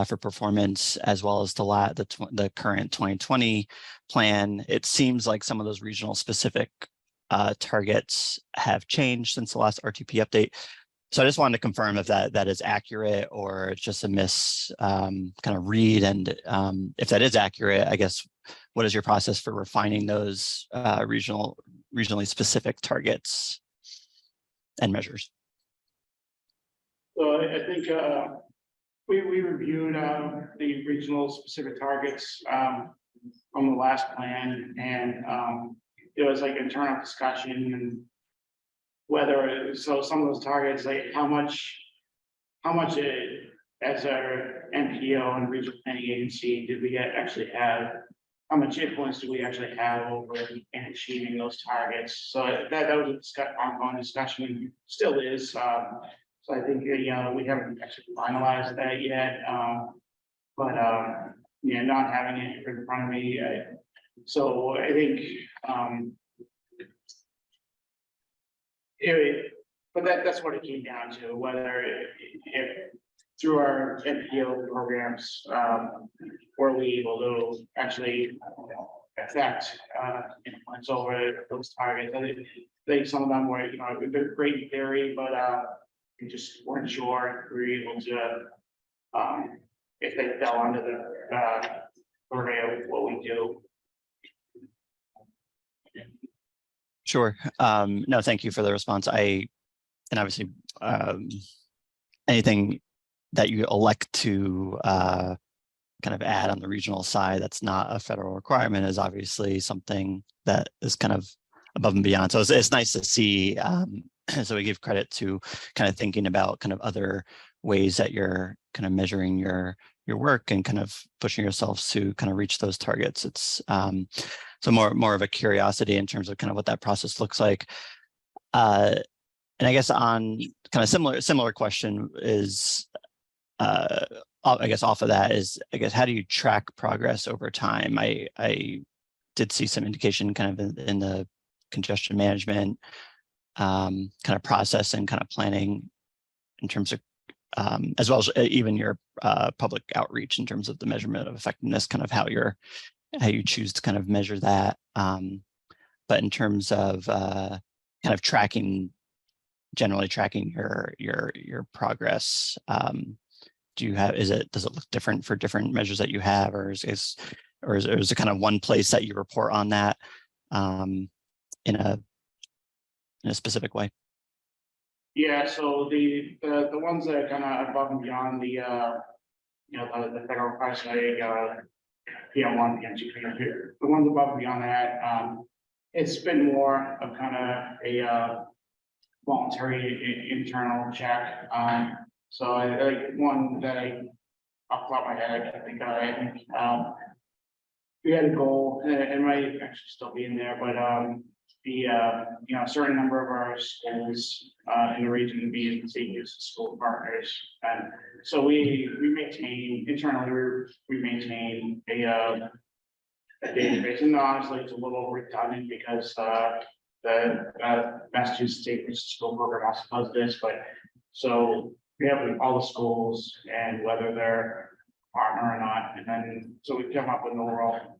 Speaker 9: for performance, as well as the current 2020 plan, it seems like some of those regional specific targets have changed since the last RTP update. So I just wanted to confirm if that is accurate or it's just a kind of read. And if that is accurate, I guess, what is your process for refining those regionally specific targets and measures?
Speaker 6: So I think we reviewed the regional specific targets from the last plan, and it was like internal discussion and whether, so some of those targets, like how much as our MPO and regional planning agency did we actually have, how much influence do we actually have over in achieving those targets? So that was an ongoing discussion, still is. So I think, we haven't actually finalized that yet. But not having it in front of me, so I think but that's what it came down to, whether if through our MPO programs, were we able to actually affect influence over those targets. I think some of them were, they're great in theory, but we just weren't sure if we were able to, if they fell under the purview of what we do.
Speaker 9: Sure. No, thank you for the response. And obviously, anything that you elect to kind of add on the regional side that's not a federal requirement is obviously something that is kind of above and beyond. So it's nice to see. So we give credit to kind of thinking about kind of other ways that you're kind of measuring your work and kind of pushing yourselves to kind of reach those targets. It's so more of a curiosity in terms of kind of what that process looks like. And I guess on kind of similar question is, I guess off of that is, I guess, how do you track progress over time? I did see some indication kind of in the congestion management kind of process and kind of planning in terms of, as well as even your public outreach in terms of the measurement of effectiveness, kind of how you choose to kind of measure that. But in terms of kind of generally tracking your progress, does it look different for different measures that you have, or is it kind of one place that you report on that in a specific way?
Speaker 6: Yeah, so the ones that are kind of above and beyond the the federal price, PM1, PM2, the ones above and beyond that, it's been more of kind of a voluntary internal check. So I like one that off the top of my head, I think we had a goal, and it might actually still be in there, but a certain number of our schools in the region being use school partners, and so we maintain internally, we maintain a database, and honestly it's a little redundant because the Massachusetts State School Program also does this, but so we have all the schools and whether they're partner or not, and then, so we come up with an overall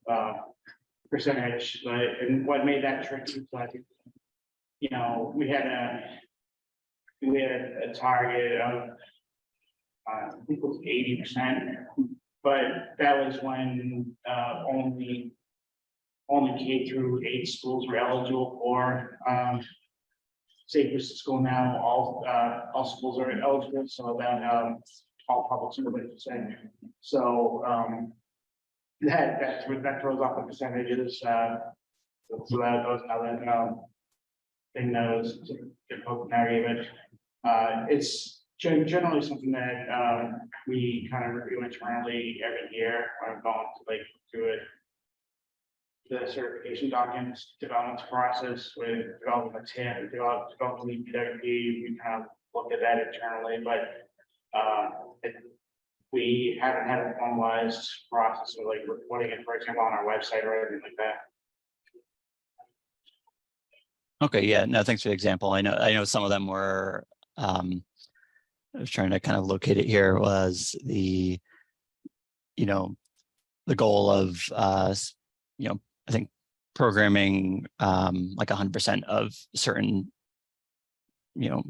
Speaker 6: percentage, but, and what made that tricky, so I think, you know, we had a target of, I think it was 80%, but that was when, only K through 8 schools were eligible for, Safe Routes to School. Now all schools are eligible, so that, all public schools, I should say. So, that throws off the percentages, so that was another, thing that was difficult to navigate, but, it's generally something that, we kind of review internally every year. I'm going to like do it, the certification documents, development process with developing a TIP, developing the PWP, we kind of look at that internally, but we haven't had a formalized process of like reporting it, for example, on our website or anything like that.
Speaker 9: Okay, yeah, no, thanks for the example. I know some of them were, I was trying to kind of locate it here, was the, you know, the goal of, you know, I think programming like 100% of certain, you know,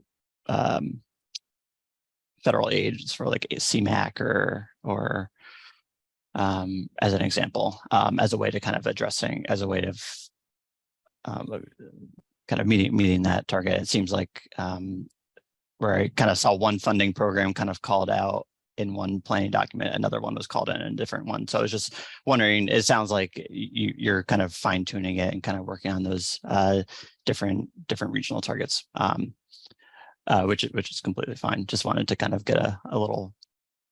Speaker 9: federal aids for like CMAC or as an example, as a way to kind of addressing, as a way of kind of meeting that target. It seems like where I kind of saw one funding program kind of called out in one planning document, another one was called in a different one. So I was just wondering, it sounds like you're kind of fine tuning it and kind of working on those different regional targets, which is completely fine. Just wanted to kind of get a little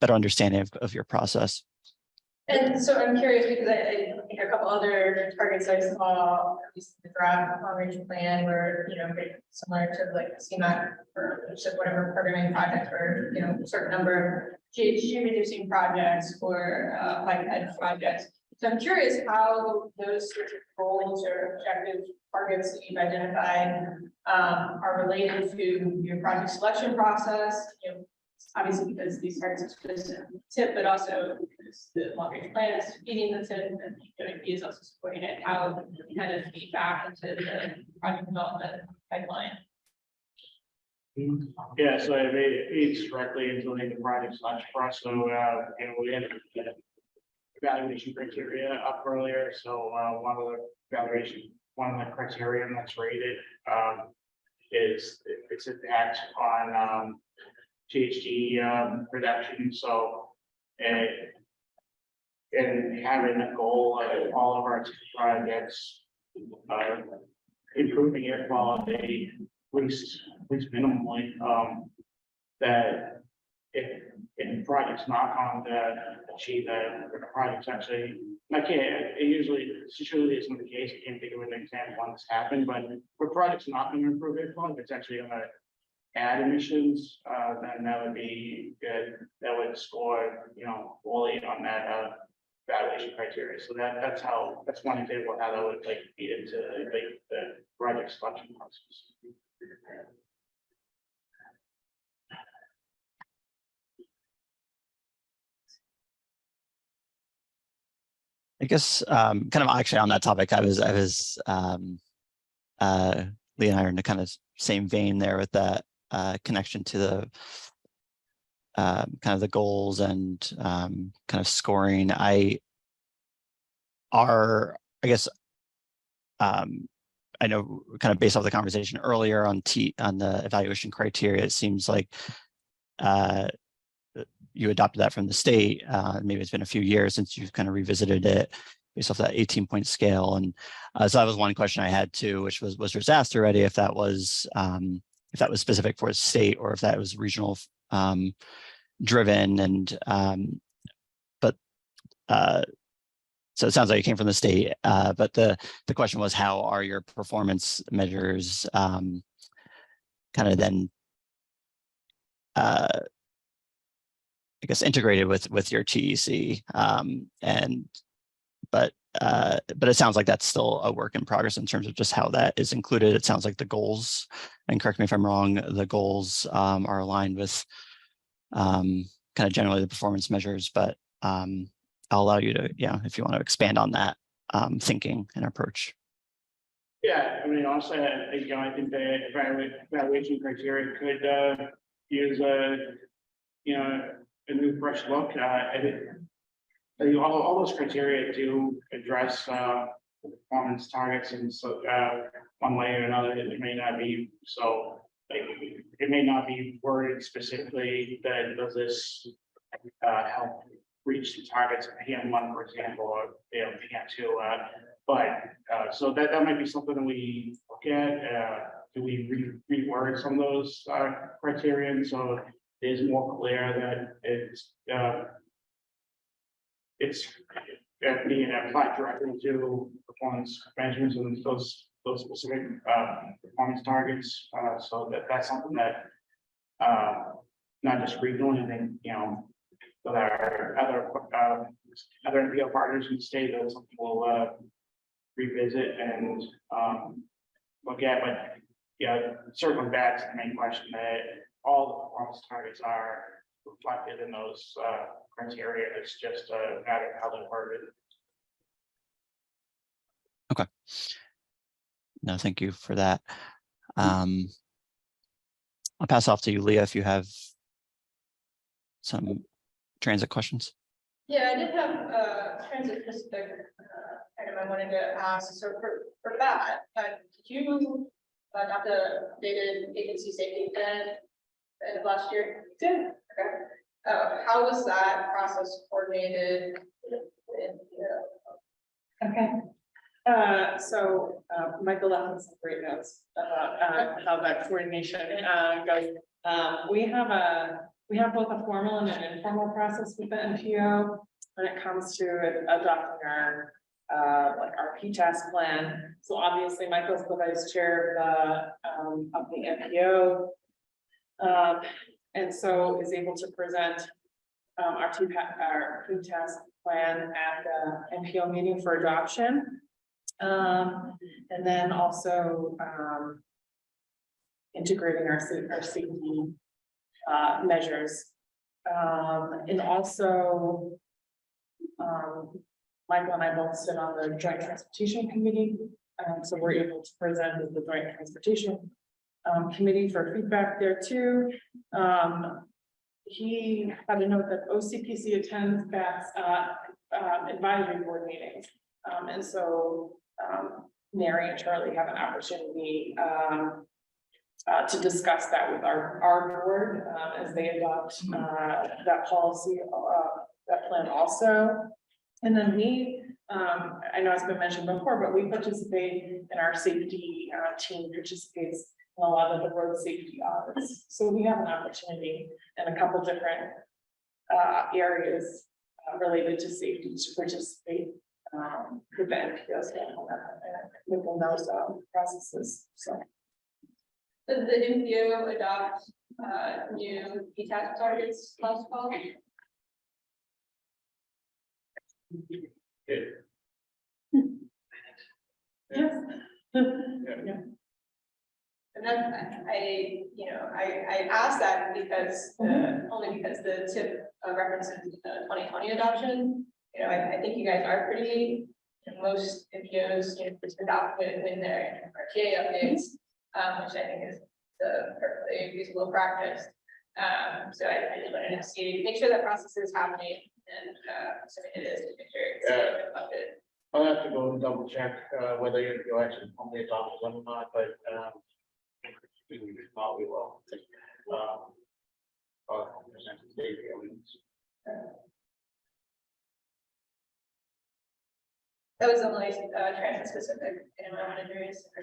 Speaker 9: better understanding of your process.
Speaker 2: And so I'm curious because I think a couple other targets I saw, at least the draft long-range plan, were, you know, very similar to like CMAC or just whatever programming projects were, you know, a certain number of GHG reducing projects or ed projects. So I'm curious how those sorts of goals or objective targets that you've identified are related to your project selection process. You know, obviously because these targets are just a tip, but also because the long-range plan is feeding the tip and PWP is also supporting it, how kind of feed back into the project development pipeline.
Speaker 6: Yeah, so it feeds directly into like the project selection process. So, and we had evaluation criteria up earlier. So one of the criteria that's rated is its impact on GHG reduction. So and having a goal of all of our projects improving air quality, at least minimally, that if the project's not on to achieve that, the project's actually, it usually isn't the case. I can't think of an example when this happened, but if a project's not going to improve air quality, it's actually going to add emissions, then that would be good. That would score, you know, fully on that evaluation criteria. So that's one example of how that would like feed into like the project selection process.
Speaker 9: I guess kind of actually on that topic, I was Lee and I are in the kind of same vein there with that connection to the kind of the goals and kind of scoring. I guess I know kind of based off the conversation earlier on the evaluation criteria, it seems like you adopted that from the state. Maybe it's been a few years since you've kind of revisited it based off that 18-point scale. And so that was one question I had too, which was just asked already if that was specific for a state or if that was regional driven. And so it sounds like it came from the state, but the question was, how are your performance measures kind of then I guess integrated with your TEC, but but it sounds like that's still a work in progress in terms of just how that is included. It sounds like the goals, and correct me if I'm wrong, the goals are aligned with kind of generally the performance measures, but I'll allow you to, yeah, if you want to expand on that thinking and approach.
Speaker 6: Yeah, I mean, honestly, I think the evaluation criteria could use a new fresh look. I think all those criteria do address performance targets, and so one way or another, it may not be so. Like, it may not be worded specifically that does this help reach the targets of PM1, for example, or PM2. But so that might be something that we look at. Do we reword some of those criteria so it is more clear that it's being applied directly to performance measurements and those specific performance targets. So that's something that not just regional, I think, with our other MPO partners in the state, that's something we'll revisit and look at. But yeah, circling back to the main question, that all the performance targets are reflected in those criteria. It's just a matter of how they're worded.
Speaker 9: Okay. No, thank you for that. I'll pass off to you, Leah, if you have some transit questions.
Speaker 2: Yeah, I did have a transit specific item I wanted to ask. So for that, did you adopt the updated agency safety plan at the end of last year? Did. Okay. How was that process coordinated?
Speaker 1: Okay. So Michael left me some great notes about how that coordination goes. We have both a formal and an informal process with the MPO when it comes to adopting our like our PTAS plan. So obviously Michael's the vice chair of the MPO, and so is able to present our PTAS plan at the MPO meeting for adoption. And then also integrating our safety measures. And also Michael and I both sit on the Joint Transportation Committee. So we're able to present with the Joint Transportation Committee for feedback there too. He had a note that OCPC attends that advisory board meetings. And so Mary and Charlie have an opportunity to discuss that with our board as they adopt that policy, that plan also. And then we, I know it's been mentioned before, but we participate in our safety team participates in a lot of the road safety audits. So we have an opportunity in a couple different areas related to safety to participate with the MPOs within those processes. So.
Speaker 2: Does the MPO adopt new PTAS targets last fall?
Speaker 1: Yes.
Speaker 2: Yeah. And then I asked that because only because the tip references the 2020 adoption. I think you guys are pretty, most MPOs adopt when their RTA updates, which I think is the perfectly reasonable practice. So I just wanted to see, make sure that process is happening, and so it is, to make sure it's reflected.
Speaker 6: I'll have to go and double check whether you actually formally adopted them or not, but we will. Present the data.
Speaker 2: That was the only transit specific in my wanted to raise, or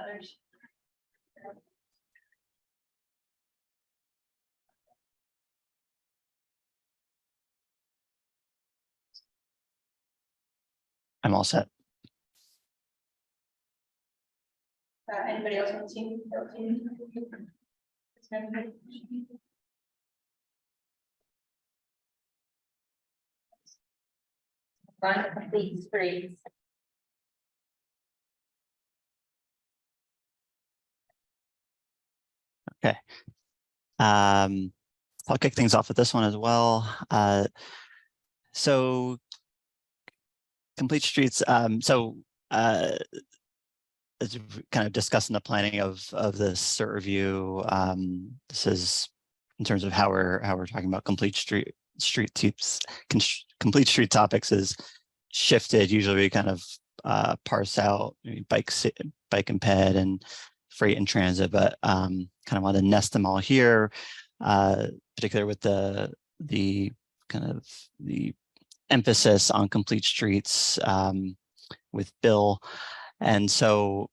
Speaker 2: others.
Speaker 9: I'm all set.
Speaker 2: Anybody else on the team?
Speaker 3: Fund complete streets.
Speaker 9: Okay. I'll kick things off with this one as well. So complete streets. As we've kind of discussed in the planning of this SIRT review, this is in terms of how we're talking about complete street complete street topics is shifted. Usually we kind of parse out bike and ped and freight and transit, but kind of want to nest them all here, particularly with the kind of the emphasis on complete streets with Bill. And so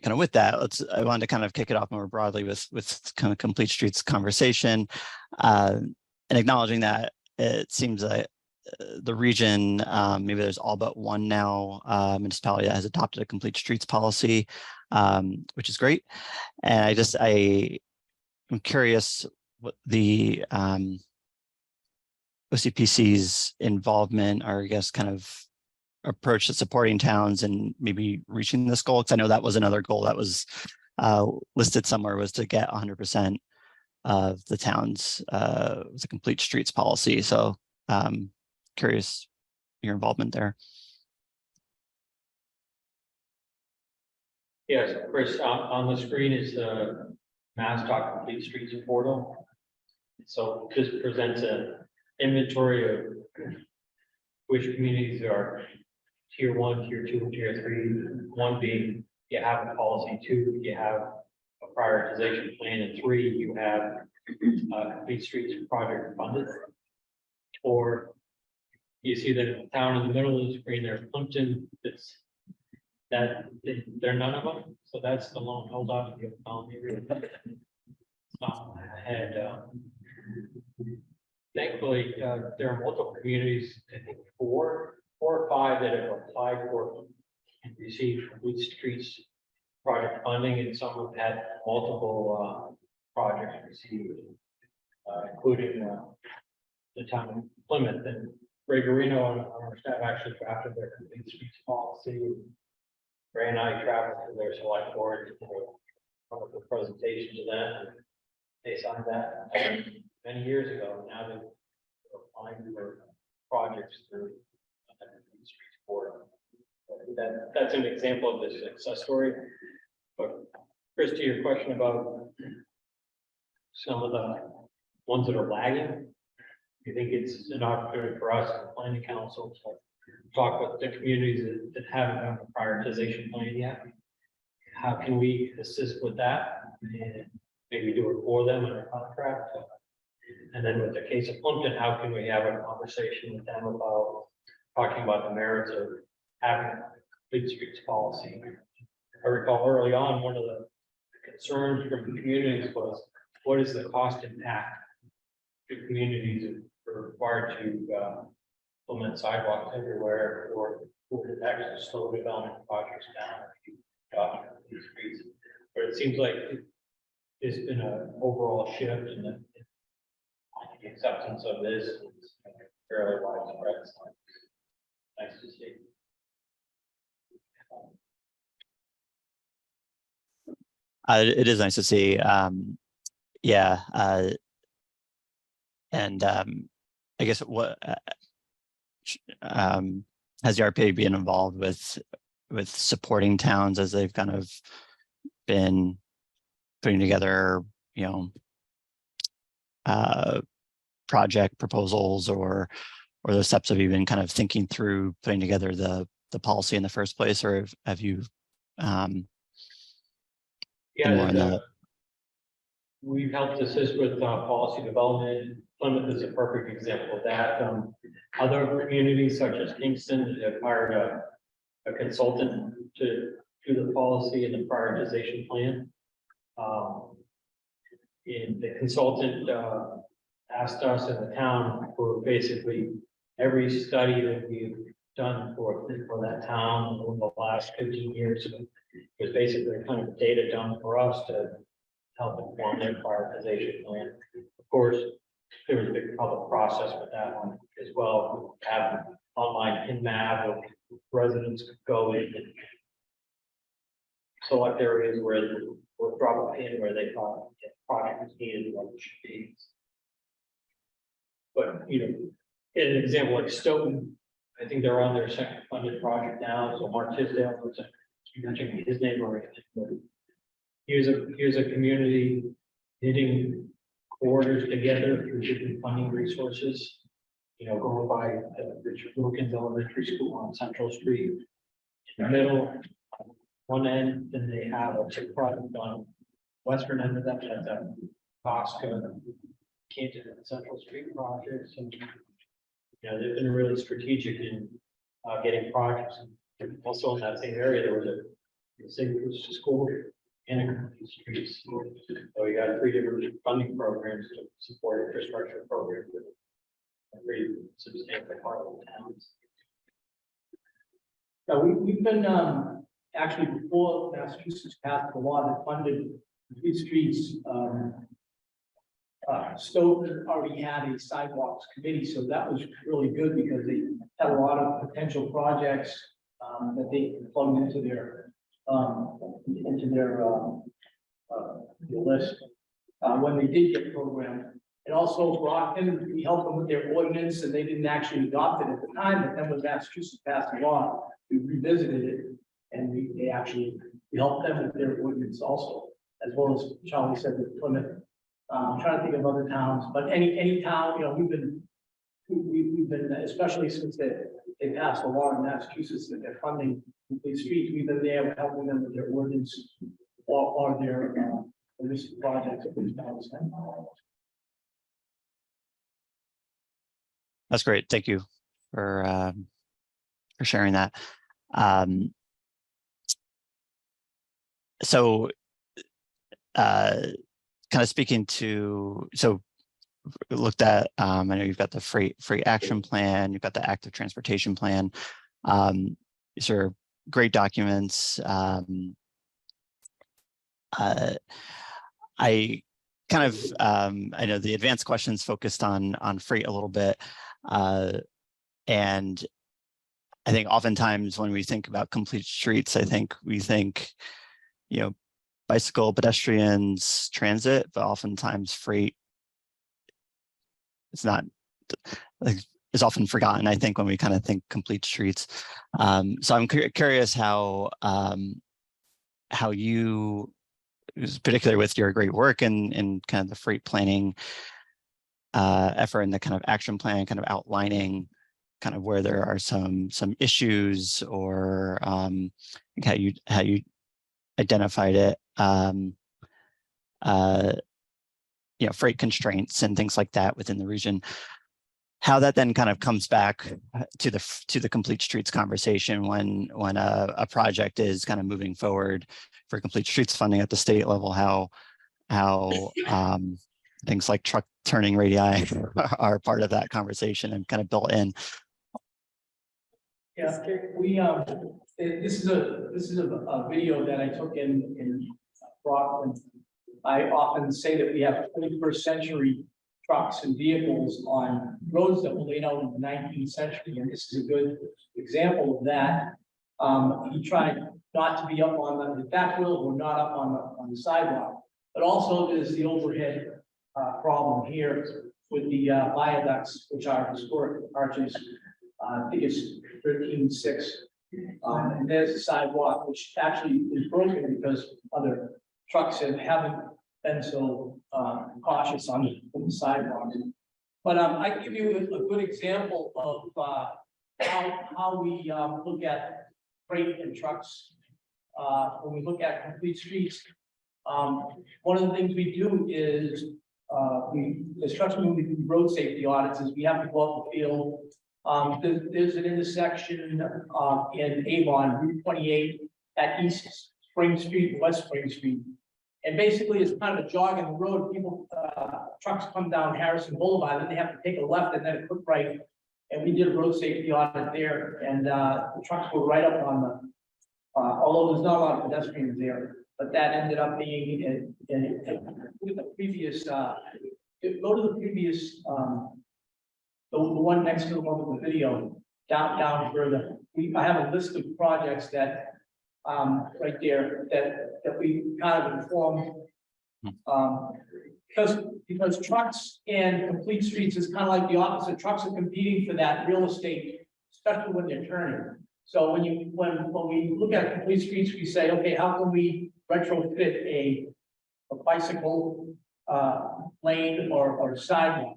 Speaker 9: kind of with that, I wanted to kind of kick it off more broadly with kind of complete streets conversation, and acknowledging that it seems like the region, maybe there's all but one now municipality that has adopted a complete streets policy, which is great. And I'm curious what the OCPC's involvement, or I guess kind of approach to supporting towns and maybe reaching this goal, because I know that was another goal that was listed somewhere, was to get 100% of the towns with a complete streets policy. So curious your involvement there.
Speaker 4: Yes, Chris, on the screen is the MassDOT Complete Streets portal. So this presents an inventory of which communities are tier 1, tier 2, tier 3. 1 being you have a policy, 2 you have a prioritization plan, and 3 you have complete streets project funded. Or you see the town in the middle of the screen there, Plimpton. They're none of them. So that's the lone holdout of the economy. And thankfully, there are multiple communities, I think 4 or 5 that have applied for and received complete streets project funding, and some have had multiple projects received, including the town of Plymouth. And Ray Garino on our staff actually drafted their complete streets policy. Ray and I traveled to their select board for a presentation to them. And they signed that many years ago. Now they're applying for projects through the complete streets board. That's an example of this success story. But Chris, to your question about some of the ones that are lagging, I think it's an opportunity for us, the planning council, to talk with the communities that haven't done a prioritization plan yet. How can we assist with that? And maybe do it for them in a contract. And then with the case of Plimpton, how can we have a conversation with them about talking about the merits of having a complete streets policy? I recall early on, one of the concerns from the communities was, what is the cost impact to communities that are required to implement sidewalks everywhere, or to actually slow development projects down these streets? But it seems like there's been an overall shift in the acceptance of this is fairly widespread. Nice to see.
Speaker 9: It is nice to see. Yeah. And I guess what has the RPA been involved with supporting towns as they've kind of been putting together, project proposals, or the steps of even kind of thinking through putting together the policy in the first place, or have you
Speaker 4: We've helped assist with policy development. Plymouth is a perfect example of that. Other communities such as Kingston have hired a consultant to do the policy and the prioritization plan. And the consultant asked us in the town for basically every study that we've done for that town over the last 15 years. It was basically kind of data done for us to help inform their prioritization plan. Of course,
Speaker 5: there was a big public process with that one as well. Have online in map of residents could go in and select areas where or drop a pin where they thought the project was needed and what it should be. But, you know, in an example like Stoughton, I think they're on their second funded project now, so Mark Tisdale was, you mentioned his name already. But here's a community knitting corridors together through different funding resources. You know, going by Richard Wilkins Elementary School on Central Street. In the middle, one end, then they have a tip project on western end of that, that's a Costco, Canton and Central Street projects, and you know, they've been really strategic in getting projects. And also in that same area, there was a St. Louis school and a complete streets. So we got 3 different funding programs to support infrastructure programs with a pretty substantial part of the towns. So we've been actually before Massachusetts passed the law that funded complete streets. Stoughton already had a sidewalks committee, so that was really good because they had a lot of potential projects that they plugged into their list when they did get programmed. It also brought in, we helped them with their ordinance, and they didn't actually adopt it at the time, but then when Massachusetts passed the law, we revisited it, and we helped them with their ordinance also, as well as Charlie said with Plymouth. I'm trying to think of other towns, but any town, you know, we've been, especially since they passed a law in Massachusetts that they're funding complete streets, we've been there helping them with their ordinance or their recent projects.
Speaker 9: That's great. Thank you for sharing that. So kind of speaking to, so we looked at, I know you've got the freight action plan, you've got the active transportation plan. These are great documents. I kind of, I know the advanced questions focused on freight a little bit. And I think oftentimes when we think about complete streets, I think we think, you know, bicycle, pedestrians, transit, but oftentimes freight is often forgotten, I think, when we kind of think complete streets. So I'm curious how you, particularly with your great work in kind of the freight planning effort and the kind of action plan, kind of outlining kind of where there are some issues or how you identified it, you know, freight constraints and things like that within the region. How that then kind of comes back to the complete streets conversation when a project is kind of moving forward for complete streets funding at the state level, how things like truck turning radii are part of that conversation and kind of built in.
Speaker 5: Yeah, we this is a video that I took in Brockton. I often say that we have 21st century trucks and vehicles on roads that were laid out in the 19th century, and this is a good example of that. He tried not to be up on the back wheel or not up on the sidewalk, but also there's the overhead problem here with the viaducts, which are historic arches. I think it's 13.6, and there's the sidewalk, which actually is broken because other trucks haven't been so cautious on the sidewalks. But I give you a good example of how we look at freight and trucks when we look at complete streets. One of the things we do is as trucks move through road safety audits is we have to go out in the field. There's an intersection in Avon, Route 28 at East Spring Street and West Spring Street. And basically it's kind of a jog in the road. People, trucks come down Harrison Boulevard, then they have to take a left and then a quick right. And we did a road safety audit there, and the trucks were right up on the, although there's not a lot of pedestrians there, but that ended up being in the previous go to the previous, the one next to the one with the video, down further. I have a list of projects that, right there, that we kind of informed. Because trucks and complete streets is kind of like the opposite. Trucks are competing for that real estate, especially when they're turning. So when we look at complete streets, we say, okay, how can we retrofit a bicycle lane or sidewalk?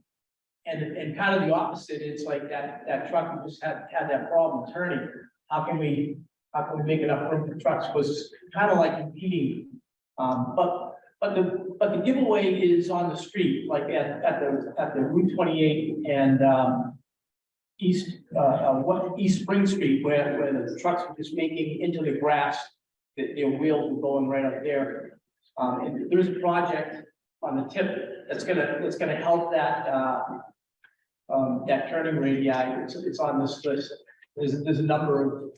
Speaker 5: And kind of the opposite, it's like that truck who just had that problem turning. How can we make enough room for trucks? Was kind of like competing. But the giveaway is on the street, like at the Route 28 and East Spring Street, where the trucks were just making into the grass, their wheels were going right up there. And there's a project on the tip that's gonna help that turning radii. It's on this list. There's a number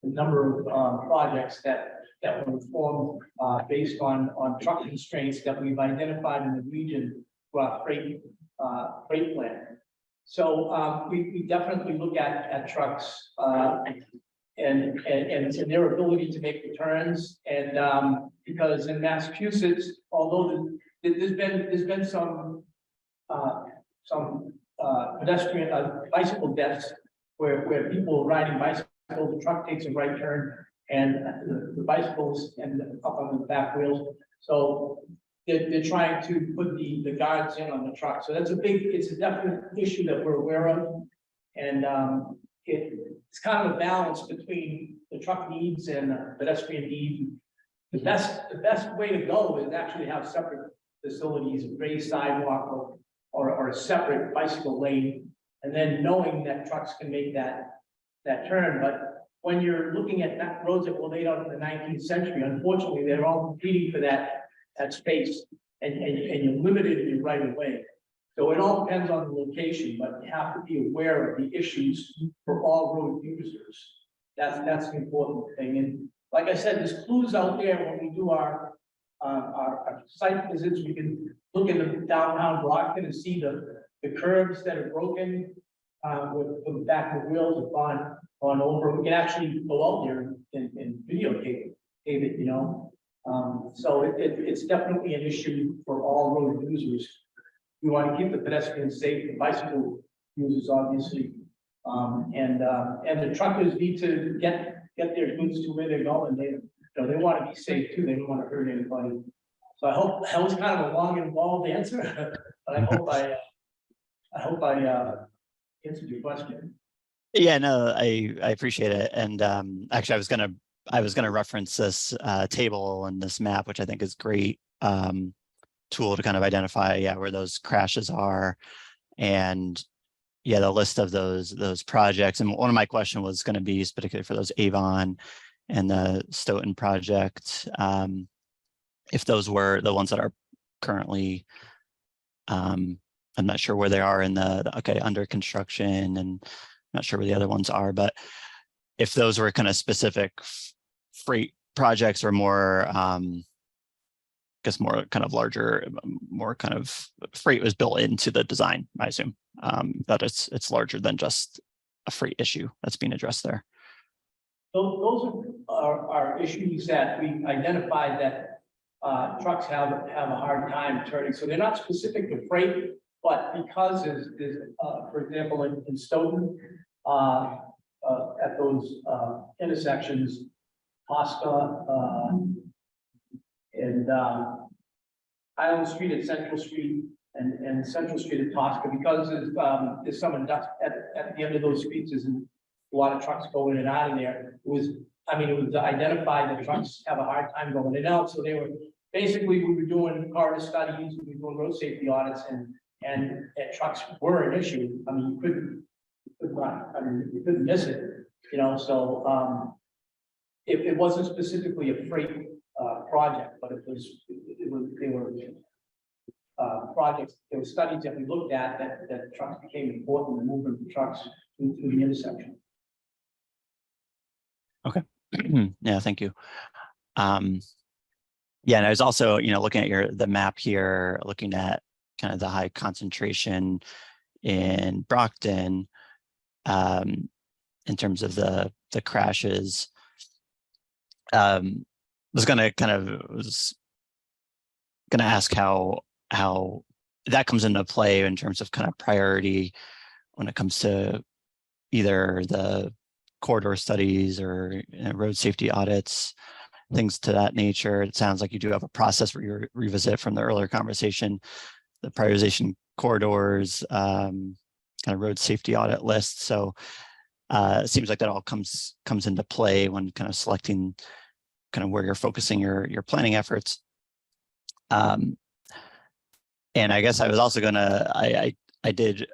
Speaker 5: of projects that were formed based on truck constraints that we've identified in the region for our freight plan. So we definitely look at trucks and their ability to make returns. And because in Massachusetts, although there's been some pedestrian bicycle deaths where people are riding bicycles, the truck takes a right turn and the bicycles end up on the back wheels. So they're trying to put the guards in on the truck. So it's a definite issue that we're aware of. And it's kind of a balance between the truck needs and pedestrian needs. The best way to go is actually have separate facilities, a raised sidewalk or a separate bicycle lane. And then knowing that trucks can make that turn. But when you're looking at that roads that were laid out in the 19th century, unfortunately, they're all competing for that space and you're limited in your right of way. So it all depends on the location, but you have to be aware of the issues for all road users. That's the important thing. And like I said, there's clues out there when we do our site visits. We can look into downtown Brockton and see the curbs that are broken with the back of the wheels have gone over. We can actually go out there and videotape it, you know. So it's definitely an issue for all road users. We want to keep the pedestrians safe, the bicycle users, obviously. And the truckers need to get their goods to where they're going. They want to be safe too. They don't want to hurt anybody. So I hope that was kind of a long and involved answer, but I hope I answered your question.
Speaker 9: Yeah, no, I appreciate it. And actually, I was gonna reference this table and this map, which I think is great tool to kind of identify, where those crashes are, and the list of those projects. And one of my questions was going to be particularly for those Avon and the Stoughton project, if those were the ones that are currently, I'm not sure where they are in the under construction, and not sure where the other ones are, but if those were kind of specific freight projects or more, I guess more kind of larger, more kind of freight was built into the design, I assume, that it's larger than just a freight issue that's being addressed there.
Speaker 5: Those are issues that we identified that trucks have a hard time turning. So they're not specific to freight, but because there's for example, in Stoughton, at those intersections, Tosca and Island Street at Central Street and Central Street at Tosca, because there's some dust at the end of those streets, there's a lot of trucks go in and out of there. It was identified that trucks have a hard time going in and out. So we were doing corridor studies, we were doing road safety audits, and trucks were an issue. I mean, you couldn't miss it, you know. So it wasn't specifically a freight project, but they were projects, there were studies that we looked at that trucks became important in moving the trucks through the intersection.
Speaker 9: Okay. Yeah, thank you. And I was also, looking at the map here, looking at kind of the high concentration in Brockton, in terms of the crashes. Was gonna ask how that comes into play in terms of kind of priority when it comes to either the corridor studies or road safety audits, things to that nature. It sounds like you do have a process where you revisit from the earlier conversation, the prioritization corridors, kind of road safety audit list. So it seems like that all comes into play when kind of selecting kind of where you're focusing your planning efforts. And I guess I was also gonna, I did,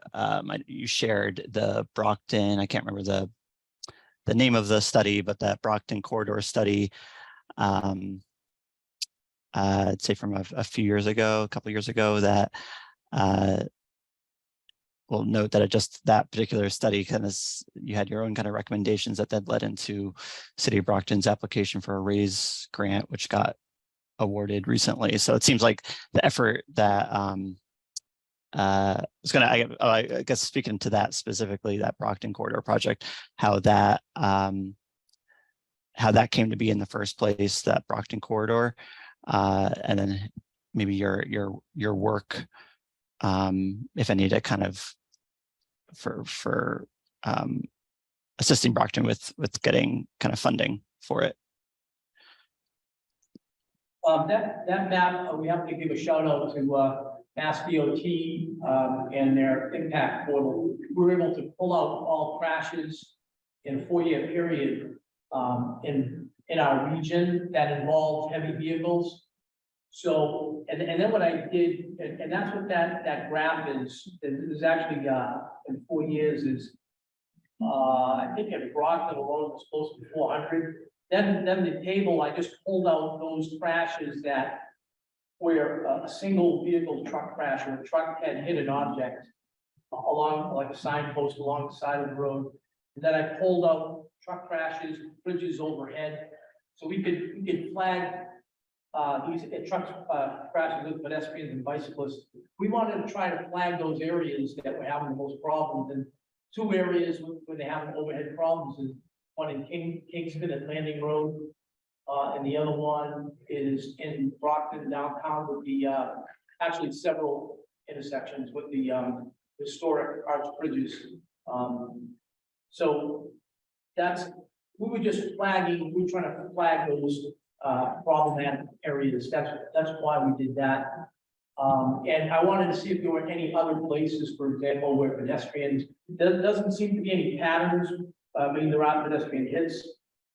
Speaker 9: you shared the Brockton, I can't remember the name of the study, but that Brockton corridor study, I'd say from a few years ago, a couple of years ago, that we'll note that that particular study kind of, you had your own kind of recommendations that then led into City of Brockton's application for a RAISE grant, which got awarded recently. So it seems like the effort that I guess speaking to that specifically, that Brockton corridor project, how that came to be in the first place, that Brockton corridor, and then maybe your work, if any, to kind of for assisting Brockton with getting kind of funding for it.
Speaker 5: That map, we have to give a shout out to Mass DOT and their impact portal. We were able to pull out all crashes in a 4-year period in our region that involved heavy vehicles. So, and then what I did, and that's what that graph is actually in 4 years is, I think at Brockton alone was close to 400. Then the table, I just pulled out those crashes that where a single vehicle truck crash or a truck had hit an object along like a signpost along the side of the road. And then I pulled out truck crashes, bridges overhead. So we could flag these trucks crashes with pedestrians and bicyclists. We wanted to try to flag those areas that were having the most problems. And 2 areas where they have overhead problems is one in Kingston at Landing Road, and the other one is in Brockton downtown with the actually several intersections with the historic arch bridges. So we were just flagging, we were trying to flag those problematic areas. That's why we did that. And I wanted to see if there were any other places, for example, where pedestrians, there doesn't seem to be any patterns. I mean, there are pedestrian hits.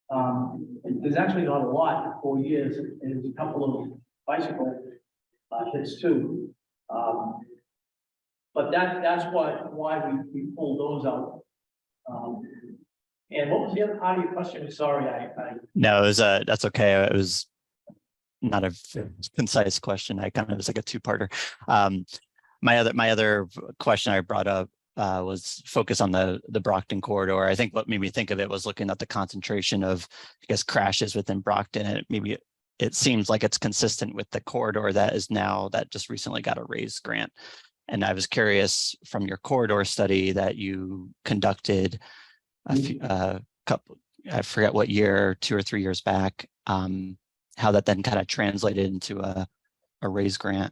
Speaker 5: There's actually not a lot in 4 years. There's a couple of bicycle hits too. But that's why we pulled those out. And what was the other part of your question? Sorry,
Speaker 9: No, it was that's okay. It was not a concise question. I kind of, it was like a 2-parter. My other question I brought up was focus on the Brockton corridor. I think what made me think of it was looking at the concentration of, I guess, crashes within Brockton, and it seems like it's consistent with the corridor that just recently got a RAISE grant. And I was curious from your corridor study that you conducted a couple, I forget what year, 2 or 3 years back, how that then kind of translated into a RAISE grant.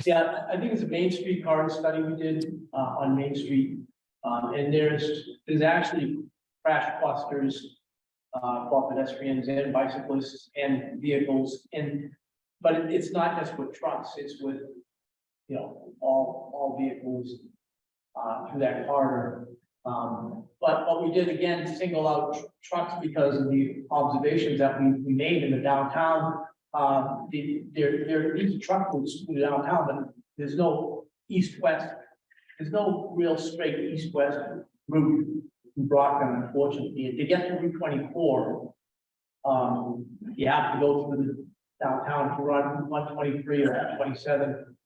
Speaker 5: Yeah, I think it's a Main Street corridor study we did on Main Street. And there's actually crash clusters for pedestrians and bicyclists and vehicles. But it's not just with trucks, it's with, all vehicles through that corridor. But what we did, again, single out trucks because of the observations that we made in the downtown. These truck routes through downtown, but there's no east-west. There's no real straight east-west route in Brockton, unfortunately. And to get to Route 24, you have to go through the downtown to run 123 or 27.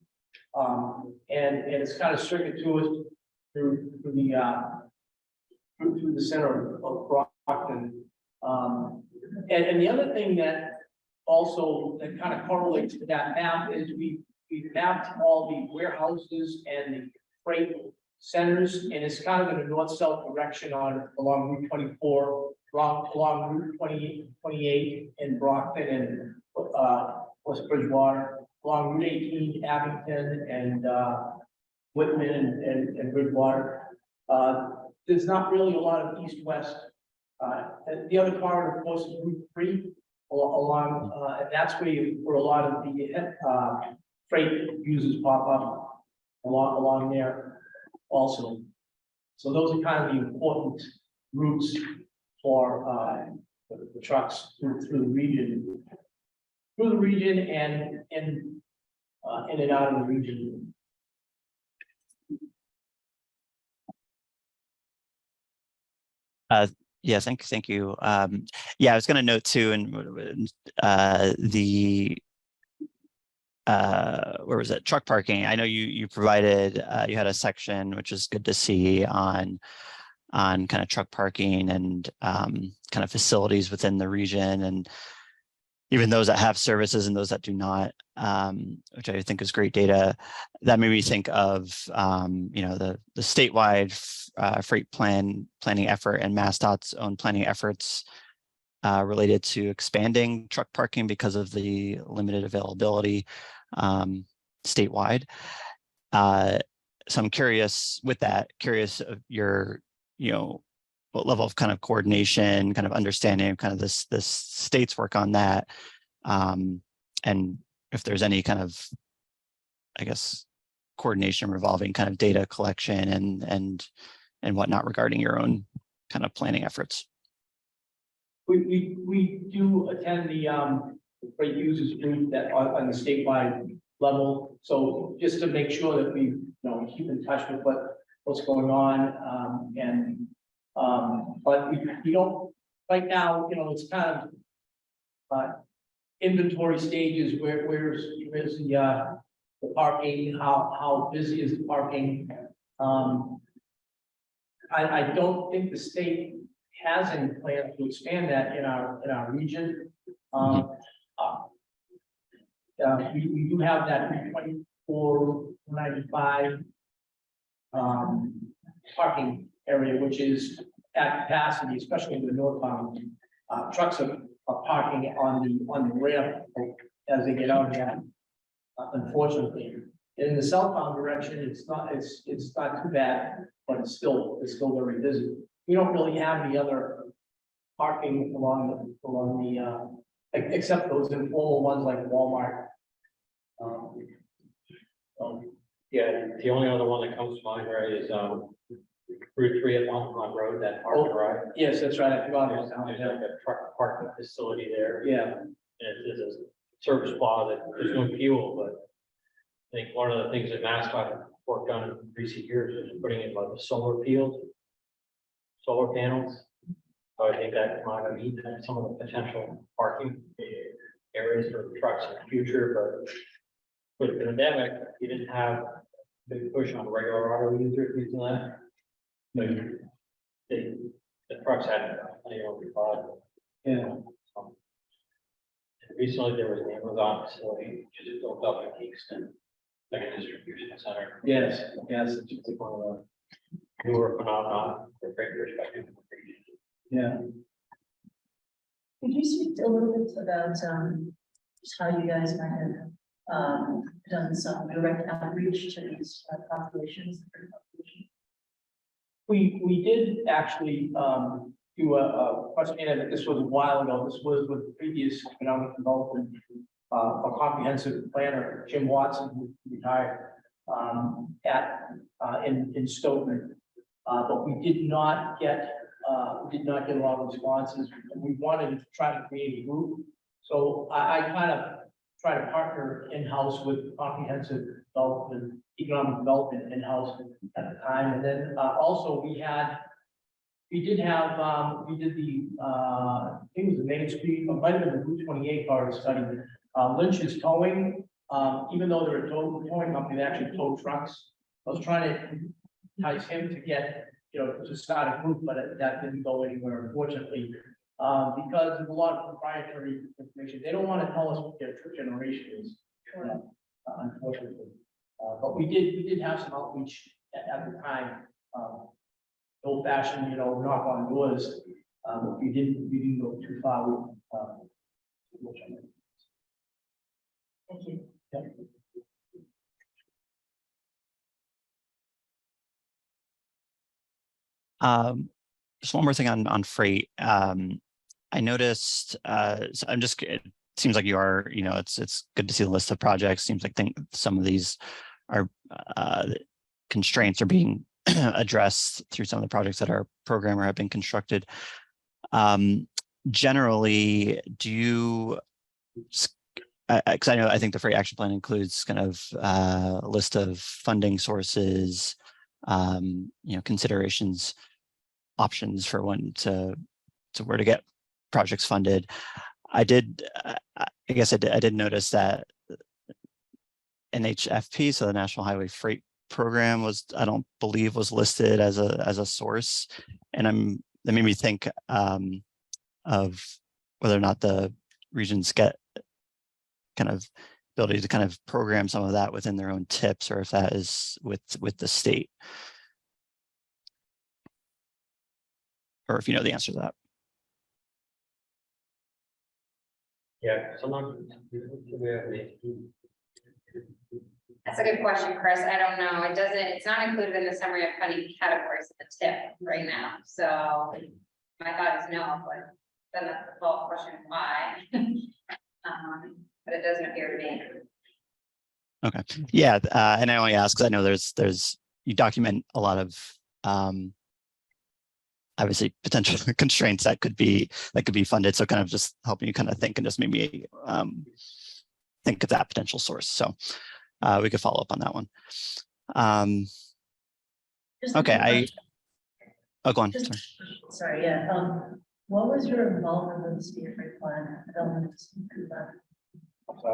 Speaker 5: And it's kind of circuitous through the center of Brockton. And the other thing that also that kind of correlates to that map is we we mapped all the warehouses and the freight centers, and it's kind of in a north-south direction along Route 24, along Route 28 in Brockton and West Bridgewater, along Route 18, Abington and Whitman and Bridgewater. There's not really a lot of east-west. And the other corridor, of course, is Route 3 along, and that's where a lot of the freight users pop up along there also. So those are kind of the important routes for the trucks through the region. Through the region and in and out of the region.
Speaker 9: Yeah, thank you. Yeah, I was going to note too, and where was it? Truck parking. I know you provided, you had a section, which is good to see on kind of truck parking and kind of facilities within the region, and even those that have services and those that do not, which I think is great data. That made me think of the statewide freight planning effort and MassDOT's own planning efforts related to expanding truck parking because of the limited availability statewide. So I'm curious of your, what level of kind of coordination, kind of understanding of kind of this state's work on that. And if there's any kind of, I guess, coordination revolving kind of data collection and whatnot regarding your own kind of planning efforts.
Speaker 5: We do attend the freight users group that on the statewide level. So just to make sure that we keep in touch with what's going on, but we don't right now. It's kind of inventory stages. Where's the parking? How busy is the parking? I don't think the state has any plans to expand that in our region. We do have that 2495 parking area, which is at capacity, especially in the northbound. Trucks are parking on the ramp as they get out here. Unfortunately, in the southbound direction, it's not too bad, but it's still very busy. We don't really have any other parking along the except those informal ones like Walmart.
Speaker 4: Yeah, the only other one that comes to mind, right, is Route 3 at Long Road, that parking right.
Speaker 5: Yes, that's right. I forgot about
Speaker 4: There's
Speaker 5: that.
Speaker 4: like a truck parking facility there.
Speaker 5: Yeah.
Speaker 4: And it's a service bar that there's no fuel, but I think one of the things that MassDOT worked on in recent years is putting in like a solar field, solar panels. So I think that might meet some of the potential parking areas for trucks in the future, but with the pandemic, you didn't have a big push on regular auto users using that. So the trucks had plenty of product.
Speaker 5: Yeah.
Speaker 4: Recently, there was an Amazon facility just built up in Kingston, like a distribution center.
Speaker 5: Yes, it's one of the
Speaker 4: newer phenomenon from a great perspective.
Speaker 5: Yeah.
Speaker 12: Could you speak a little bit about just how you guys might have done some direct outreach to these populations?
Speaker 5: We did actually do a questionnaire. This was a while ago. This was with the previous economic development, a comprehensive planner, Jim Watson, who retired in Stoughton. But we did not get a lot of responses. We wanted to try to create a group. So I kind of try to partner in-house with comprehensive development, economic development in-house at the time. And then also we did the I think it was the Main Street, it might have been the Route 28 part study. Lynch's towing, even though they're a towing company, they actually tow trucks. I was trying to entice him to get, to start a group, but that didn't go anywhere, unfortunately. Because there's a lot of proprietary information. They don't want to tell us what their trip generation is. unfortunately. But we did have some outreach at the time, old fashioned, knock on doors. But we didn't go too far with,
Speaker 12: Thank you.
Speaker 9: Just one more thing on freight. I noticed, so it seems like you are, it's good to see the list of projects. Seems like some of these are constraints are being addressed through some of the projects that our program or have been constructed. Generally, do you, because I think the freight action plan includes kind of a list of funding sources, considerations, options for when to where to get projects funded. I did notice that NHFP, so the National Highway Freight Program, I don't believe was listed as a source, and that made me think of whether or not the regions get kind of ability to kind of program some of that within their own tips, or if that is with the state, or if you know the answer to that.
Speaker 4: Yeah, someone.
Speaker 3: That's a good question, Chris. I don't know. It's not included in the summary of funding categories in the tip right now. So my thought is no, but then that's the follow-up question, why? But it doesn't appear to be.
Speaker 9: Okay. Yeah. And I only ask because I know there's you document a lot of obviously potential constraints that could be funded. So kind of just helping you kind of think and just maybe think of that potential source. So we could follow up on that one. Okay. Go on.
Speaker 12: Sorry, yeah. What was your involvement with the state freight plan? I don't understand that. What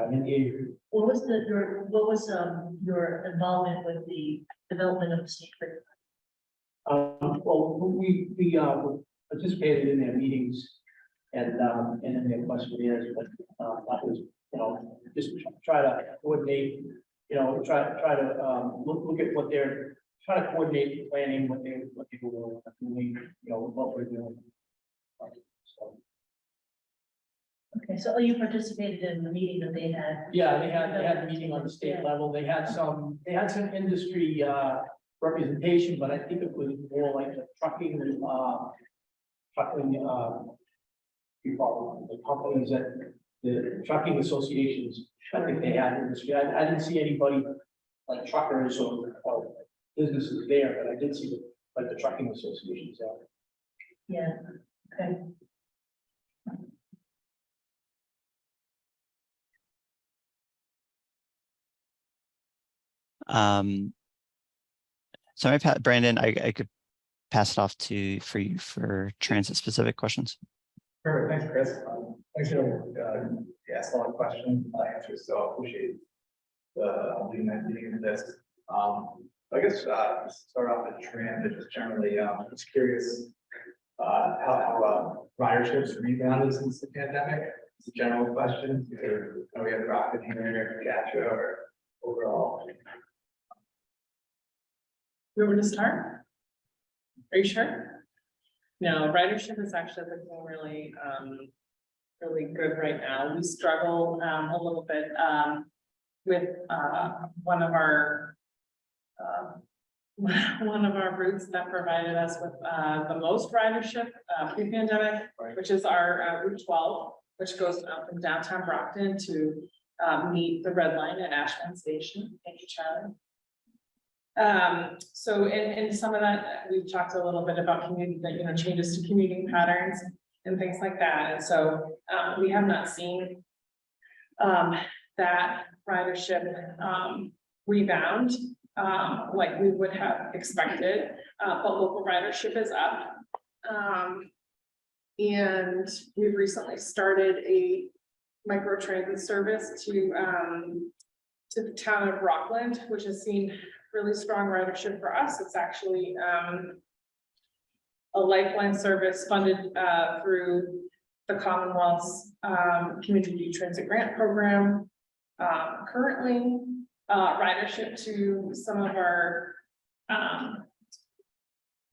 Speaker 12: was your involvement with the development of the state freight plan?
Speaker 5: Well, we participated in their meetings and in their questionnaires, but that was, just try to coordinate, try to look at what they're trying to coordinate planning, what they were doing, what we're doing. So.
Speaker 12: Okay, so you participated in the meeting that they had?
Speaker 5: Yeah, they had a meeting on the state level. They had some industry representation, but I think it was more like the trucking, people, the companies that the trucking associations. I think they had industry. I didn't see anybody like truckers or businesses there, but I did see the trucking associations there.
Speaker 12: Yeah. Okay.
Speaker 9: So Brandon, I could pass it off for you for transit specific questions.
Speaker 20: Perfect, thanks, Chris. Thanks for asked a lot of questions, answers, so I appreciate the meeting of this. I guess just start off with transit, just generally, just curious how riderships rebounded since the pandemic. It's a general question. Either we have rocket here, Gatra, or overall.
Speaker 1: We want to start? Are you sure? No, ridership is actually looking really, really good right now. We struggle a little bit with one of our routes that provided us with the most ridership pre-pandemic, which is our Route 12, which goes from downtown Brockton to meet the red line at Ashland Station. Thank you, Charlie. So in some of that, we've talked a little bit about changes to commuting patterns and things like that. And so we have not seen that ridership rebound like we would have expected, but local ridership is up. And we've recently started a micro transit service to the town of Rockland, which has seen really strong ridership for us. It's actually a lifeline service funded through the Commonwealth's Community Transit Grant Program currently. ridership to some of our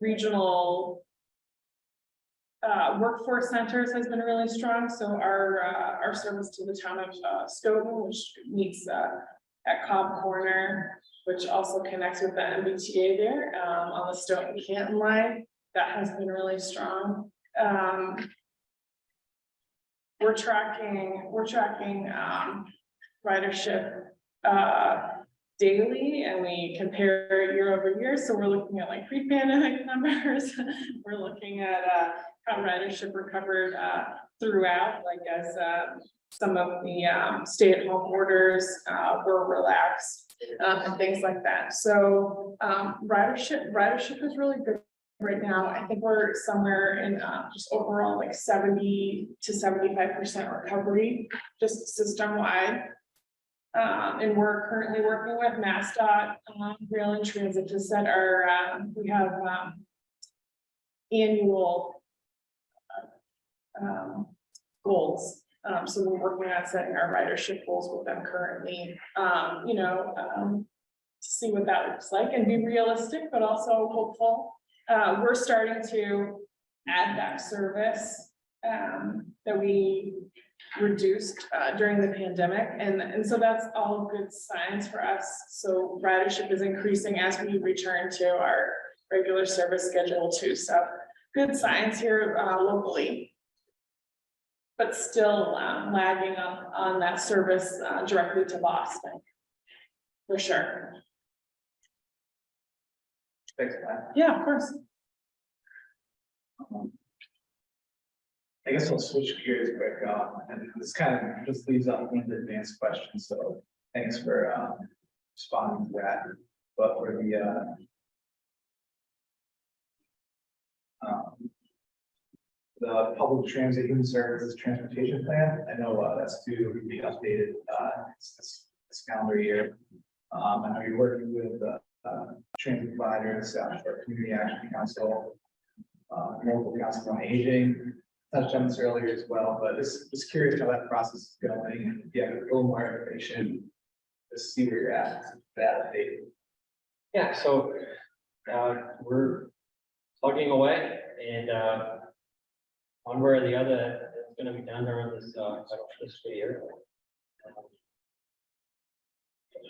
Speaker 1: regional workforce centers has been really strong. So our service to the town of Stoughton, which meets at Cobb Corner, which also connects with the MBTA there on the Stoughton Canton line, that has been really strong. We're tracking ridership daily, and we compare year over year. So we're looking at like pre-pandemic numbers. We're looking at how ridership recovered throughout, like as some of the stay-at-home orders were relaxed and things like that. So ridership is really good right now. I think we're somewhere in just overall like 70 to 75% recovery, just system-wide. And we're currently working with MassDOT, Rail and Transit to set our, we have annual goals. So we're working on setting our ridership goals with them currently, to see what that looks like and be realistic, but also hopeful. We're starting to add that service that we reduced during the pandemic, and so that's all good signs for us. So ridership is increasing as we return to our regular service schedule too. So good signs here locally, but still lagging on that service directly to Boston, for sure.
Speaker 20: Thanks, Matt.
Speaker 1: Yeah, of course.
Speaker 20: I guess I'll switch gears quick, and this kind of just leaves out one of the advanced questions, so thanks for responding to that. But for the public transit human services transportation plan, I know that's due to be updated this calendar year. I know you're working with transit providers, for Community Action Council, local council on aging. Touched on this earlier as well, but just curious how that process is going. And if you have a little more information, to see where you're at, that update.
Speaker 4: Yeah, so we're plugging away, and one way or the other, it's going to be done during this fiscal year.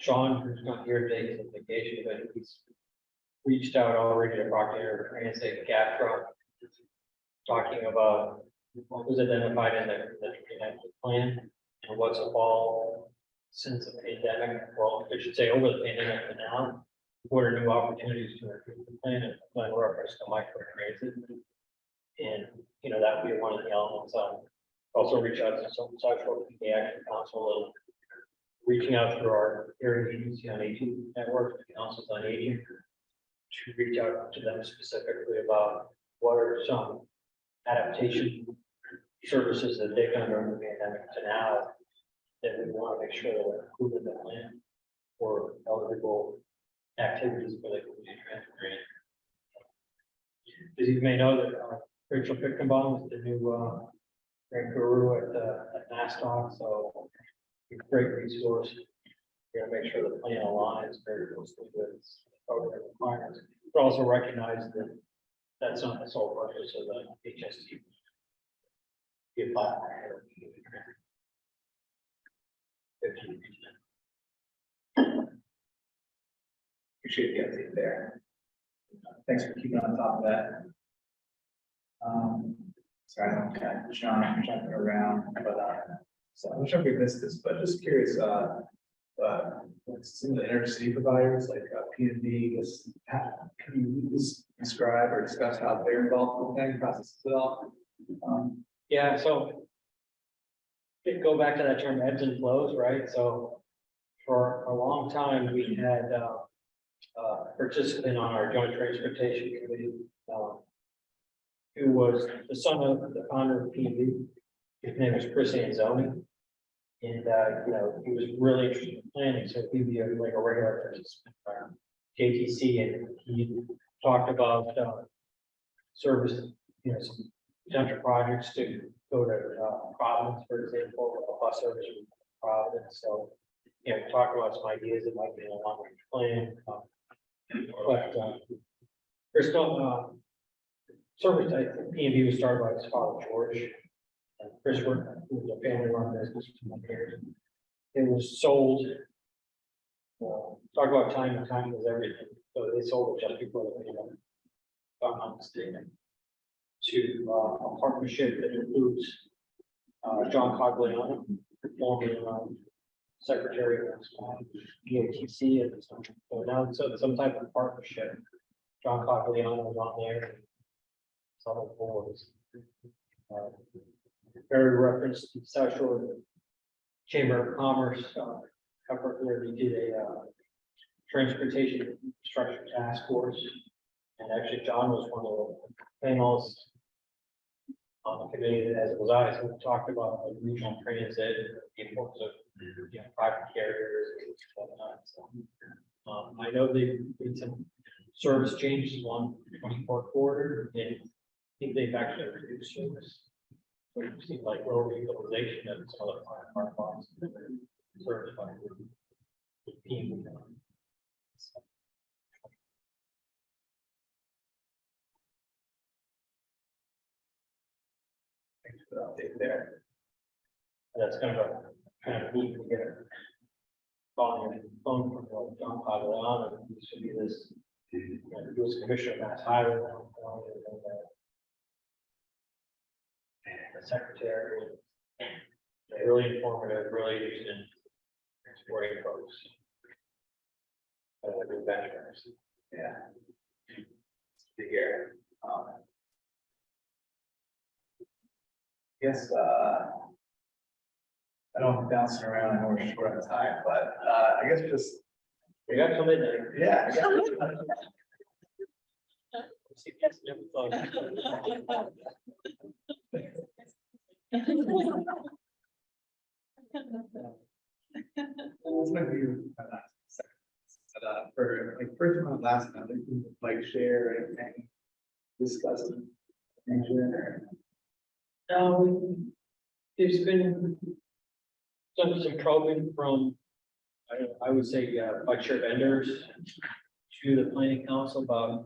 Speaker 4: Sean, who's not here today, is on vacation, but he's reached out already to Procter Transit Gaptro, talking about what was identified in the 2019 plan and what's evolved since the pandemic. Well, I should say over the pandemic to now. What are new opportunities to improve the plan and plan reference to micro transit? And that would be one of the elements. Also reach out to some social the Action Council, reaching out through our hearing agency on aging network, the councils on aging, to reach out to them specifically about what are some adaptation services that they've done during the pandemic to now that we want to make sure that we're including the plan for eligible activities for the community transit grant. As you may know, that Rachel Pickenbaum is the new grant guru at MassDOT, so a great resource. We're going to make sure the plan aligns very closely with program requirements, but also recognize that that's not the sole purpose of the HST.
Speaker 20: Appreciate the update there. Thanks for keeping on top of that. Sorry, I'm kind of jumping around, but so I'm not sure if we missed this, but just curious, some of the intercity providers like P&D, can you just describe or discuss how they're involved in the planning process at all?
Speaker 4: Yeah, so go back to that term ebbs and flows, right? So for a long time, we had a participant on our joint transportation committee who was the son of the founder of PV. His name was Chris Anzoni. And he was really interested in planning, so he'd be like a regular participant on JTC, and he talked about service, some potential projects to go to Providence, for example, a bus service from Providence. So talk about some ideas that might be in a long range plan. But there's no, service, I think P and B was started by his father, George. And Chris worked, who was a family run business for 20 years. It was sold. Talk about time, and time was everything. So they sold it just before the pandemic. If I'm not mistaken. To a partnership that includes John Cogliano, former secretary of EOTC at the time. So now, so some type of partnership. John Cogliano was on there. Some of the boards. Very referenced to South Shore Chamber of Commerce, effort where we did a transportation infrastructure task force. And actually, John was one of the panels on the committee, as it was I, so we talked about like, regional transit, the importance of private carriers and whatnot. So, I know they made some service changes on 24 quarter, and I think they've actually reduced service. So it seems like lower utilization of some other park lots. Service by the team. Thanks for the update there. That's kind of neat to get a phone from John Pagliano. He should be this, he was commissioner of Mass Highway. The secretary. Really informative, really used in supporting folks. Good benchmarks. Yeah. Big area.
Speaker 20: Yes, I don't want to bounce around, I know we're short on time, but I guess just.
Speaker 4: We got some in there.
Speaker 20: Yeah. I guess-
Speaker 4: CPS never thought.
Speaker 20: This might be my last second. But for like first one last time, I think like share and discuss it. And share.
Speaker 4: There's been some probing from, I would say, budget vendors to the planning council about,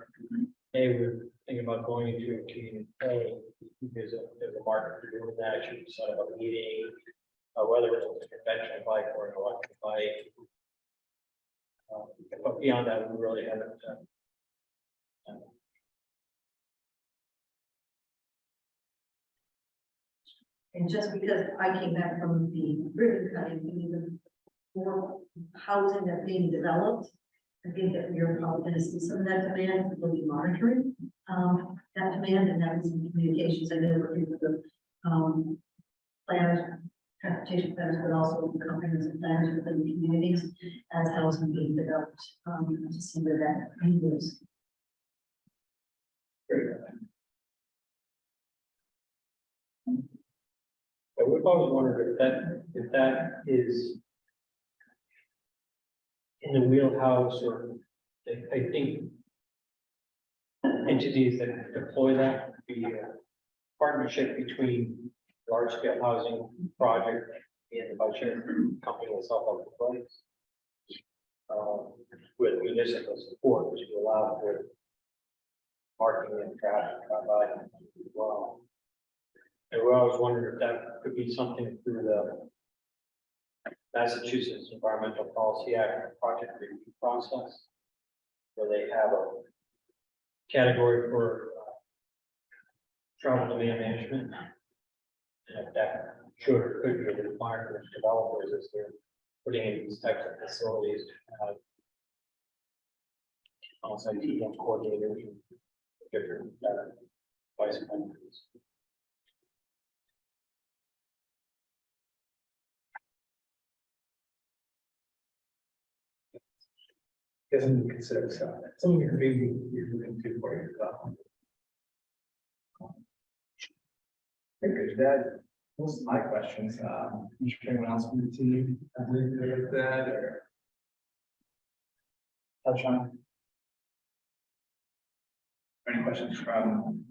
Speaker 4: hey, we're thinking about going into a community pay. There's a market for doing that. Should we set up a meeting, whether it's a conventional bike or an electric bike. But beyond that, we really haven't.
Speaker 8: And just because I came back from the ribbon cutting, even more housing that's being developed, I think that we are probably going to see some of that demand, we'll be monitoring that demand and having some communications. I know working with the planners, transportation planners, but also the comprehensive planners within the communities as housing being developed, to see where that need is.
Speaker 4: But we've always wondered if that is in the wheelhouse, or I think entities that deploy that would be a partnership between large scale housing project and the budget company itself of the place. With municipal support, which would allow for parking and traffic by as well. And we always wondered if that could be something through the Massachusetts Environmental Policy Act project review process, where they have a category for travel demand management. And if that should or could be a requirement for developers as they're putting in these types of facilities to have on-site TM coordinators and different vice presidents.
Speaker 20: Doesn't consider something you're maybe you're looking to for yourself. Very good. That most of my questions. I'm sure anyone else from the team has anything like that or touch on. Any questions from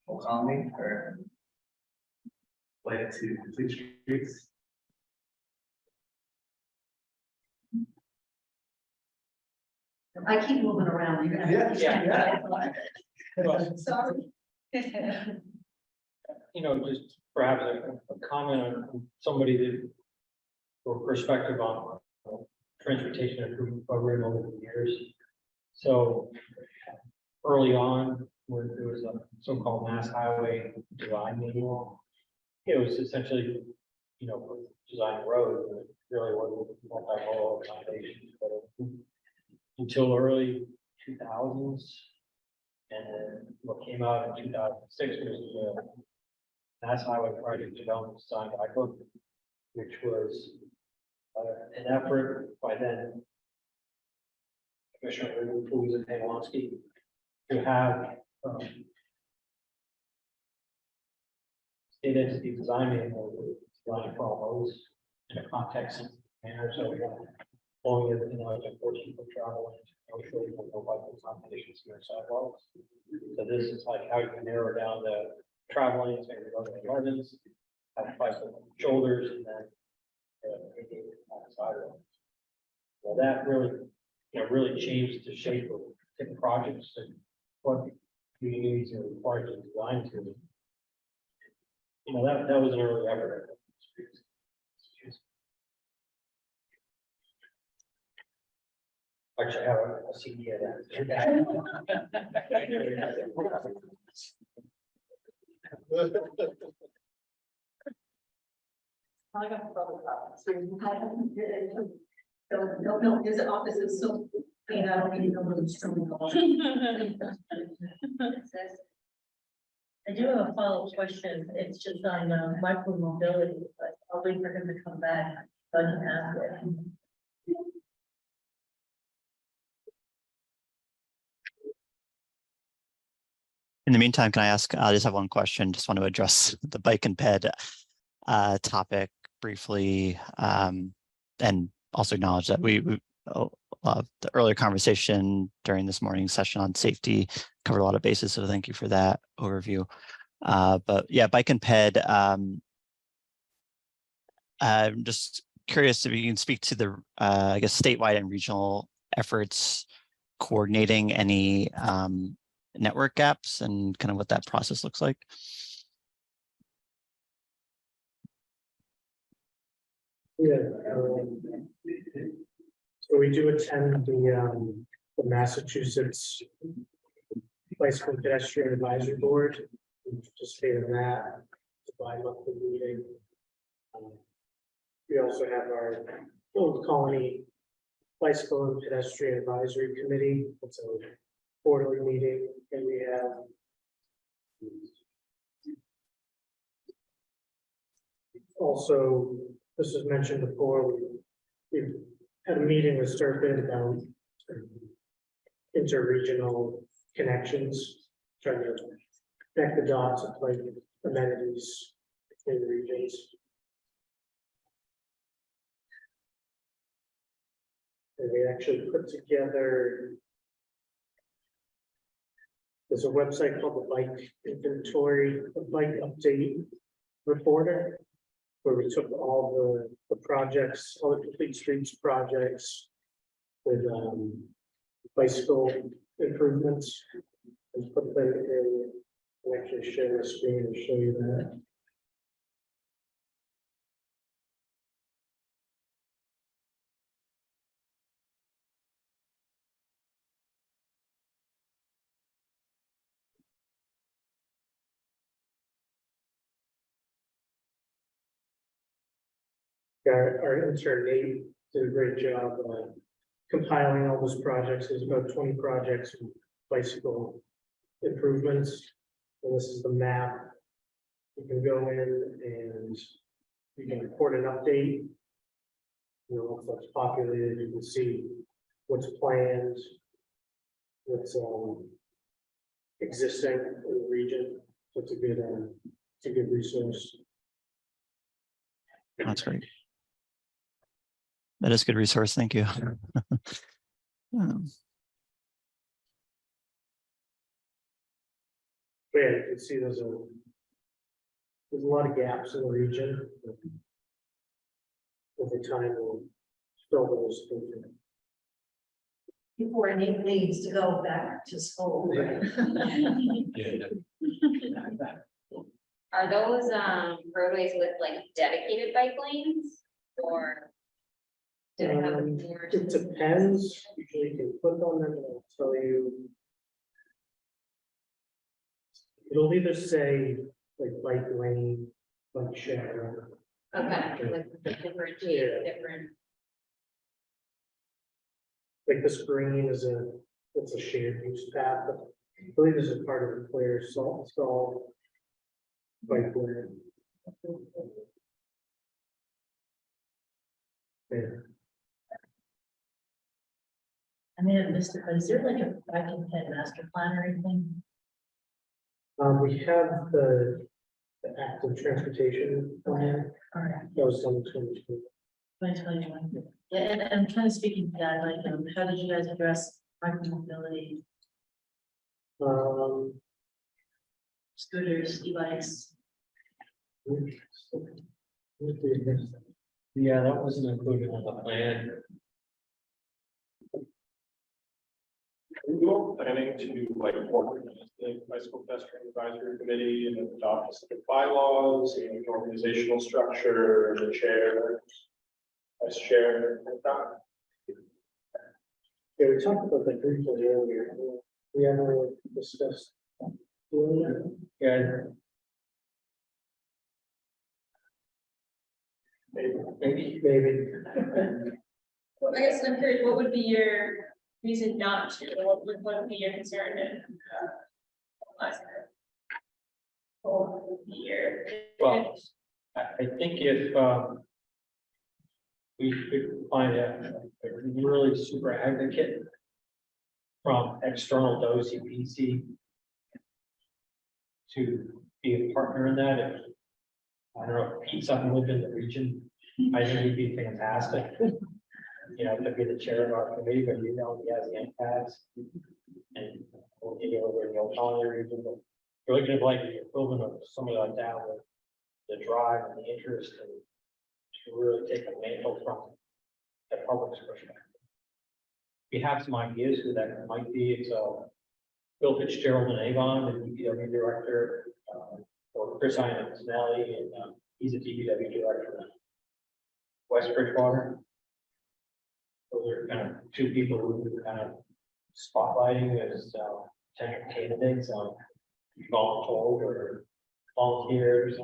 Speaker 20: Full Colony or related to complete streets?
Speaker 12: I keep moving around. You're gonna have to- Sorry.
Speaker 4: You know, just perhaps a comment on somebody that, or perspective on transportation improvement program over the years. So early on, when there was a so-called mass highway design manual, it was essentially, you know, for design roads, and it really wasn't multimodal accommodations, but until early 2000s. And then what came out in 2006 was the Mass Highway Project Development Design Guidebook, which was an effort by then Commissioner Who and Halonsky to have state entity design manual design for all those in a context manner. So we have long as, you know, like 14-foot travel and no shortage of no bike accommodations here sidewalks. So this is like how you can narrow down the travel lanes, maybe go to the gardens, have bicycle shoulders, and then sidewalks. Well, that really, you know, really changed the shape of the projects and what communities are required to design to. You know, that was an early effort. Actually, I have a CD of that.
Speaker 12: I got the problem. No, his office is so, you know, I don't even know where it's coming from. I do have a follow-up question. It's just on micro mobility, but I'll wait for him to come back. So I can ask it.
Speaker 9: In the meantime, can I ask, I just have one question, just want to address the bike and ped topic briefly, and also acknowledge that we the earlier conversation during this morning's session on safety covered a lot of bases, so thank you for that overview. But yeah, bike and ped, I'm just curious if you can speak to the, I guess, statewide and regional efforts coordinating any network gaps and kind of what that process looks like.
Speaker 5: Yeah. So we do attend the Massachusetts Bicycle Pedestrian Advisory Board. We participate in that. It's a bi-monthly meeting. We also have our Old Colony Bicycle and Pedestrian Advisory Committee. It's a quarterly meeting, and we have also, this was mentioned before, we've had a meeting with Serpent about interregional connections, trying to connect the dots of like amenities between regions. And we actually put together, there's a website called the Bike Inventory, the Bike Update Reporter, where we took all the projects, all the complete streets projects with bicycle improvements, and put them in, and actually share the screen and show you that. Our intern Nate did a great job compiling all those projects. There's about 20 projects with bicycle improvements. And this is the map. You can go in and you can report an update. You know, once that's populated, you can see what's planned, what's existing in the region. So it's a good resource.
Speaker 9: That's great. That is a good resource. Thank you.
Speaker 5: Yeah, you can see there's a lot of gaps in the region. Over time, we'll fill those.
Speaker 12: before Nate leaves to go back to school.
Speaker 3: Are those roadways with like dedicated bike lanes or? Do they have more?
Speaker 5: It depends, usually you can click on them and it'll tell you. It'll either say like bike lane, bike share.
Speaker 3: Okay, like differentiate, different.
Speaker 5: Like this green is it's a shared use path, but I believe this is part of the clear stall. Bike lane. Yeah.
Speaker 12: I may have missed it, but is there like a bike and ped master plan or anything?
Speaker 5: We have the active transportation plan.
Speaker 12: All right.
Speaker 5: That was done in 2022.
Speaker 12: 2021. Yeah, and kind of speaking to that, like, how did you guys address micromobility, scooters, e-bikes?
Speaker 4: Yeah, that wasn't included in the plan.
Speaker 19: We were planning to like organize the bicycle pedestrian advisory committee and adopt specific bylaws and organizational structure, the chair, vice chair, and that.
Speaker 5: Yeah, we talked about that briefly earlier. We haven't really discussed. doing that.
Speaker 4: Yeah. Maybe.
Speaker 2: Well, I guess I'm curious, what would be your reason not to, what would be your concern in? What would be your?
Speaker 4: Well, I think if we could find a really super advocate from external to OCPC to be a partner in that, if I don't know, if Pete Sutton lived in the region, I think he'd be fantastic. You know, to be the chair of our committee, but you know, he has the impacts. And we'll get over in the O'Connell region, but you're looking at like the equivalent of somebody like that with the drive and the interest and to really take a mantle from the public's perspective. We have some ideas who that might be. It's Bill Fitzgerald and Avon, the DPW director, or Chris Ianelli, and he's a DPW director in West Bridgewater. Those are kind of two people who are kind of spotlighting as potential candidates on voluntold or volunteers.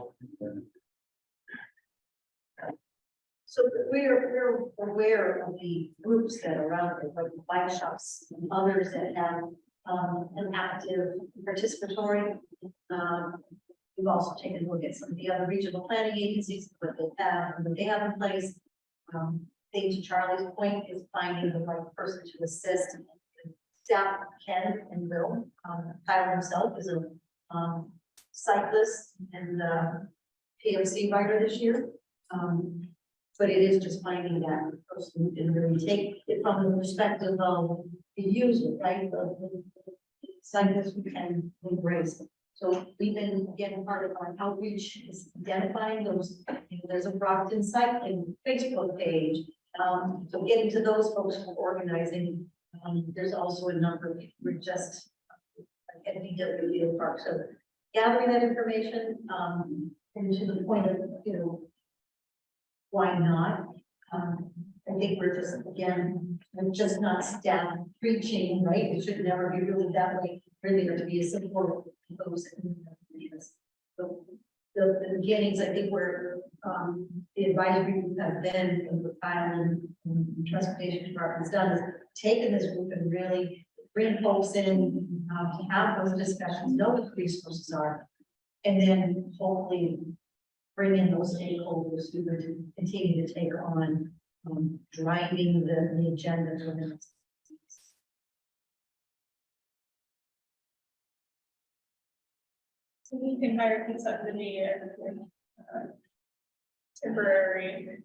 Speaker 12: So we're aware of the groups that are out there, like bike shops and others that have an active participatory. We've also taken a look at some of the other regional planning agencies, what they have in place. I think to Charlie's point is finding the right person to assist. Staff can and will. Kyle himself is a cyclist and PMC rider this year. But it is just finding that person who can really take it from the perspective of the user, right? The cyclists who can embrace. So we've been getting part of our outreach is identifying those, there's a Brockton cycling Facebook page. So getting to those folks who are organizing, there's also a number of, we're just at DWD Park. So gathering that information, and to the point of, why not? I think we're just, again, we're just not staff preaching, right? It should never be really that way, really, or to be a support of those. The beginnings, I think, where the advisory group have been, and the Island and Transportation Department has done, is taken this group and really bring folks in to have those discussions, know what the resources are, and then hopefully bring in those stakeholders who would continue to take on driving the agenda for the next.
Speaker 2: So you can hire consultant in the year. Temporary.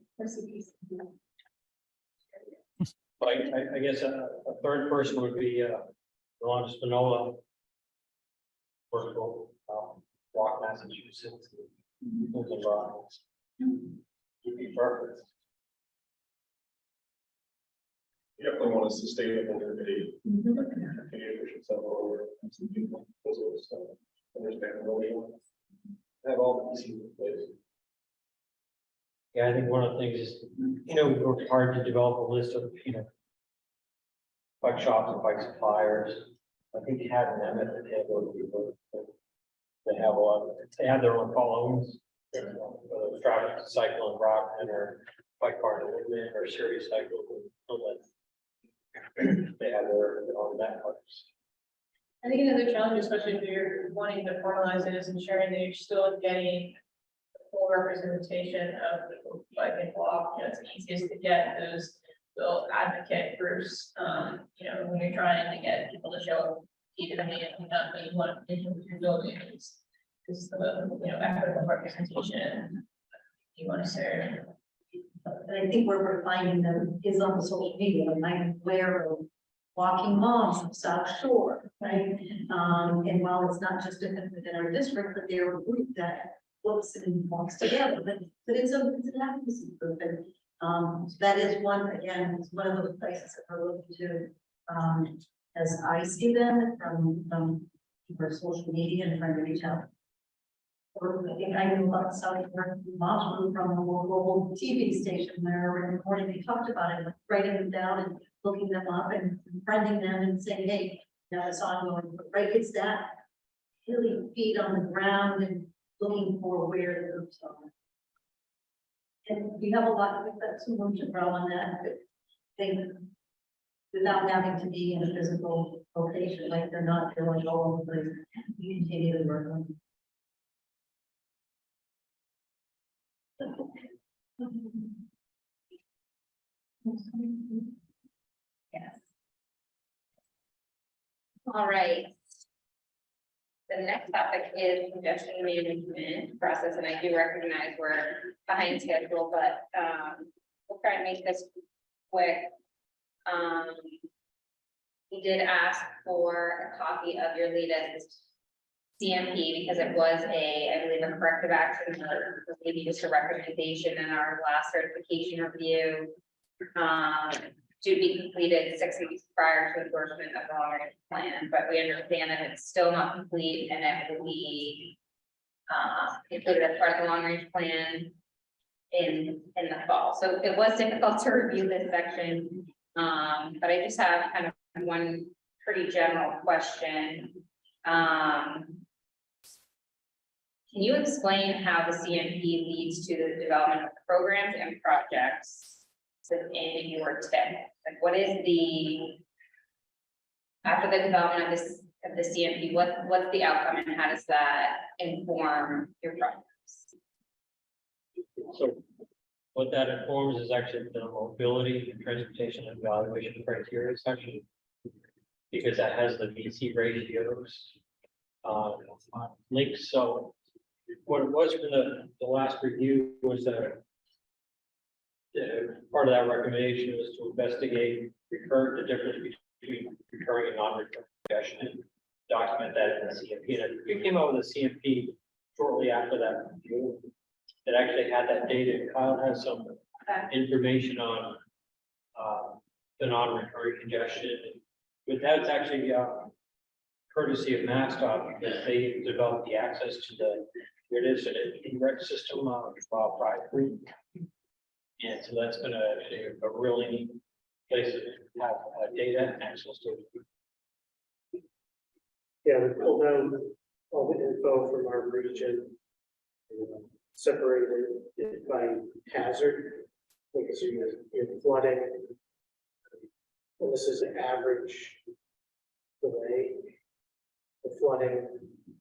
Speaker 4: I guess a third person would be Ron Spinola. Workable, Walk, Massachusetts. You'd be perfect.
Speaker 19: You definitely want a sustainable committee. Have all the pieces in place.
Speaker 4: Yeah, I think one of the things is, we worked hard to develop a list of, bike shops and bike suppliers. I think having them at the table would be good. They have a lot, they have their own followings. Whether it's Traffic Cycle and Rockland or Bike Park and Woodman or Serious Cycle. They have their own networks.
Speaker 2: I think another challenge, especially if you're wanting to formalize it, is ensuring that you're still getting full representation of the bike and walk. It's easiest to get those advocate groups, when you're trying to get people to show up, even if you not really want to do with your building is the, equitable representation you want to serve.
Speaker 21: And I think where we're finding them is on the social media, and I'm aware of walking moms of South Shore, right? And while it's not just within our district, but they're a group that looks and walks together, but it's an advocacy group. And that is one, again, it's one of those places that we're looking to, as I see them from for social media and trying to reach out. Or I think I knew about South Shore moms group from a local TV station where in the morning they talked about it, like writing them down and looking them up and friending them and saying, hey, it's ongoing, but right, it's that really feet on the ground and looking for where the groups are. And we have a lot, we've got some room to grow on that, but they, without having to be in a physical location, like they're not going all over the place, we continue to work on.
Speaker 3: Yes. All right. The next topic is congestion management process, and I do recognize we're behind schedule, but we'll try and make this quick. We did ask for a copy of your latest CMP because it was I believe, a corrective action or maybe just a recommendation in our last certification review. To be completed 6 weeks prior to endorsement of the long-range plan, but we understand that it's still not complete and it will be included as part of the long-range plan in the fall. So it was difficult to review this section, but I just have kind of one pretty general question. Can you explain how the CMP leads to the development of programs and projects within your TIP? Like, what is after the development of the CMP, what's the outcome and how does that inform your projects?
Speaker 4: So what that informs is actually the mobility and transportation and evaluation criteria section. Because that has the VC ratios links. So what it was for the last review was that part of that recommendation was to investigate the difference between recurring and non-recurring congestion and document that in the CMP. And we came out with a CMP shortly after that review. It actually had that data. Kyle has some information on the non-recurring congestion. But that's actually courtesy of MassDOT because they developed the access to it is an indirect system while privately. And so that's been a really neat place to have data and access to it.
Speaker 5: Yeah, we pulled down all the info from our region, separated it by hazard, because you're flooding. And this is an average delay. The flooding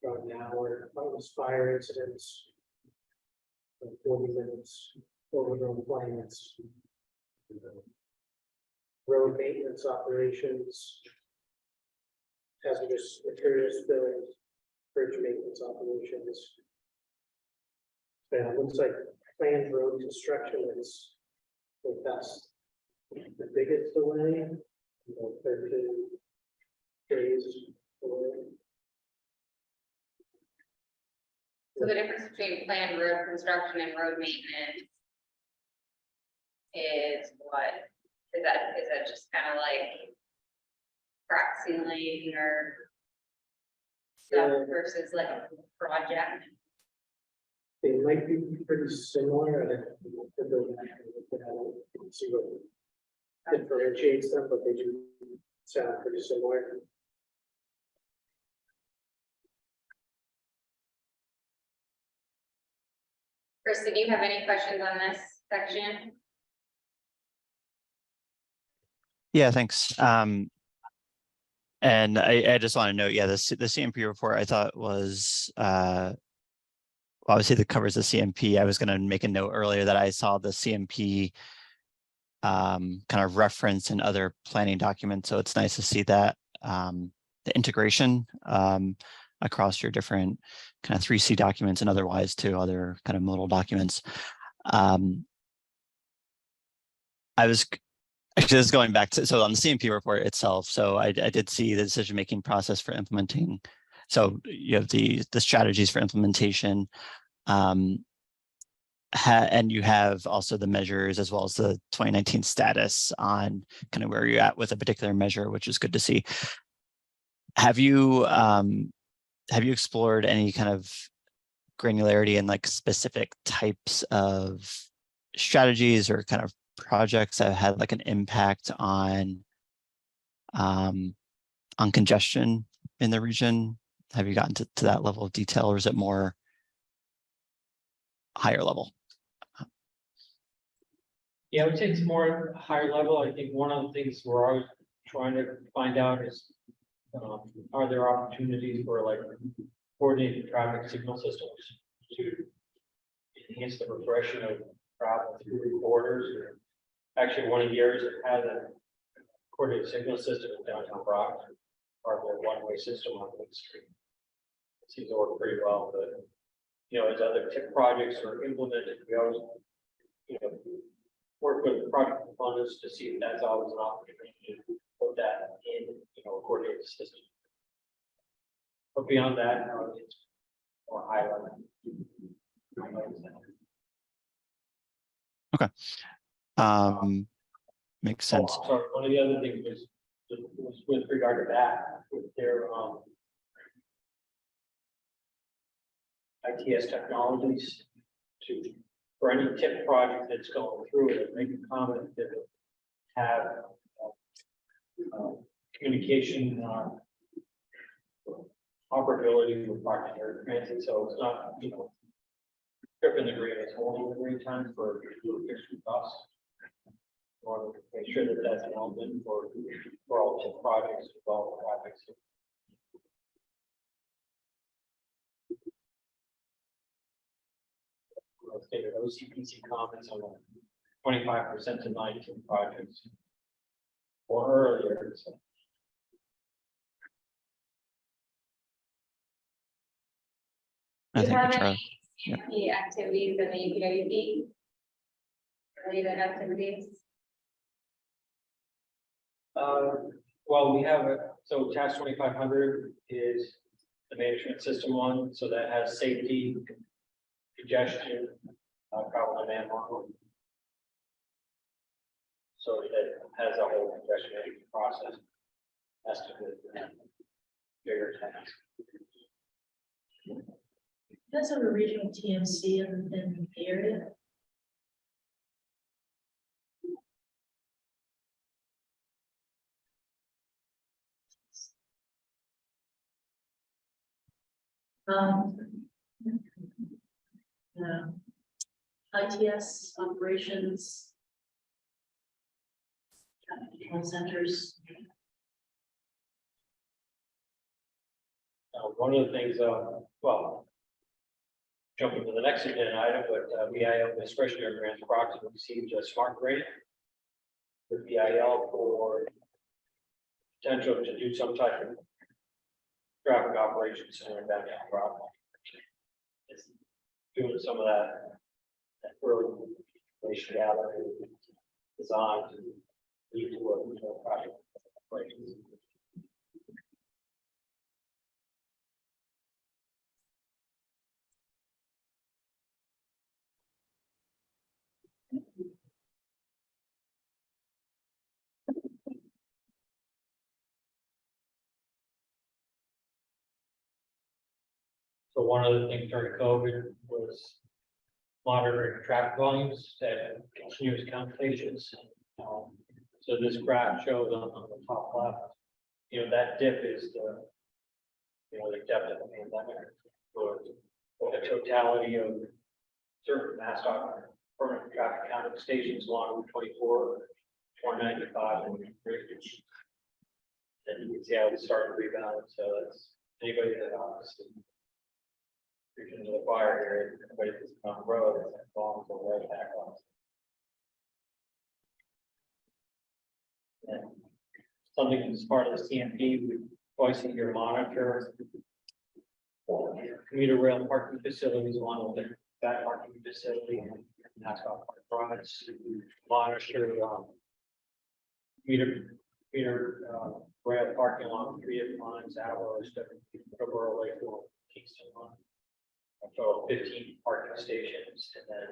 Speaker 5: right now, or fire incidents, 40 minutes, overgrown plants, road maintenance operations, hazardous materials spills, bridge maintenance operations. And it looks like planned road construction is that's the biggest delay, 13 days away.
Speaker 3: So the difference between planned road construction and road maintenance is what? is that just kind of like crack ceiling or stuff versus like a project?
Speaker 5: They might be pretty similar, and see what differentiates them, but they do sound pretty similar.
Speaker 3: Krista, do you have any questions on this section?
Speaker 9: Yeah, thanks. And I just want to note, yeah, the CMP report I thought was obviously that covers the CMP. I was going to make a note earlier that I saw the CMP kind of reference in other planning documents. So it's nice to see that the integration across your different kind of 3C documents and otherwise to other kind of modal documents. I was actually just going back to, so on the CMP report itself, so I did see the decision-making process for implementing. So you have the strategies for implementation, and you have also the measures as well as the 2019 status on kind of where you're at with a particular measure, which is good to see. Have you explored any kind of granularity in like specific types of strategies or kind of projects that had like an impact on congestion in the region? Have you gotten to that level of detail, or is it more higher level?
Speaker 4: Yeah, I would say it's more higher level. I think one of the things we're always trying to find out is, are there opportunities for like coordinated traffic signal systems to enhance the progression of travel through corridors? Actually, one of the areas that had a coordinated signal system in downtown Brock, part of their one-way system on Main Street. It seems to work pretty well, but as other TIP projects are implemented, we always, work with project components to see if that's always an opportunity to put that in, a coordinated system. But beyond that, it's more high level.
Speaker 9: Okay. Makes sense.
Speaker 4: Oh, sorry, one of the other things was with regard to that, with their ITS technologies for any TIP project that's going through it, make a comment that have communication operability with partner transit, so it's not, tripping the green, it's holding the green time for fixed costs. Or make sure that that's an element for all TIP projects, all projects. Stated OCPC comments on 25% to 19 projects or earlier. So.
Speaker 3: Do you have any CMP activities in the UPWP? Related activities?
Speaker 4: Well, we have so task 2500 is the management system one, so that has safety, congestion, travel demand model. So it has a whole congestion management process. Estimate bigger tasks.
Speaker 12: That's a regional TMC in the area. ITS operations. Control centers.
Speaker 4: One of the things, well, jumping to the next agenda item, but VIL discretionary grants approximately received a smart grant with VIL for potential to do some type of traffic operations center in downtown Brock. It's doing some of that early information gathering, design to lead to a project operations. So one of the things during COVID was monitoring traffic volumes at continuous count stations. So this graph shows on the top left, that dip is the depth of the pandemic for the totality of certain mass permanent traffic counting stations along Route 24, 195, and Bridge. And you can see how it's starting to rebound. So that's anybody that obviously preaching to the choir here, anybody that's on the road, that falls right back on. And something that's part of the CMP, we twice a year monitor commuter rail parking facilities along with that parking facility and NASCAR products, monitor commuter rail parking along 3 lines, Arrows, Peterborough, Lakeville, Kingston line. A total of 15 parking stations and then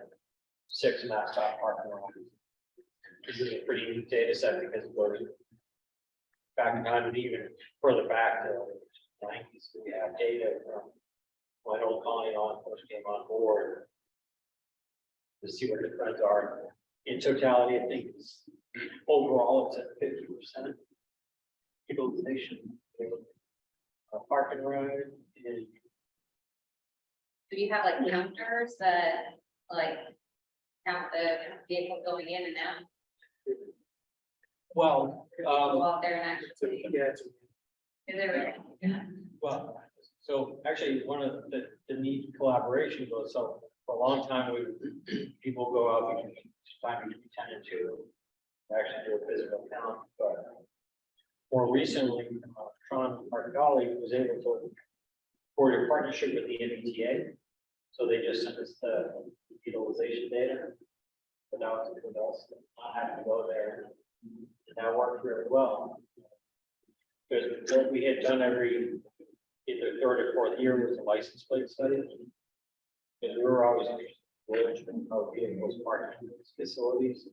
Speaker 4: 6 mass stop parking lots. This is a pretty neat data set because it goes back in time and even further back to the 90s. We have data from when Old Colony Law first came on board to see what the trends are. In totality, I think it's overall it's at 50% utilization. Parking ride is.
Speaker 3: Do you have like counters that like count the vehicles going in and out?
Speaker 4: Well,
Speaker 3: Go out there and actually. Is there?
Speaker 4: well, so actually one of the neat collaboration goes, so for a long time, people go out and find we tended to actually do a physical count, but more recently, Tron, our colleague, was able to forge a partnership with the MPO. So they just sent us the utilization data without not having to go there. And that worked really well. Because what we had done every either 3rd or 4th year was a license plate study. Because we were always of vehicles parked in these facilities.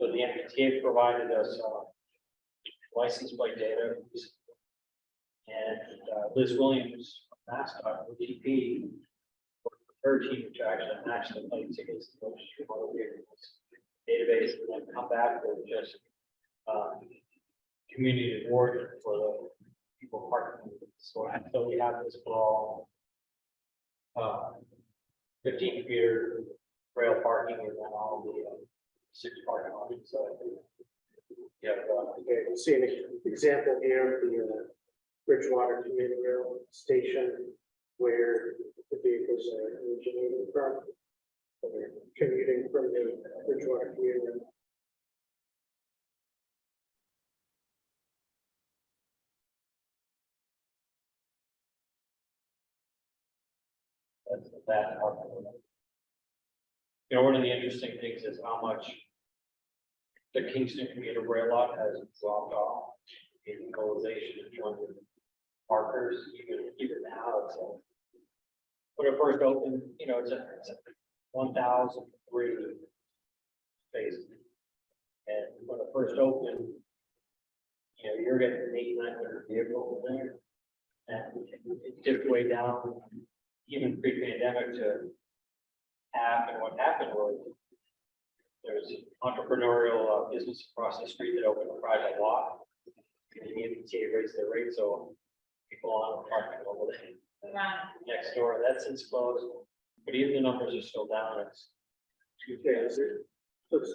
Speaker 4: So the MPTA provided us license plate data. And Liz Williams, mascot of GP, her team to actually match the plates against the registry of motor vehicles database and then come back with just community award for the people parking. So we have this all 15 commuter rail parking and then all the 6 parking lots. So yeah,
Speaker 6: Okay, see an example here of the Bridgewater commuter rail station where the vehicles are originating from. So they're commuting from the Bridgewater commuter rail.
Speaker 4: that's that. One of the interesting things is how much the Kingston commuter rail lot has dropped off in utilization in terms of markers, even now. It's when it first opened, it's a 1,003 space. And when it first opened, you're getting 8,900 vehicles in there. And it dipped way down, even pre-pandemic to half. And what happened was there's entrepreneurial business across the street that opened a private lot. And the MPTA raised their rate, so people on the parking over there next door. That's since closed, but even the numbers are still down. It's
Speaker 6: Okay, is it? So it's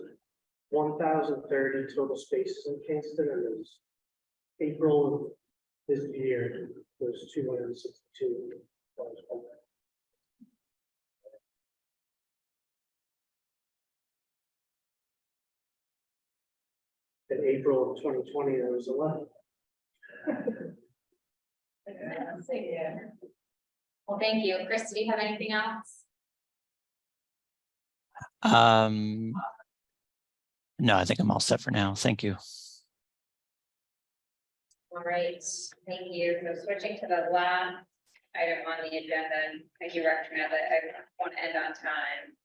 Speaker 6: 1,030 total spaces in Kingston, and there's April of this year, there's 262. In April of 2020, there was 11.
Speaker 3: Well, thank you. Chris, do you have anything else?
Speaker 9: No, I think I'm all set for now. Thank you.
Speaker 3: All right, thank you. So switching to the last item on the agenda, thank you, Rector, now that I want to end on time.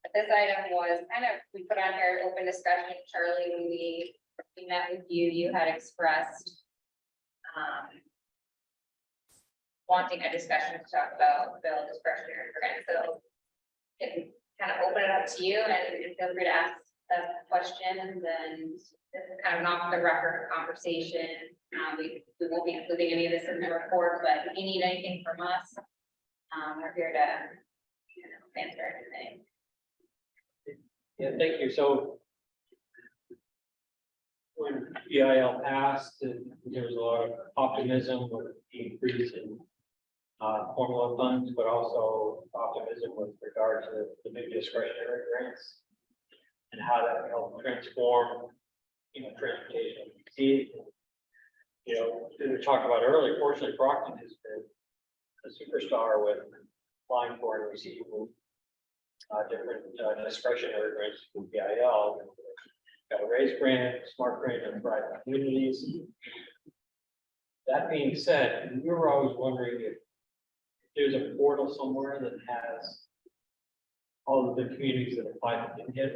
Speaker 3: But this item was we put on here open discussion. Charlie, when we met with you, you had expressed wanting a discussion to talk about bill discretionary grants, so can kind of open it up to you and feel free to ask questions, and this is kind of an off the record conversation. We won't be including any of this in the report, but if you need anything from us, we're here to, answer anything.
Speaker 4: Yeah, thank you. So when EIL passed, there was a lot of optimism with the increase in formula funds, but also optimism with regard to the big discretionary grants and how that helped transform, transportation. See, we talked about earlier, fortunately, Brockton has been a superstar with applying for and receiving different discretionary grants from EIL. Got a raise grant, smart grant, and private communities. That being said, we were always wondering if there's a portal somewhere that has all of the communities that apply to get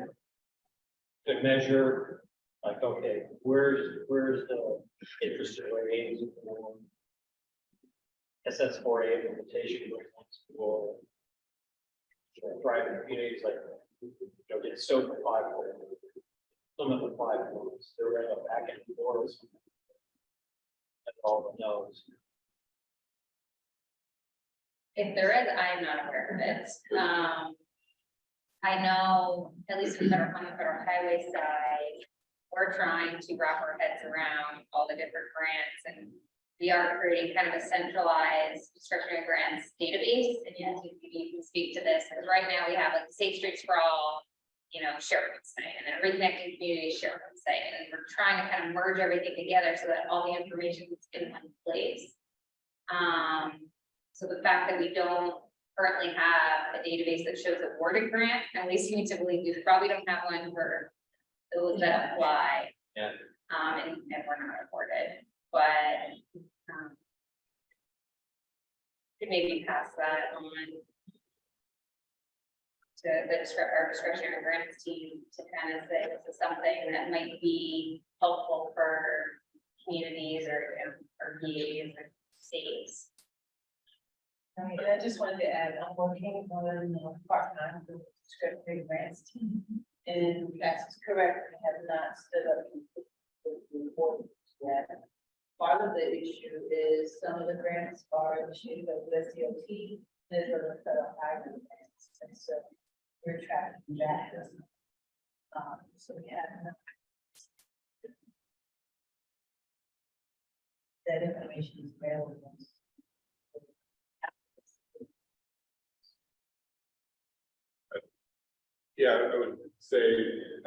Speaker 4: to measure, like, okay, where's the interest rate for SS4A implementation for private communities, like, get so for 5 points. Some of the 5 points, they're right up back in the doors. That's all the knows.
Speaker 3: If there is, I'm not aware of it. I know, at least on the federal highway side, we're trying to wrap our heads around all the different grants, and we are creating kind of a centralized discretionary grants database. And yes, you can speak to this, because right now we have like the Safe Streets for All, SharePoint site, and then Reconnecting Communities SharePoint site, and we're trying to kind of merge everything together so that all the information is in one place. So the fact that we don't currently have a database that shows awarded grant, at least me to believe we probably don't have one for those that apply.
Speaker 4: Yeah.
Speaker 3: And we're not awarded, but could maybe pass that on to our discretionary grants team to kind of say this is something that might be helpful for communities or VAs or states.
Speaker 21: I just wanted to add, I'm working on part-time for the discretionary grants team. And that's correct, we have not stood up the report yet. Part of the issue is some of the grants are issued by the SDOT, there's other federal highway grants, and so we're tracking that. So we have that information is available.
Speaker 11: Yeah, I would say,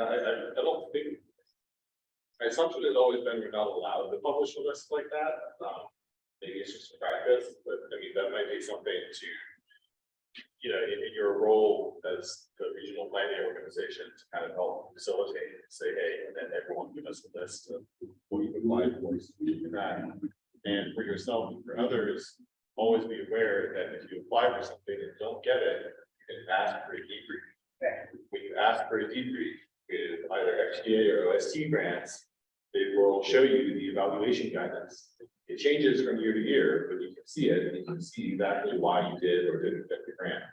Speaker 11: I don't think, my assumption has always been we're not allowed to publish a list like that. Maybe it's just a practice, but I mean, that might be something to, in your role as the regional planning organization to kind of help facilitate and say, hey, and then everyone give us a list of what you applied for, and for yourself and for others, always be aware that if you apply for something and don't get it, you can ask for a debrief. When you ask for a debrief with either FTA or OST grants, it will show you the evaluation guidance. It changes from year to year, but you can see it and you can see exactly why you did or didn't get the grant.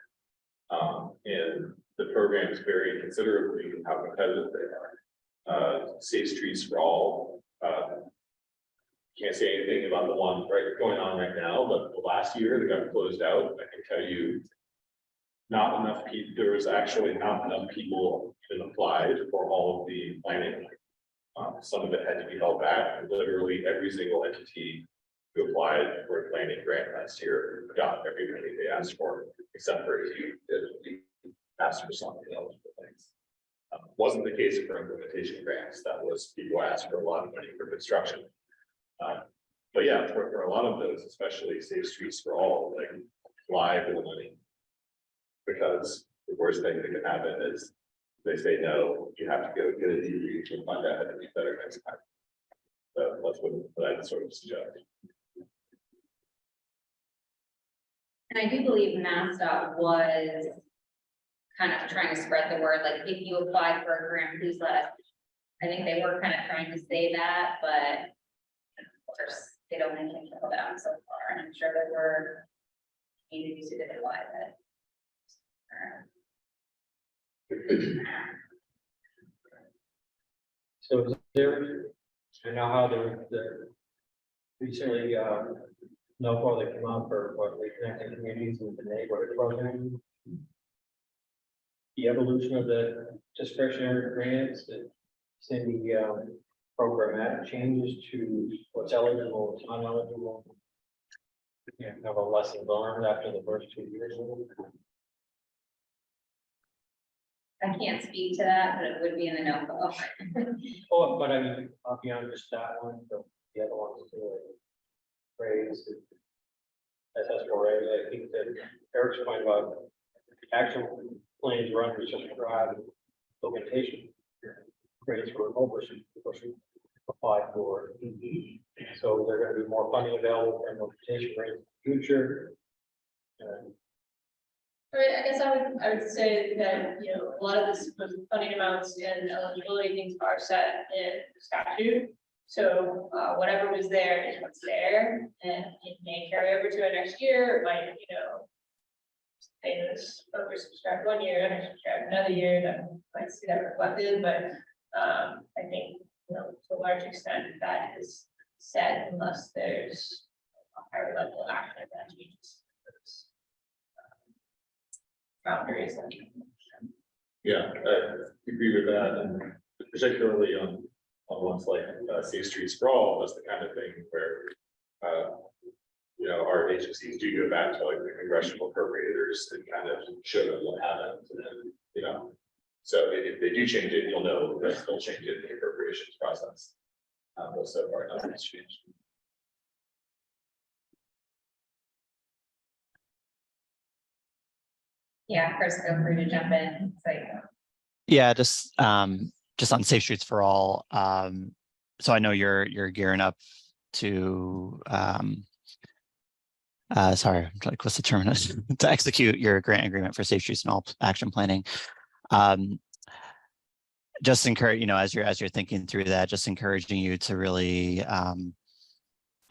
Speaker 11: And the programs vary considerably in how competitive they are. Safe Streets for All. Can't say anything about the one going on right now, but the last year that got closed out, I can tell you not enough people, there was actually not enough people that applied for all of the planning. Some of it had to be held back. Literally every single entity who applied for a planning grant last year got every money they asked for, except for a few that asked for something else for things. Wasn't the case for implementation grants. That was people asked for a lot of money for construction. But yeah, for a lot of those, especially Safe Streets for All, like fly for the money. Because the worst thing that can happen is they say no, you have to go get a debrief and find out how to be better next time. So that's what I sort of suggest.
Speaker 3: And I do believe MassDOT was kind of trying to spread the word, like if you apply for a grant, please let us. I think they were kind of trying to say that, but of course, They don't make it kill them so far, and I'm sure that we're communities who didn't realize it.
Speaker 4: So is there, I know how the recently, no call that came out for what reconnecting communities with the neighborhood program. The evolution of the discretionary grants, the Cindy, programmatic changes to what's eligible, what's not eligible. Yeah, have a lesson learned after the first 2 years.
Speaker 3: I can't speak to that, but it would be in the notebook.
Speaker 4: Oh, but I mean, beyond just that one, the other ones too. Praise. SS4A, I think that Eric's point about actual plans run is just drive implementation. Grants for over apply for. So there are going to be more funding available for implementation grants in the future.
Speaker 2: I guess I would say that, you know, a lot of this funding amounts and eligibility things are set in statute. So whatever was there is what's there, and it may carry over to a next year, it might, you know, say this oversubscribed 1 year, undersubscribed another year, that might see that reflected, but I think, you know, to a large extent that is set unless there's a higher level of action that changes those boundaries.
Speaker 11: Yeah, I agree with that, and particularly on ones like Safe Streets for All, that's the kind of thing where you know, our agencies do go back to like the congressional appropriators and kind of show them what happened, and then, you know, so if they do change it, you'll know that they'll change it in the appropriations process. But so far, nothing's changed.
Speaker 3: Yeah, Chris, feel free to jump in. So,
Speaker 9: Yeah, just on Safe Streets for All. So I know you're gearing up to sorry, I'm like, what's the term? To execute your grant agreement for Safe Streets and All action planning. Just encourage, you know, as you're thinking through that, just encouraging you to really you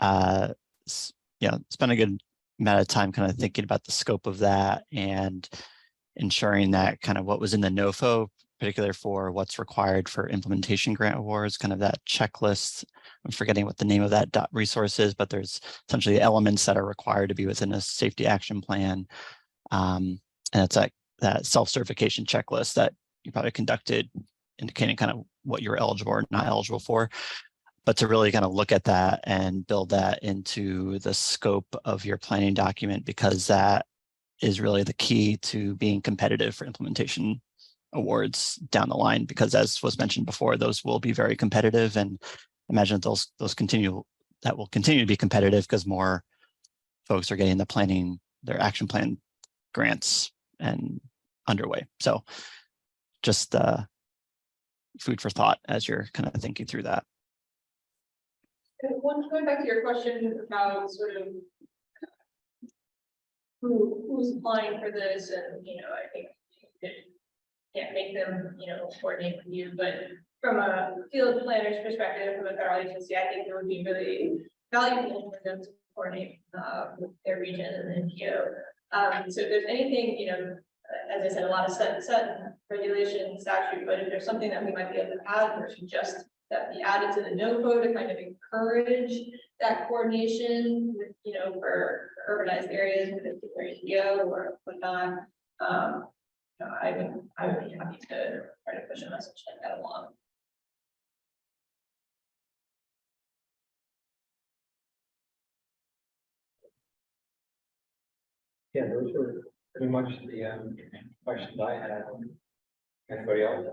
Speaker 9: know, spend a good amount of time kind of thinking about the scope of that and ensuring that kind of what was in the NOFO, particularly for what's required for implementation grant awards, kind of that checklist. I'm forgetting what the name of that resource is, but there's essentially elements that are required to be within a safety action plan. And it's that self-certification checklist that you probably conducted, indicating kind of what you're eligible or not eligible for. But to really kind of look at that and build that into the scope of your planning document, because that is really the key to being competitive for implementation awards down the line, because as was mentioned before, those will be very competitive, and imagine those will continue to be competitive because more folks are getting their action plan grants and underway. So just food for thought as you're kind of thinking through that.
Speaker 2: Going back to your question about sort of who's applying for this, and, you know, I think you can't make them, you know, coordinate with you, but from a field planner's perspective, from a federal agency, I think it would be really valuable for them to coordinate with their region and MPO. So if there's anything, you know, as I said, a lot of set regulation statute, but if there's something that we might be able to add or suggest that be added to the NOFO to kind of encourage that coordination with, you know, for urbanized areas with a particular MPO or whatnot. You know, I would be happy to try to push a message like that along.
Speaker 4: Yeah, those were pretty much the questions I had. Anybody else?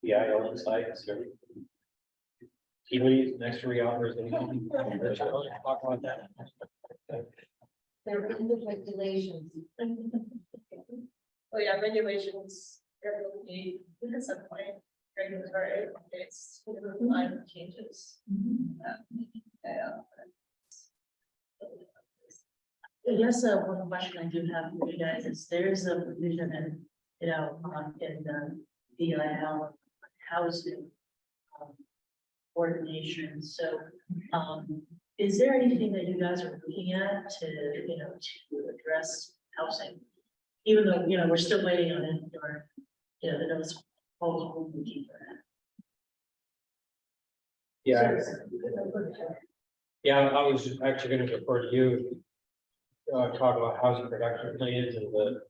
Speaker 4: The IL insights or tea leaves, next reauthorization. Talk about that.
Speaker 21: There are regulations.
Speaker 2: Well, yeah, regulations, there will be at some point, regulatory updates, line changes.
Speaker 12: I guess one question I do have for you guys is there is a provision in, you know, in the DIL housing coordination. So is there anything that you guys are looking at to, to address housing? Even though, we're still waiting on it, or, the notice of proposal, we'll keep that.
Speaker 4: Yeah. Yeah, I was actually going to refer to you. Talk about housing production plans and the.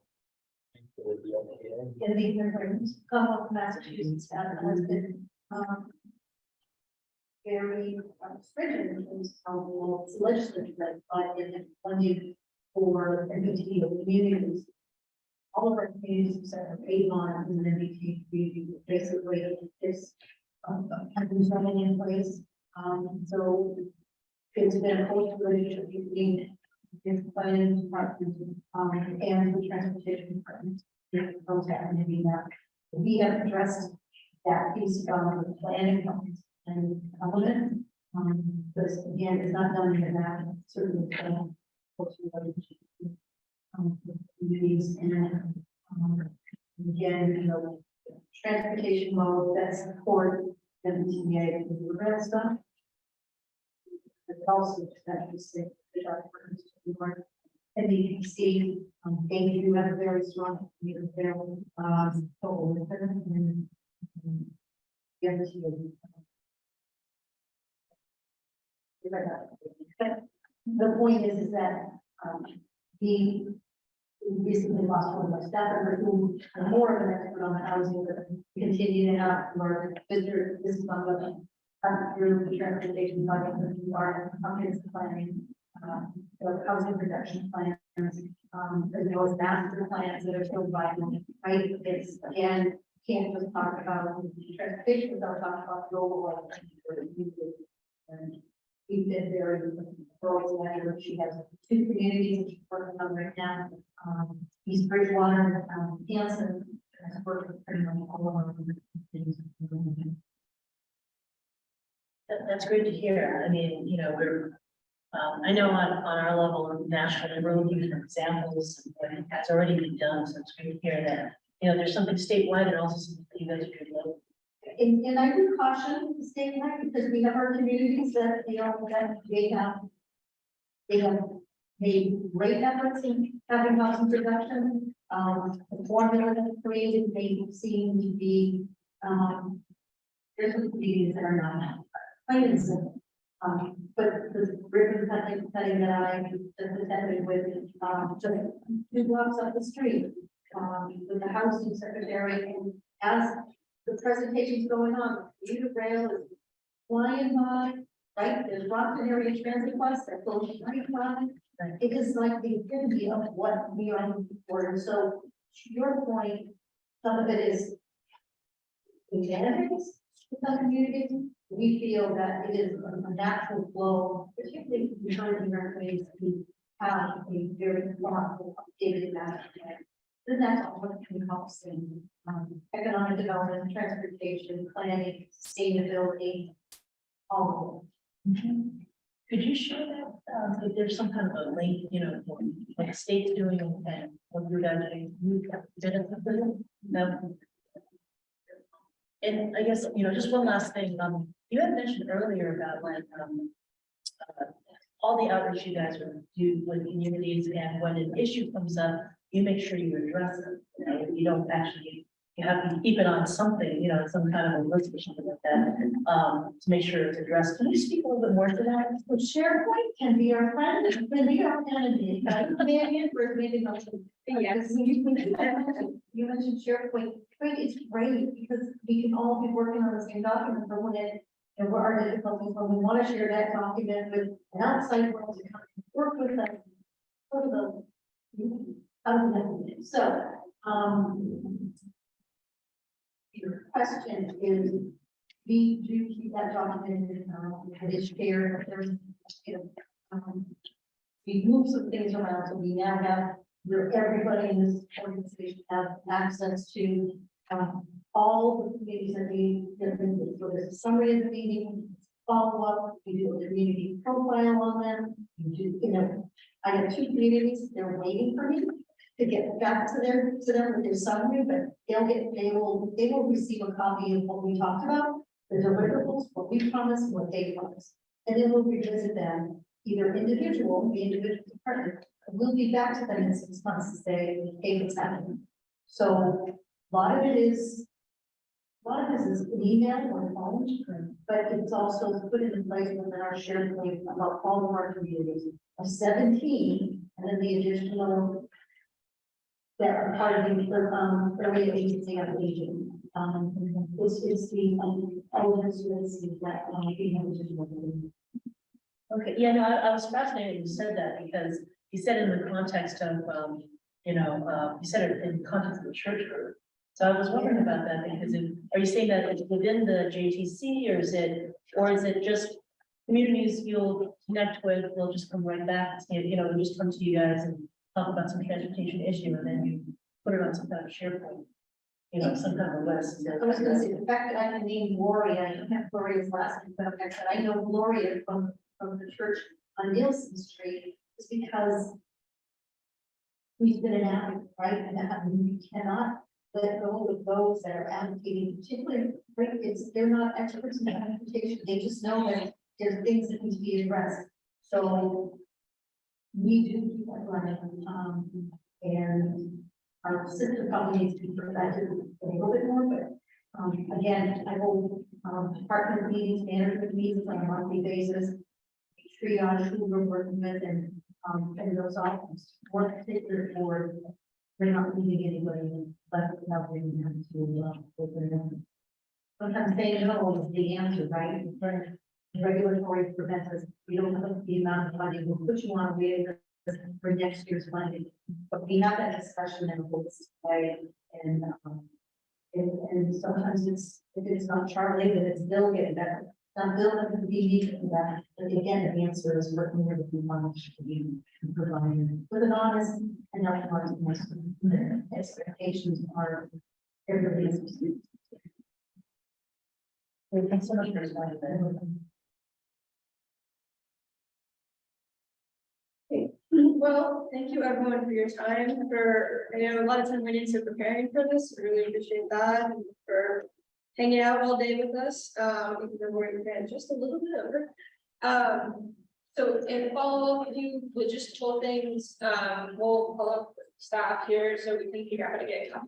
Speaker 21: In the Commonwealth of Massachusetts has been, very stringent in terms of how the legislature but in funding for MPO communities. All of our communities except for Avon is an MPO community, basically is zoning in place. So it's been a close relationship between the planning department and the transportation department. Those happen to be that we have addressed that piece of the planning and element. But again, it's not done in that certainly. Communities and again, transportation mode that support MTA and the rest stuff. But also that we say and you can see, they do have a very strong community there. The point is that we recently lost one of our staff members who are more of an expert on housing, but we continue to have more visitors. This is on the through the transportation project that we are comprehensive planning, housing production plans, as well as master plans that are so vital, right? It's again, can't just talk about transportation without talking about the overall. And we've been very thorough. She has 2 communities that she's working on right now. East Bridgewater, Hanson, has worked with pretty much all of our things.
Speaker 12: That's great to hear. I mean, we're, I know on our level nationally, we're looking for examples of what has already been done. So it's great to hear that, there's something statewide and also something that you guys are doing locally.
Speaker 21: And I do caution the statewide because we have our communities that, that they have made great efforts in having housing production. The formula that's created may seem to be, there's some communities that are not plain and simple. But the ribbon cutting that I just attended with, just 2 blocks up the street, with the housing secretary, and as the presentation's going on, the rail is flying by, right? There's Rockton area transit bus that goes right by. It is like the epitome of what we are looking for. And so, to your point, some of it is genetics in some communities. We feel that it is a natural flow, particularly in our ways to have a very thoughtful, updated master plan. Then that's all what can help in economic development, transportation, planning, sustainability, all of it.
Speaker 12: Could you share that, if there's some kind of a link, what the state's doing and what you guys are doing, you benefit from it? No. And I guess, just one last thing, you had mentioned earlier about like, all the outreach you guys would do with communities, and when an issue comes up, you make sure you address it. You don't actually, you have to keep it on something, some kind of a list or something like that, to make sure it's addressed. Can you speak a little bit more to that?
Speaker 21: Well, SharePoint can be our friend, it can be our enemy. Yes. You mentioned SharePoint. It's great because we can all be working on the same document for when it, and what are difficulties when we want to share that document with an outside world to come and work with us. Sort of the, so, your question is, we do keep that documented, and it's shared. There's, we move some things around, so we now have where everybody in this organization have access to all the communities that we get into. So there's a summary of the meeting, follow up, we do a community profile on them. We do, I have 2 communities, they're waiting for me to get back to them with their summary, but they will receive a copy of what we talked about, the deliverables, what we promised, what they promised. And then we'll revisit them, either individual, the individual department, we'll be back to them in 6 months to say, hey, what's happening? So a lot of this is an email or phone, but it's also put in place within our SharePoint about all of our communities of 17, and then the additional that are part of the area agency of aging. It's the elements that we have to do.
Speaker 12: Okay, yeah, no, I was fascinated you said that because you said in the context of, you said it in the context of the church group. So I was wondering about that because are you saying that it's within the JTC or is it just communities you'll connect with, they'll just come right back, and, they'll just come to you guys and talk about some transportation issue and then you put it on some kind of SharePoint, some kind of list.
Speaker 21: I was gonna say, the fact that I can name Gloria, I don't have Gloria's last name, but I said I know Gloria from the church on Nielsen Street, is because we've been an advocate, right? And we cannot let go of those that are advocating, particularly, right, they're not experts in transportation, they just know that there's things that need to be addressed. So we do keep that running, and our sister probably needs to be prevented a little bit more, but again, I hold department meetings, management meetings on a monthly basis. Triage who we're working with and those options. One particular board, we're not leaving anybody left without bringing them to open them. Sometimes saying no is the answer, right? Regulatory prevents us, we don't have the amount of money, we'll put you on waiting for next year's funding. But we have that discussion in a holistic way, and sometimes if it's not Charlie, then it's Bill getting better. Now, Bill doesn't be needed for that, but again, the answer is working with the money to be provided with an honest and not hard expectations are everybody's.
Speaker 12: Thanks so much for explaining that.
Speaker 2: Well, thank you everyone for your time, I know a lot of time went into preparing for this, I really appreciate that, and for hanging out all day with us, even though we're just a little bit over. So in follow-up, a few logistical things, we'll follow up with staff here so we can figure out how to get